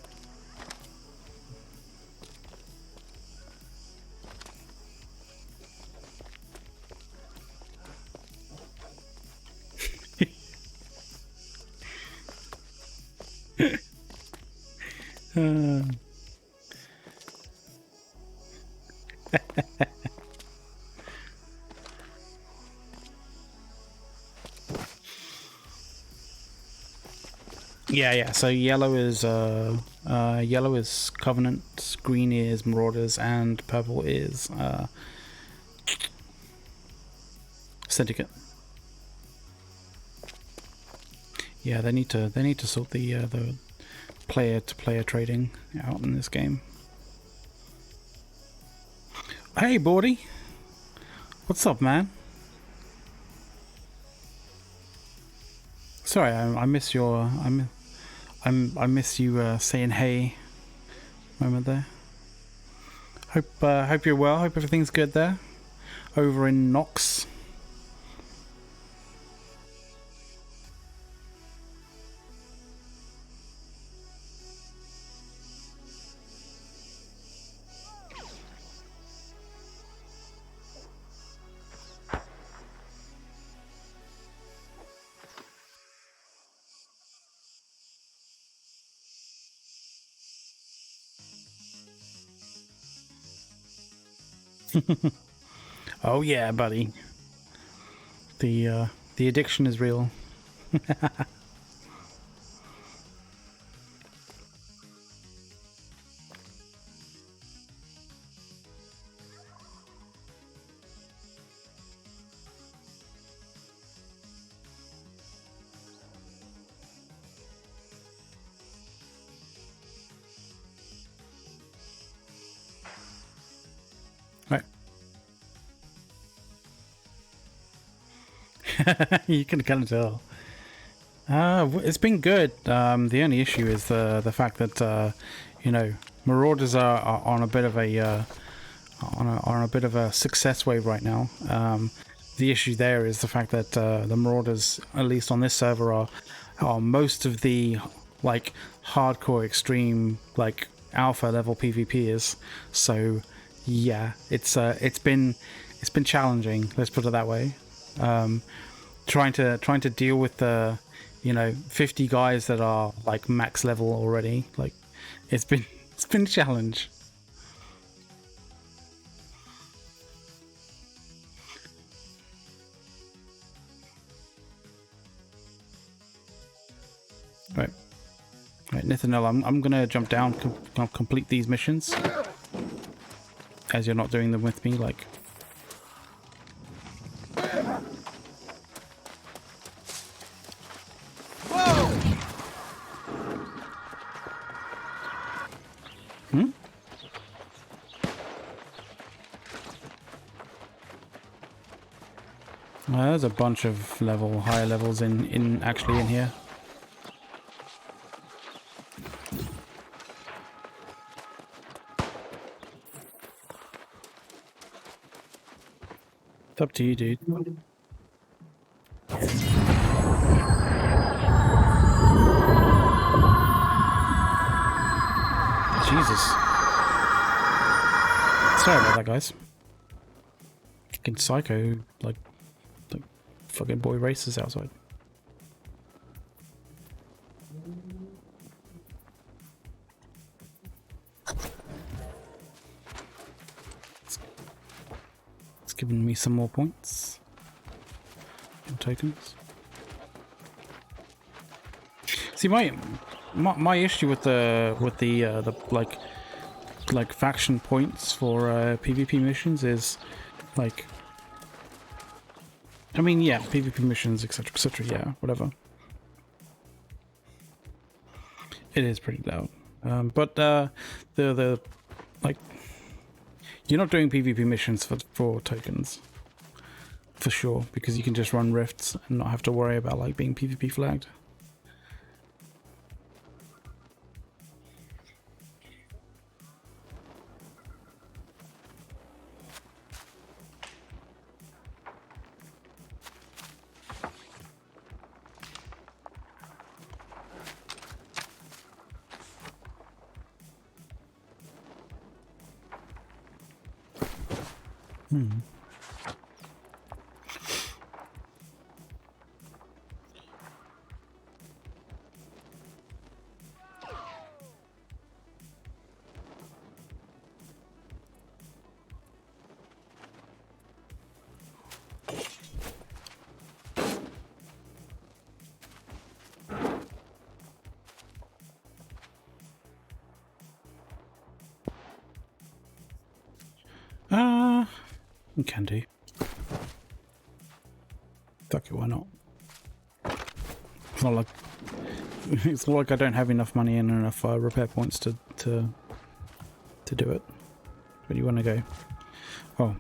[SPEAKER 1] Yeah. So yellow is Covenant, green is Marauders, and purple is Syndicate. Yeah, they need to sort the player-to-player trading out in this game. Hey, Bordy, what's up, man? Sorry, I miss your I miss you saying hey moment there. Hope you're well. Hope everything's good there over in Nox. Oh yeah, buddy. The addiction is real. Right. You can kind of tell. It's been good. The only issue is the fact that you know, Marauders are on a bit of a on a bit of a success wave right now. The issue there is the fact that the Marauders, at least on this server, are most of the like hardcore extreme like alpha level PvPers. So yeah, it's been challenging. Let's put it that way. Trying to deal with the 50 guys that are like max level already. Like it's been a challenge. Right, Nathaniel, I'm gonna jump down, complete these missions, as you're not doing them with me. Like, There's a bunch of higher levels actually in here. It's up to you, dude. Jesus. Sorry about that, guys. Fucking psycho, like fucking boy races outside. It's giving me some more points and tokens. See, my issue with the like faction points for PvP missions is like, I mean, yeah, PvP missions, etc., yeah, whatever. It is pretty loud, but the like, you're not doing PvP missions for tokens, for sure, because you can just run rifts and not have to worry about like being PvP flagged. You can do. Fuck it, why not? It's not like it's not like I don't have enough money and enough repair points to do it. Where do you want to go? Oh,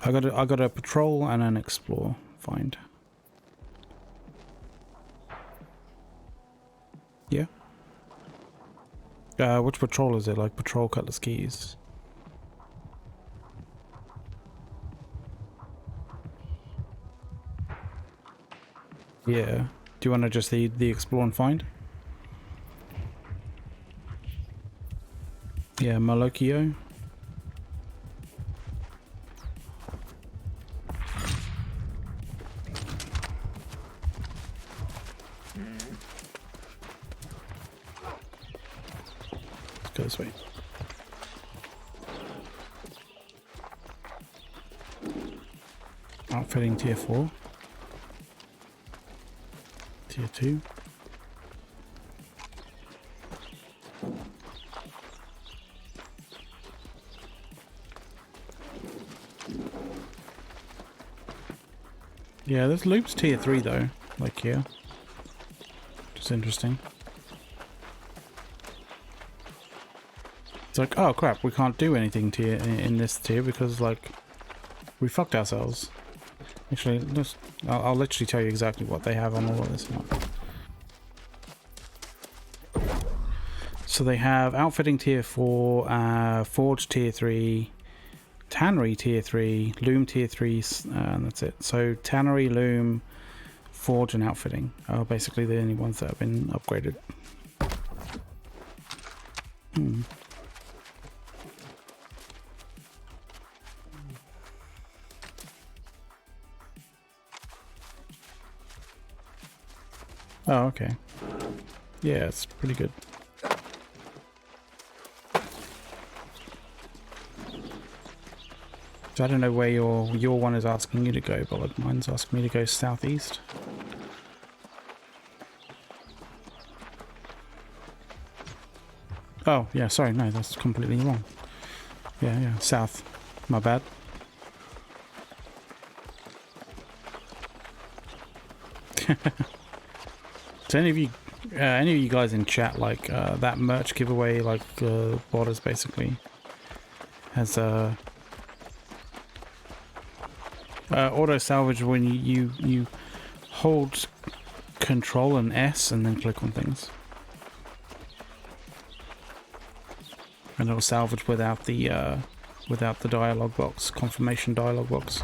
[SPEAKER 1] I got a patrol and an explore find. Yeah. Which patrol is it? Like patrol Cutlass Keys. Yeah. Do you want to just the explore and find? Yeah, Malokio. Let's go this way. Outfitting tier 4. Tier 2. Yeah, this loop's tier 3 though, like here. Just interesting. It's like, oh crap, we can't do anything in this tier because like we fucked ourselves. Actually, I'll literally tell you exactly what they have on all of this. So they have outfitting tier 4, forge tier 3, tannery tier 3, loom tier 3, and that's it. So tannery, loom, forge, and outfitting are basically the only ones that have been upgraded. Oh, okay. Yeah, it's pretty good. So I don't know where your one is asking you to go, but like mine's asking me to go southeast. Oh, yeah, sorry, no, that's completely wrong. Yeah, south. My bad. So any of you guys in chat, like that merch giveaway, like Borders basically has Auto salvage when you hold Control and S and then click on things, and it'll salvage without the dialog box, confirmation dialog box.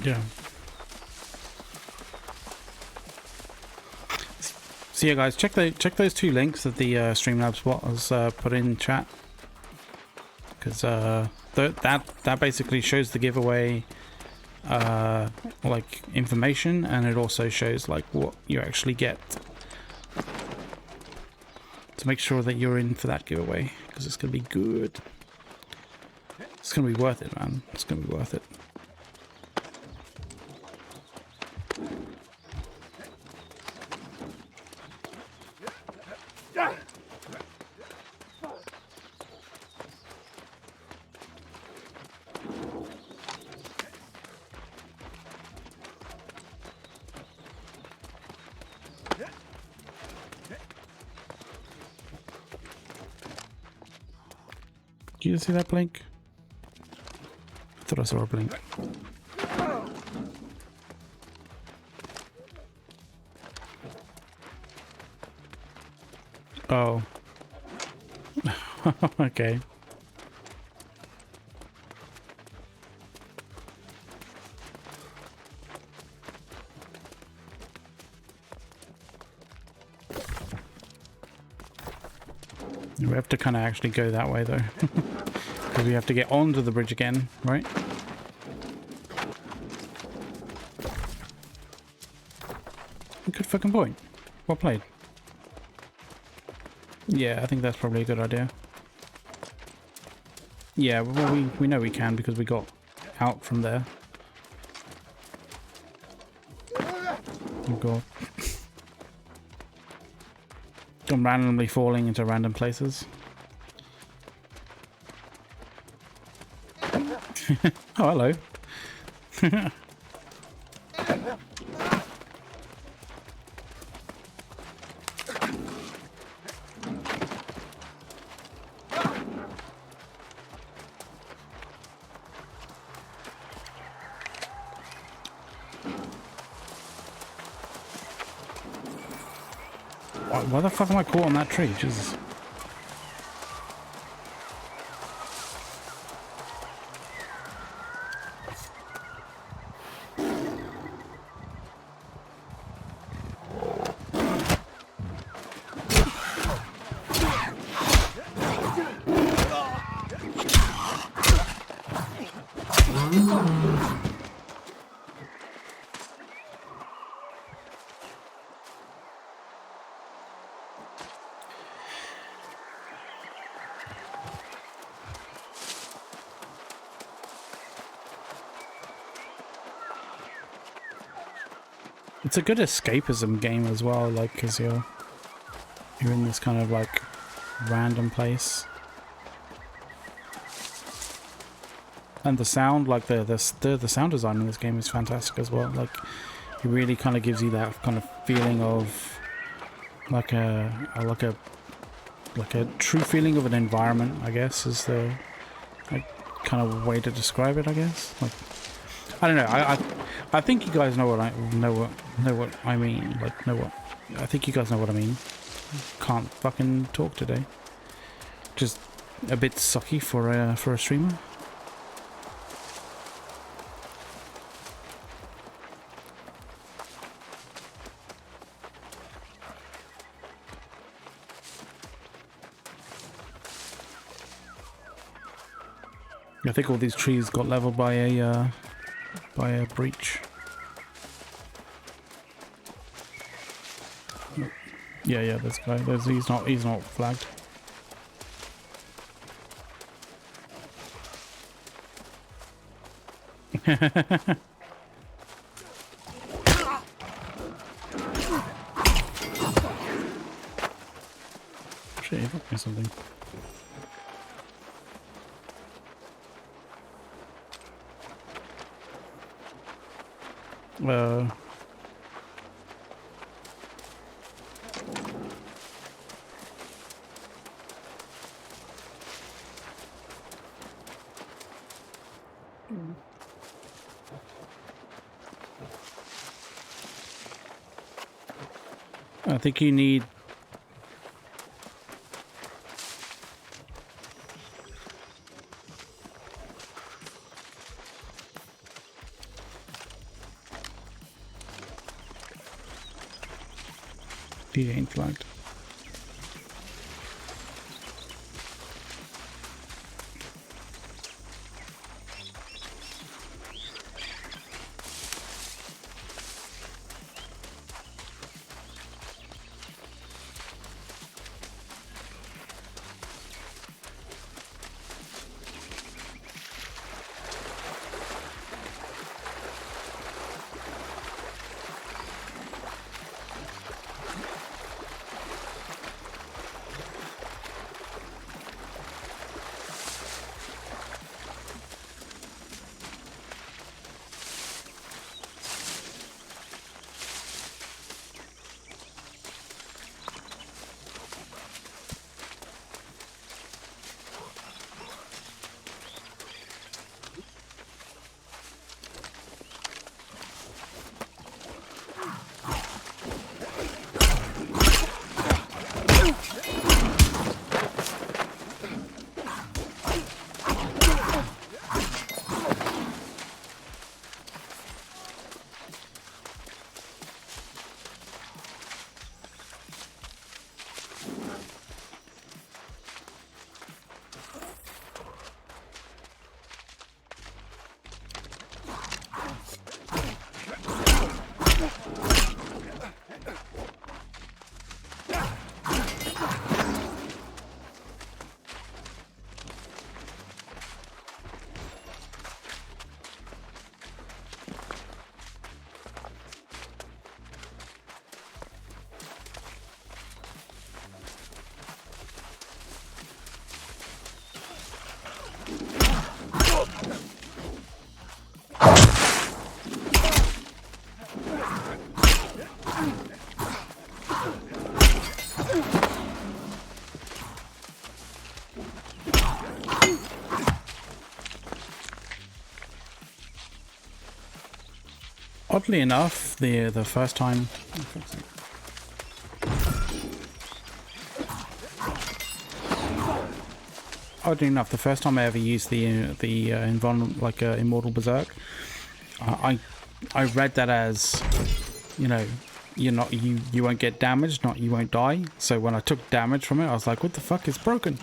[SPEAKER 1] Yeah. So yeah, guys, check those two links that the Streamlabs bot has put in chat, because that basically shows the giveaway like information, and it also shows like what you actually get. So make sure that you're in for that giveaway, because it's gonna be good. It's gonna be worth it, man. It's gonna be worth it. Did you see that blink? I thought I saw a blink. Oh. Okay. We have to kind of actually go that way though. Because we have to get onto the bridge again, right? Good fucking point. Well played. Yeah, I think that's probably a good idea. Yeah, well, we know we can because we got out from there. Oh god. I'm randomly falling into random places. Oh, hello. Why the fuck am I caught on that tree? Jesus. It's a good escapism game as well, like, because you're in this kind of like random place, and the sound, like the sound design in this game is fantastic as well. Like, it really kind of gives you that kind of feeling of like a true feeling of an environment, I guess, is the like kind of way to describe it, I guess. Like, I don't know. I think you guys know what I mean. Like, I think you guys know what I mean. Can't fucking talk today. Just a bit sucky for a streamer. I think all these trees got leveled by a breach. Yeah, this guy. He's not flagged. Shit, he fucked me something. Uh, I think you need... He ain't flagged. Oddly enough, the first time... Oddly enough, the first time I ever used the Immortal Berserk, I read that as, you know, you won't get damaged, not you won't die. So when I took damage from it, I was like, what the fuck, it's broken.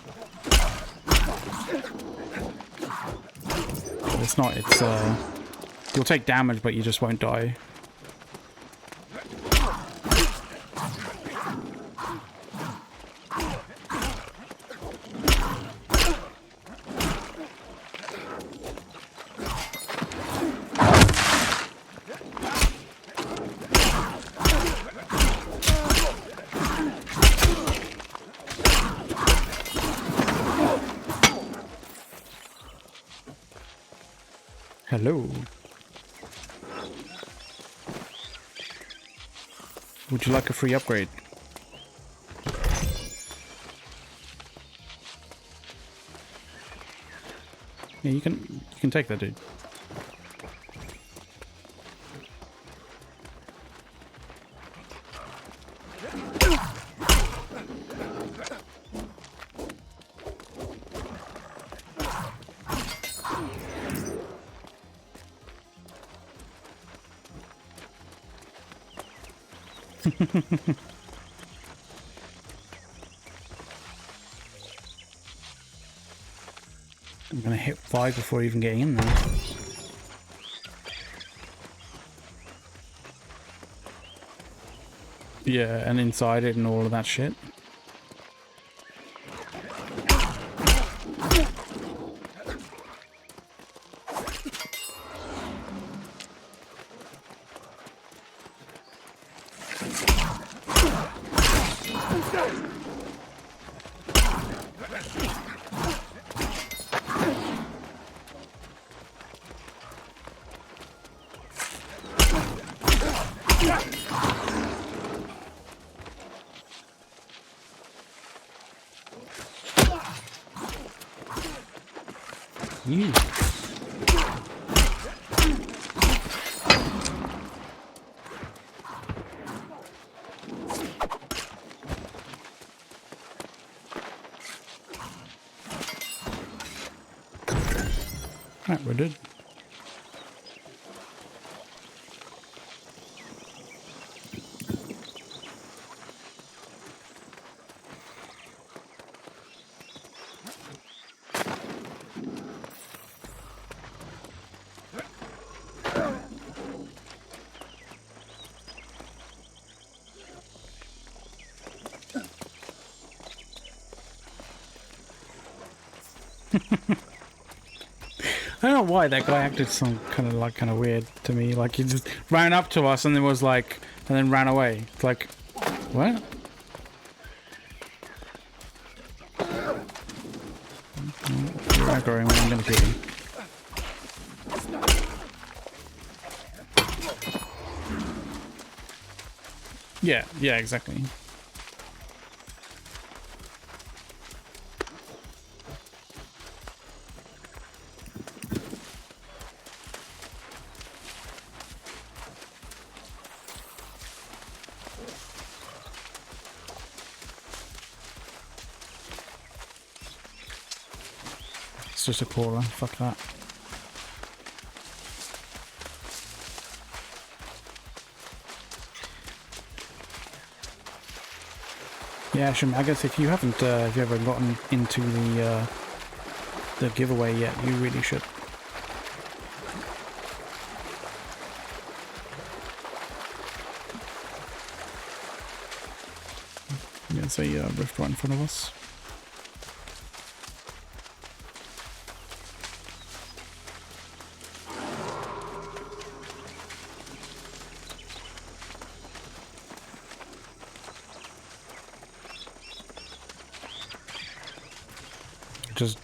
[SPEAKER 1] It's not, it's you'll take damage, but you just won't die. Hello. Would you like a free upgrade? Yeah, you can take that, dude. I'm gonna hit 5 before even getting in there. Yeah, and inside it and all of that shit. You. Right, we're good. I don't know why that guy acted some kind of weird to me. Like he just ran up to us and then was like, and then ran away. It's like, what? You're aggroing me, I'm gonna kill you. Yeah, exactly. It's just a crawler, fuck that. Yeah, Shim, I guess if you haven't, if you ever gotten into the giveaway yet, you really should. There's a rift right in front of us.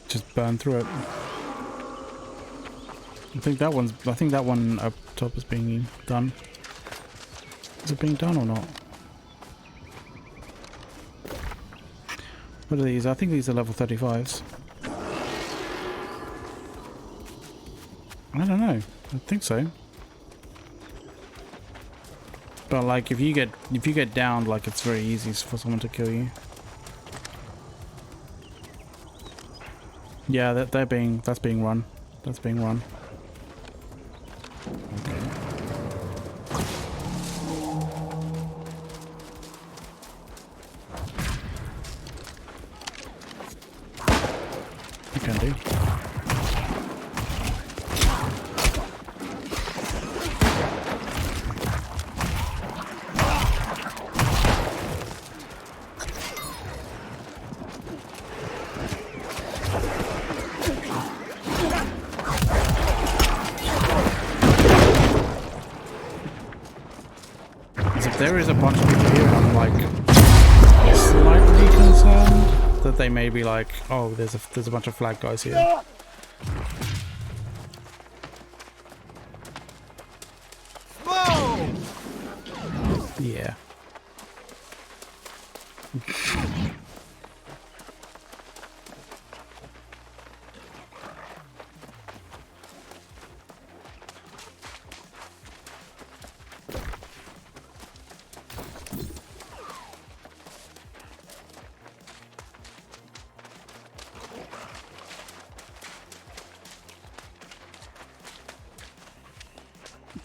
[SPEAKER 1] Just burn through it. I think that one up top is being done. Is it being done or not? What are these? I think these are level 35s. I don't know. I think so. But like if you get downed, like it's very easy for someone to kill you. Yeah, that's being run. That's being run. Okay. You can do. There is a bunch of people here and I'm like slightly concerned that they may be like, oh, there's a bunch of flag guys here. Yeah.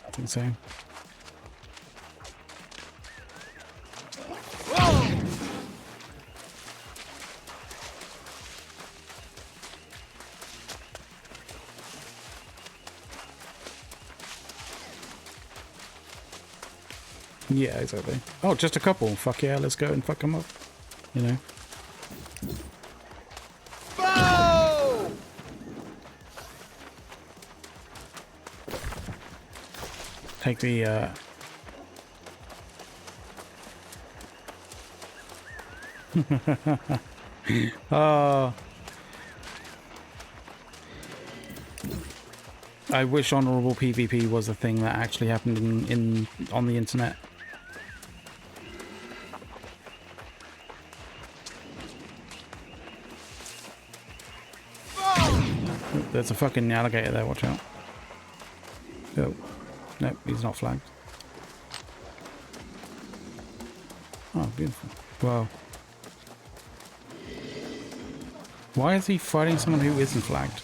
[SPEAKER 1] I think so. Yeah, exactly. Oh, just a couple. Fuck yeah, let's go and fuck them up. You know. Take the I wish honorable PvP was a thing that actually happened on the internet. there's a fucking alligator there. Watch out. Oh, nope, he's not flagged. Oh, beautiful. Wow. Why is he fighting someone who isn't flagged?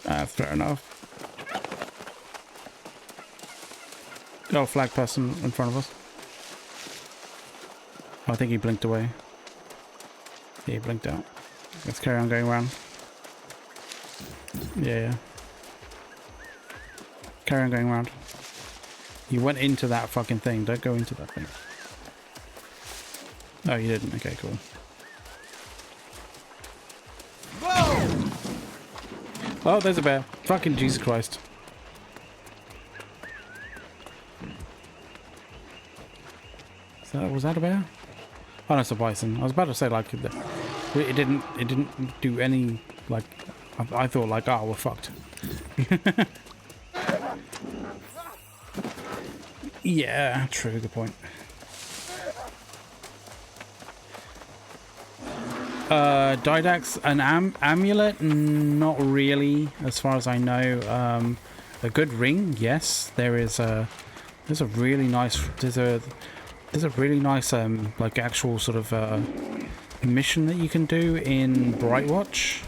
[SPEAKER 1] That's fair enough. Oh, flag person in front of us. Oh, I think he blinked away. Yeah, he blinked out. Let's carry on going around. Yeah. Carry on going around. You went into that fucking thing. Don't go into that thing. Oh, you didn't. Okay, cool. Oh, there's a bear. Fucking Jesus Christ. Was that a bear? Oh, no, it's a bison. I was about to say, like, it didn't do any, like, I thought, like, oh, we're fucked. Yeah, true, good point. Didax, an amulet? Not really, as far as I know. A good ring, yes. There's a really nice, there's a really nice, like, actual sort of, mission that you can do in Brightwatch.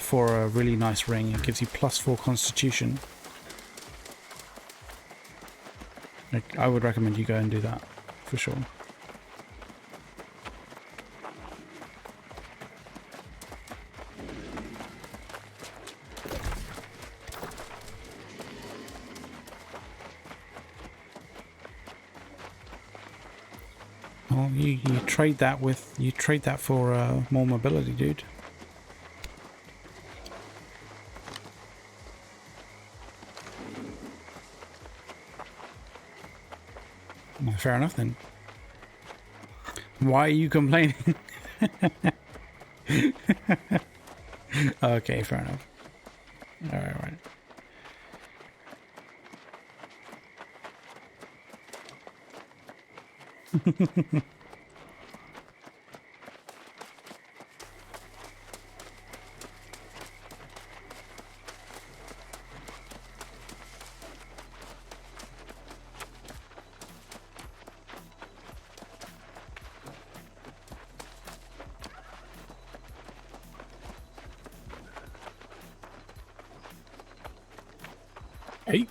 [SPEAKER 1] For a really nice ring. It gives you +4 constitution. Like, I would recommend you go and do that, for sure. Well, you trade that for more mobility, dude. Well, fair enough then. Why are you complaining? Okay, fair enough. All right. Hey.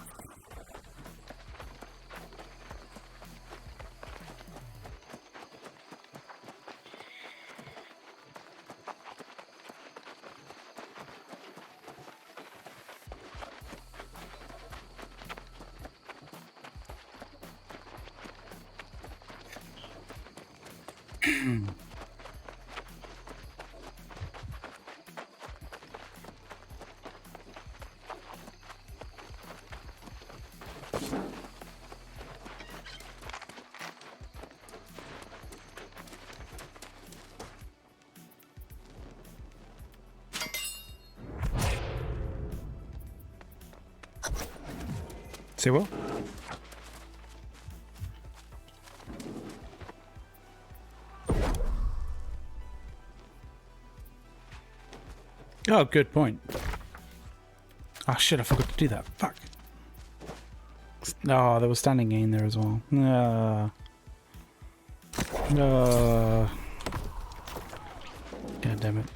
[SPEAKER 1] Say what? Oh, good point. Oh shit, I forgot to do that. Fuck. Oh, there was standing in there as well. No. God damn it.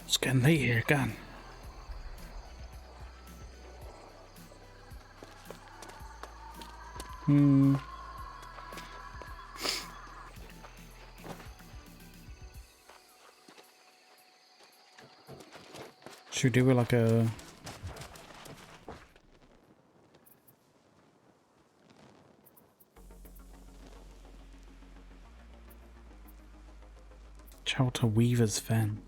[SPEAKER 1] It's getting late here again. Should we do it like a... Shelter Weaver's Fen.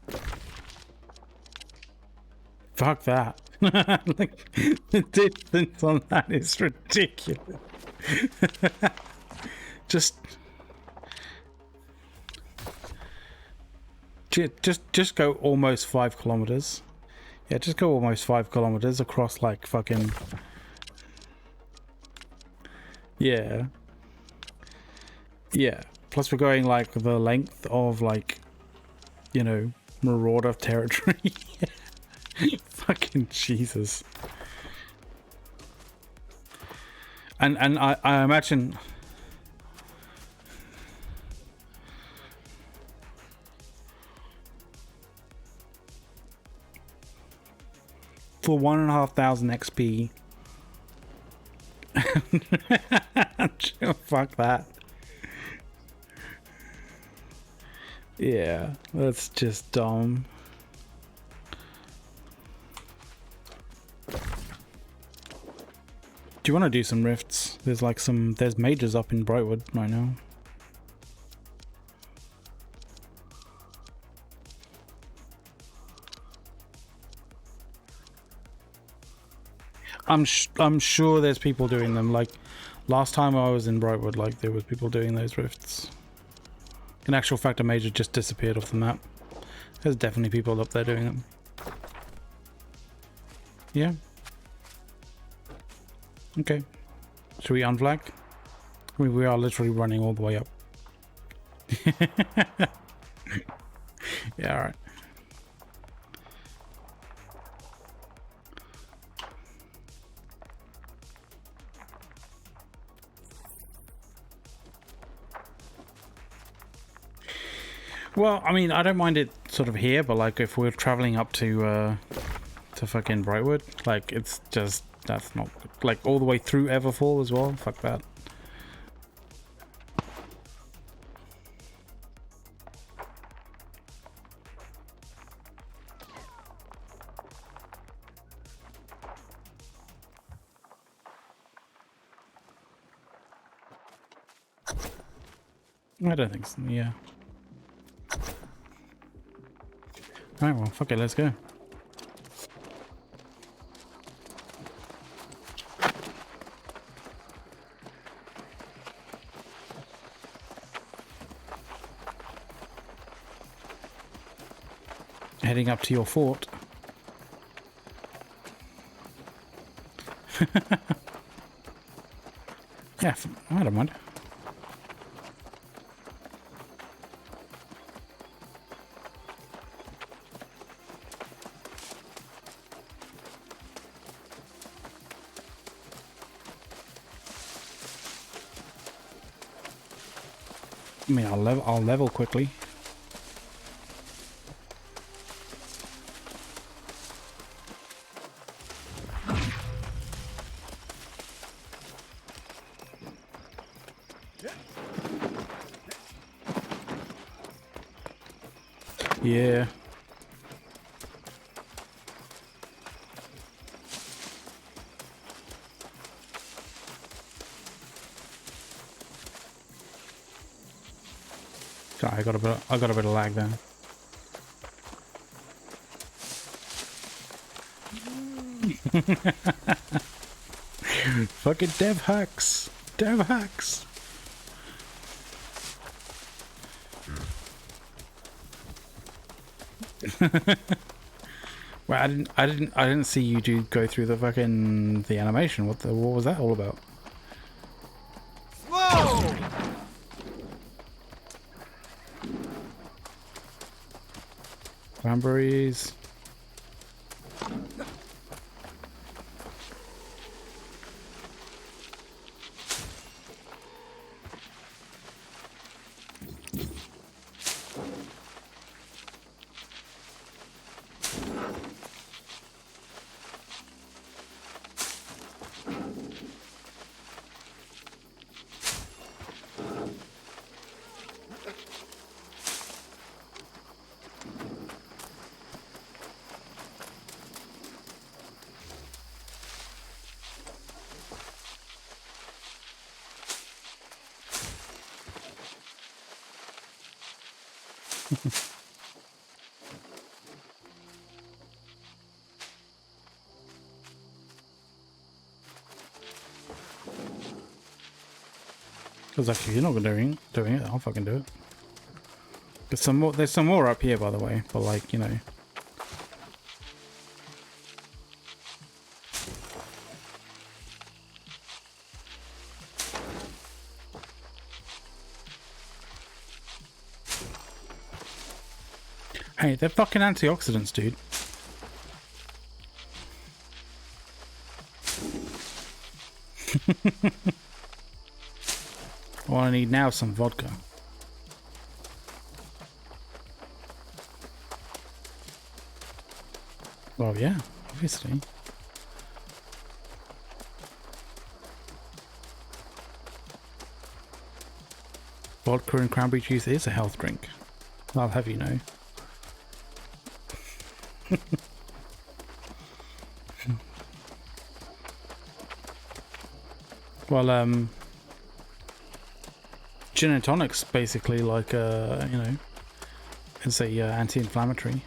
[SPEAKER 1] Fuck that. Like, the distance on that is ridiculous. just go almost 5 kilometers. Yeah, just go almost 5 kilometers across like fucking... Yeah. Yeah. Plus we're going like the length of like, you know, Marauder territory. Fucking Jesus. And I imagine... For 1,500 XP. Fuck that. Yeah, that's just dumb. Do you want to do some rifts? There's like there's mages up in Brightwood right now. I'm sure there's people doing them. Like last time I was in Brightwood, like there was people doing those rifts. In actual fact, a major just disappeared off the map. There's definitely people up there doing them. Yeah. Okay. Should we unflag? I mean, we are literally running all the way up. Yeah, alright. Well, I mean, I don't mind it sort of here, but like if we're traveling up to fucking Brightwood, like it's just, that's not good. Like all the way through Everfall as well. Fuck that. I don't think so. Yeah. Alright, well, fuck it, let's go. Heading up to your fort. Yeah, I don't mind. I mean, I'll level quickly. Yeah. Sorry, I got a bit of lag there. Fucking dev hacks. Dev hacks. Well, I didn't see you go through the fucking animation. What was that all about?
[SPEAKER 2] Whoa!
[SPEAKER 1] Cranberries. was like, if you're not doing it, I'll fucking do it. There's some more. There's some more up here, by the way. But like, you know. Hey, they're fucking antioxidants, dude. All I need now is some vodka. Well, yeah, obviously. Vodka and cranberry juice is a health drink. I'll have you know. Well, gin and tonic's basically like, you know, it's a anti-inflammatory.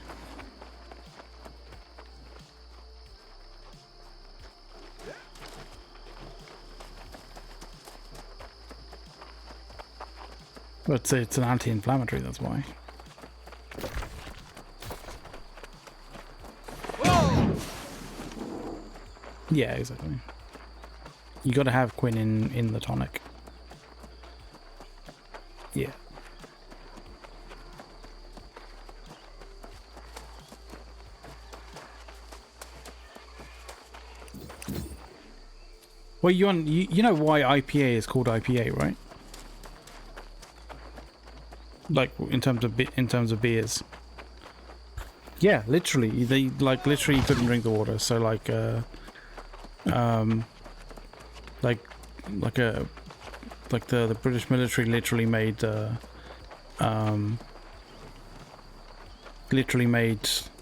[SPEAKER 1] But it's an anti-inflammatory, that's why. Whoa! Yeah, exactly. You got to have Quinn in the tonic. Yeah. Well, you know why IPA is called IPA, right? Like in terms of beers. Yeah, literally, they literally couldn't drink the water, so like the British military literally made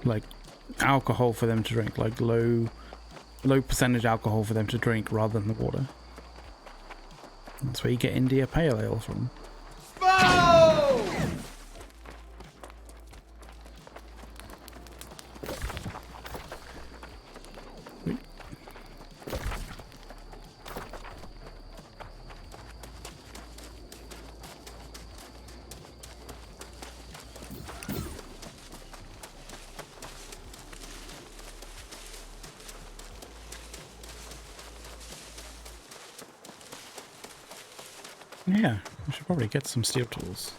[SPEAKER 1] like alcohol for them to drink, like low percentage alcohol for them to drink rather than the water. That's where you get India Pale Ale from. Yeah, we should probably get some steel tools.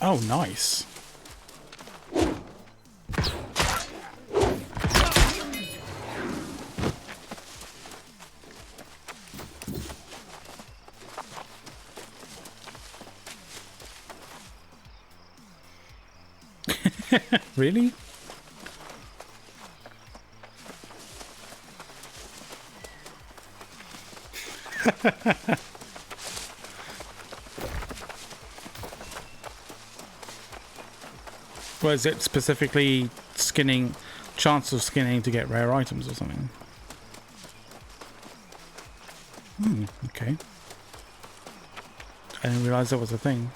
[SPEAKER 1] Oh, nice. Really? Was it specifically skinning, chance of skinning to get rare items or something? Okay. I didn't realize that was a thing.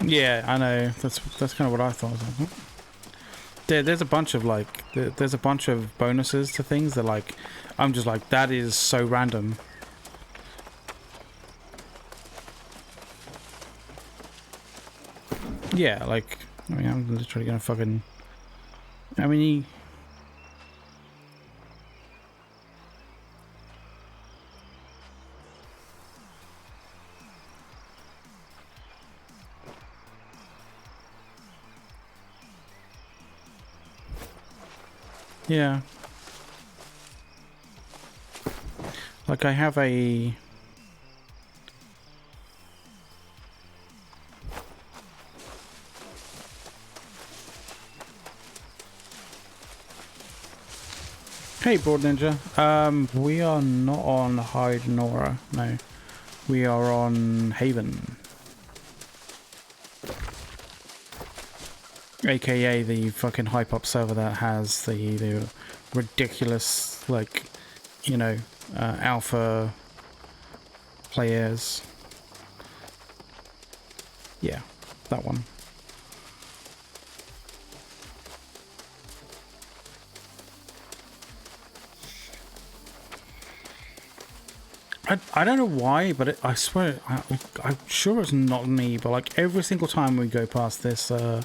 [SPEAKER 1] Yeah, I know. That's kind of what I thought. There's a bunch of there's a bunch of bonuses to things that like I'm just like, that is so random. Yeah, like I mean, I'm literally gonna fucking. I mean, yeah. Like I have a. Hey, Broad Ninja. We are not on Hyde Nora. No, we are on Haven. AKA the fucking hype up server that has the ridiculous, like, you know, alpha players. Yeah, that one. I don't know why, but I swear, I'm sure it's not me, but like every single time we go past this, you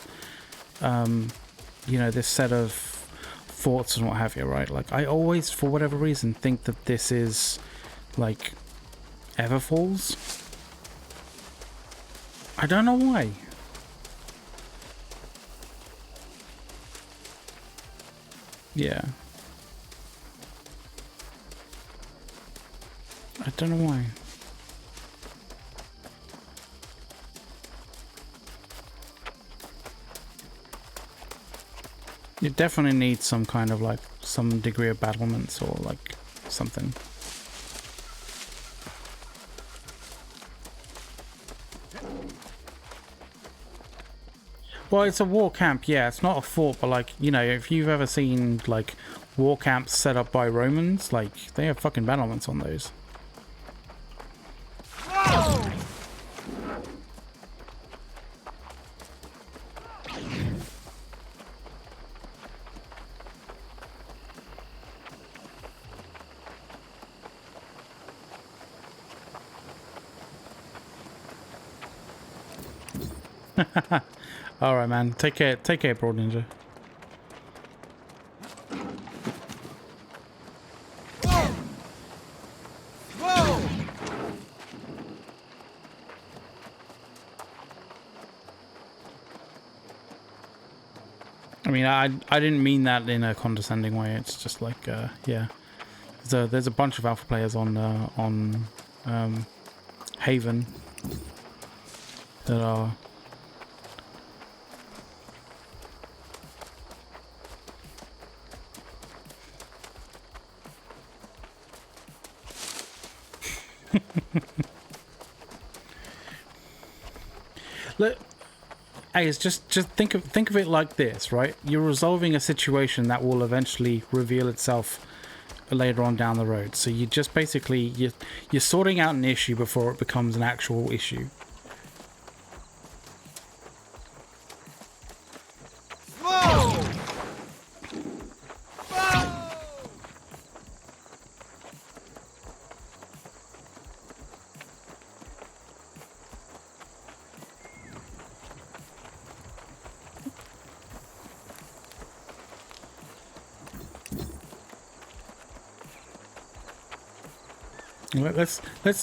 [SPEAKER 1] know, this set of forts and what have you, right? Like I always, for whatever reason, think that this is like Everfalls. I don't know why. Yeah. I don't know why. You definitely need some kind of like some degree of battlements or like something. Well, it's a war camp, yeah. It's not a fort, but like, you know, if you've ever seen like war camps set up by Romans, like they have fucking battlements on those. All right, man. Take care, Broad Ninja. I mean, I didn't mean that in a condescending way. It's just like, yeah. There's a bunch of alpha players on Haven that are. Look, hey, it's just think of it like this, right? You're resolving a situation that will eventually reveal itself later on down the road. So you just basically you're sorting out an issue before it becomes an actual issue.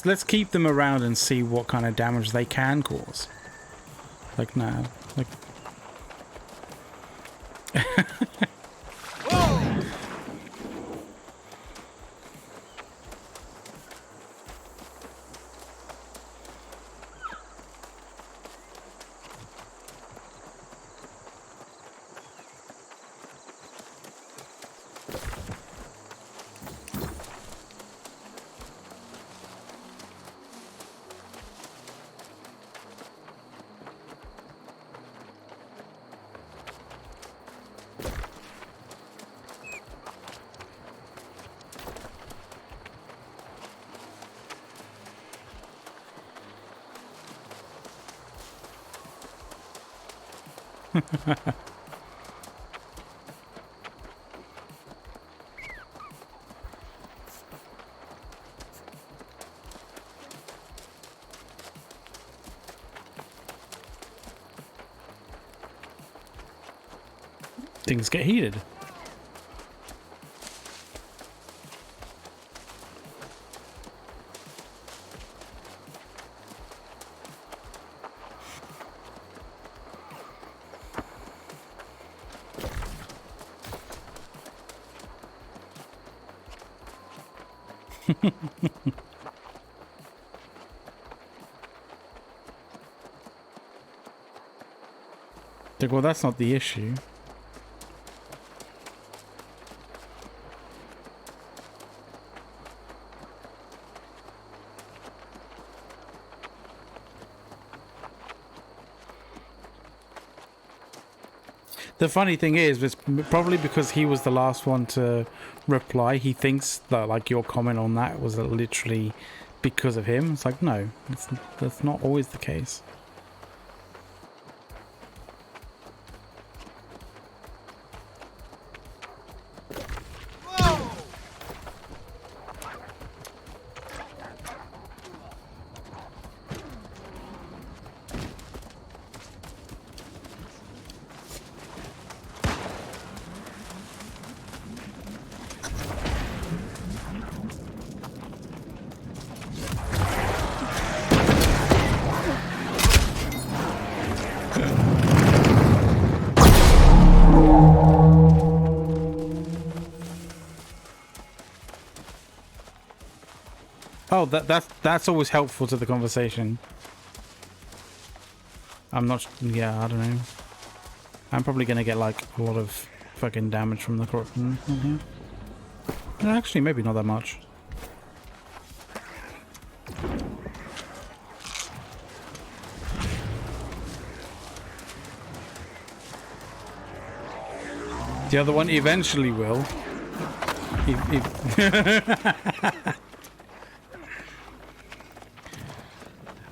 [SPEAKER 1] Let's keep them around and see what kind of damage they can cause. Like now, like. Things get heated. Well, that's not the issue. The funny thing is, it's probably because he was the last one to reply. He thinks that like your comment on that was literally because of him. It's like, no, that's not always the case. Oh, that's always helpful to the conversation. I'm not. Yeah, I don't know. I'm probably gonna get like a lot of fucking damage from the corruption. Actually, maybe not that much. The other one eventually will.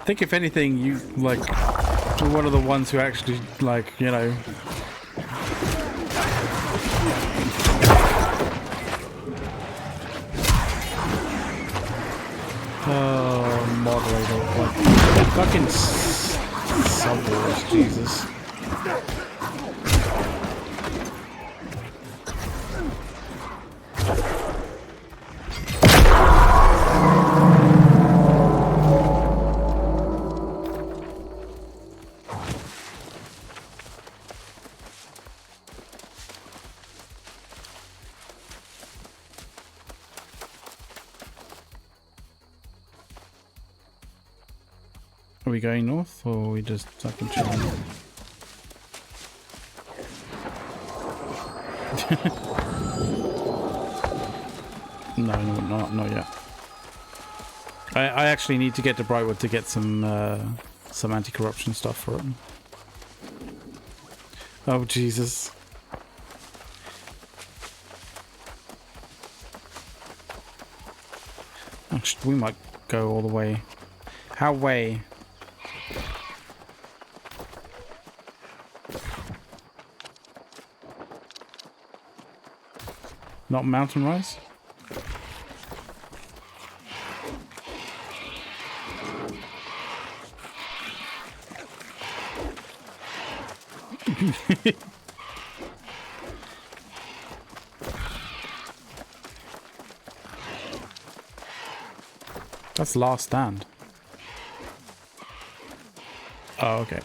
[SPEAKER 1] I think if anything, you like were one of the ones who actually like, you know. Oh, moderator, like, fucking sub wars, Jesus. Are we going north, or are we just fucking chilling? No, not yet. I actually need to get to Brightwood to get some anti-corruption stuff for it. Oh Jesus! Actually, we might go all the way. How way? Not Mountain Rise? That's Last Stand. Oh, okay.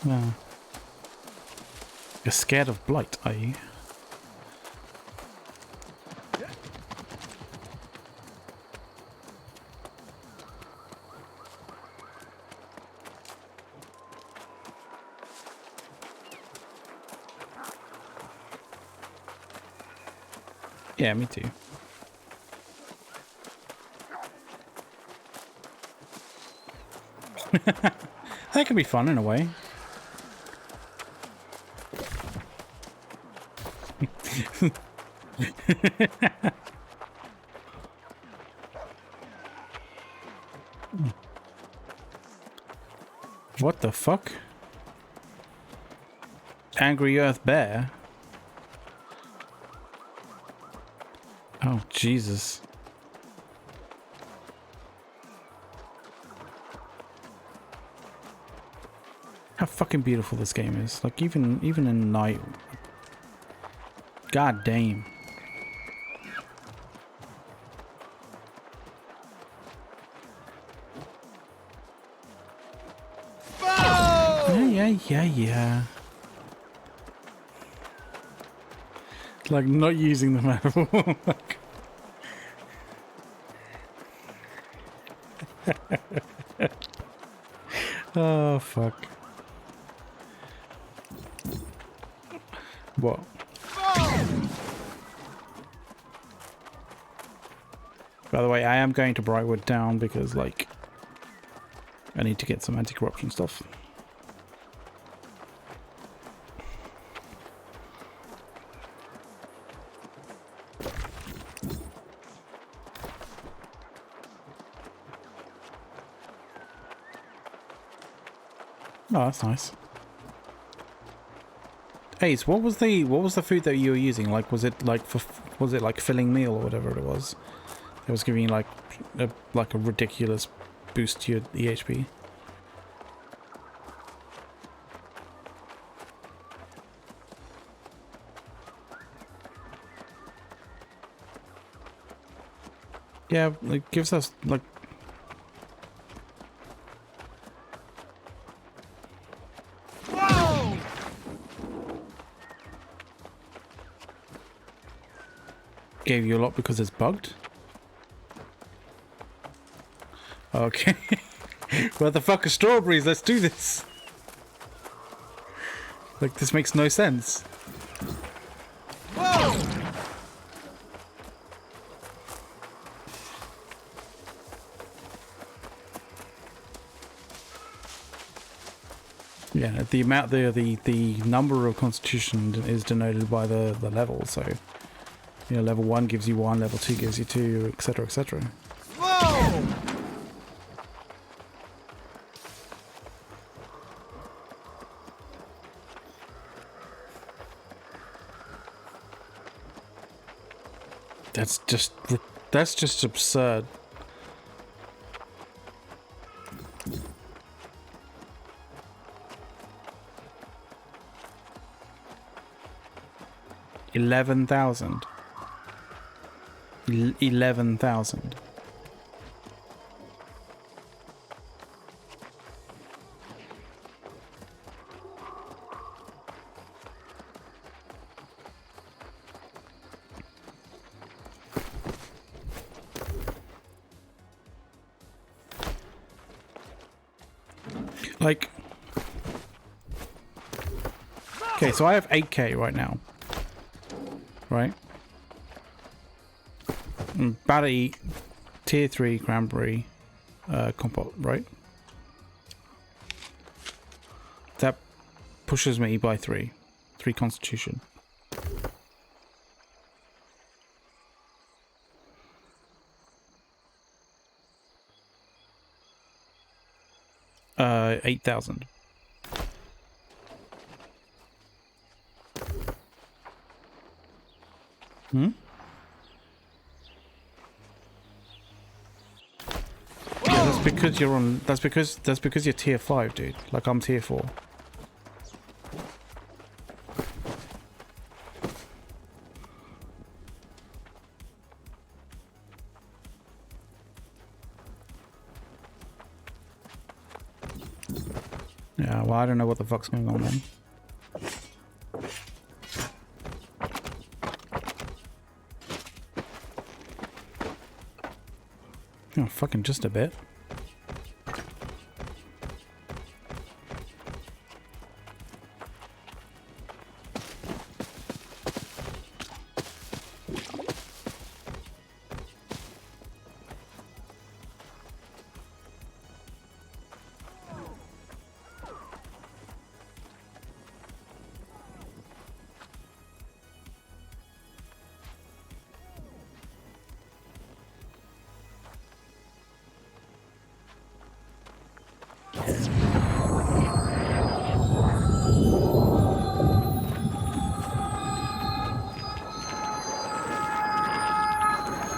[SPEAKER 1] No. You're scared of blight, are you? Yeah, me too. That could be fun in a way. What the fuck? Angry Earth Bear? Oh, Jesus. How fucking beautiful this game is. Like, even in night. God damn. Yeah. Like, not using them at all. Oh, fuck. What? By the way, I am going to Brightwood Town because, like, I need to get some anti-corruption stuff. Oh, that's nice. Ace, what was the food that you were using? Like, was it like filling meal or whatever it was? It was giving you like a ridiculous boost to your EHP. Yeah, it gives us like. Gave you a lot because it's bugged? Okay. What the fuck are strawberries? Let's do this. Like, this makes no sense. Yeah, the amount the number of constitution is denoted by the level, so you know, level 1 gives you 1, level 2 gives you 2, etc, etc.
[SPEAKER 3] Whoa!
[SPEAKER 1] 'That's just absurd. $11,000. 11,000. Like, okay, so I have 8k right now, right? Batty, tier 3 cranberry compote, right? That pushes me by 3 constitution. $8,000. Hmm? Yeah, that's because you're on. That's because you're tier 5, dude. Like, I'm tier 4. Yeah, well, I don't know what the fuck's going on then. Oh, fucking just a bit.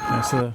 [SPEAKER 1] Yeah, so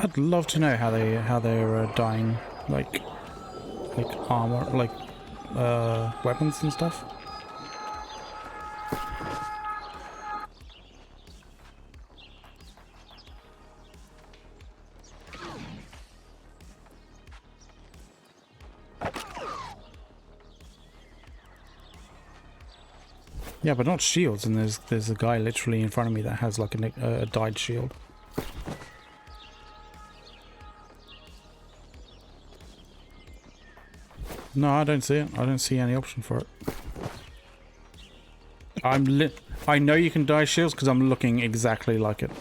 [SPEAKER 1] I'd love to know how they're dyeing like armor, like weapons and stuff. Yeah, but not shields. And there's a guy literally in front of me that has like a dyed shield. No, I don't see it. I don't see any option for it. I know you can dye shields because I'm looking exactly like it.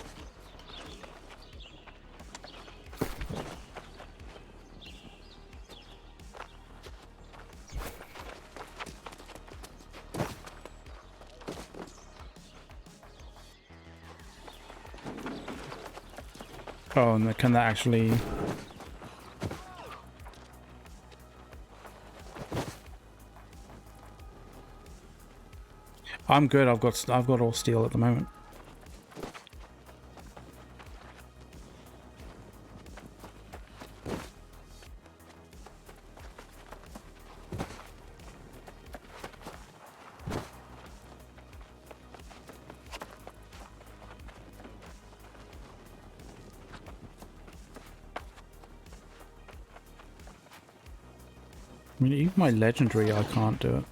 [SPEAKER 1] Oh, and can that actually... I'm good. I've got all steel at the moment. I mean, even my legendary, I can't do it.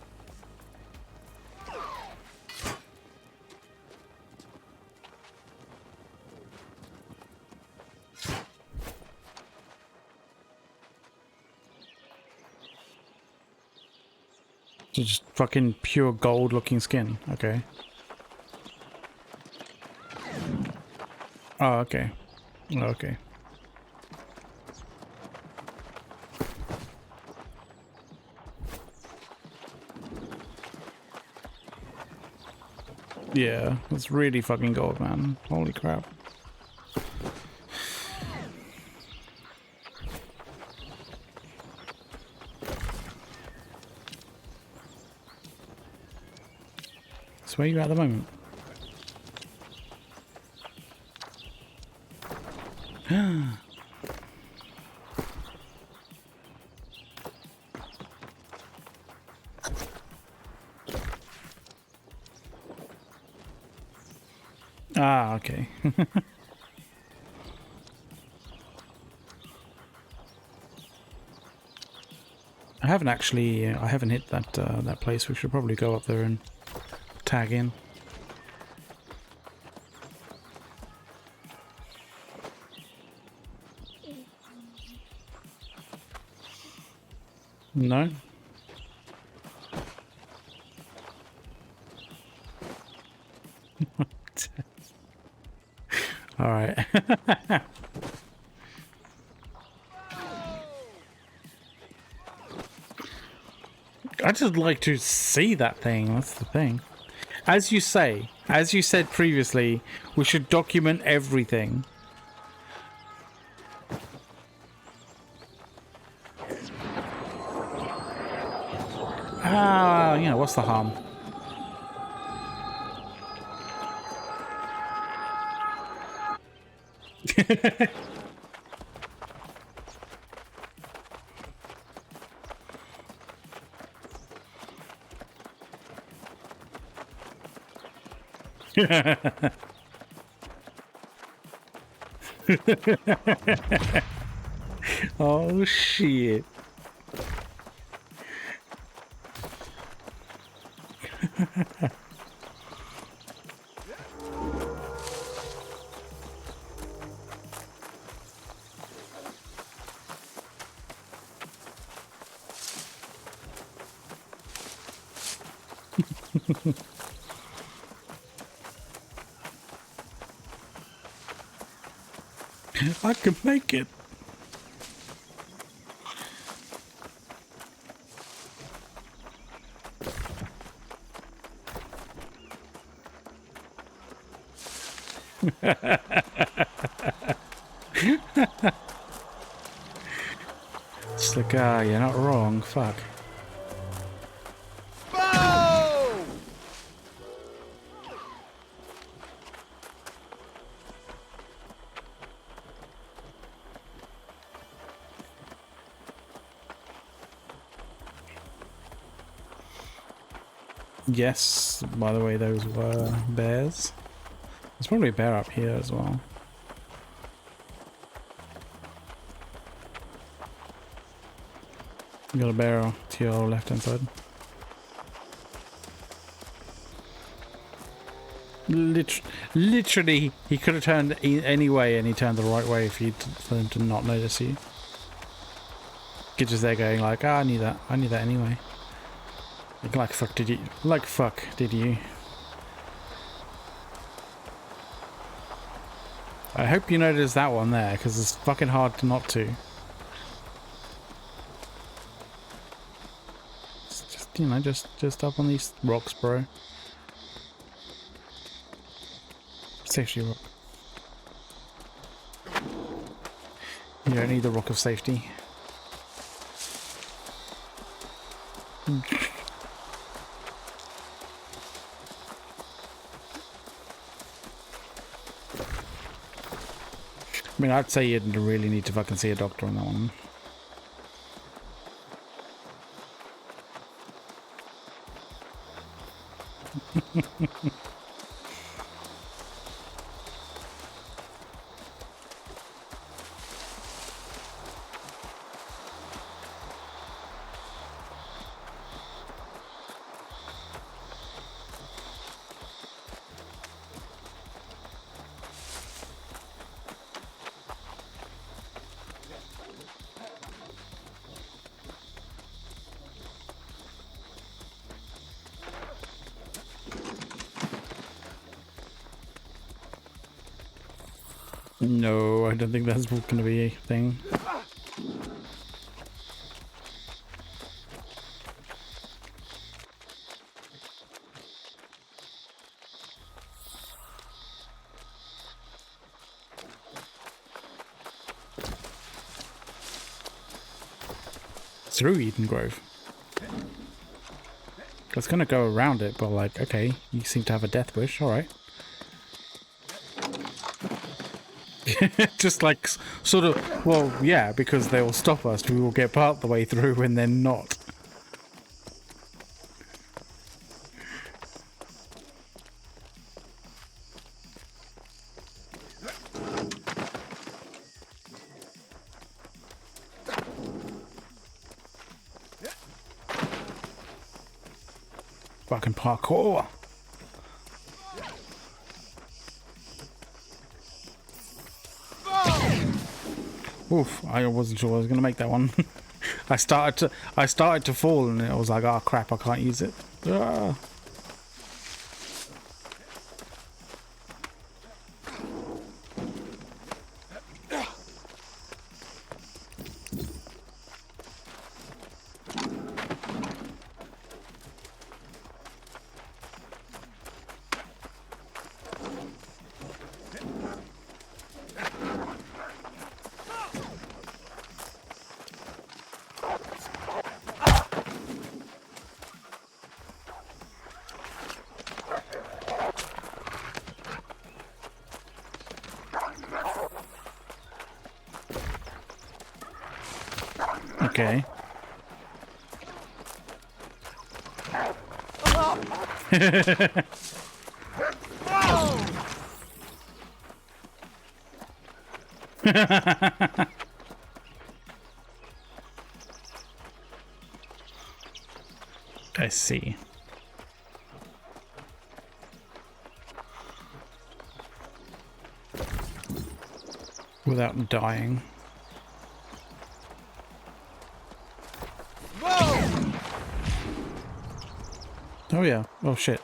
[SPEAKER 1] It's just fucking pure gold looking skin. Okay. Oh, okay. Okay. Yeah, it's really fucking gold, man. Holy crap. So where are you at the moment? Ah, okay. I haven't hit that place. We should probably go up there and tag in. No? All right. I just like to see that thing. That's the thing. As you said previously, we should document everything. Ah, you know, what's the harm? Oh shit. I can make it. It's like, ah, you're not wrong. Fuck. Yes, by the way, those were bears. There's probably a bear up here as well. You got a bear to your left-hand side. Literally, he could have turned any way, and he turned the right way for him to not notice you. You're just there going like, ah, I knew that anyway. Like fuck did you? Like fuck did you? I hope you noticed that one there, because it's fucking hard not to. It's just, you know, just up on these rocks, bro. Safety rock. You don't need the rock of safety. I mean, I'd say you'd really need to fucking see a doctor on that one. No, I don't think that's going to be a thing. Through Eden Grove. I was going to go around it, but like, okay, you seem to have a death wish, alright. Just like, sort of, well, yeah, because they will stop us. We will get part the way through and then not. Fucking parkour. Oof, I wasn't sure I was gonna make that one. I started to fall and I was like, oh crap, I can't use it. Ah. Okay. I see. Without dying. Oh yeah. Oh shit.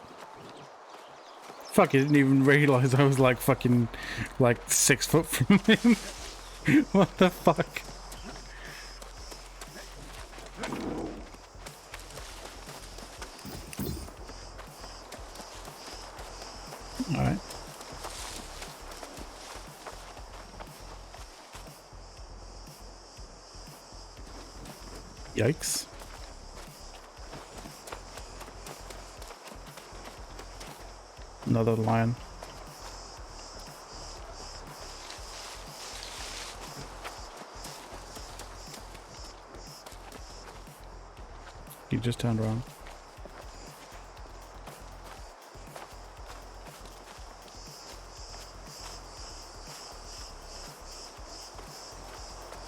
[SPEAKER 1] Fuck, I didn't even realize I was like fucking like 6 foot from him. What the fuck? Alright. Yikes. Another lion. He just turned around.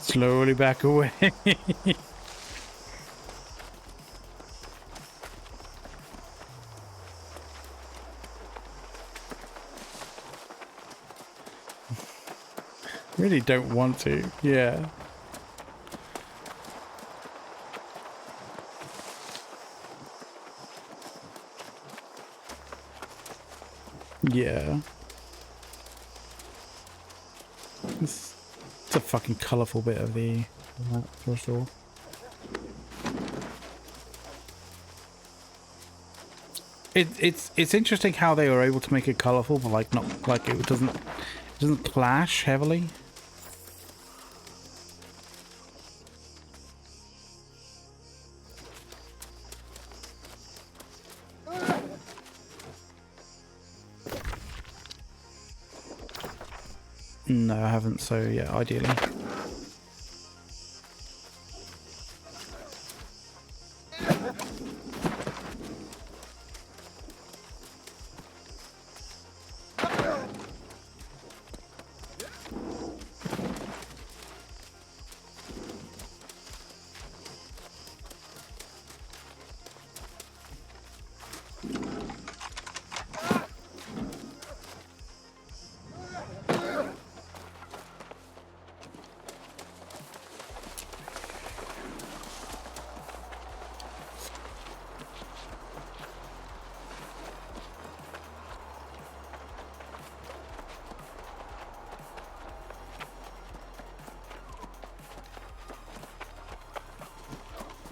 [SPEAKER 1] Slowly back away. Really don't want to. Yeah. Yeah. It's a fucking colourful bit of the map for sure. It's interesting how they were able to make it colourful, but like not like it doesn't clash heavily. No, I haven't. So yeah, ideally.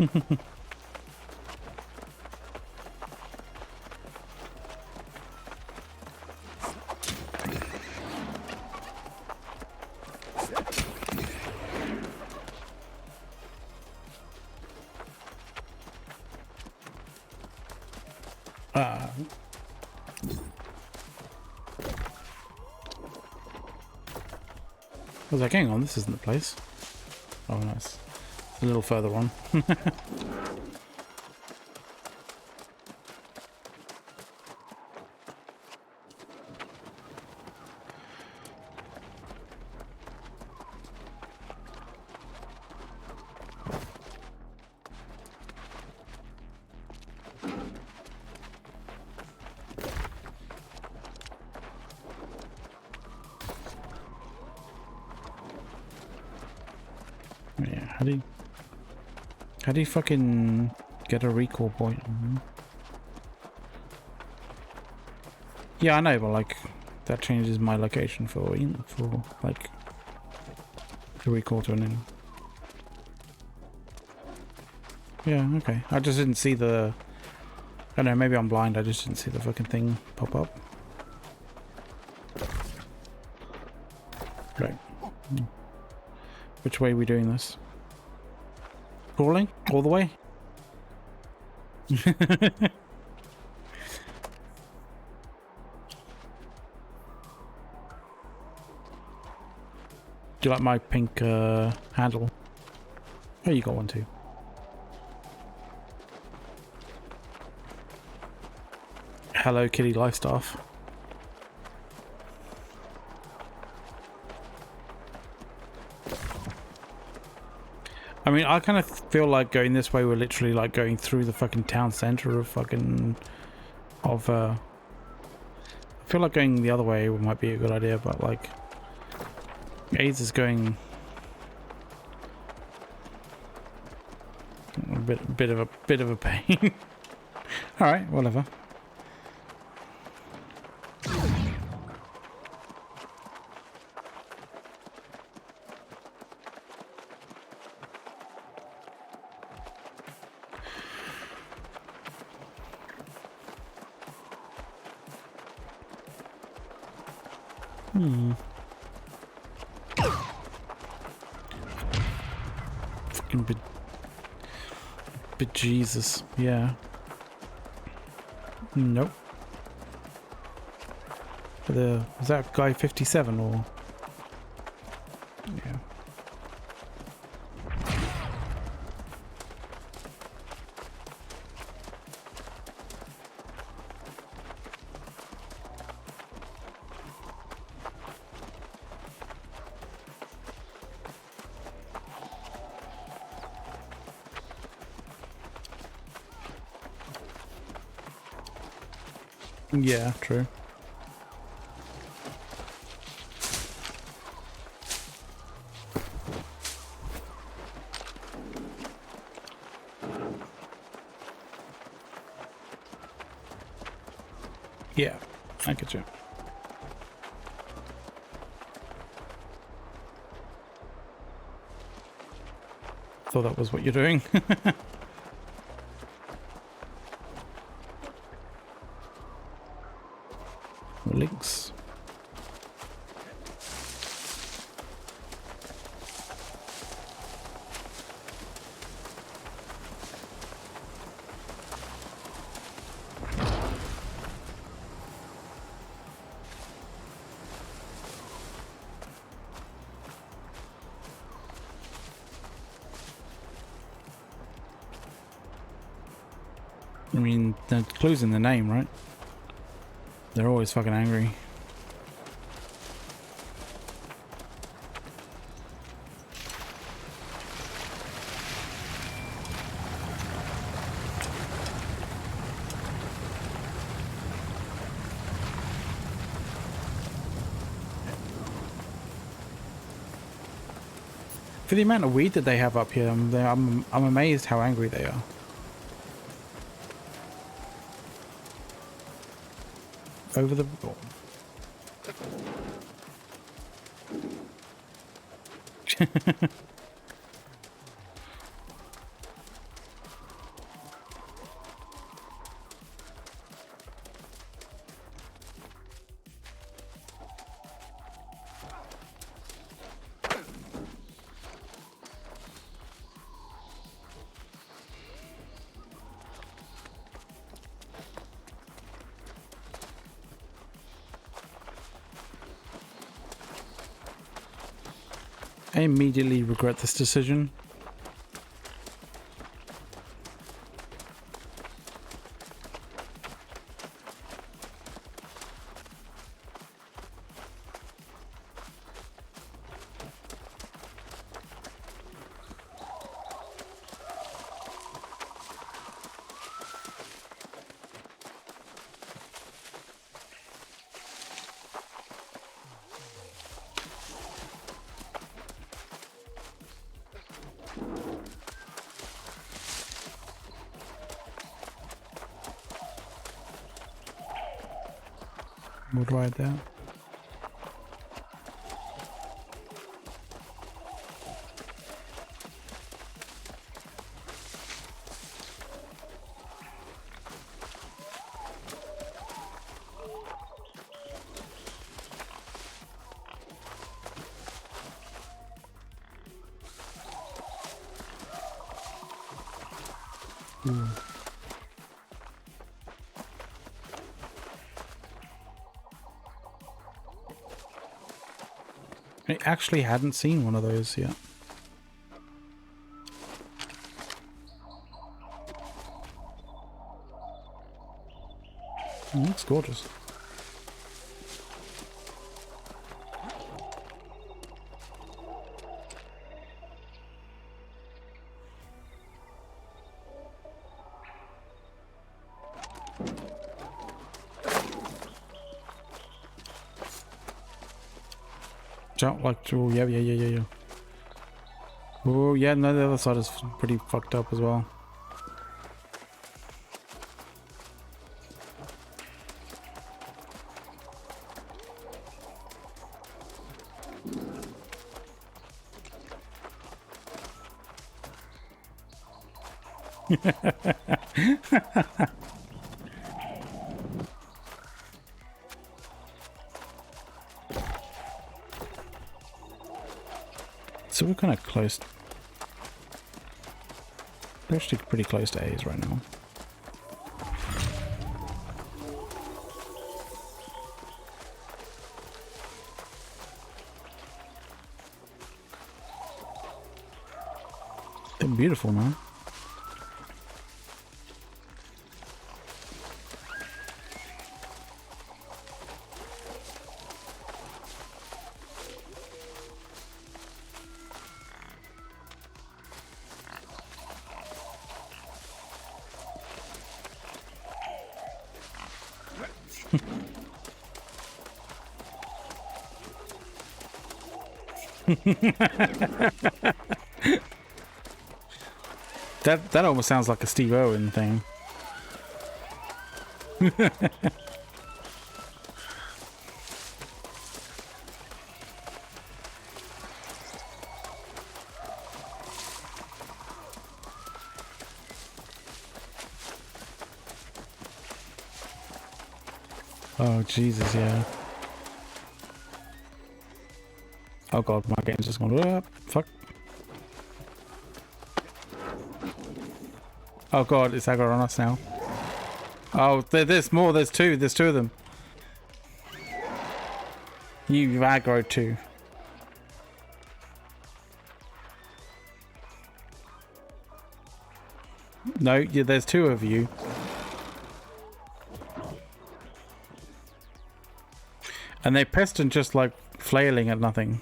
[SPEAKER 1] I was like, hang on, this isn't the place. Oh, nice. A little further on. Yeah, how do you fucking get a recall point? Yeah, I know, but like that changes my location for like the recall to an enemy. Yeah, okay. I just didn't see the. I don't know, maybe I'm blind. I just didn't see the fucking thing pop up. Right. Which way are we doing this? Crawling? All the way? Do you like my pink handle? Oh, you got one too. Hello Kitty Lifestaff. I mean, I kind of feel like going this way, we're literally like going through the fucking town center of fucking... I feel like going the other way might be a good idea, but like... AIDS is going... a bit of a pain. Alright, whatever. Fucking bejesus, yeah. Nope. Was that guy 57 or? Yeah. Yeah, true. Yeah, I get you. Thought that was what you're doing. Links. I mean, the clue's in the name, right? They're always fucking angry. For the amount of weed that they have up here, I'm amazed how angry they are. Over the... I immediately regret this decision. We'll ride that. Ooh. I actually hadn't seen one of those yet. It looks gorgeous. Don't like, oh yeah. Oh yeah, no, the other side is pretty fucked up as well. So we're kind of close. We're actually pretty close to A's right now. They're beautiful, man. That almost sounds like a Steve Irwin thing. Oh Jesus, yeah. Oh god, my game's just gone up. Fuck. Oh god, it's aggro on us now. Oh, there's more. There's two. There's two of them. You've aggroed two. No, yeah, there's two of you. And they're pissed and just like flailing at nothing.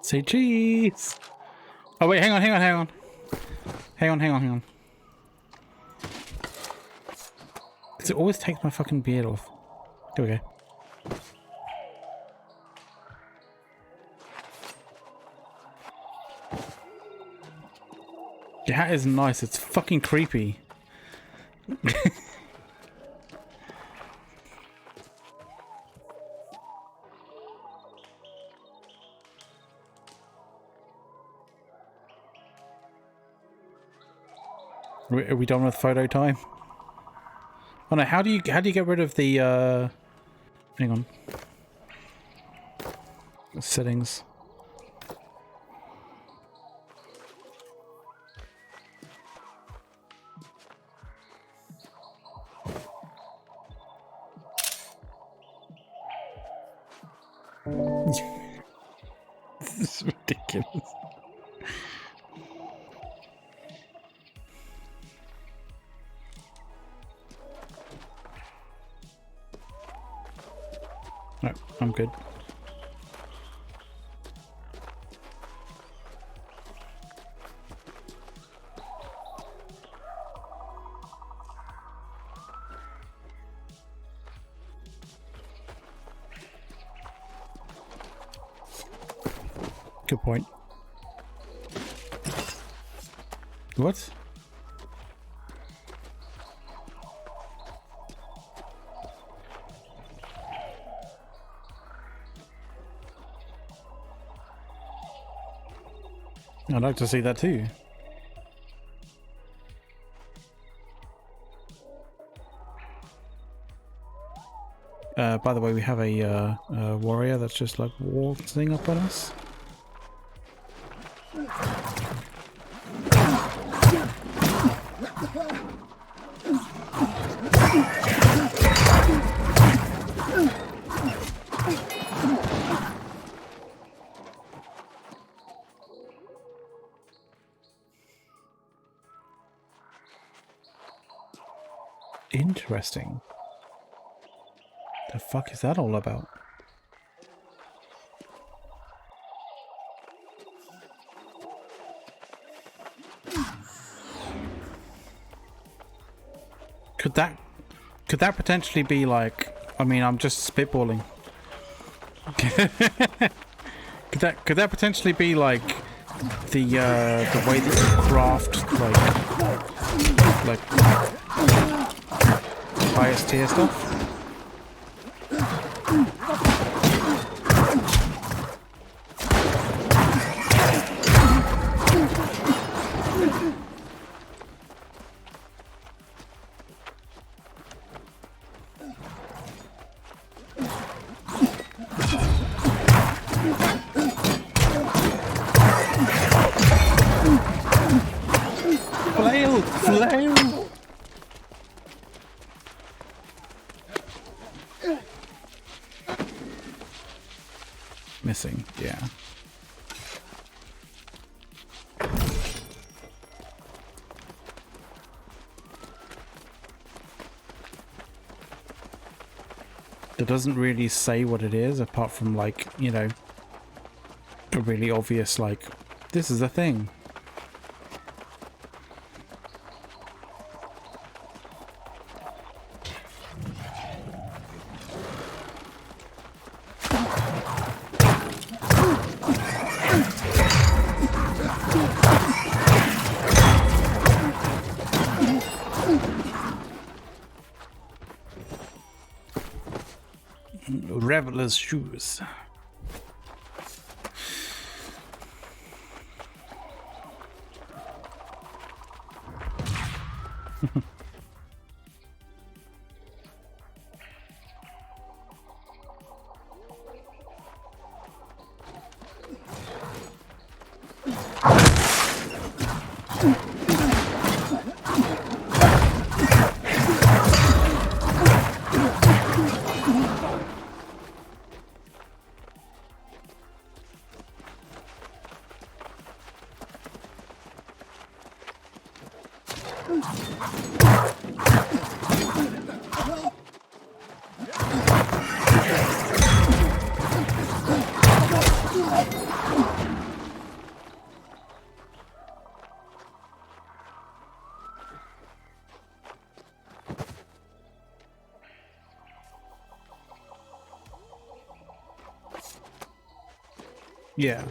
[SPEAKER 1] Say cheese. Oh wait, hang on. Does it always take my fucking beard off? Here we go. Your hat is nice. It's fucking creepy. Are we done with photo time? Oh no, how do you get rid of the hang on. Settings. This is ridiculous. No, I'm good. Good point. What? I'd like to see that too. By the way, we have a warrior that's just like waltzing up on us. Interesting. The fuck is that all about? Could that potentially be like, I mean, I'm just spitballing. could that potentially be like the way that you craft like highest tier stuff? missing. Yeah. It doesn't really say what it is, apart from, like, you know, a really obvious, like, this is a thing. Reveler's shoes. Yeah.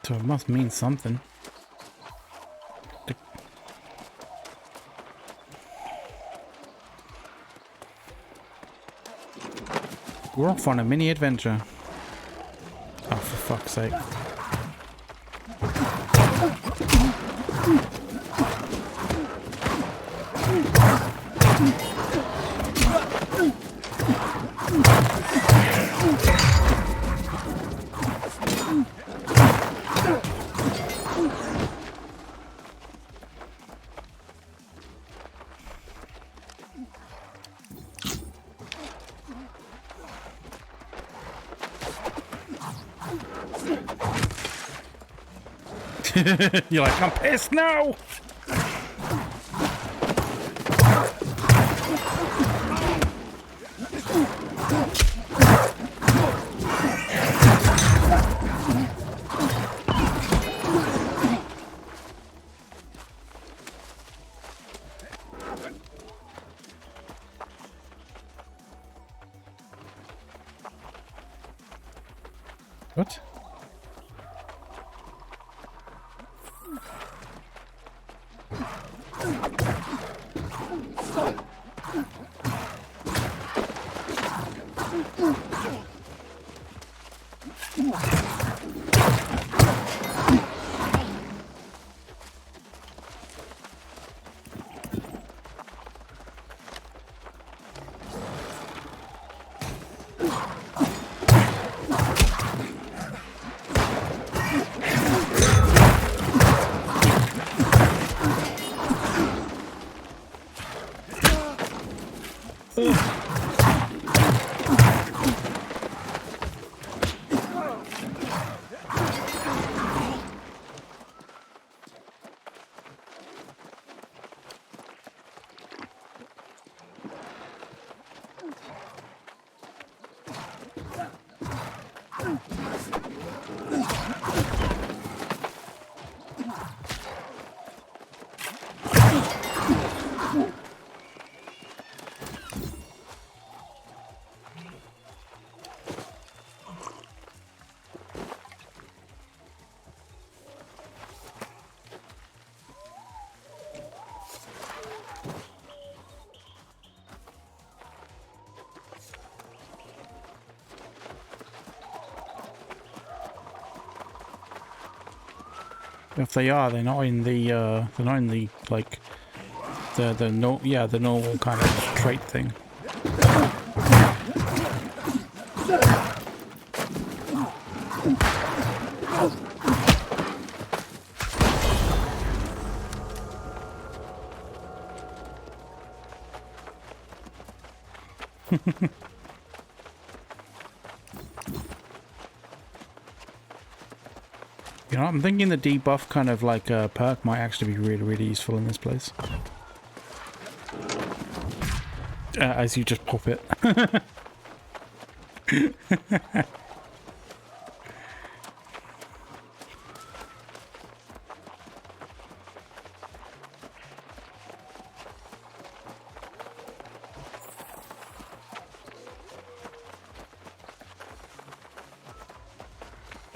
[SPEAKER 1] So it must mean something. We're off on a mini adventure. Oh, for fuck's sake. You're like, I'm pissed now! What? If they are, they're not in the like the no, yeah, the normal kind of trait thing. You know, I'm thinking the debuff kind of like perk might actually be really, really useful in this place. As you just pop it.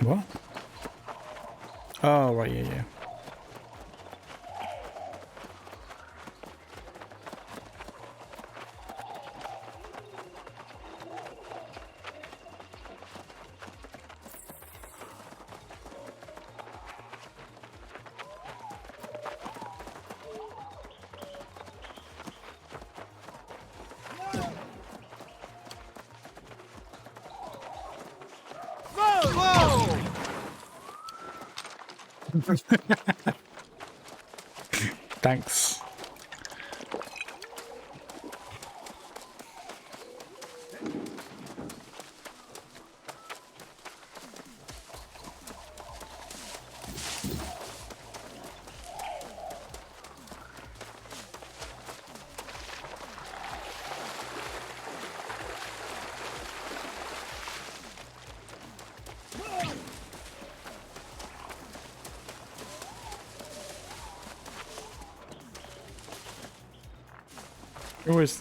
[SPEAKER 1] What? Oh, right, yeah. Thanks.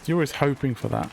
[SPEAKER 1] You're always hoping for that.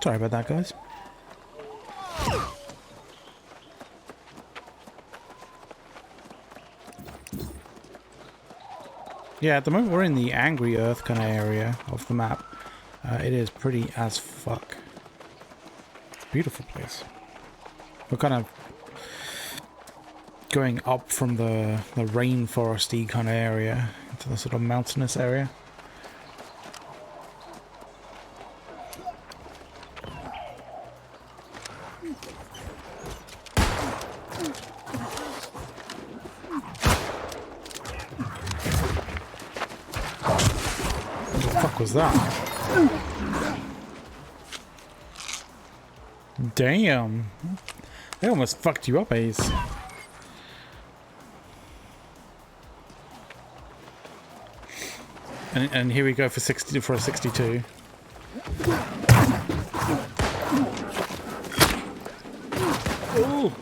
[SPEAKER 1] Sorry about that, guys. Yeah, at the moment we're in the Angry Earth kind of area of the map. It is pretty as fuck. It's a beautiful place. We're kind of going up from the rainforesty kind of area into the sort of mountainous area. Was that? Damn. They almost fucked you up, Ace. And here we go for a 62. Ooh.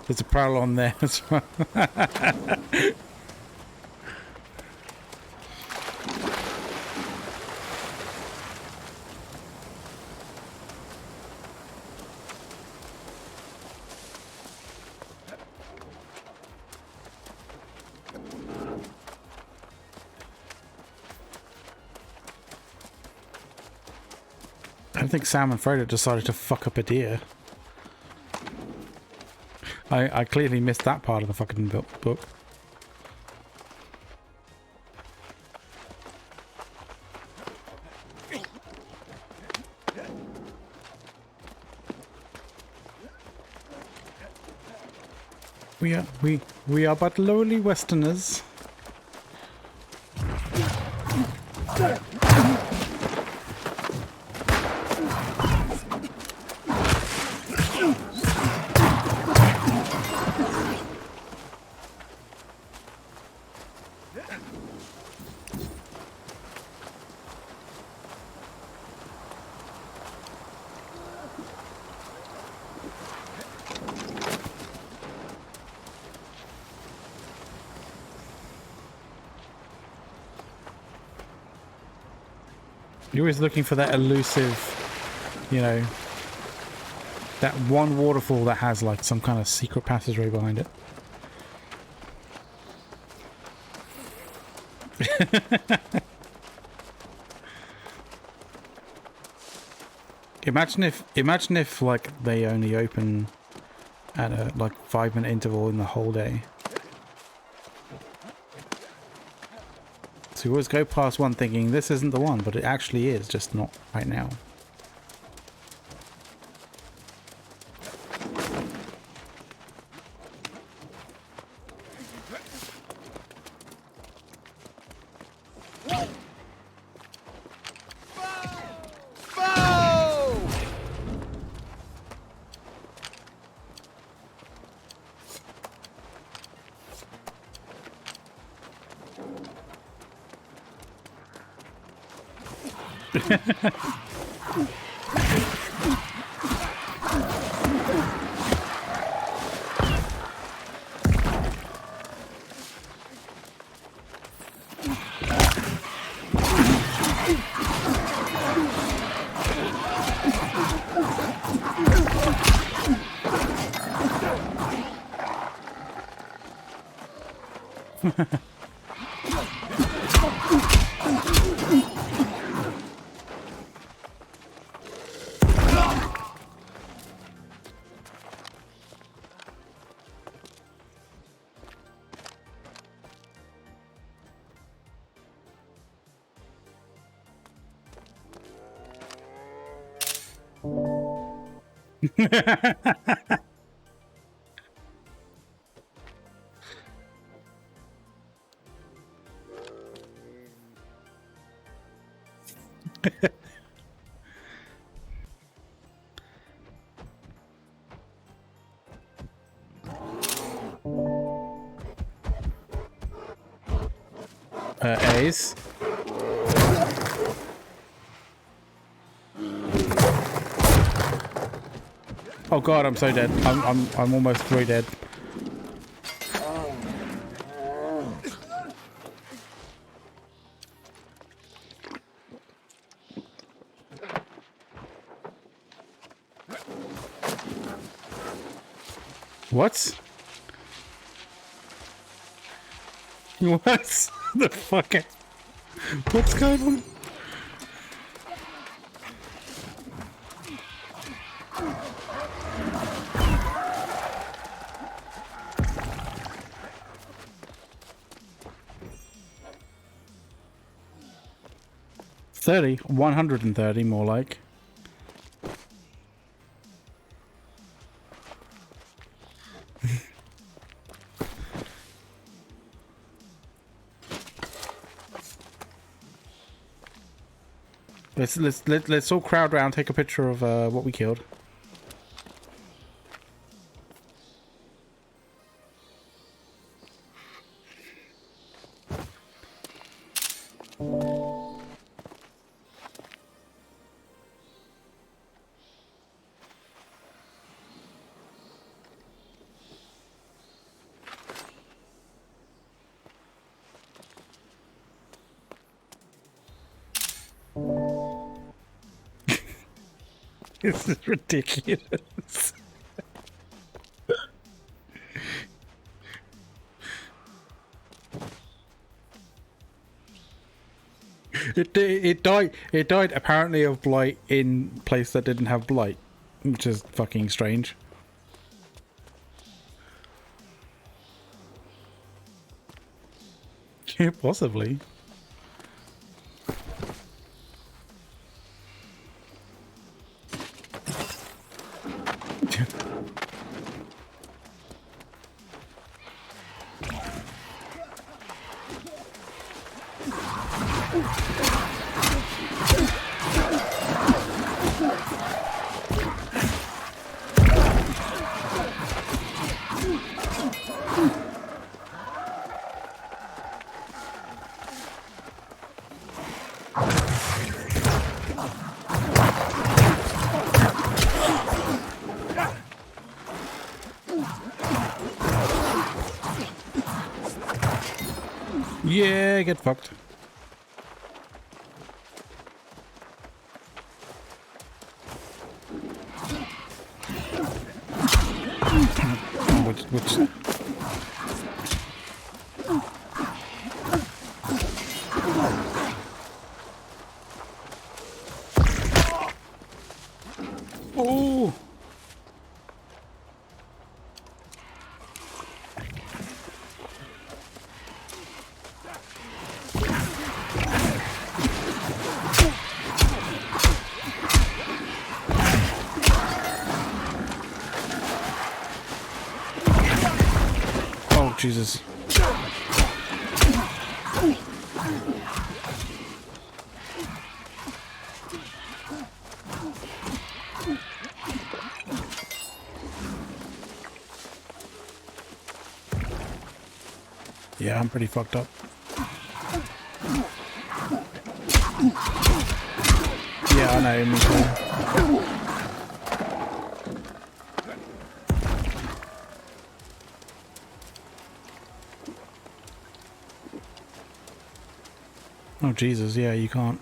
[SPEAKER 1] There's a parallel on there as well. I think Sam and Frodo decided to fuck up a deer. I clearly missed that part of the fucking book. We are but lowly Westerners. You're always looking for that elusive, you know, that one waterfall that has like some kind of secret passageway behind it. Imagine if like they only open at a like 5-minute interval in the whole day. So you always go past one thinking this isn't the one, but it actually is, just not right now. Ace. Oh god, I'm so dead. I'm almost 3 dead. What? What the fuck? What's going on? $30, 130 more like. Let's all crowd round, take a picture of what we killed. This is ridiculous. It died apparently of blight in place that didn't have blight, which is fucking strange. Yeah, possibly. Yeah, get fucked. which oh. Oh, Jesus. Yeah, I'm pretty fucked up. Yeah, I know, me too. Oh, Jesus, yeah, you can't.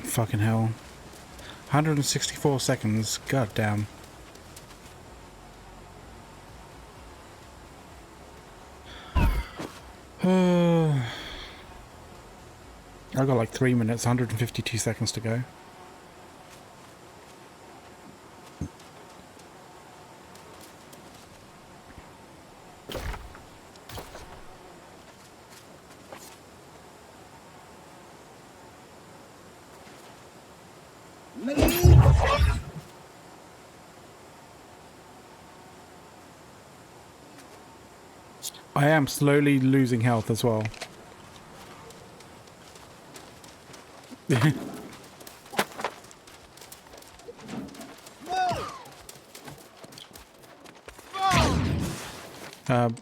[SPEAKER 1] Fucking hell. 164 seconds, god damn. I got like 3 minutes, 152 seconds to go. I am slowly losing health as well.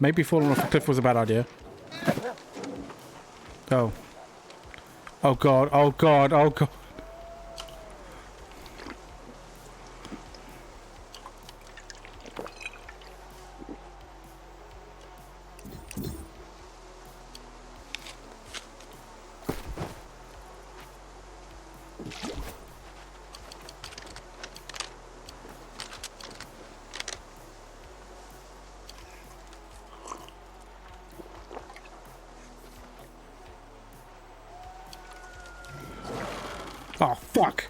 [SPEAKER 1] Maybe falling off a cliff was a bad idea. Oh. Oh god, oh god, oh god. Oh, fuck.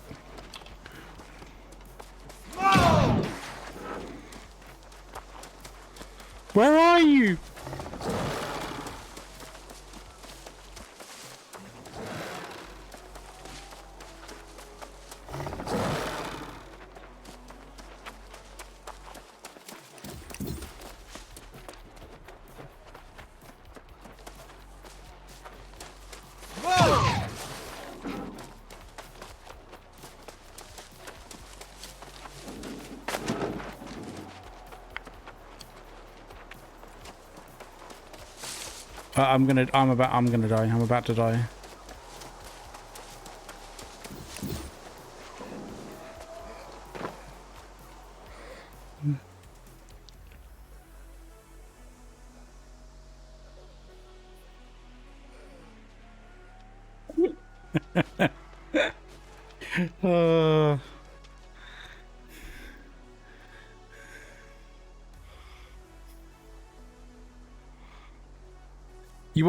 [SPEAKER 1] Where are you? I'm gonna die. I'm about to die. uh...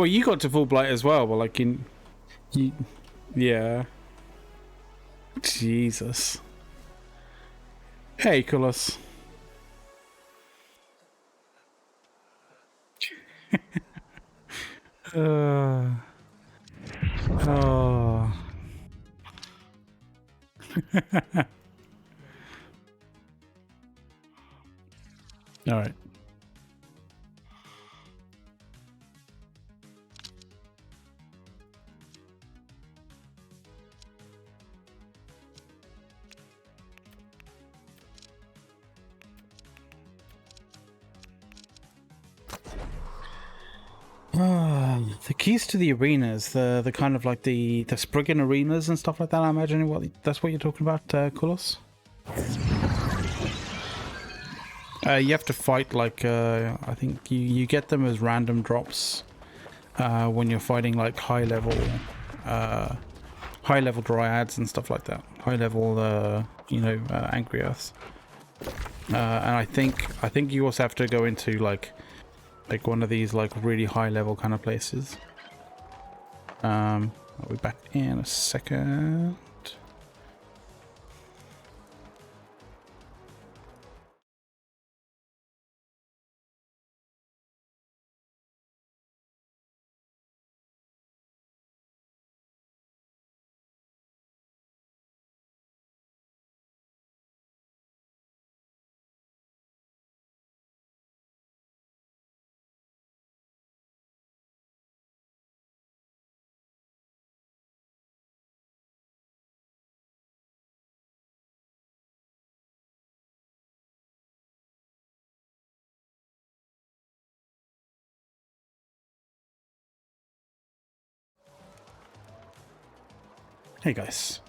[SPEAKER 1] You got to full blight as well, but like yeah. Jesus. Hey, Kulos. Oh. All right. The keys to the arenas, the kind of like the Spriggan arenas and stuff like that. I imagine that's what you're talking about, Kulos. You have to fight like I think you get them as random drops when you're fighting like high level high level dryads and stuff like that. High level, angry earths. And I think you also have to go into like one of these like really high level kind of places. I'll be back in a second. Hey guys.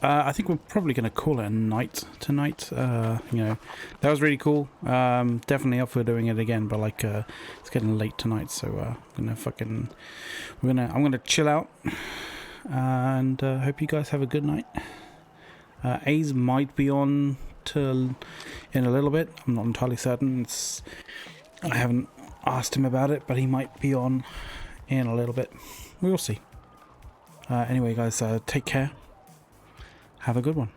[SPEAKER 1] I think we're probably going to call it a night tonight. That was really cool. Definitely up for doing it again, but like it's getting late tonight, so I'm gonna chill out and hope you guys have a good night. A's might be on in a little bit. I'm not entirely certain. I haven't asked him about it, but he might be on in a little bit. We'll see. Anyway, guys, take care. Have a good one.